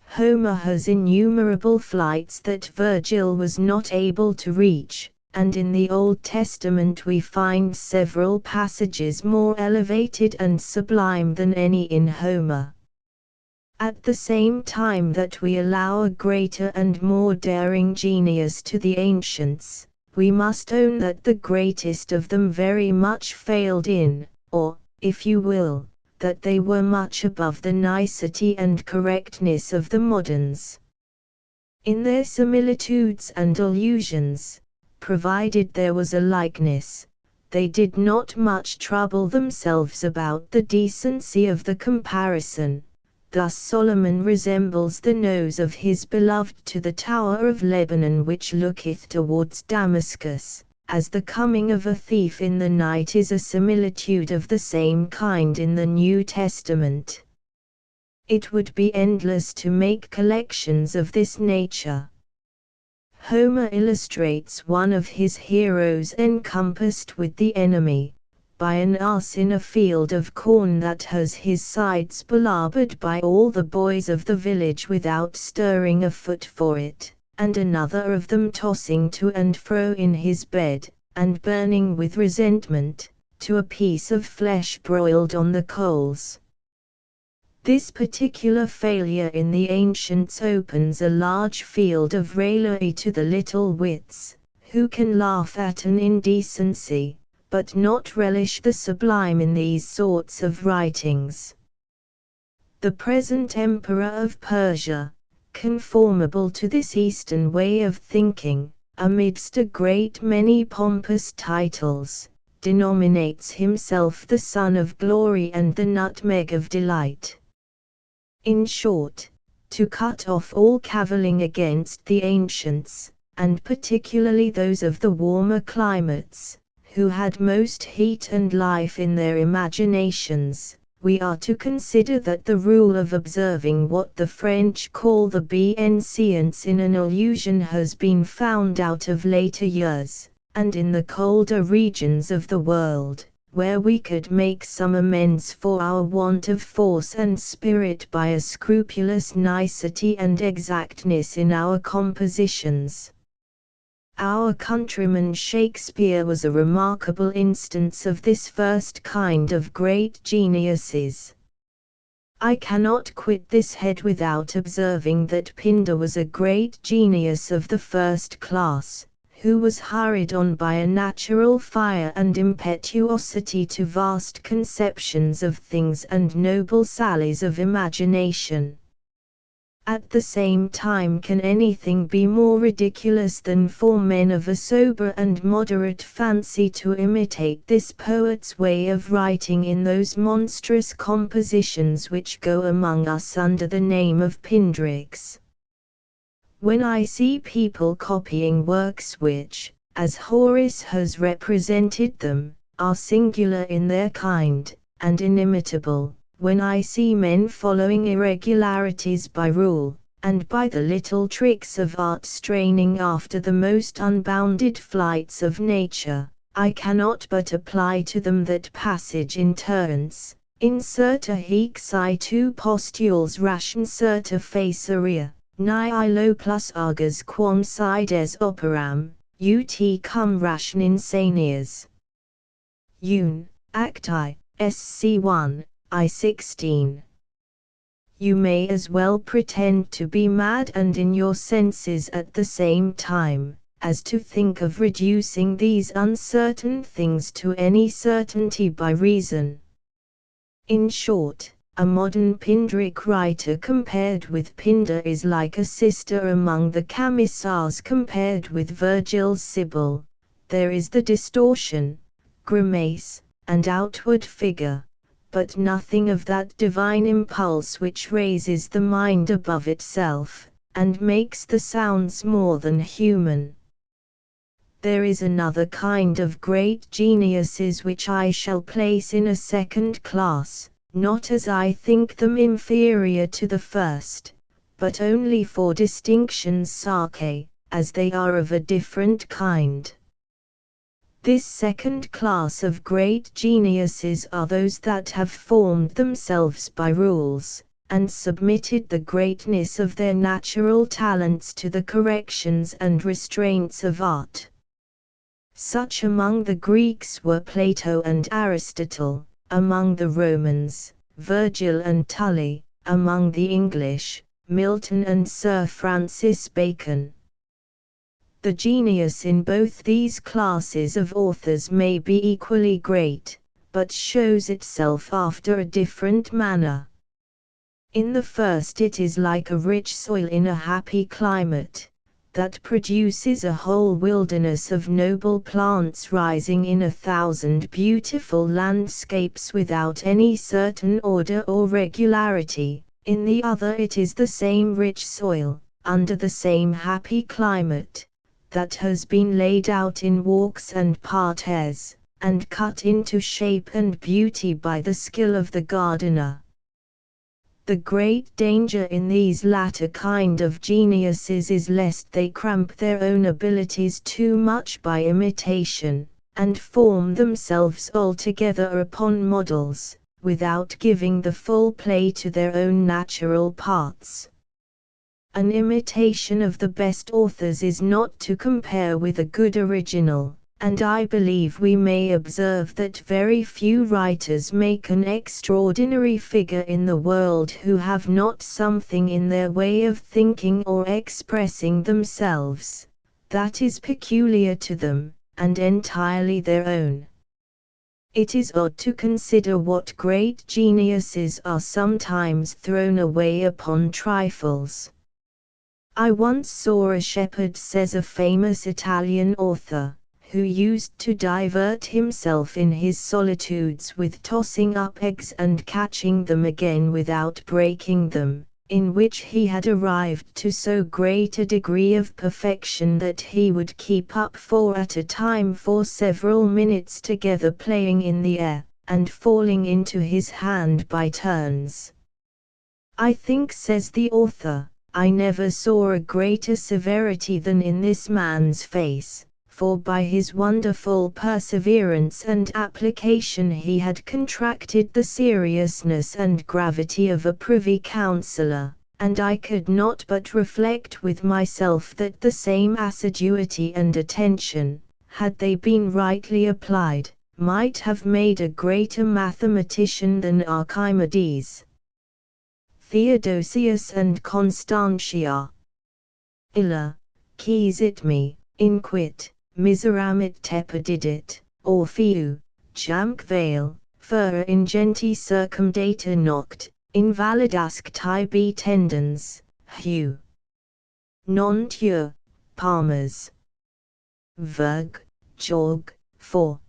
Homer has innumerable flights that Virgil was not able to reach, and in the Old Testament we find several passages more elevated and sublime than any in Homer. At the same time that we allow a greater and more daring genius to the ancients, we must own that the greatest of them very much failed in, or, if you will, that they were much above the nicety and correctness of the moderns. In their similitudes and allusions, provided there was a likeness, they did not much trouble themselves about the decency of the comparison. Thus Solomon resembles the nose of his beloved to the tower of Lebanon which looketh towards Damascus, as the coming of a thief in the night is a similitude of the same kind in the New Testament. It would be endless to make collections of this nature. Homer illustrates one of his heroes encompassed with the enemy, by an ass in a field of corn that has his sides belabored by all the boys of the village without stirring a foot for it, and another of them tossing to and fro in his bed, and burning with resentment, to a piece of flesh broiled on the coals. This particular failure in the ancients opens a large field of raillery to the little wits, who can laugh at an indecency, but not relish the sublime in these sorts of writings. The present emperor of Persia, conformable to this Eastern way of thinking, amidst a great many pompous titles, denominates himself the Son of Glory and the Nutmeg of Delight. In short, to cut off all cavilling against the ancients, and particularly those of the warmer climates, who had most heat and life in their imaginations, we are to consider that the rule of observing what the French call the bienséance in an illusion has been found out of later years, and in the colder regions of the world, where we could make some amends for our want of force and spirit by a scrupulous nicety and exactness in our compositions. Our countryman Shakespeare was a remarkable instance of this first kind of great geniuses. I cannot quit this head without observing that Pindar was a great genius of the first class, who was hurried on by a natural fire and impetuosity to vast conceptions of things and noble sallies of imagination. At the same time, can anything be more ridiculous than for men of a sober and moderate fancy to imitate this poet's way of writing in those monstrous compositions which go among us under the name of Pindarics? When I see people copying works which, as Horace has represented them, are singular in their kind, and inimitable, when I see men following irregularities by rule, and by the little tricks of art straining after the most unbounded flights of nature, I cannot but apply to them that passage in Terence, incerta hic si tu postules ration certa faceria, nihilo plus argus quam si des operam, ut cum ration insanias. Un, Acti, sc. 1, I-16. You may as well pretend to be mad and in your senses at the same time, as to think of reducing these uncertain things to any certainty by reason. In short, a modern Pindaric writer compared with Pindar is like a sister among the Camisards compared with Virgil's Sibyl. There is the distortion, grimace, and outward figure, but nothing of that divine impulse which raises the mind above itself, and makes the sounds more than human. There is another kind of great geniuses which I shall place in a second class, not as I think them inferior to the first, but only for distinction's sake, as they are of a different kind. This second class of great geniuses are those that have formed themselves by rules, and submitted the greatness of their natural talents to the corrections and restraints of art. Such among the Greeks were Plato and Aristotle, among the Romans, Virgil and Tully, among the English, Milton and Sir Francis Bacon. The genius in both these classes of authors may be equally great, but shows itself after a different manner. In the first it is like a rich soil in a happy climate, that produces a whole wilderness of noble plants rising in 1,000 beautiful landscapes without any certain order or regularity. In the other it is the same rich soil, under the same happy climate, that has been laid out in walks and parterres, and cut into shape and beauty by the skill of the gardener. The great danger in these latter kind of geniuses is lest they cramp their own abilities too much by imitation, and form themselves altogether upon models, without giving the full play to their own natural parts. An imitation of the best authors is not to compare with a good original, and I believe we may observe that very few writers make an extraordinary figure in the world who have not something in their way of thinking or expressing themselves, that is peculiar to them, and entirely their own. It is odd to consider what great geniuses are sometimes thrown away upon trifles. I once saw a shepherd, says a famous Italian author, who used to divert himself in his solitudes with tossing up eggs and catching them again without breaking them, in which he had arrived to so great a degree of perfection that he would keep up four at a time for several minutes together, playing in the air, and falling into his hand by turns. I think, says the author, I never saw a greater severity than in this man's face, for by his wonderful perseverance and application he had contracted the seriousness and gravity of a privy councillor, and I could not but reflect with myself that the same assiduity and attention, had they been rightly applied, might have made a greater mathematician than Archimedes. Theodosius and Constantia. Illa, quisit me, inquit, miseramit tepididit, Orpheu, jamque vale, fura ingenti circumdata noct, invalidasque tibi tendens, hu. Non tuer, palmers. Verg, Jog, 4.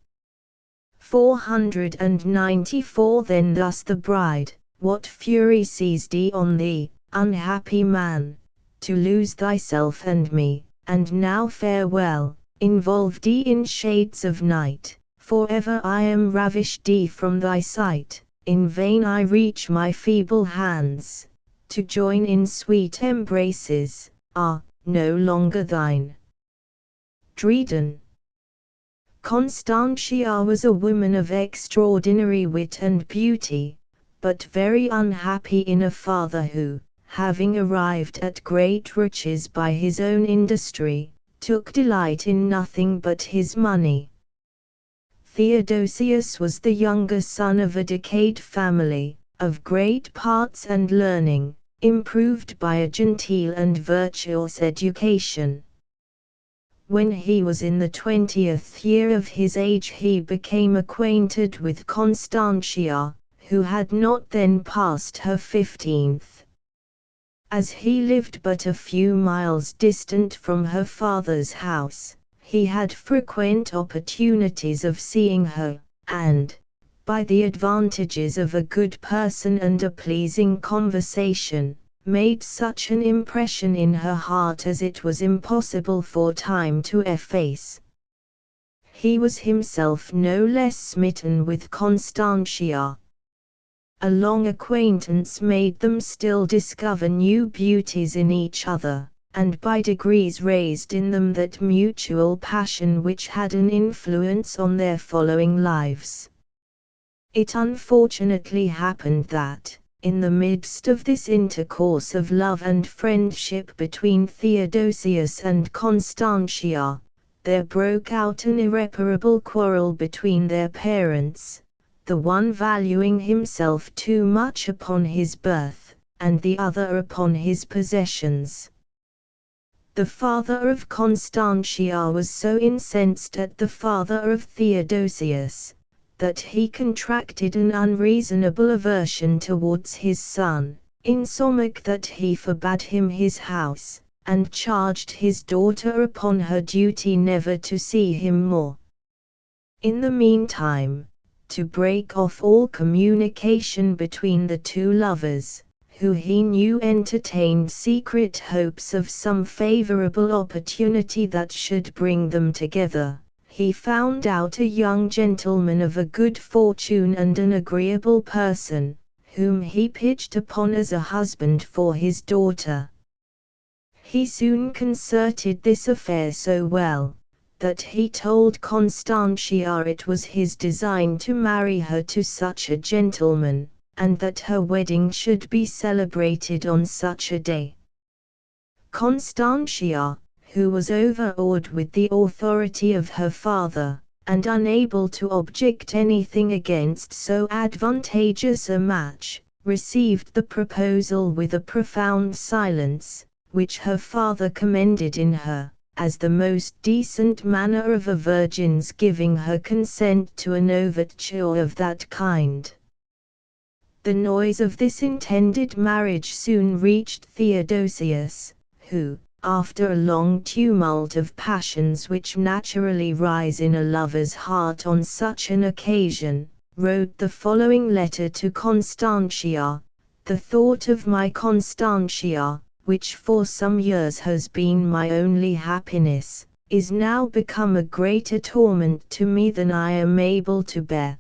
494. Then thus the bride, what fury seized thee on thee, unhappy man, to lose thyself and me, and now farewell, involve thee in shades of night, for ever I am ravished thee from thy sight, in vain I reach my feeble hands, to join in sweet embraces, are no longer thine. Dryden. Constantia was a woman of extraordinary wit and beauty, but very unhappy in a father who, having arrived at great riches by his own industry, took delight in nothing but his money. Theodosius was the younger son of a decayed family, of great parts and learning, improved by a genteel and virtuous education. When he was in the 20th year of his age he became acquainted with Constantia, who had not then passed her 15th. As he lived but a few miles distant from her father's house, he had frequent opportunities of seeing her, and, by the advantages of a good person and a pleasing conversation, made such an impression in her heart as it was impossible for time to efface. He was himself no less smitten with Constantia. A long acquaintance made them still discover new beauties in each other, and by degrees raised in them that mutual passion which had an influence on their following lives. It unfortunately happened that, in the midst of this intercourse of love and friendship between Theodosius and Constantia, there broke out an irreparable quarrel between their parents, the one valuing himself too much upon his birth, and the other upon his possessions. The father of Constantia was so incensed at the father of Theodosius, that he contracted an unreasonable aversion towards his son, insomuch that he forbade him his house, and charged his daughter upon her duty never to see him more. In the meantime, to break off all communication between the two lovers, who he knew entertained secret hopes of some favorable opportunity that should bring them together, he found out a young gentleman of a good fortune and an agreeable person, whom he pitched upon as a husband for his daughter. He soon concerted this affair so well, that he told Constantia it was his design to marry her to such a gentleman, and that her wedding should be celebrated on such a day. Constantia, who was overawed with the authority of her father, and unable to object anything against so advantageous a match, received the proposal with a profound silence, which her father commended in her, as the most decent manner of a virgin's giving her consent to an overture of that kind. The noise of this intended marriage soon reached Theodosius, who, after a long tumult of passions which naturally rise in a lover's heart on such an occasion, wrote the following letter to Constantia: "The thought of my Constantia, which for some years has been my only happiness, is now become a greater torment to me than I am able to bear.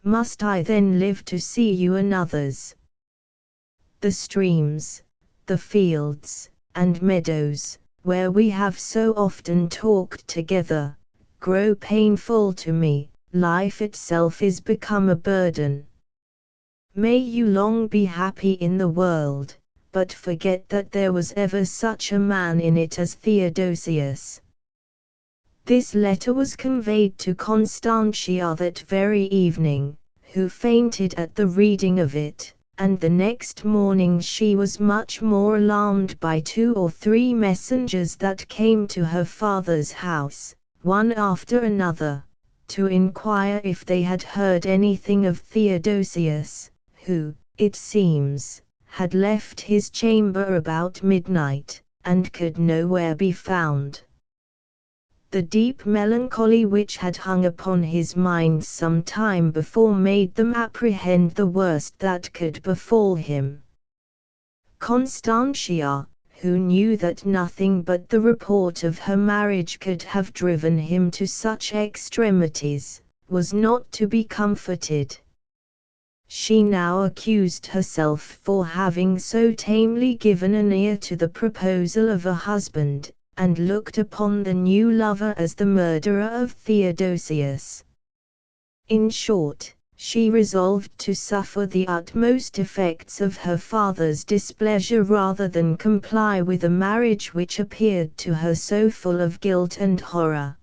Must I then live to see you another's? The streams, the fields, and meadows, where we have so often talked together, grow painful to me, life itself is become a burden. May you long be happy in the world, but forget that there was ever such a man in it as Theodosius." This letter was conveyed to Constantia that very evening, who fainted at the reading of it, and the next morning she was much more alarmed by 2 or 3 messengers that came to her father's house, one after another, to inquire if they had heard anything of Theodosius, who, it seems, had left his chamber about midnight, and could nowhere be found. The deep melancholy which had hung upon his mind some time before made them apprehend the worst that could befall him. Constantia, who knew that nothing but the report of her marriage could have driven him to such extremities, was not to be comforted. She now accused herself for having so tamely given an ear to the proposal of a husband, and looked upon the new lover as the murderer of Theodosius. In short, she resolved to suffer the utmost effects of her father's displeasure rather than comply with a marriage which appeared to her so full of guilt and horror.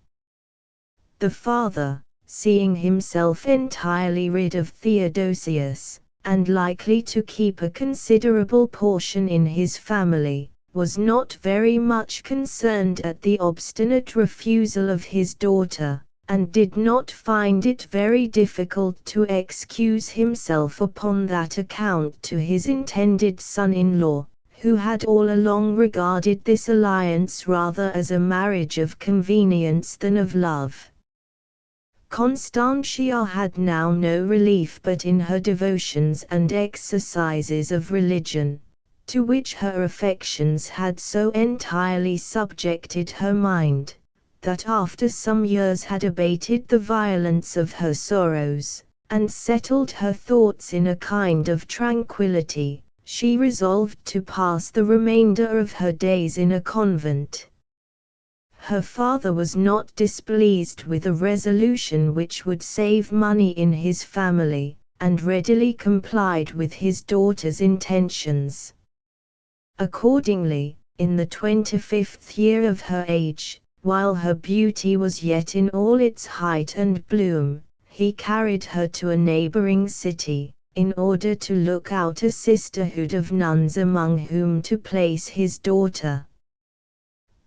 The father, seeing himself entirely rid of Theodosius, and likely to keep a considerable portion in his family, was not very much concerned at the obstinate refusal of his daughter, and did not find it very difficult to excuse himself upon that account to his intended son-in-law, who had all along regarded this alliance rather as a marriage of convenience than of love. Constantia had now no relief but in her devotions and exercises of religion, to which her affections had so entirely subjected her mind, that after some years had abated the violence of her sorrows, and settled her thoughts in a kind of tranquillity, she resolved to pass the remainder of her days in a convent. Her father was not displeased with a resolution which would save money in his family, and readily complied with his daughter's intentions. Accordingly, in the 25th year of her age, while her beauty was yet in all its height and bloom, he carried her to a neighboring city, in order to look out a sisterhood of nuns among whom to place his daughter.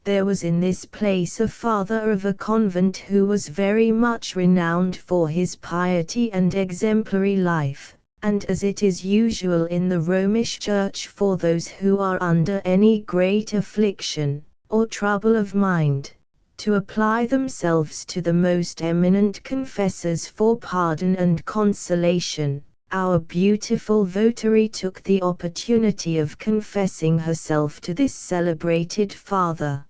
There was in this place a father of a convent who was very much renowned for his piety and exemplary life, and as it is usual in the Romish Church for those who are under any great affliction, or trouble of mind, to apply themselves to the most eminent confessors for pardon and consolation, our beautiful votary took the opportunity of confessing herself to this celebrated father.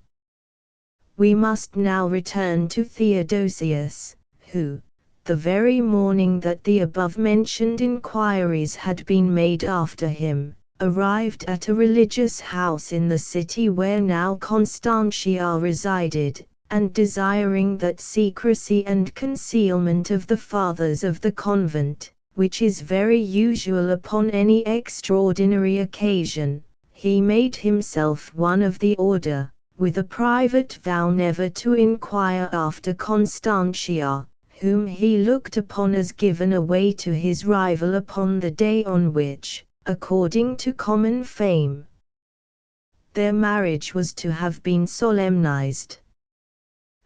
We must now return to Theodosius, who, the very morning that the above-mentioned inquiries had been made after him, arrived at a religious house in the city where now Constantia resided, and desiring that secrecy and concealment of the fathers of the convent, which is very usual upon any extraordinary occasion, he made himself one of the order, with a private vow never to inquire after Constantia, whom he looked upon as given away to his rival upon the day on which, according to common fame, their marriage was to have been solemnized.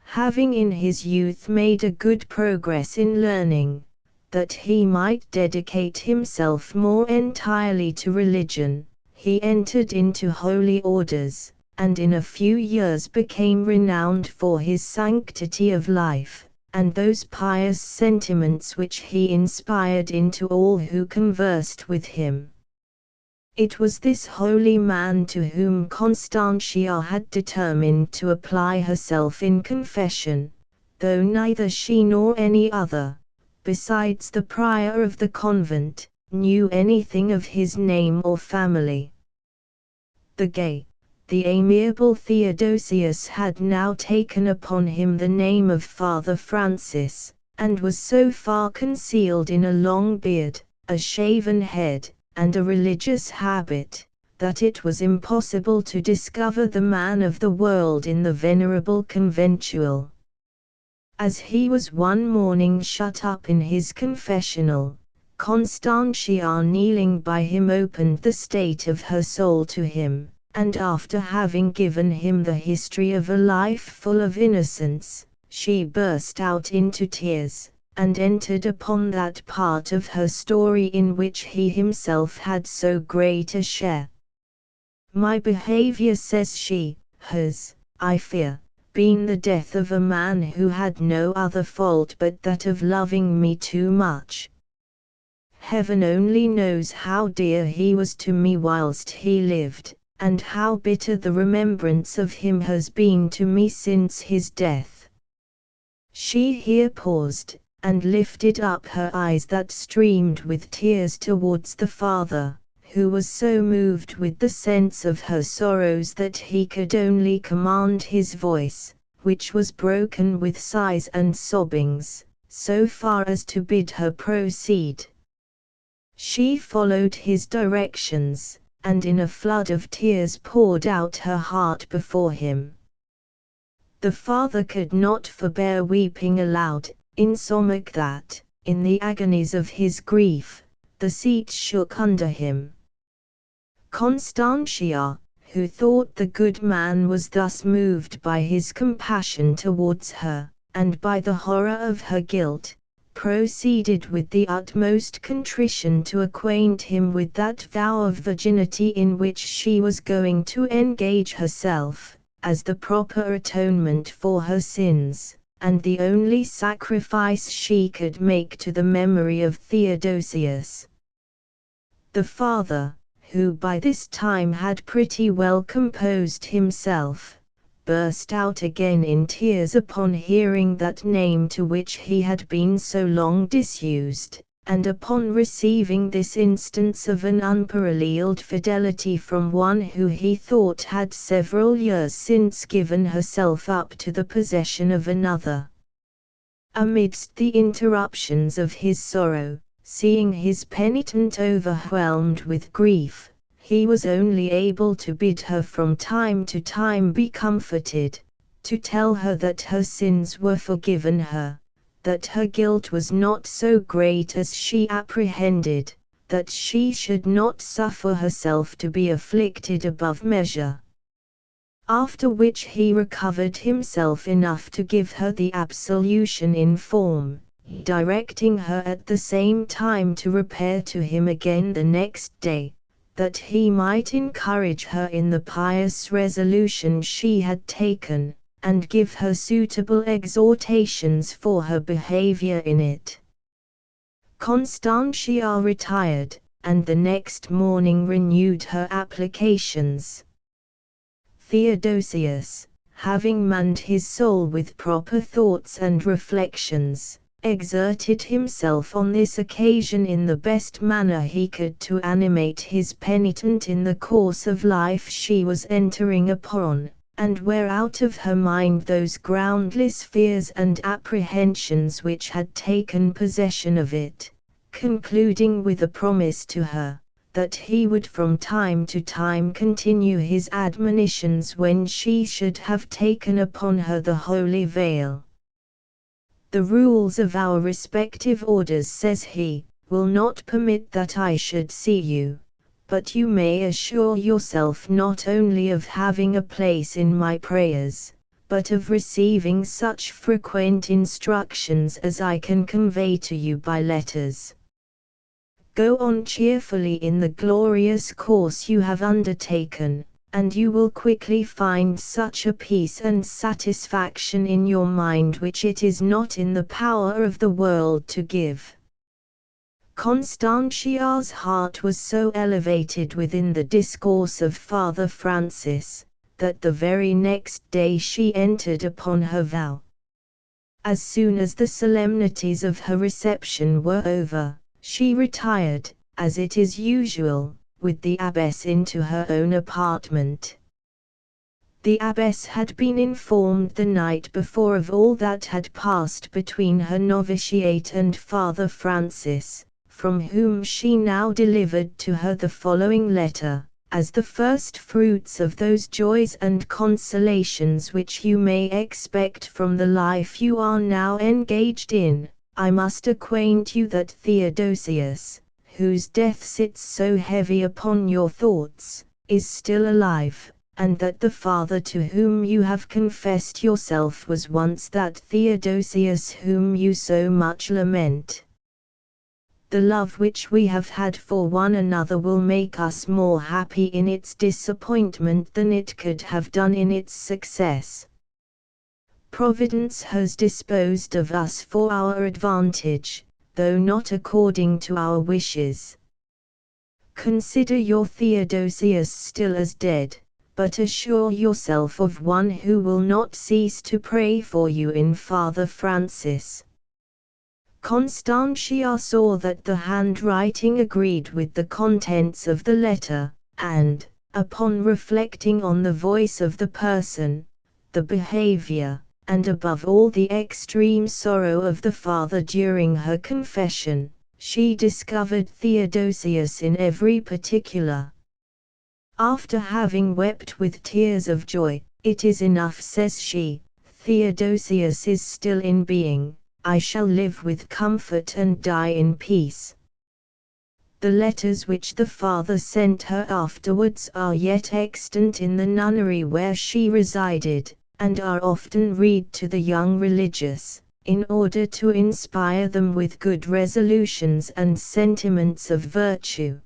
Having in his youth made a good progress in learning, that he might dedicate himself more entirely to religion, he entered into holy orders, and in a few years became renowned for his sanctity of life, and those pious sentiments which he inspired into all who conversed with him. It was this holy man to whom Constantia had determined to apply herself in confession, though neither she nor any other, besides the prior of the convent, knew anything of his name or family. The amiable Theodosius had now taken upon him the name of Father Francis, and was so far concealed in a long beard, a shaven head, and a religious habit, that it was impossible to discover the man of the world in the venerable conventual. As he was one morning shut up in his confessional, Constantia kneeling by him opened the state of her soul to him, and after having given him the history of a life full of innocence, she burst out into tears, and entered upon that part of her story in which he himself had so great a share. My behavior, says she, has, I fear, been the death of a man who had no other fault but that of loving me too much. Heaven only knows how dear he was to me whilst he lived, and how bitter the remembrance of him has been to me since his death. She here paused, and lifted up her eyes that streamed with tears towards the father, who was so moved with the sense of her sorrows that he could only command his voice, which was broken with sighs and sobbings, so far as to bid her proceed. She followed his directions, and in a flood of tears poured out her heart before him. The father could not forbear weeping aloud, insomuch that, in the agonies of his grief, the seat shook under him. Constantia, who thought the good man was thus moved by his compassion towards her, and by the horror of her guilt, proceeded with the utmost contrition to acquaint him with that vow of virginity in which she was going to engage herself, as the proper atonement for her sins, and the only sacrifice she could make to the memory of Theodosius. The father, who by this time had pretty well composed himself, burst out again in tears upon hearing that name to which he had been so long disused, and upon receiving this instance of an unparalleled fidelity from one who he thought had several years since given herself up to the possession of another, amidst the interruptions of his sorrow, seeing his penitent overwhelmed with grief, he was only able to bid her from time to time be comforted, to tell her that her sins were forgiven her, that her guilt was not so great as she apprehended, that she should not suffer herself to be afflicted above measure. After which he recovered himself enough to give her the absolution in form, directing her at the same time to repair to him again the next day, that he might encourage her in the pious resolution she had taken, and give her suitable exhortations for her behavior in it. Constantia retired, and the next morning renewed her applications. Theodosius, having manned his soul with proper thoughts and reflections, exerted himself on this occasion in the best manner he could to animate his penitent in the course of life she was entering upon, and wear out of her mind those groundless fears and apprehensions which had taken possession of it, concluding with a promise to her, that he would from time to time continue his admonitions when she should have taken upon her the holy veil. The rules of our respective orders, says he, will not permit that I should see you, but you may assure yourself not only of having a place in my prayers, but of receiving such frequent instructions as I can convey to you by letters. Go on cheerfully in the glorious course you have undertaken, and you will quickly find such a peace and satisfaction in your mind which it is not in the power of the world to give. Constantia's heart was so elevated within the discourse of Father Francis, that the very next day she entered upon her vow. As soon as the solemnities of her reception were over, she retired, as it is usual, with the abbess into her own apartment. The abbess had been informed the night before of all that had passed between her novitiate and Father Francis, from whom she now delivered to her the following letter, as the first fruits of those joys and consolations which you may expect from the life you are now engaged in. I must acquaint you that Theodosius, whose death sits so heavy upon your thoughts, is still alive, and that the father to whom you have confessed yourself was once that Theodosius whom you so much lament. The love which we have had for one another will make us more happy in its disappointment than it could have done in its success. Providence has disposed of us for our advantage, though not according to our wishes. Consider your Theodosius still as dead, but assure yourself of one who will not cease to pray for you in Father Francis. Constantia saw that the handwriting agreed with the contents of the letter, and, upon reflecting on the voice of the person, the behavior, and above all the extreme sorrow of the father during her confession, she discovered Theodosius in every particular. After having wept with tears of joy, "It is enough," says she, "Theodosius is still in being, I shall live with comfort and die in peace." The letters which the father sent her afterwards are yet extant in the nunnery where she resided, and are often read to the young religious, in order to inspire them with good resolutions and sentiments of virtue.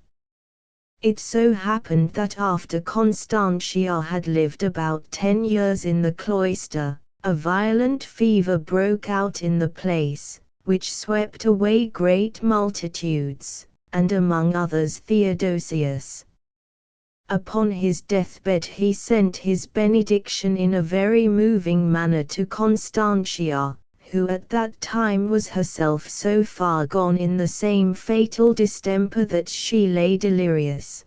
It so happened that after Constantia had lived about 10 years in the cloister, a violent fever broke out in the place, which swept away great multitudes, and among others Theodosius. Upon his deathbed he sent his benediction in a very moving manner to Constantia, who at that time was herself so far gone in the same fatal distemper that she lay delirious.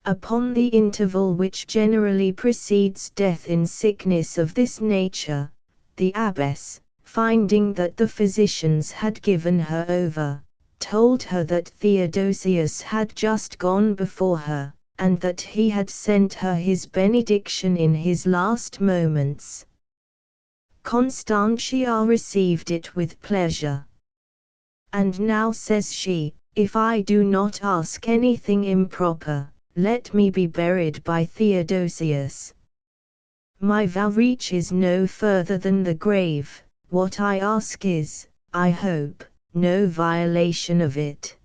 Upon the interval which generally precedes death in sickness of this nature, the abbess, finding that the physicians had given her over, told her that Theodosius had just gone before her, and that he had sent her his benediction in his last moments. Constantia received it with pleasure. "And now," says she, "if I do not ask anything improper, let me be buried by Theodosius. My vow reaches no further than the grave. What I ask is, I hope, no violation of it."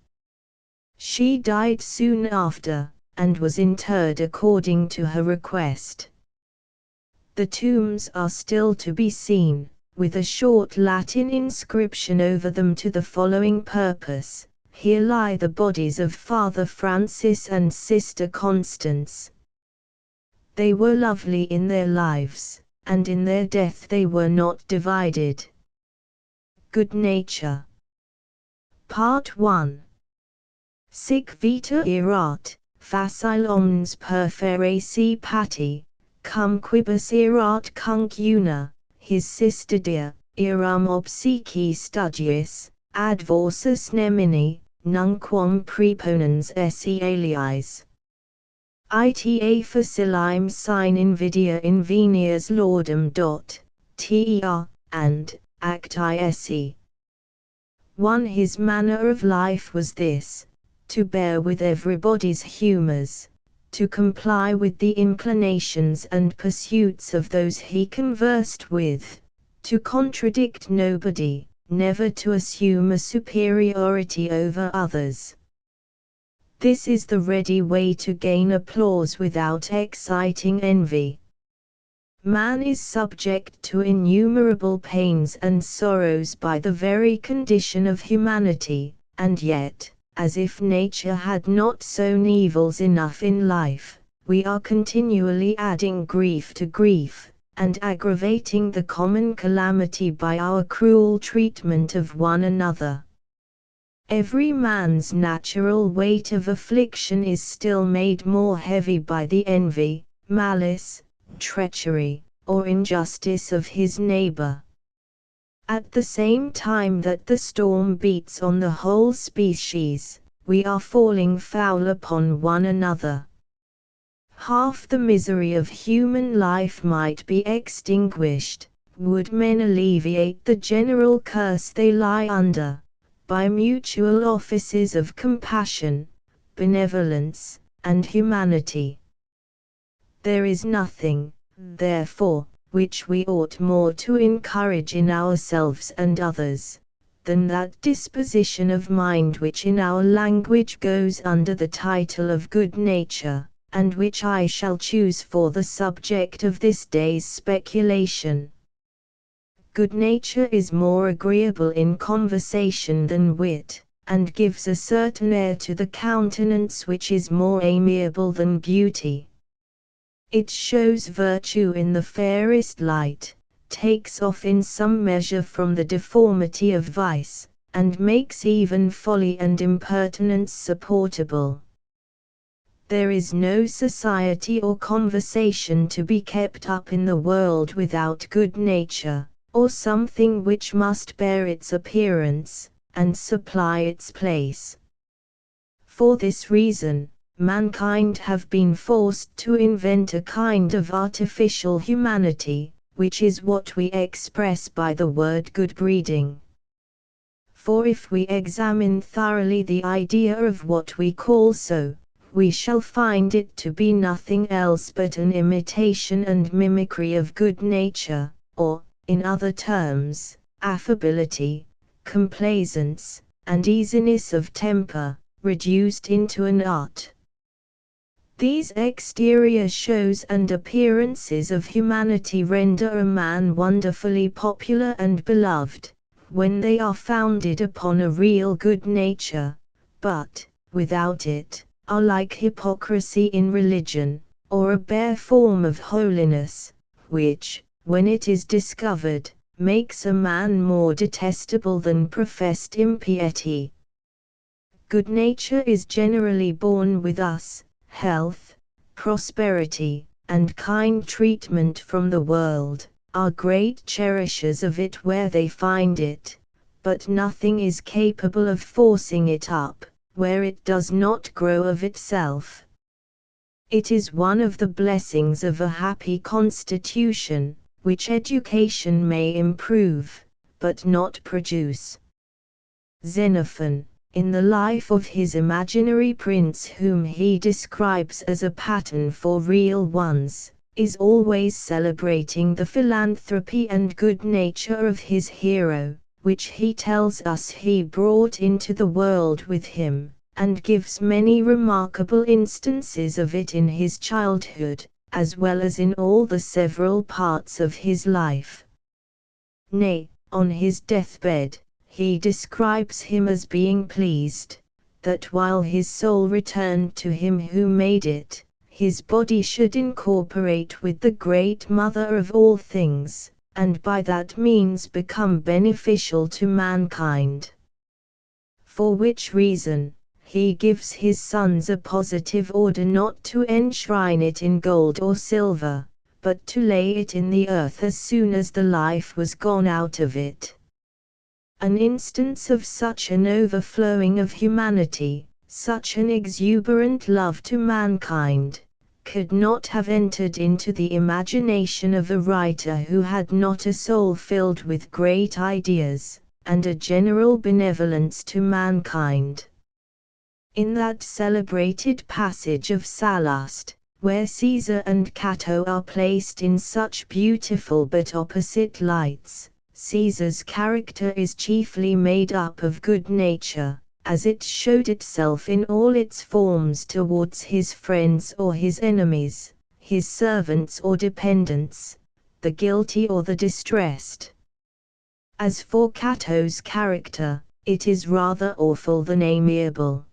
She died soon after, and was interred according to her request. The tombs are still to be seen, with a short Latin inscription over them to the following purpose: "Here lie the bodies of Father Francis and Sister Constance. They were lovely in their lives, and in their death they were not divided." Good nature. Part 1. Sic vita erat, facile omnes perferaci pati, cum quibus erat concuna, his sister dear, eram obsequi studiis, ad vorsus nemini, nunquam preponens esse aliis. Ita facilime sine invidia invenias laudum ter, and, acti esse. 1. His manner of life was this: to bear with everybody's humours, to comply with the inclinations and pursuits of those he conversed with, to contradict nobody, never to assume a superiority over others. This is the ready way to gain applause without exciting envy. Man is subject to innumerable pains and sorrows by the very condition of humanity, and yet, as if nature had not sown evils enough in life, we are continually adding grief to grief, and aggravating the common calamity by our cruel treatment of one another. Every man's natural weight of affliction is still made more heavy by the envy, malice, treachery, or injustice of his neighbor. At the same time that the storm beats on the whole species, we are falling foul upon one another. Half the misery of human life might be extinguished, would men alleviate the general curse they lie under, by mutual offices of compassion, benevolence, and humanity. There is nothing, therefore, which we ought more to encourage in ourselves and others, than that disposition of mind which in our language goes under the title of good nature, and which I shall choose for the subject of this day's speculation. Good nature is more agreeable in conversation than wit, and gives a certain air to the countenance which is more amiable than beauty. It shows virtue in the fairest light, takes off in some measure from the deformity of vice, and makes even folly and impertinence supportable. There is no society or conversation to be kept up in the world without good nature, or something which must bear its appearance, and supply its place. For this reason, mankind have been forced to invent a kind of artificial humanity, which is what we express by the word good breeding. For if we examine thoroughly the idea of what we call so, we shall find it to be nothing else but an imitation and mimicry of good nature, or, in other terms, affability, complaisance, and easiness of temper, reduced into an art. These exterior shows and appearances of humanity render a man wonderfully popular and beloved, when they are founded upon a real good nature, but, without it, are like hypocrisy in religion, or a bare form of holiness, which, when it is discovered, makes a man more detestable than professed impiety. Good nature is generally born with us, health, prosperity, and kind treatment from the world, are great cherishers of it where they find it, but nothing is capable of forcing it up, where it does not grow of itself. It is one of the blessings of a happy constitution, which education may improve, but not produce. Xenophon, in the life of his imaginary prince whom he describes as a pattern for real ones, is always celebrating the philanthropy and good nature of his hero, which he tells us he brought into the world with him, and gives many remarkable instances of it in his childhood, as well as in all the several parts of his life. Nay, on his deathbed, he describes him as being pleased, that while his soul returned to him who made it, his body should incorporate with the great mother of all things, and by that means become beneficial to mankind. For which reason, he gives his sons a positive order not to enshrine it in gold or silver, but to lay it in the earth as soon as the life was gone out of it. An instance of such an overflowing of humanity, such an exuberant love to mankind, could not have entered into the imagination of a writer who had not a soul filled with great ideas, and a general benevolence to mankind. In that celebrated passage of Sallust, where Caesar and Cato are placed in such beautiful but opposite lights, Caesar's character is chiefly made up of good nature, as it showed itself in all its forms towards his friends or his enemies, his servants or dependents, the guilty or the distressed. As for Cato's character, it is rather awful than amiable.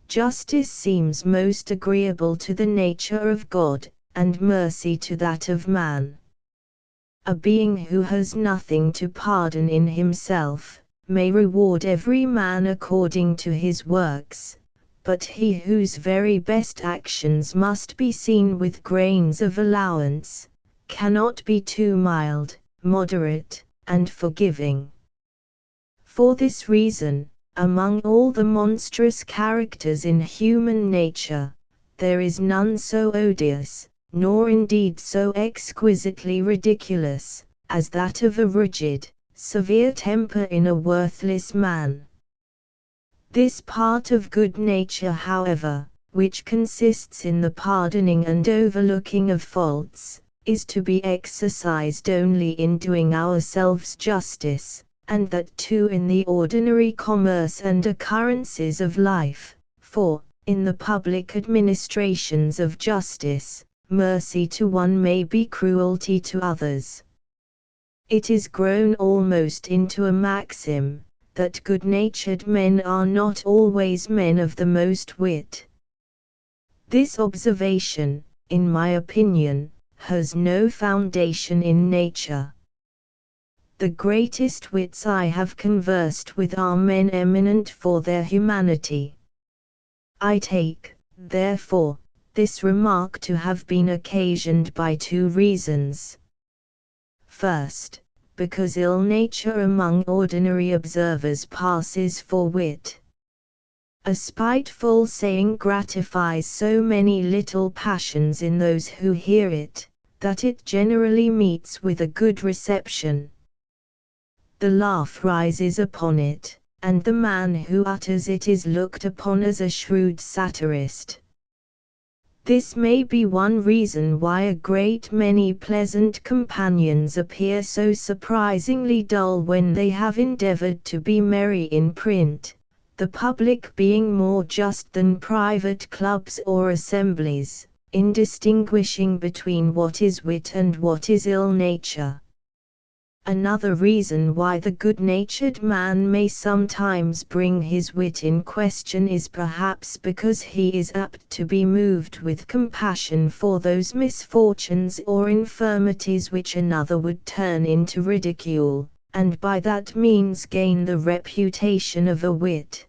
Justice seems most agreeable to the nature of God, and mercy to that of man. A being who has nothing to pardon in himself, may reward every man according to his works, but he whose very best actions must be seen with grains of allowance, cannot be too mild, moderate, and forgiving. For this reason, among all the monstrous characters in human nature, there is none so odious, nor indeed so exquisitely ridiculous, as that of a rigid, severe temper in a worthless man. This part of good nature, however, which consists in the pardoning and overlooking of faults, is to be exercised only in doing ourselves justice, and that too in the ordinary commerce and occurrences of life, for, in the public administrations of justice, mercy to one may be cruelty to others. It is grown almost into a maxim, that good-natured men are not always men of the most wit. This observation, in my opinion, has no foundation in nature. The greatest wits I have conversed with are men eminent for their humanity. I take, therefore, this remark to have been occasioned by two reasons. First, because ill nature among ordinary observers passes for wit. A spiteful saying gratifies so many little passions in those who hear it, that it generally meets with a good reception. The laugh rises upon it, and the man who utters it is looked upon as a shrewd satirist. This may be one reason why a great many pleasant companions appear so surprisingly dull when they have endeavored to be merry in print, the public being more just than private clubs or assemblies, in distinguishing between what is wit and what is ill nature. Another reason why the good-natured man may sometimes bring his wit in question is perhaps because he is apt to be moved with compassion for those misfortunes or infirmities which another would turn into ridicule, and by that means gain the reputation of a wit.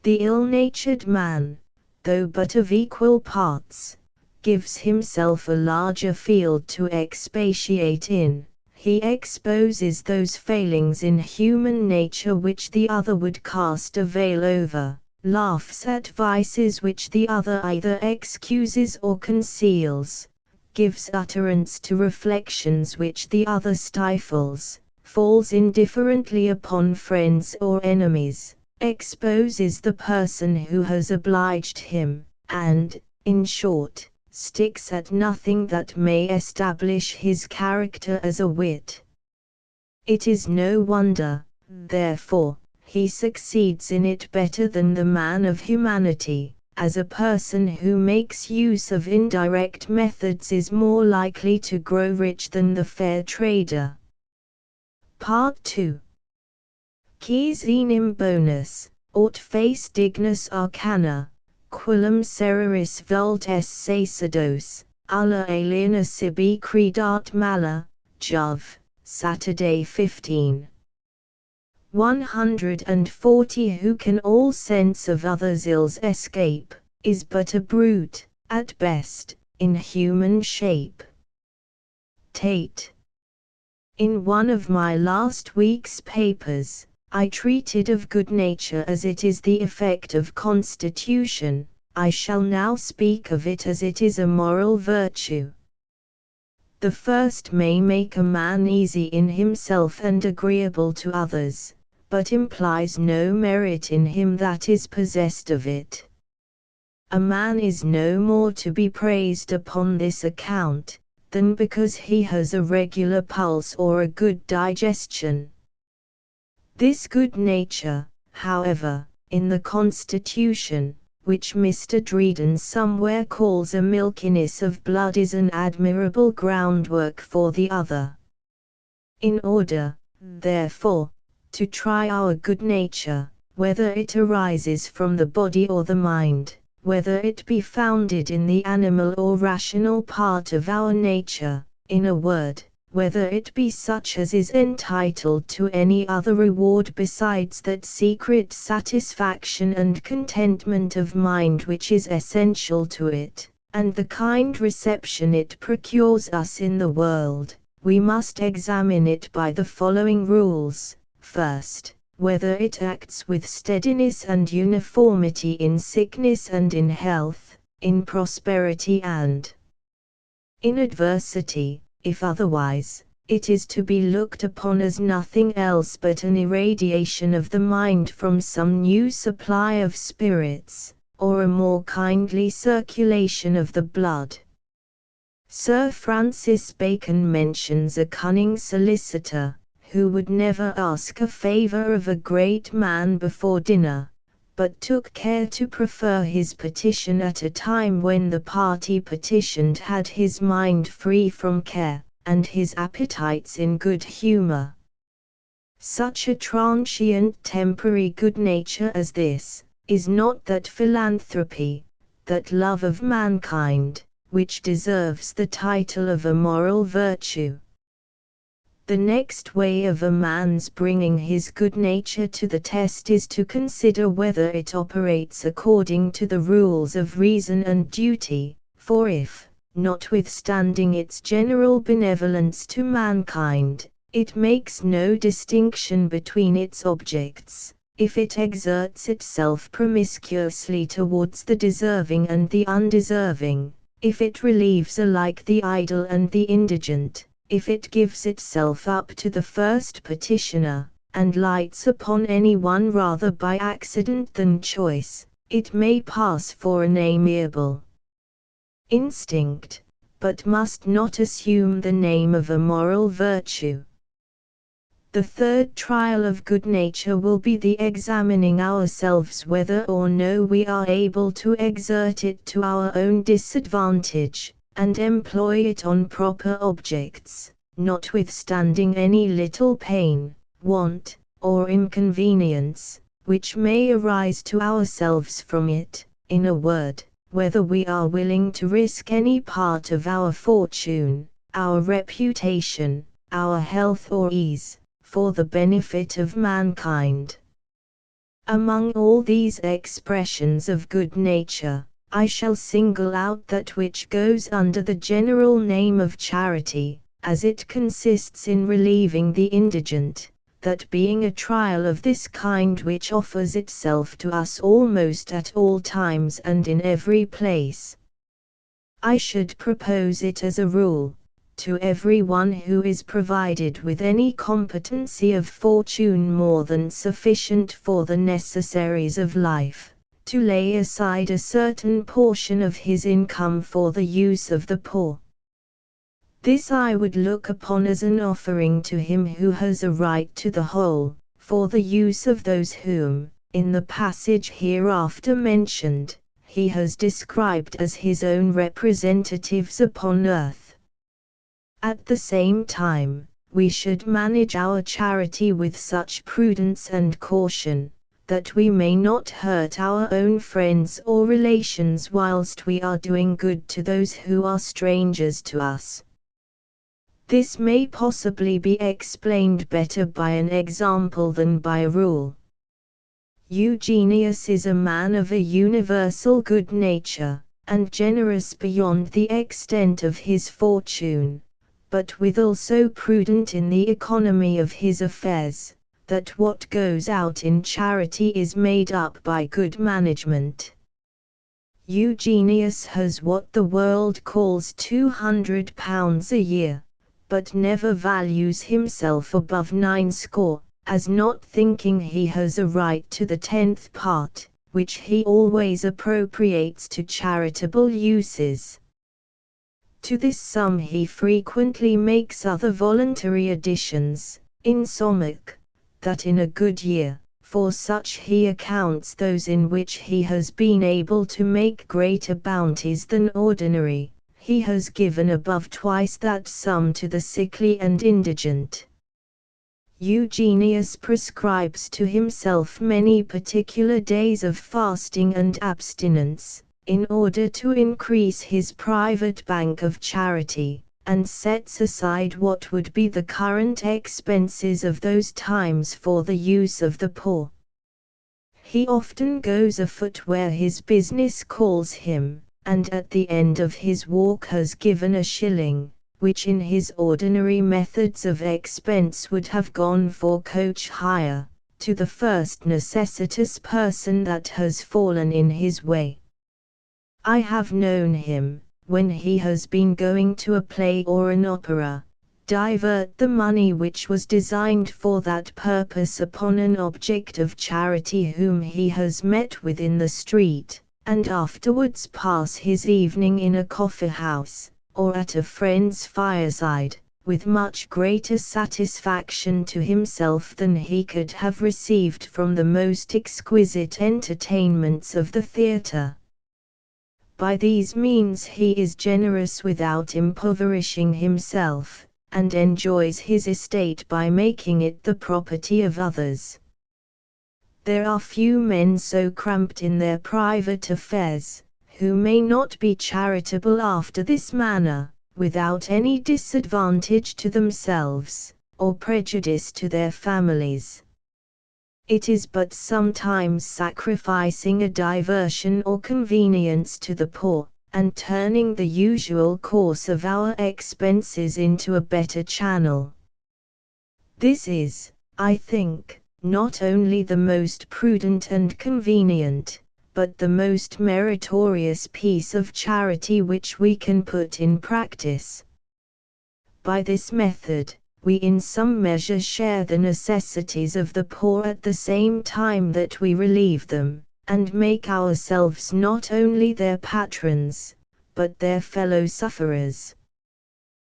The ill-natured man, though but of equal parts, gives himself a larger field to expatiate in. He exposes those failings in human nature which the other would cast a veil over, laughs at vices which the other either excuses or conceals, gives utterance to reflections which the other stifles, falls indifferently upon friends or enemies, exposes the person who has obliged him, and, in short, sticks at nothing that may establish his character as a wit. It is no wonder, therefore, he succeeds in it better than the man of humanity, as a person who makes use of indirect methods is more likely to grow rich than the fair trader. Part 2. Quis enim bonus, aut face dignus arcana, quillum sereris vult esse sedos, alla aliena sibi credat mala, Jove, Saturday 15. 140 Who can all sense of others' ills escape, is but a brute, at best, in human shape. Tate. In one of my last week's papers, I treated of good nature as it is the effect of constitution. I shall now speak of it as it is a moral virtue. The first may make a man easy in himself and agreeable to others, but implies no merit in him that is possessed of it. A man is no more to be praised upon this account, than because he has a regular pulse or a good digestion. This good nature, however, in the constitution, which Mr. Dryden somewhere calls a milkiness of blood, is an admirable groundwork for the other. In order, therefore, to try our good nature, whether it arises from the body or the mind, whether it be founded in the animal or rational part of our nature, in a word, whether it be such as is entitled to any other reward besides that secret satisfaction and contentment of mind which is essential to it, and the kind reception it procures us in the world, we must examine it by the following rules. First, whether it acts with steadiness and uniformity in sickness and in health, in prosperity and in adversity. If otherwise, it is to be looked upon as nothing else but an irradiation of the mind from some new supply of spirits, or a more kindly circulation of the blood. Sir Francis Bacon mentions a cunning solicitor, who would never ask a favour of a great man before dinner, but took care to prefer his petition at a time when the party petitioned had his mind free from care, and his appetites in good humour. Such a transient temporary good nature as this, is not that philanthropy, that love of mankind, which deserves the title of a moral virtue. The next way of a man's bringing his good nature to the test is to consider whether it operates according to the rules of reason and duty, for if, notwithstanding its general benevolence to mankind, it makes no distinction between its objects, if it exerts itself promiscuously towards the deserving and the undeserving, if it relieves alike the idle and the indigent, if it gives itself up to the first petitioner, and lights upon any one rather by accident than choice, it may pass for an amiable instinct, but must not assume the name of a moral virtue. The third trial of good nature will be the examining ourselves whether or no we are able to exert it to our own disadvantage, and employ it on proper objects, notwithstanding any little pain, want, or inconvenience, which may arise to ourselves from it, in a word, whether we are willing to risk any part of our fortune, our reputation, our health or ease, for the benefit of mankind. Among all these expressions of good nature, I shall single out that which goes under the general name of charity, as it consists in relieving the indigent, that being a trial of this kind which offers itself to us almost at all times and in every place. I should propose it as a rule, to every one who is provided with any competency of fortune more than sufficient for the necessaries of life, to lay aside a certain portion of his income for the use of the poor. This I would look upon as an offering to him who has a right to the whole, for the use of those whom, in the passage hereafter mentioned, he has described as his own representatives upon earth. At the same time, we should manage our charity with such prudence and caution, that we may not hurt our own friends or relations whilst we are doing good to those who are strangers to us. This may possibly be explained better by an example than by a rule. Eugenius is a man of a universal good nature, and generous beyond the extent of his fortune, but withal so prudent in the economy of his affairs, that what goes out in charity is made up by good management. Eugenius has what the world calls £200 a year, but never values himself above 90, as not thinking he has a right to the 10th part, which he always appropriates to charitable uses. To this sum he frequently makes other voluntary additions, insomuch, that in a good year, for such he accounts those in which he has been able to make greater bounties than ordinary, he has given above twice that sum to the sickly and indigent. Eugenius prescribes to himself many particular days of fasting and abstinence, in order to increase his private bank of charity, and sets aside what would be the current expenses of those times for the use of the poor. He often goes afoot where his business calls him, and at the end of his walk has given a shilling, which in his ordinary methods of expense would have gone for coach hire, to the first necessitous person that has fallen in his way. I have known him, when he has been going to a play or an opera, divert the money which was designed for that purpose upon an object of charity whom he has met with in the street, and afterwards pass his evening in a coffee-house, or at a friend's fireside, with much greater satisfaction to himself than he could have received from the most exquisite entertainments of the theatre. By these means he is generous without impoverishing himself, and enjoys his estate by making it the property of others. There are few men so cramped in their private affairs, who may not be charitable after this manner, without any disadvantage to themselves, or prejudice to their families. It is but sometimes sacrificing a diversion or convenience to the poor, and turning the usual course of our expenses into a better channel. This is, I think, not only the most prudent and convenient, but the most meritorious piece of charity which we can put in practice. By this method, we in some measure share the necessities of the poor at the same time that we relieve them, and make ourselves not only their patrons, but their fellow sufferers.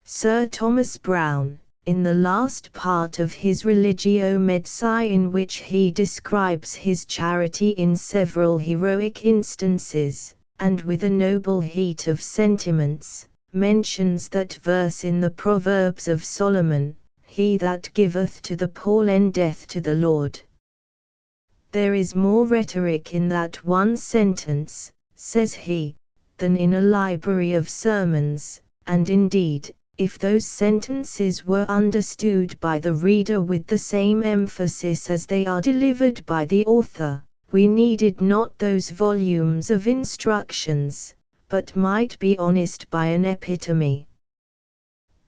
Sir Thomas Browne, in the last part of his Religio Medici, in which he describes his charity in several heroic instances, and with a noble heat of sentiments, mentions that verse in the Proverbs of Solomon, "He that giveth to the poor lendeth to the Lord." "There is more rhetoric in that one sentence," says he, "than in a library of sermons," and indeed, if those sentences were understood by the reader with the same emphasis as they are delivered by the author, we needed not those volumes of instructions, but might be honest by an epitome.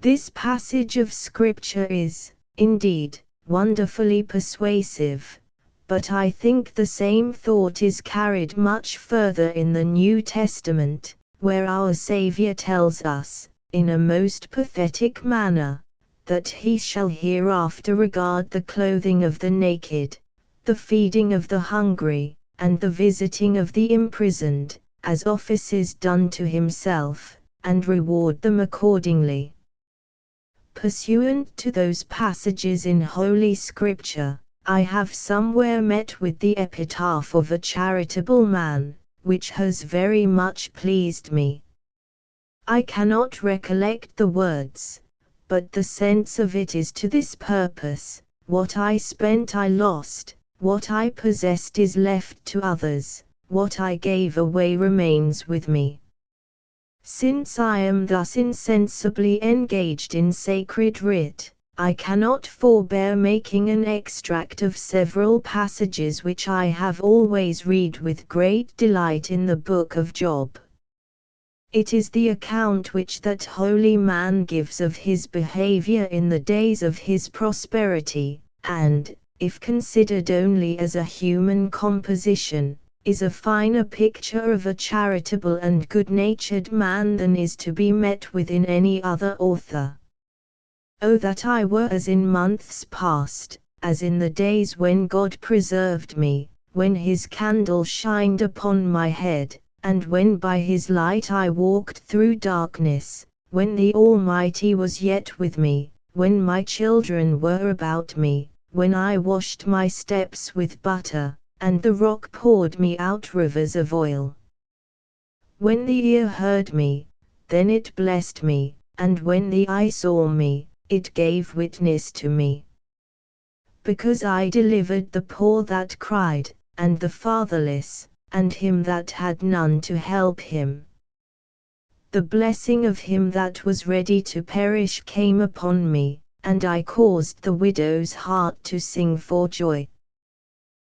This passage of Scripture is, indeed, wonderfully persuasive, but I think the same thought is carried much further in the New Testament, where our Saviour tells us, in a most pathetic manner, that He shall hereafter regard the clothing of the naked, the feeding of the hungry, and the visiting of the imprisoned, as offices done to Himself, and reward them accordingly. Pursuant to those passages in Holy Scripture, I have somewhere met with the epitaph of a charitable man, which has very much pleased me. I cannot recollect the words, but the sense of it is to this purpose: "What I spent I lost, what I possessed is left to others, what I gave away remains with me." Since I am thus insensibly engaged in sacred writ, I cannot forbear making an extract of several passages which I have always read with great delight in the book of Job. It is the account which that holy man gives of his behavior in the days of his prosperity, and, if considered only as a human composition, is a finer picture of a charitable and good-natured man than is to be met with in any other author. "Oh, that I were as in months past, as in the days when God preserved me, when His candle shined upon my head, and when by His light I walked through darkness, when the Almighty was yet with me, when my children were about me, when I washed my steps with butter, and the rock poured me out rivers of oil. When the ear heard me, then it blessed me, and when the eye saw me, it gave witness to me. Because I delivered the poor that cried, and the fatherless, and him that had none to help him. The blessing of him that was ready to perish came upon me, and I caused the widow's heart to sing for joy.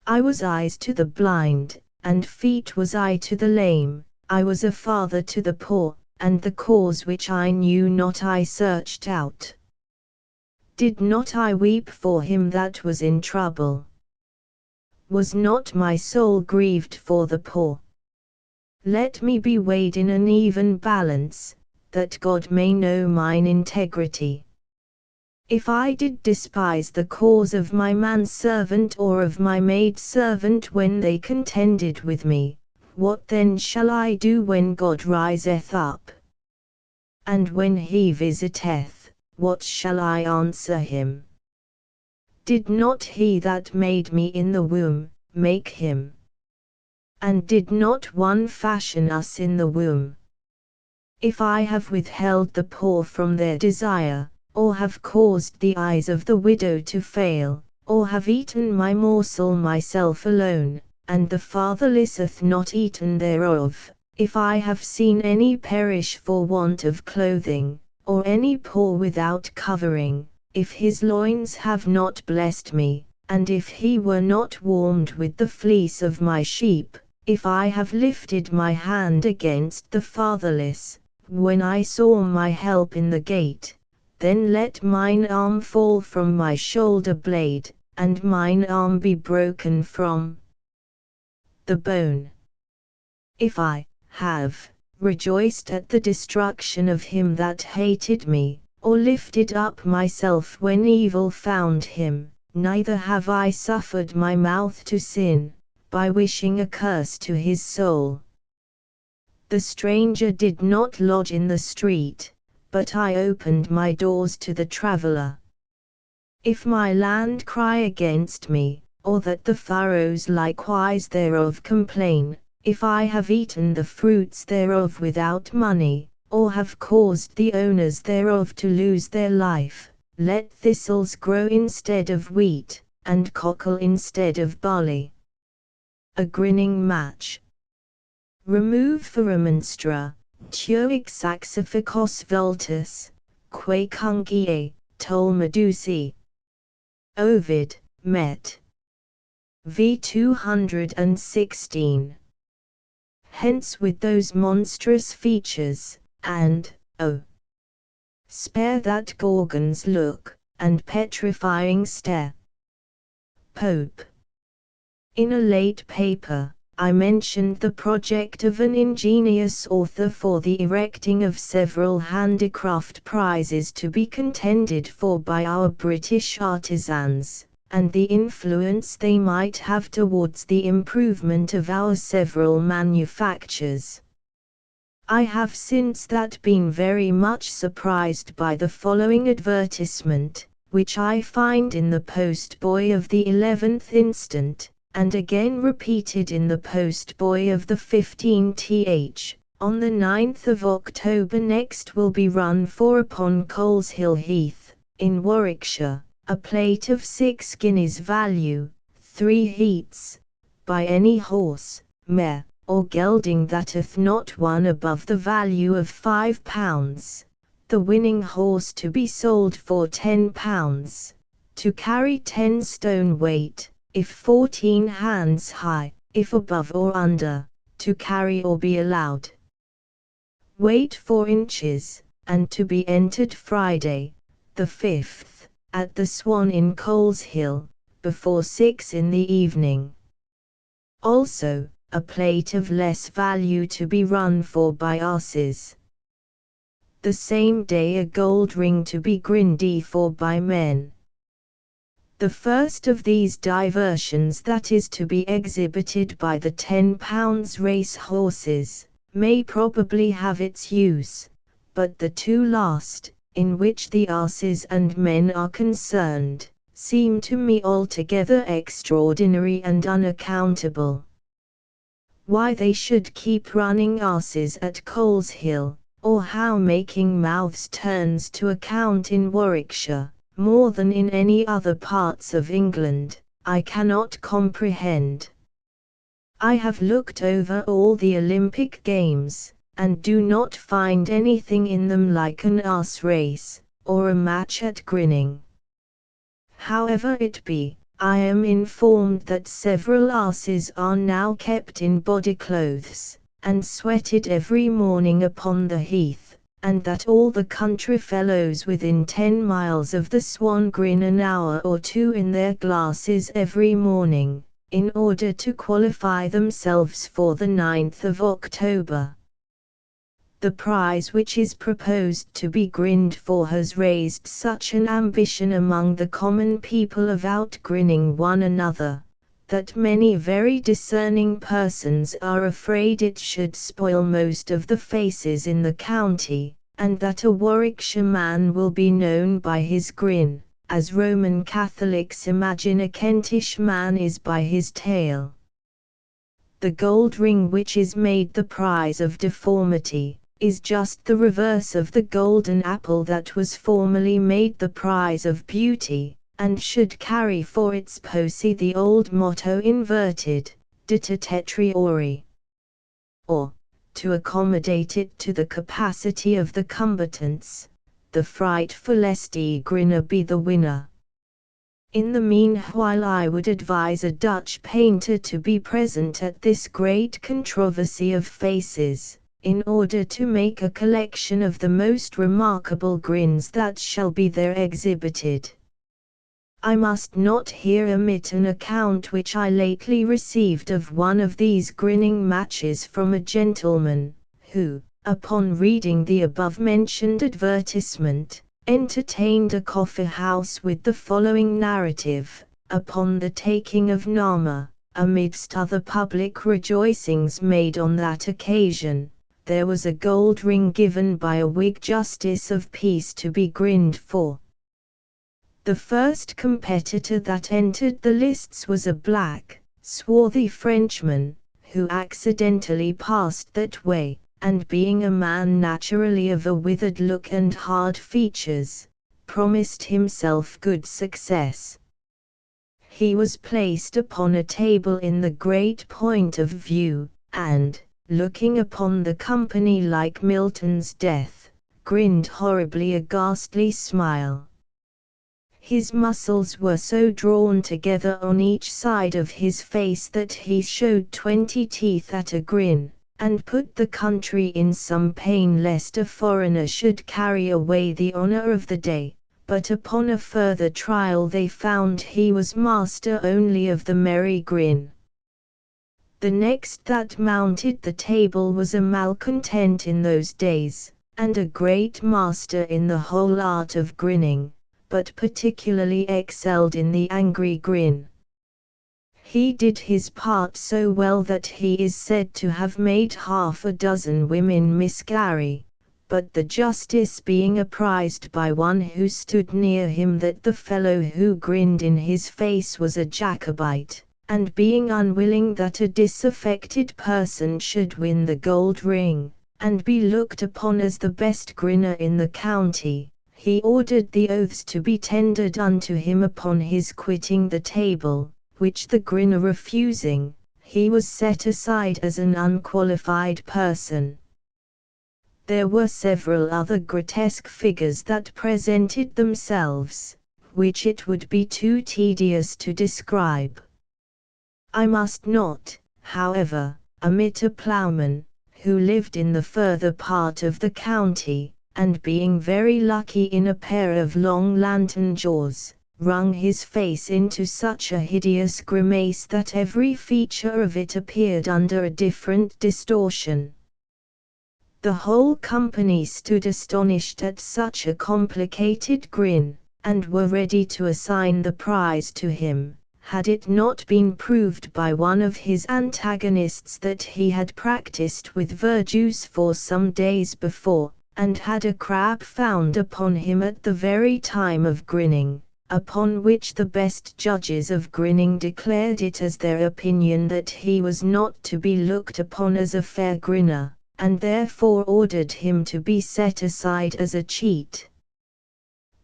I was eyes to the blind, and feet was I to the lame, I was a father to the poor, and the cause which I knew not I searched out. Did not I weep for him that was in trouble? Was not my soul grieved for the poor? Let me be weighed in an even balance, that God may know mine integrity. If I did despise the cause of my manservant or of my maidservant when they contended with me, what then shall I do when God riseth up? And when He visiteth, what shall I answer Him? Did not He that made me in the womb, make him? And did not one fashion us in the womb? If I have withheld the poor from their desire, or have caused the eyes of the widow to fail, or have eaten my morsel myself alone, and the fatherless hath not eaten thereof, if I have seen any perish for want of clothing, or any poor without covering, if his loins have not blessed me, and if he were not warmed with the fleece of my sheep, if I have lifted my hand against the fatherless, when I saw my help in the gate, then let mine arm fall from my shoulder blade, and mine arm be broken from the bone. If I have rejoiced at the destruction of him that hated me, or lifted up myself when evil found him, neither have I suffered my mouth to sin, by wishing a curse to his soul. The stranger did not lodge in the street, but I opened my doors to the traveler. If my land cry against me, or that the furrows likewise thereof complain, if I have eaten the fruits thereof without money, or have caused the owners thereof to lose their life, let thistles grow instead of wheat, and cockle instead of barley. A grinning match. Remove foramenstra, tuic saxificos vultus, que cungie, tol medusae. Ovid, Met. v. 216. Hence with those monstrous features, and, oh, spare that Gorgon's look, and petrifying stare. Pope. In a late paper, I mentioned the project of an ingenious author for the erecting of several handicraft prizes to be contended for by our British artisans, and the influence they might have towards the improvement of our several manufactures. I have since that been very much surprised by the following advertisement, which I find in the Post Boy of the 11th instant, and again repeated in the Post Boy of the 15th. On the 9th of October next will be run for upon Coleshill Heath, in Warwickshire, a plate of 6 guineas value, 3 heats, by any horse, mare, or gelding that hath not won above the value of £5, the winning horse to be sold for £10, to carry 10 stone weight, if 14 hands high, if above or under, to carry or be allowed weight 4 inches, and to be entered Friday, the 5th, at the Swan in Coleshill, before 6 in the evening. Also, a plate of less value to be run for by asses. The same day a gold ring to be grindy for by men. The first of these diversions that is to be exhibited by the £10 race horses, may probably have its use, but the 2 last, in which the asses and men are concerned, seem to me altogether extraordinary and unaccountable. Why they should keep running asses at Coleshill, or how making mouths turns to account in Warwickshire, more than in any other parts of England, I cannot comprehend. I have looked over all the Olympic Games, and do not find anything in them like an ass race, or a match at grinning. However it be, I am informed that several asses are now kept in body clothes, and sweated every morning upon the heath, and that all the country fellows within 10 miles of the Swan grin an hour or 2 in their glasses every morning, in order to qualify themselves for the 9th of October. The prize which is proposed to be grinned for has raised such an ambition among the common people of outgrinning one another, that many very discerning persons are afraid it should spoil most of the faces in the county, and that a Warwickshire man will be known by his grin, as Roman Catholics imagine a Kentish man is by his tail. The gold ring which is made the prize of deformity, is just the reverse of the golden apple that was formerly made the prize of beauty, and should carry for its posse the old motto inverted, Dita tetriori. Or, to accommodate it to the capacity of the combatants, the frightful St. Grinner be the winner. In the meanwhile I would advise a Dutch painter to be present at this great controversy of faces, in order to make a collection of the most remarkable grins that shall be there exhibited. I must not here omit an account which I lately received of one of these grinning matches from a gentleman, who, upon reading the above-mentioned advertisement, entertained a coffee-house with the following narrative: upon the taking of Nama, amidst other public rejoicings made on that occasion, there was a gold ring given by a Whig Justice of Peace to be grinned for. The first competitor that entered the lists was a black, swarthy Frenchman, who accidentally passed that way, and being a man naturally of a withered look and hard features, promised himself good success. He was placed upon a table in the great point of view, and, looking upon the company like Milton's death, grinned horribly a ghastly smile. His muscles were so drawn together on each side of his face that he showed 20 teeth at a grin, and put the country in some pain lest a foreigner should carry away the honor of the day. But upon a further trial they found he was master only of the merry grin. The next that mounted the table was a malcontent in those days, and a great master in the whole art of grinning, but particularly excelled in the angry grin. He did his part so well that he is said to have made 6 women miscarry, but the justice being apprised by one who stood near him that the fellow who grinned in his face was a Jacobite, and being unwilling that a disaffected person should win the gold ring, and be looked upon as the best grinner in the county, he ordered the oaths to be tendered unto him upon his quitting the table, which the grinner refusing, he was set aside as an unqualified person. There were several other grotesque figures that presented themselves, which it would be too tedious to describe. I must not, however, omit a ploughman, who lived in the further part of the county, and being very lucky in a pair of long lantern jaws, wrung his face into such a hideous grimace that every feature of it appeared under a different distortion. The whole company stood astonished at such a complicated grin, and were ready to assign the prize to him, had it not been proved by one of his antagonists that he had practiced with verjuice for some days before, and had a crab found upon him at the very time of grinning, upon which the best judges of grinning declared it as their opinion that he was not to be looked upon as a fair grinner, and therefore ordered him to be set aside as a cheat.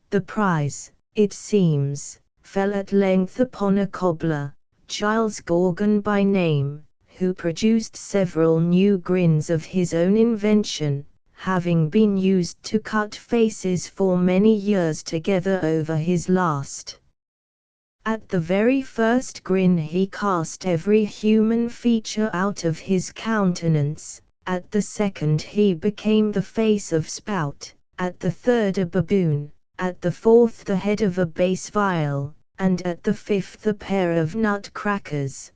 The prize, it seems, fell at length upon a cobbler, Giles Gorgon by name, who produced several new grins of his own invention, having been used to cut faces for many years together over his last. At the very first grin he cast every human feature out of his countenance, at the second he became the face of Spout, at the third a baboon, at the fourth the head of a bass viol, and at the fifth a pair of nutcrackers.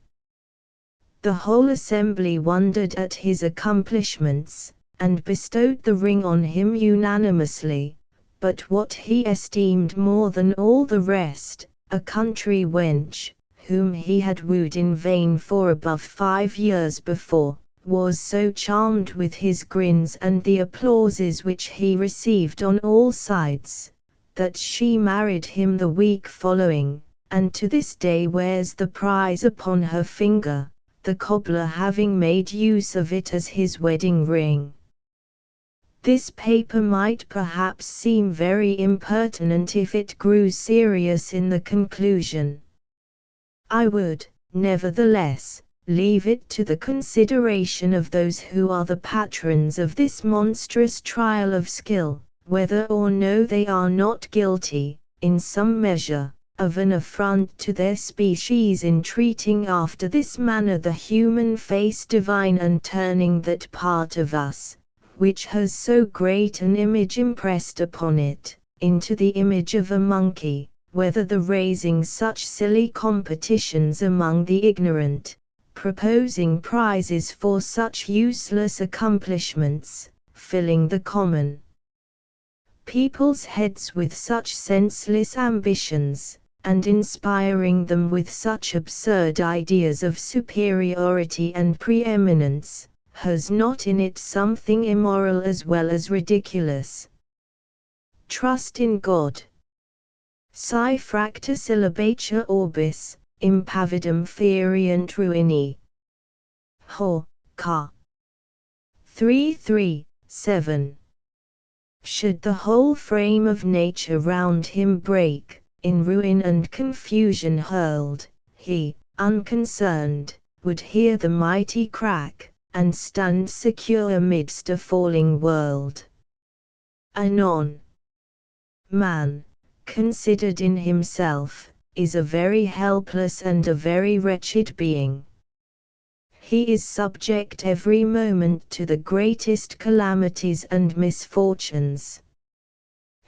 The whole assembly wondered at his accomplishments, and bestowed the ring on him unanimously, but what he esteemed more than all the rest, a country wench, whom he had wooed in vain for above 5 years before, was so charmed with his grins and the applauses which he received on all sides, that she married him the week following, and to this day wears the prize upon her finger, the cobbler having made use of it as his wedding ring. This paper might perhaps seem very impertinent if it grew serious in the conclusion. I would, nevertheless, leave it to the consideration of those who are the patrons of this monstrous trial of skill, whether or no they are not guilty, in some measure, of an affront to their species in treating after this manner the human face divine and turning that part of us, which has so great an image impressed upon it, into the image of a monkey, whether the raising such silly competitions among the ignorant, proposing prizes for such useless accomplishments, filling the common people's heads with such senseless ambitions, and inspiring them with such absurd ideas of superiority and preeminence, has not in it something immoral as well as ridiculous. Trust in God. Si fracta syllabatur orbis, impavidum feriant ruini. Ho, ca. 3:7. Should the whole frame of nature round him break, in ruin and confusion hurled, he, unconcerned, would hear the mighty crack, and stand secure amidst a falling world. Anon. Man, considered in himself, is a very helpless and a very wretched being. He is subject every moment to the greatest calamities and misfortunes.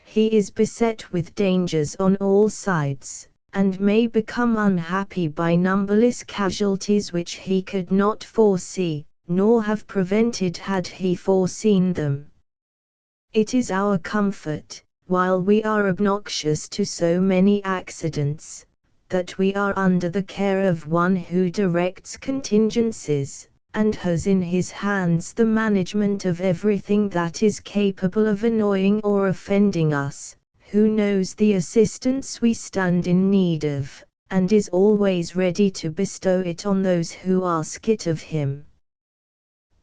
He is beset with dangers on all sides, and may become unhappy by numberless casualties which he could not foresee, nor have prevented had he foreseen them. It is our comfort, while we are obnoxious to so many accidents, that we are under the care of one who directs contingencies, and has in his hands the management of everything that is capable of annoying or offending us, who knows the assistance we stand in need of, and is always ready to bestow it on those who ask it of him.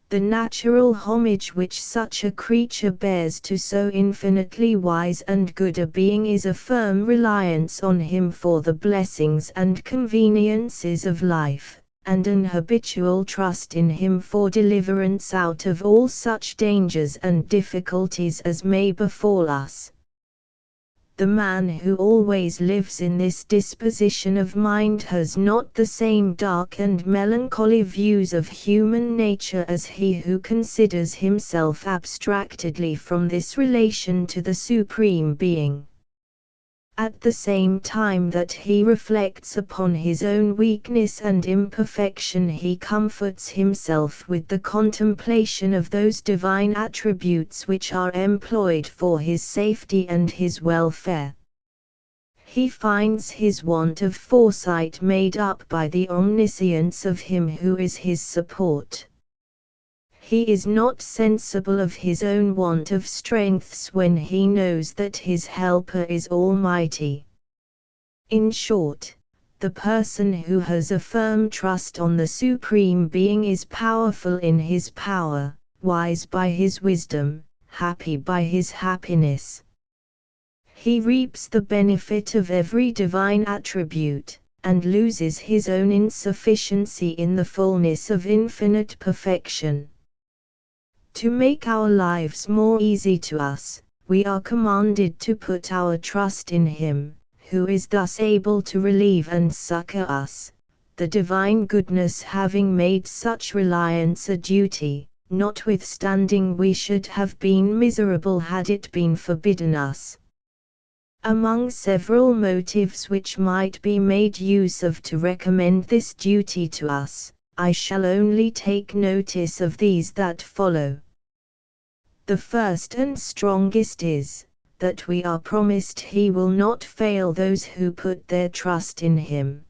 The natural homage which such a creature bears to so infinitely wise and good a being is a firm reliance on him for the blessings and conveniences of life, and an habitual trust in him for deliverance out of all such dangers and difficulties as may befall us. The man who always lives in this disposition of mind has not the same dark and melancholy views of human nature as he who considers himself abstractedly from this relation to the Supreme Being. At the same time that he reflects upon his own weakness and imperfection, he comforts himself with the contemplation of those divine attributes which are employed for his safety and his welfare. He finds his want of foresight made up by the omniscience of him who is his support. He is not sensible of his own want of strengths when he knows that his helper is almighty. In short, the person who has a firm trust on the Supreme Being is powerful in his power, wise by his wisdom, happy by his happiness. He reaps the benefit of every divine attribute, and loses his own insufficiency in the fullness of infinite perfection. To make our lives more easy to us, we are commanded to put our trust in Him, who is thus able to relieve and succor us, the divine goodness having made such reliance a duty, notwithstanding we should have been miserable had it been forbidden us. Among several motives which might be made use of to recommend this duty to us, I shall only take notice of these that follow. The first and strongest is, that we are promised He will not fail those who put their trust in Him.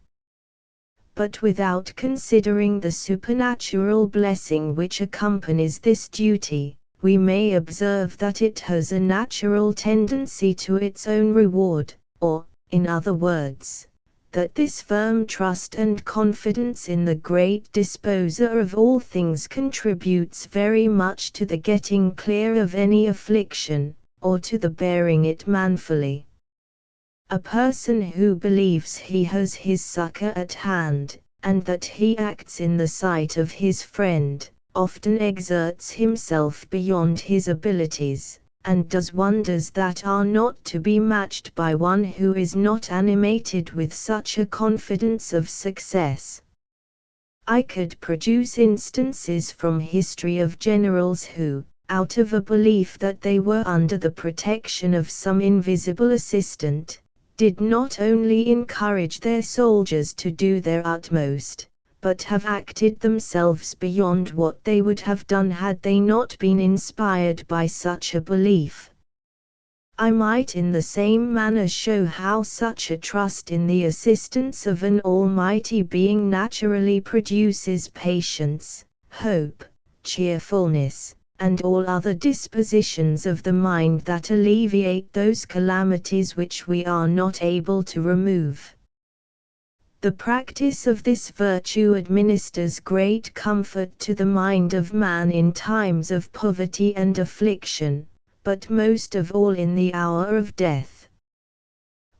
But without considering the supernatural blessing which accompanies this duty, we may observe that it has a natural tendency to its own reward, or, in other words, that this firm trust and confidence in the great Disposer of all things contributes very much to the getting clear of any affliction, or to the bearing it manfully. A person who believes he has his succor at hand, and that he acts in the sight of his friend, often exerts himself beyond his abilities, and does wonders that are not to be matched by one who is not animated with such a confidence of success. I could produce instances from history of generals who, out of a belief that they were under the protection of some invisible assistant, did not only encourage their soldiers to do their utmost, but have acted themselves beyond what they would have done had they not been inspired by such a belief. I might in the same manner show how such a trust in the assistance of an almighty being naturally produces patience, hope, cheerfulness, and all other dispositions of the mind that alleviate those calamities which we are not able to remove. The practice of this virtue administers great comfort to the mind of man in times of poverty and affliction, but most of all in the hour of death.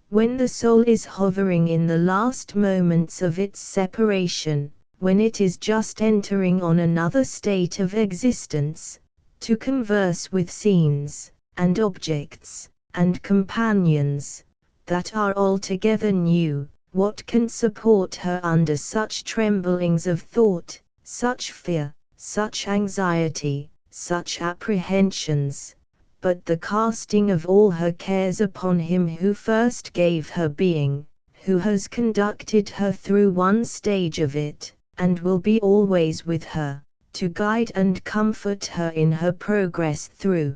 When the soul is hovering in the last moments of its separation, when it is just entering on another state of existence, to converse with scenes, and objects, and companions, that are altogether new, what can support her under such tremblings of thought, such fear, such anxiety, such apprehensions, but the casting of all her cares upon Him who first gave her being, who has conducted her through one stage of it, and will be always with her, to guide and comfort her in her progress through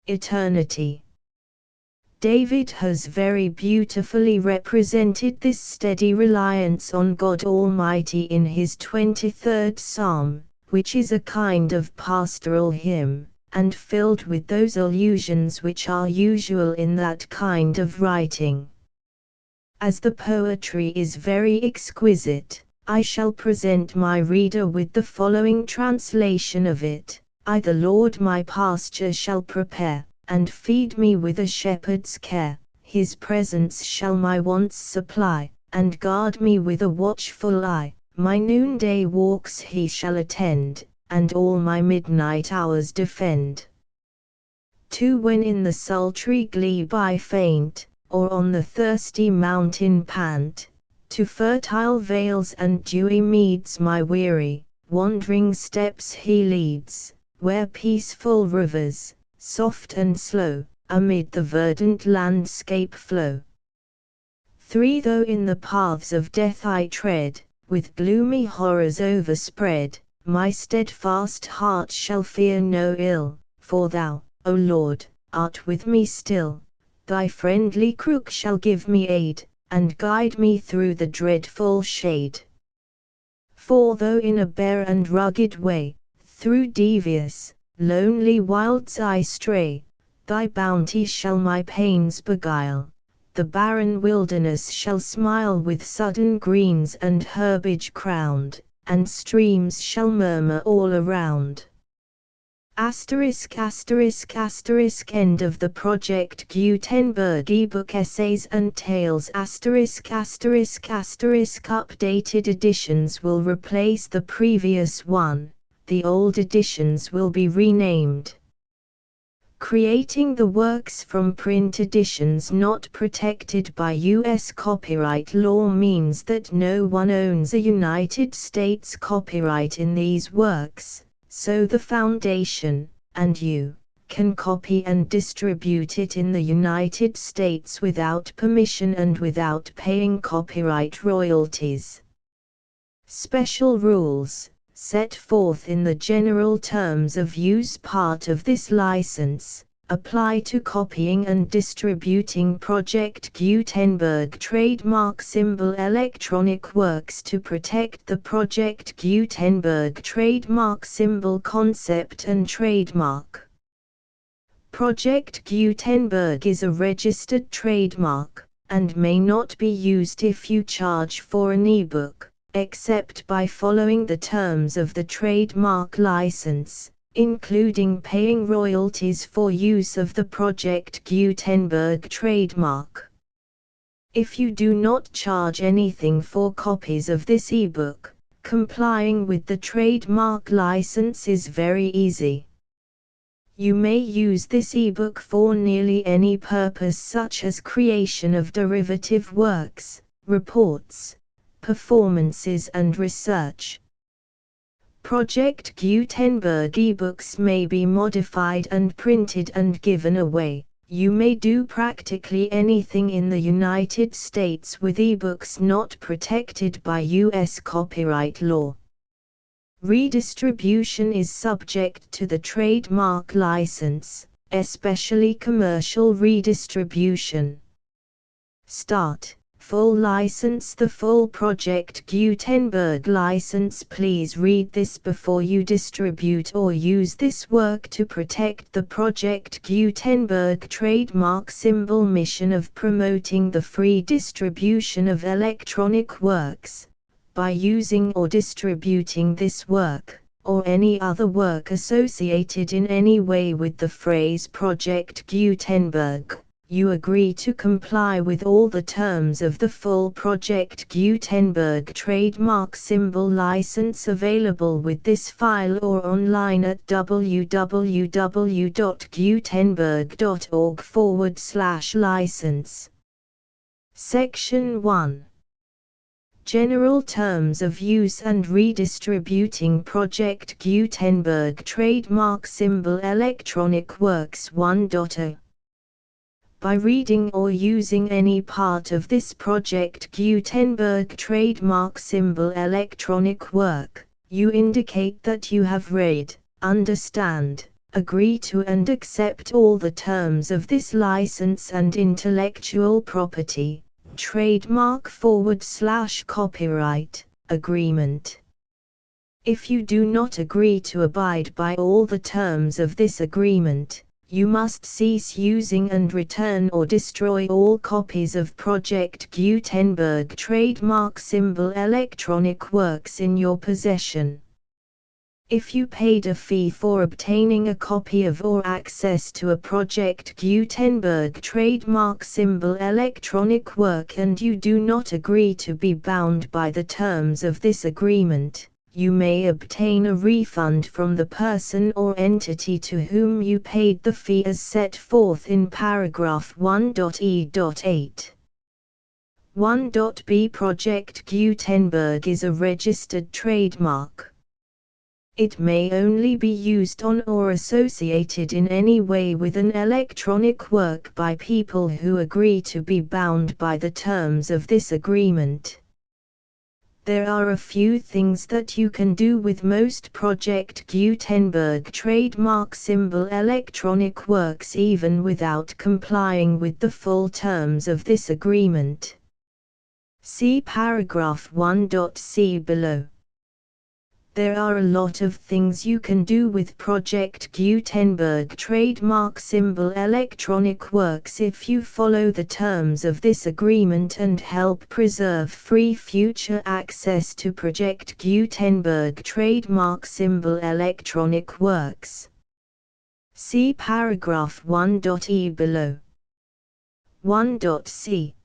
eternity. David has very beautifully represented this steady reliance on God Almighty in his 23rd Psalm, which is a kind of pastoral hymn, and filled with those allusions which are usual in that kind of writing. As the poetry is very exquisite, I shall present my reader with the following translation of it. I the Lord my pasture shall prepare, and feed me with a shepherd's care, His presence shall my wants supply, and guard me with a watchful eye, my noonday walks He shall attend, and all my midnight hours defend. 2 When in the sultry glebe I faint, or on the thirsty mountain pant, to fertile vales and dewy meads my weary, wandering steps He leads, where peaceful rivers, soft and slow, amid the verdant landscape flow. 3 Though in the paths of death I tread, with gloomy horrors overspread, my steadfast heart shall fear no ill, for Thou, O Lord, art with me still. Thy friendly crook shall give me aid, and guide me through the dreadful shade. 4 Though in a bare and rugged way, through devious, lonely wilds I stray, Thy bounty shall my pains beguile, the barren wilderness shall smile with sudden greens and herbage crowned, and streams shall murmur all around. Asterisk asterisk asterisk End of the Project Gutenberg ebook Essays and Tales asterisk asterisk asterisk Updated editions will replace the previous one, the old editions will be renamed. Creating the works from print editions not protected by U.S. copyright law means that no one owns a United States copyright in these works, so the Foundation, and you, can copy and distribute it in the United States without permission and without paying copyright royalties. Special rules, set forth in the general terms of use part of this license, apply to copying and distributing Project Gutenberg trademark symbol electronic works to protect the Project Gutenberg trademark symbol concept and trademark. Project Gutenberg is a registered trademark, and may not be used if you charge for an ebook, except by following the terms of the trademark license, including paying royalties for use of the Project Gutenberg trademark. If you do not charge anything for copies of this ebook, complying with the trademark license is very easy. You may use this ebook for nearly any purpose such as creation of derivative works, reports, performances and research. Project Gutenberg ebooks may be modified and printed and given away. You may do practically anything in the United States with ebooks not protected by U.S. copyright law. Redistribution is subject to the trademark license, especially commercial redistribution. Start, Full license. The full Project Gutenberg license. Please read this before you distribute or use this work to protect the Project Gutenberg trademark symbol mission of promoting the free distribution of electronic works. By using or distributing this work, or any other work associated in any way with the phrase Project Gutenberg, you agree to comply with all the terms of the full Project Gutenberg trademark symbol license available with this file or online at www.gutenberg.org/license. Section 1. General Terms of Use and Redistributing Project Gutenberg Trademark Symbol Electronic Works 1.0. By reading or using any part of this Project Gutenberg trademark symbol electronic work, you indicate that you have read, understand, agree to and accept all the terms of this license and intellectual property, trademark/copyright, agreement. If you do not agree to abide by all the terms of this agreement, you must cease using and return or destroy all copies of Project Gutenberg trademark symbol electronic works in your possession. If you paid a fee for obtaining a copy of or access to a Project Gutenberg trademark symbol electronic work and you do not agree to be bound by the terms of this agreement, you may obtain a refund from the person or entity to whom you paid the fee as set forth in paragraph 1.e.8. 1.b Project Gutenberg is a registered trademark. It may only be used on or associated in any way with an electronic work by people who agree to be bound by the terms of this agreement. There are a few things that you can do with most Project Gutenberg trademark symbol electronic works even without complying with the full terms of this agreement. See paragraph 1.c below. There are a lot of things you can do with Project Gutenberg trademark symbol electronic works if you follow the terms of this agreement and help preserve free future access to Project Gutenberg trademark symbol electronic works. See paragraph 1.e below. 1.c.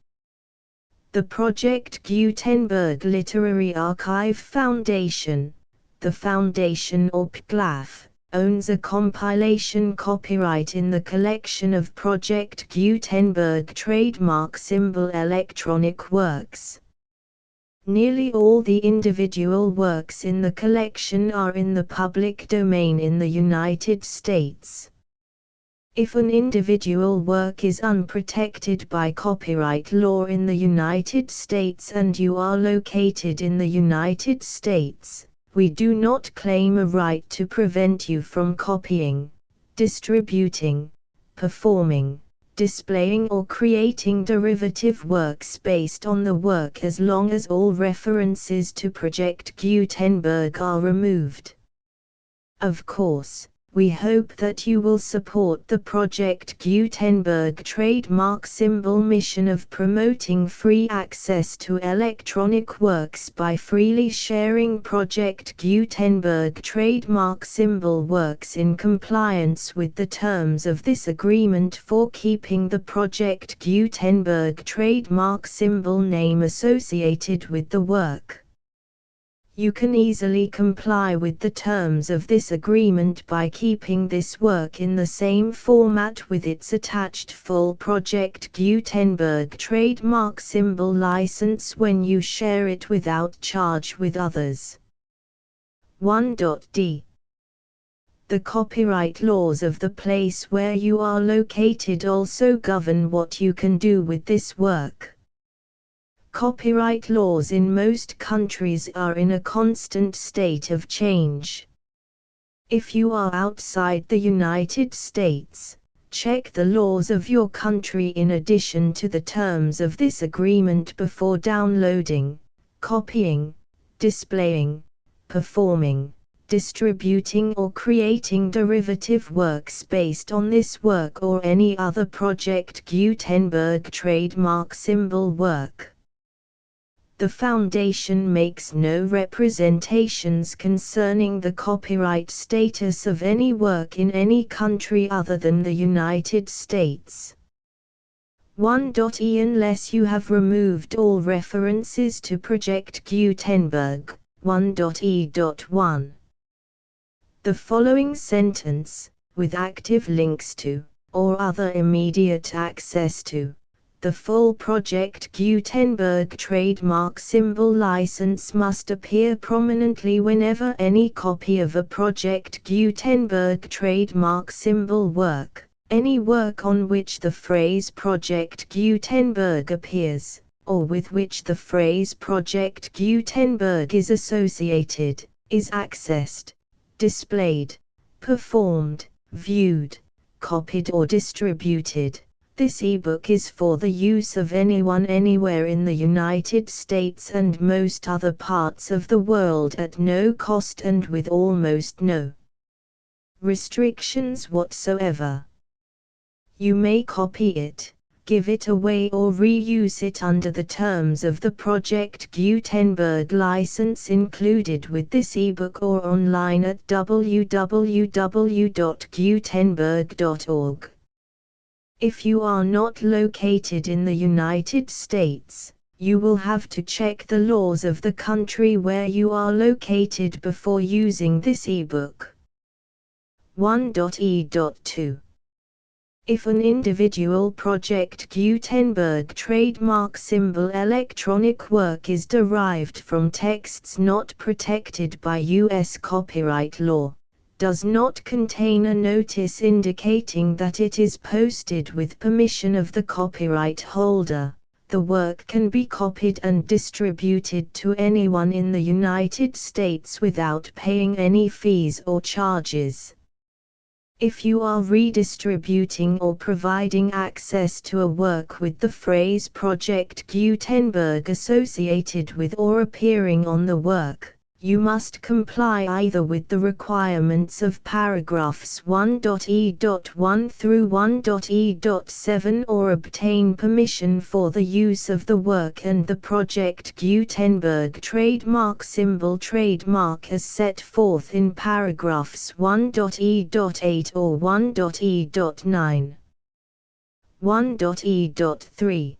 The Project Gutenberg Literary Archive Foundation, the Foundation or PGLAF, owns a compilation copyright in the collection of Project Gutenberg trademark symbol electronic works. Nearly all the individual works in the collection are in the public domain in the United States. If an individual work is unprotected by copyright law in the United States and you are located in the United States, we do not claim a right to prevent you from copying, distributing, performing, displaying or creating derivative works based on the work as long as all references to Project Gutenberg are removed. Of course, we hope that you will support the Project Gutenberg trademark symbol mission of promoting free access to electronic works by freely sharing Project Gutenberg trademark symbol works in compliance with the terms of this agreement for keeping the Project Gutenberg trademark symbol name associated with the work. You can easily comply with the terms of this agreement by keeping this work in the same format with its attached full Project Gutenberg trademark symbol license when you share it without charge with others. 1.d. The copyright laws of the place where you are located also govern what you can do with this work. Copyright laws in most countries are in a constant state of change. If you are outside the United States, Check the laws of your country in addition to the terms of this agreement before downloading, copying, displaying, performing, distributing or creating derivative works based on this work or any other Project Gutenberg trademark symbol work. The Foundation makes no representations concerning the copyright status of any work in any country other than the United States. 1.e Unless you have removed all references to Project Gutenberg, 1.e.1. The following sentence, with active links to, or other immediate access to, the full Project Gutenberg trademark symbol license must appear prominently whenever any copy of a Project Gutenberg trademark symbol work, any work on which the phrase Project Gutenberg appears, or with which the phrase Project Gutenberg is associated, is accessed, displayed, performed, viewed, copied or distributed. This ebook is for the use of anyone anywhere in the United States and most other parts of the world at no cost and with almost no restrictions whatsoever. You may copy it, give it away or reuse it under the terms of the Project Gutenberg license included with this ebook or online at www.gutenberg.org. If you are not located in the United States, you will have to check the laws of the country where you are located before using this ebook. 1.e.2. If an individual Project Gutenberg trademark symbol electronic work is derived from texts not protected by U.S. copyright law, does not contain a notice indicating that it is posted with permission of the copyright holder, the work can be copied and distributed to anyone in the United States without paying any fees or charges. If you are redistributing or providing access to a work with the phrase Project Gutenberg associated with or appearing on the work, you must comply either with the requirements of paragraphs 1.e.1 through 1.e.7 or obtain permission for the use of the work and the Project Gutenberg trademark symbol trademark as set forth in paragraphs 1.e.8 or 1.e.9. 1.e.3.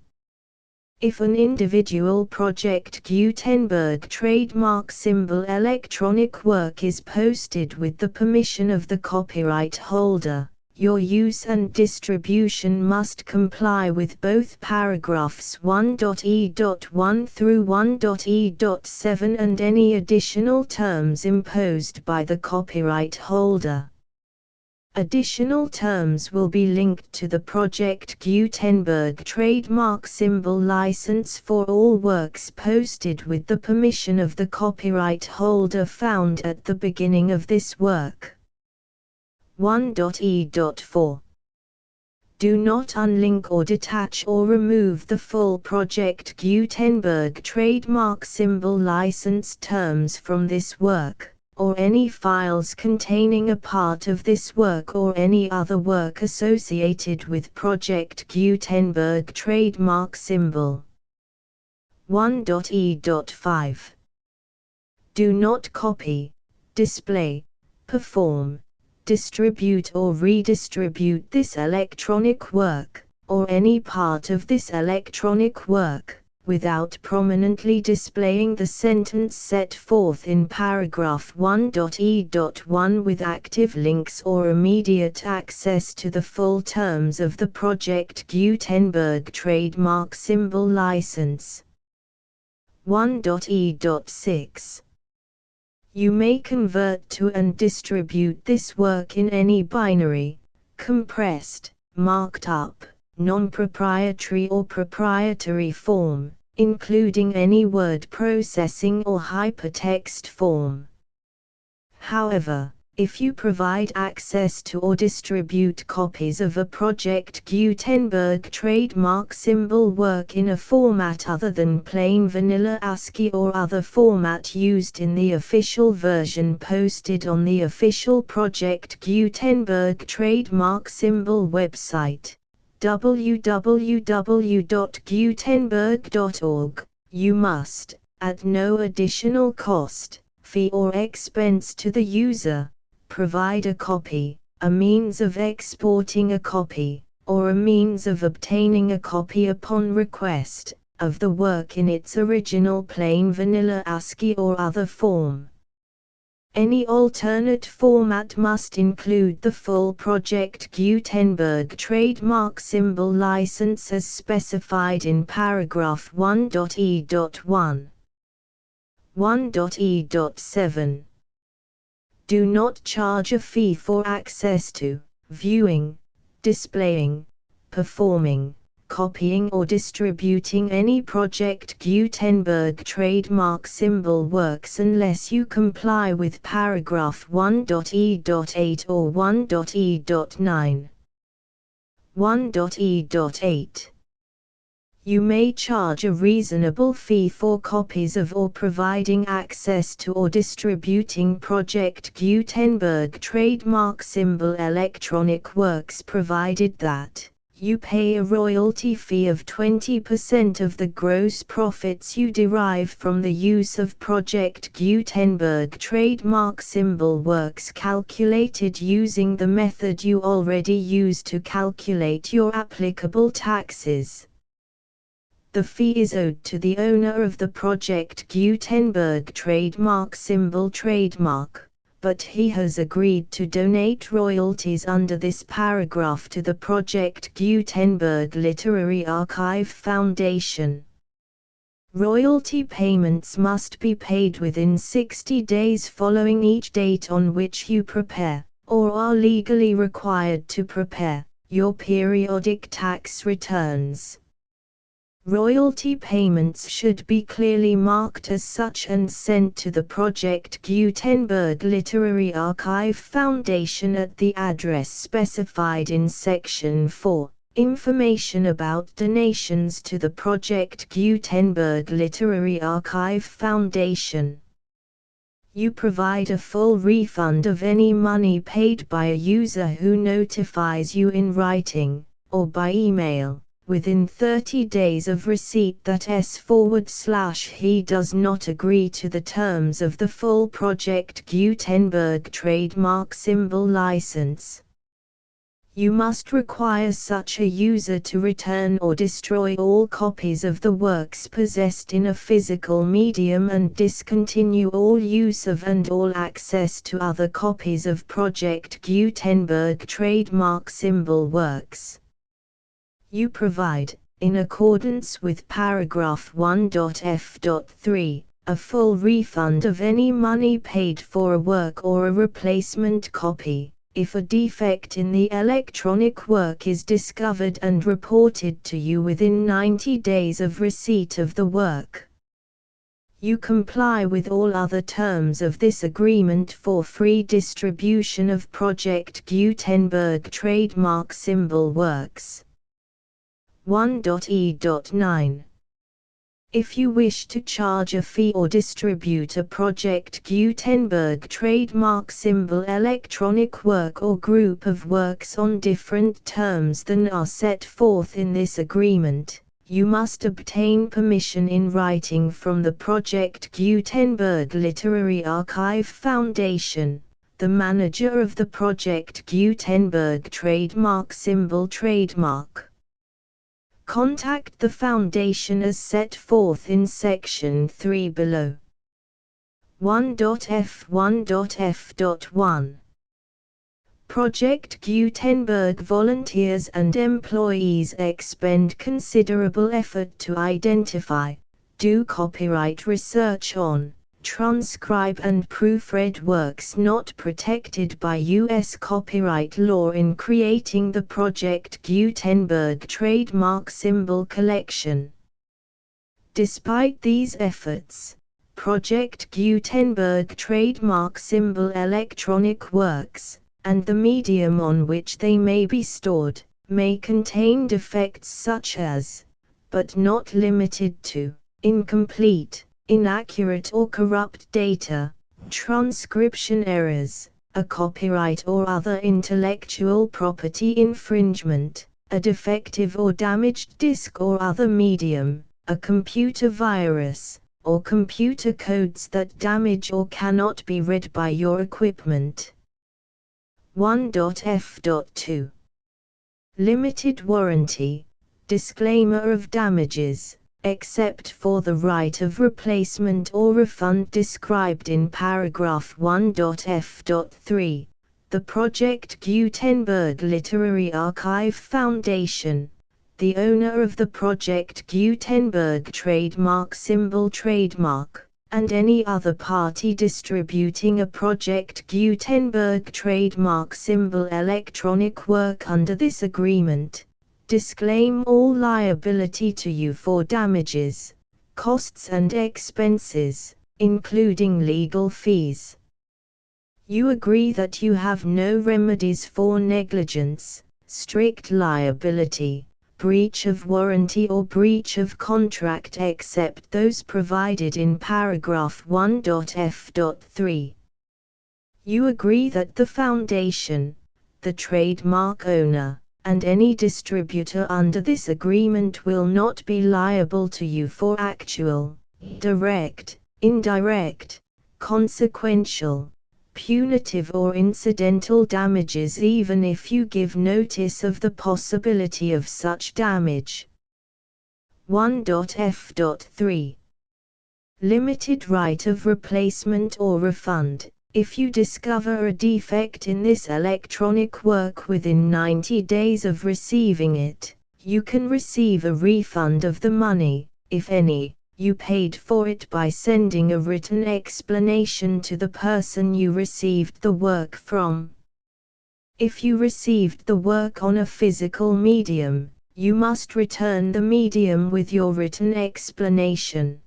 If an individual Project Gutenberg trademark symbol electronic work is posted with the permission of the copyright holder, your use and distribution must comply with both paragraphs 1.e.1 through 1.e.7 and any additional terms imposed by the copyright holder. Additional terms will be linked to the Project Gutenberg trademark symbol license for all works posted with the permission of the copyright holder found at the beginning of this work. 1.e.4. Do not unlink or detach or remove the full Project Gutenberg trademark symbol license terms from this work, or any files containing a part of this work or any other work associated with Project Gutenberg trademark symbol. 1.e.5. Do not copy, display, perform, distribute or redistribute this electronic work, or any part of this electronic work, without prominently displaying the sentence set forth in paragraph 1.e.1 with active links or immediate access to the full terms of the Project Gutenberg trademark symbol license. 1.e.6. You may convert to and distribute this work in any binary, compressed, marked up, non-proprietary or proprietary form, including any word processing or hypertext form. However, If you provide access to or distribute copies of a Project Gutenberg trademark symbol work in a format other than plain vanilla ASCII or other format used in the official version posted on the official Project Gutenberg trademark symbol website, www.gutenberg.org, you must, at no additional cost, fee or expense to the user, provide a copy, a means of exporting a copy, or a means of obtaining a copy upon request, of the work in its original plain vanilla ASCII or other form. Any alternate format must include the full Project Gutenberg trademark symbol license as specified in paragraph 1.e.1. 1.e.7. Do not charge a fee for access to, viewing, displaying, performing, copying or distributing any Project Gutenberg trademark symbol works unless you comply with paragraph 1.e.8 or 1.e.9. 1.e.8. You may charge a reasonable fee for copies of or providing access to or distributing Project Gutenberg trademark symbol electronic works provided that you pay a royalty fee of 20% of the gross profits you derive from the use of Project Gutenberg trademark symbol works calculated using the method you already use to calculate your applicable taxes. The fee is owed to the owner of the Project Gutenberg trademark symbol trademark, but he has agreed to donate royalties under this paragraph to the Project Gutenberg Literary Archive Foundation. Royalty payments must be paid within 60 days following each date on which you prepare, or are legally required to prepare, your periodic tax returns. Royalty payments should be clearly marked as such and sent to the Project Gutenberg Literary Archive Foundation at the address specified in Section 4, Information about donations to the Project Gutenberg Literary Archive Foundation. You provide a full refund of any money paid by a user who notifies you in writing, or by email, within 30 days of receipt that he does not agree to the terms of the full Project Gutenberg trademark symbol license. You must require such a user to return or destroy all copies of the works possessed in a physical medium and discontinue all use of and all access to other copies of Project Gutenberg trademark symbol works. You provide, in accordance with paragraph 1.f.3, a full refund of any money paid for a work or a replacement copy, if a defect in the electronic work is discovered and reported to you within 90 days of receipt of the work. You comply with all other terms of this agreement for free distribution of Project Gutenberg trademark symbol works. 1.e.9. If you wish to charge a fee or distribute a Project Gutenberg trademark symbol electronic work or group of works on different terms than are set forth in this agreement, you must obtain permission in writing from the Project Gutenberg Literary Archive Foundation, the manager of the Project Gutenberg trademark symbol trademark. Contact the Foundation as set forth in Section 3 below. 1.f1.f.1. Project Gutenberg volunteers and employees expend considerable effort to identify, do copyright research on, transcribe and proofread works not protected by U.S. copyright law in creating the Project Gutenberg trademark symbol collection. Despite these efforts, Project Gutenberg trademark symbol electronic works, and the medium on which they may be stored, may contain defects such as, but not limited to, incomplete, inaccurate or corrupt data, transcription errors, a copyright or other intellectual property infringement, a defective or damaged disk or other medium, a computer virus, or computer codes that damage or cannot be read by your equipment. 1.f.2 Limited warranty. Disclaimer of damages, except for the right of replacement or refund described in paragraph 1.f.3. The Project Gutenberg Literary Archive Foundation, the owner of the Project Gutenberg trademark symbol trademark, and any other party distributing a Project Gutenberg trademark symbol electronic work under this agreement, disclaim all liability to you for damages, costs and expenses, including legal fees. You agree that you have no remedies for negligence, strict liability, breach of warranty or breach of contract except those provided in paragraph 1.f.3. You agree that the Foundation, the trademark owner, and any distributor under this agreement will not be liable to you for actual, direct, indirect, consequential, punitive or incidental damages even if you give notice of the possibility of such damage. 1.f.3 Limited right of replacement or refund. If you discover a defect in this electronic work within 90 days of receiving it, you can receive a refund of the money, if any, you paid for it by sending a written explanation to the person you received the work from. If you received the work on a physical medium, you must return the medium with your written explanation.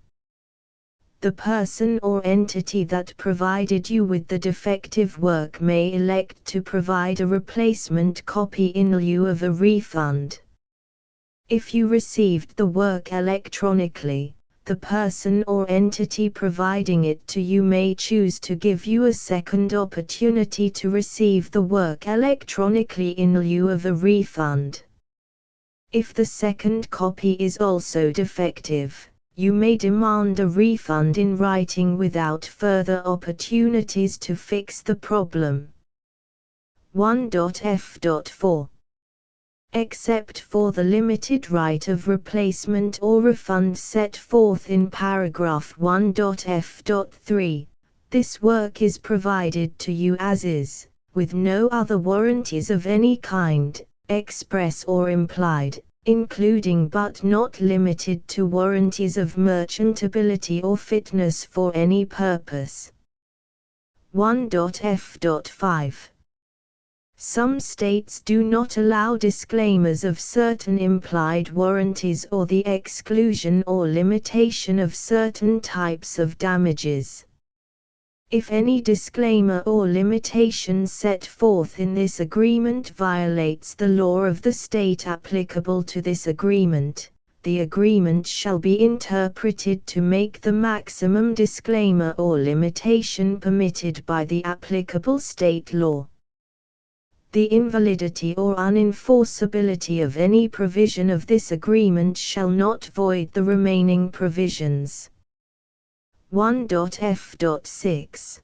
The person or entity that provided you with the defective work may elect to provide a replacement copy in lieu of a refund. If you received the work electronically, the person or entity providing it to you may choose to give you a second opportunity to receive the work electronically in lieu of a refund. If the second copy is also defective, you may demand a refund in writing without further opportunities to fix the problem. 1.f.4 Except for the limited right of replacement or refund set forth in paragraph 1.f.3, this work is provided to you as is, with no other warranties of any kind, express or implied, including but not limited to warranties of merchantability or fitness for any purpose. 1.f.5 Some states do not allow disclaimers of certain implied warranties or the exclusion or limitation of certain types of damages. If any disclaimer or limitation set forth in this agreement violates the law of the state applicable to this agreement, the agreement shall be interpreted to make the maximum disclaimer or limitation permitted by the applicable state law. The invalidity or unenforceability of any provision of this agreement shall not void the remaining provisions. 1.f.6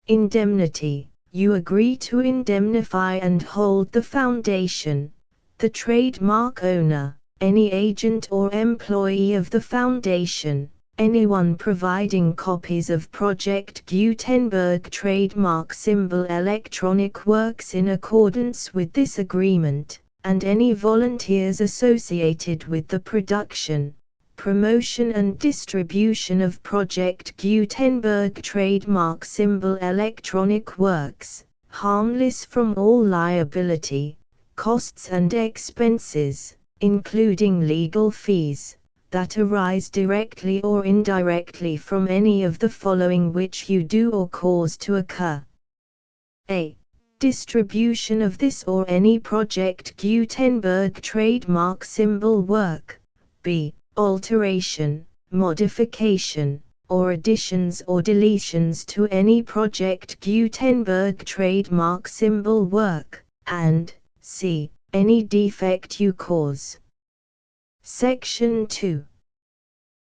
Indemnity. You agree to indemnify and hold the Foundation, the trademark owner, any agent or employee of the Foundation, anyone providing copies of Project Gutenberg trademark symbol electronic works in accordance with this agreement, and any volunteers associated with the production, promotion and distribution of Project Gutenberg trademark symbol electronic works, harmless from all liability, costs and expenses, including legal fees, that arise directly or indirectly from any of the following which you do or cause to occur. A. Distribution of this or any Project Gutenberg trademark symbol work. B. Alteration, modification, or additions or deletions to any Project Gutenberg trademark symbol work, and C. Any defect you cause. Section 2.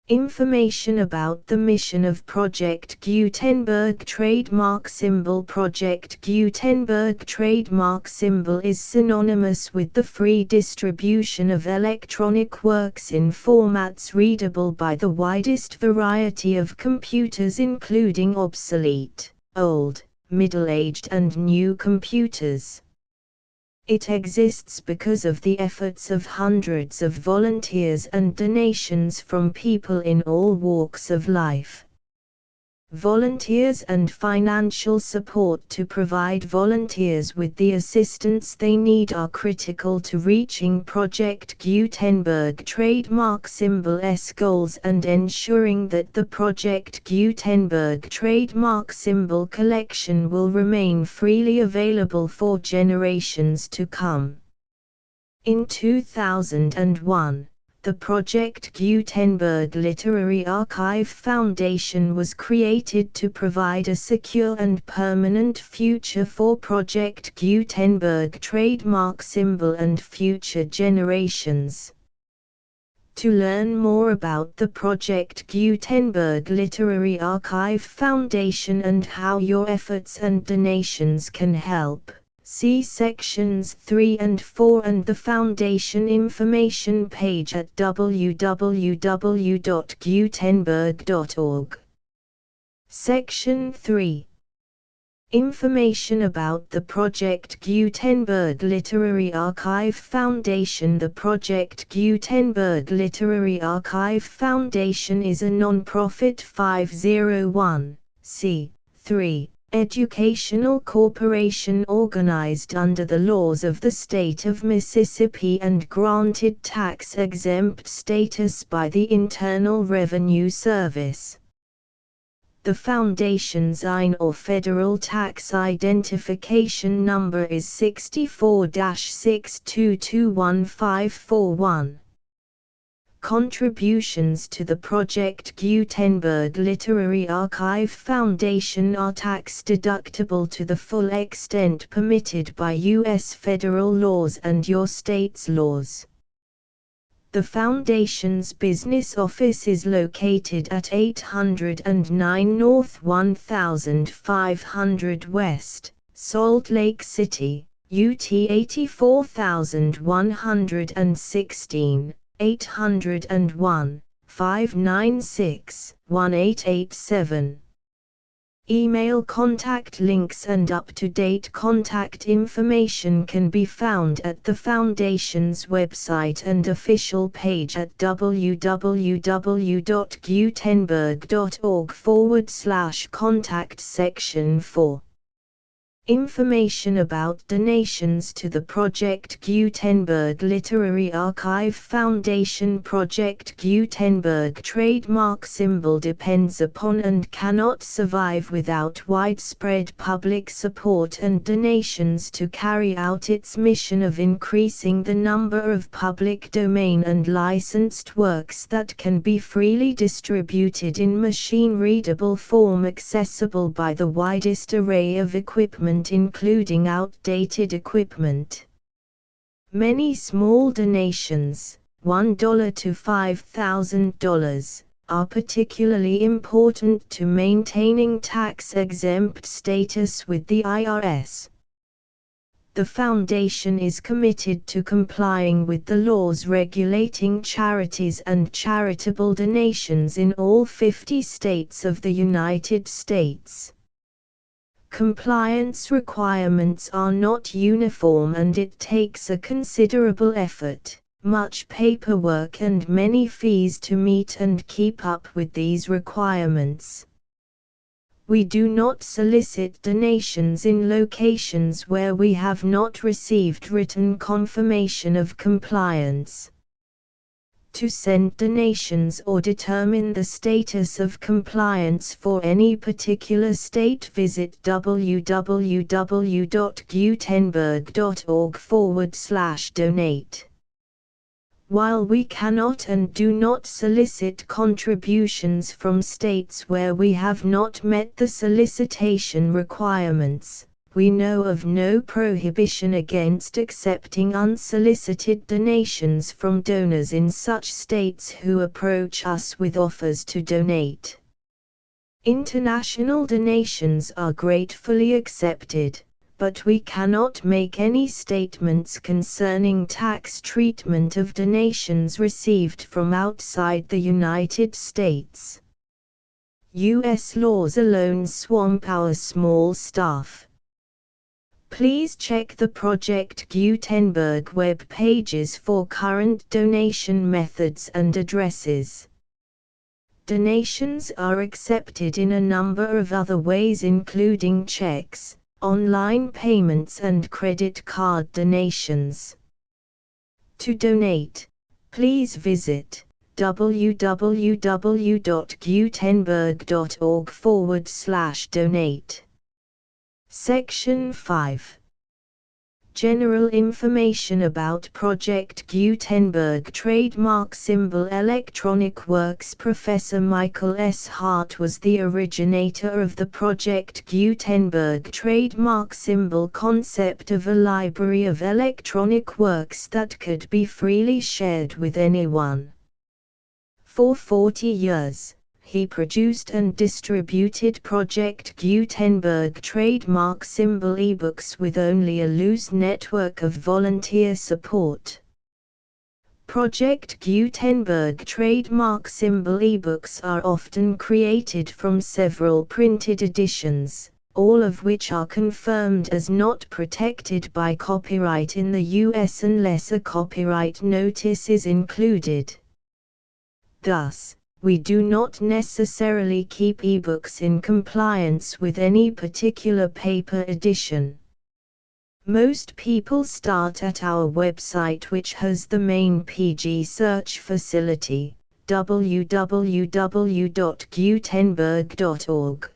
Information about the mission of Project Gutenberg trademark symbol. Project Gutenberg trademark symbol is synonymous with the free distribution of electronic works in formats readable by the widest variety of computers, including obsolete, old, middle-aged and new computers. It exists because of the efforts of hundreds of volunteers and donations from people in all walks of life. Volunteers and financial support to provide volunteers with the assistance they need are critical to reaching Project Gutenberg trademark symbol's goals and ensuring that the Project Gutenberg trademark symbol collection will remain freely available for generations to come. In 2001, the Project Gutenberg Literary Archive Foundation was created to provide a secure and permanent future for Project Gutenberg trademark symbol and future generations. To learn more about the Project Gutenberg Literary Archive Foundation and how your efforts and donations can help, see sections 3 and 4 and the Foundation information page at www.gutenberg.org. Section 3. Information about the Project Gutenberg Literary Archive Foundation. The Project Gutenberg Literary Archive Foundation is a non-profit 501(c)(3) educational corporation organized under the laws of the state of Mississippi and granted tax-exempt status by the Internal Revenue Service. The Foundation's IN or Federal Tax Identification Number is 64-6221541. Contributions to the Project Gutenberg Literary Archive Foundation are tax-deductible to the full extent permitted by U.S. federal laws and your state's laws. The Foundation's business office is located at 809 North 1500 West, Salt Lake City, UT 84116. 801-596-1887. Email contact links and up-to-date contact information can be found at the Foundation's website and official page at www.gutenberg.org/contact section 4. Information about donations to the Project Gutenberg Literary Archive Foundation. Project Gutenberg trademark symbol depends upon and cannot survive without widespread public support and donations to carry out its mission of increasing the number of public domain and licensed works that can be freely distributed in machine-readable form accessible by the widest array of equipment, including outdated equipment. Many small donations, $1 to $5,000, are particularly important to maintaining tax-exempt status with the IRS. The Foundation is committed to complying with the laws regulating charities and charitable donations in all 50 states of the United States. Compliance requirements are not uniform and it takes a considerable effort, much paperwork and many fees to meet and keep up with these requirements. We do not solicit donations in locations where we have not received written confirmation of compliance. To send donations or determine the status of compliance for any particular state, visit www.gutenberg.org/donate. While we cannot and do not solicit contributions from states where we have not met the solicitation requirements, we know of no prohibition against accepting unsolicited donations from donors in such states who approach us with offers to donate. International donations are gratefully accepted, but we cannot make any statements concerning tax treatment of donations received from outside the United States. U.S. laws alone swamp our small staff. Please check the Project Gutenberg web pages for current donation methods and addresses. Donations are accepted in a number of other ways, including checks, online payments and credit card donations. To donate, please visit www.gutenberg.org/donate. Section 5. General information about Project Gutenberg trademark symbol Electronic Works. Professor Michael S. Hart was the originator of the Project Gutenberg trademark symbol concept of a library of electronic works that could be freely shared with anyone. For 40 years, he produced and distributed Project Gutenberg trademark symbol ebooks with only a loose network of volunteer support. Project Gutenberg trademark symbol ebooks are often created from several printed editions, all of which are confirmed as not protected by copyright in the US unless a copyright notice is included. Thus, we do not necessarily keep ebooks in compliance with any particular paper edition. Most people start at our website, which has the main PG search facility, www.gutenberg.org.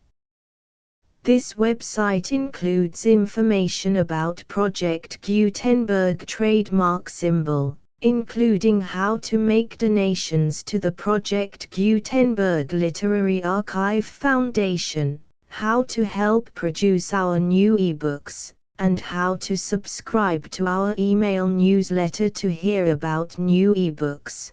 This website includes information about Project Gutenberg trademark symbol, including how to make donations to the Project Gutenberg Literary Archive Foundation, how to help produce our new ebooks, and how to subscribe to our email newsletter to hear about new ebooks.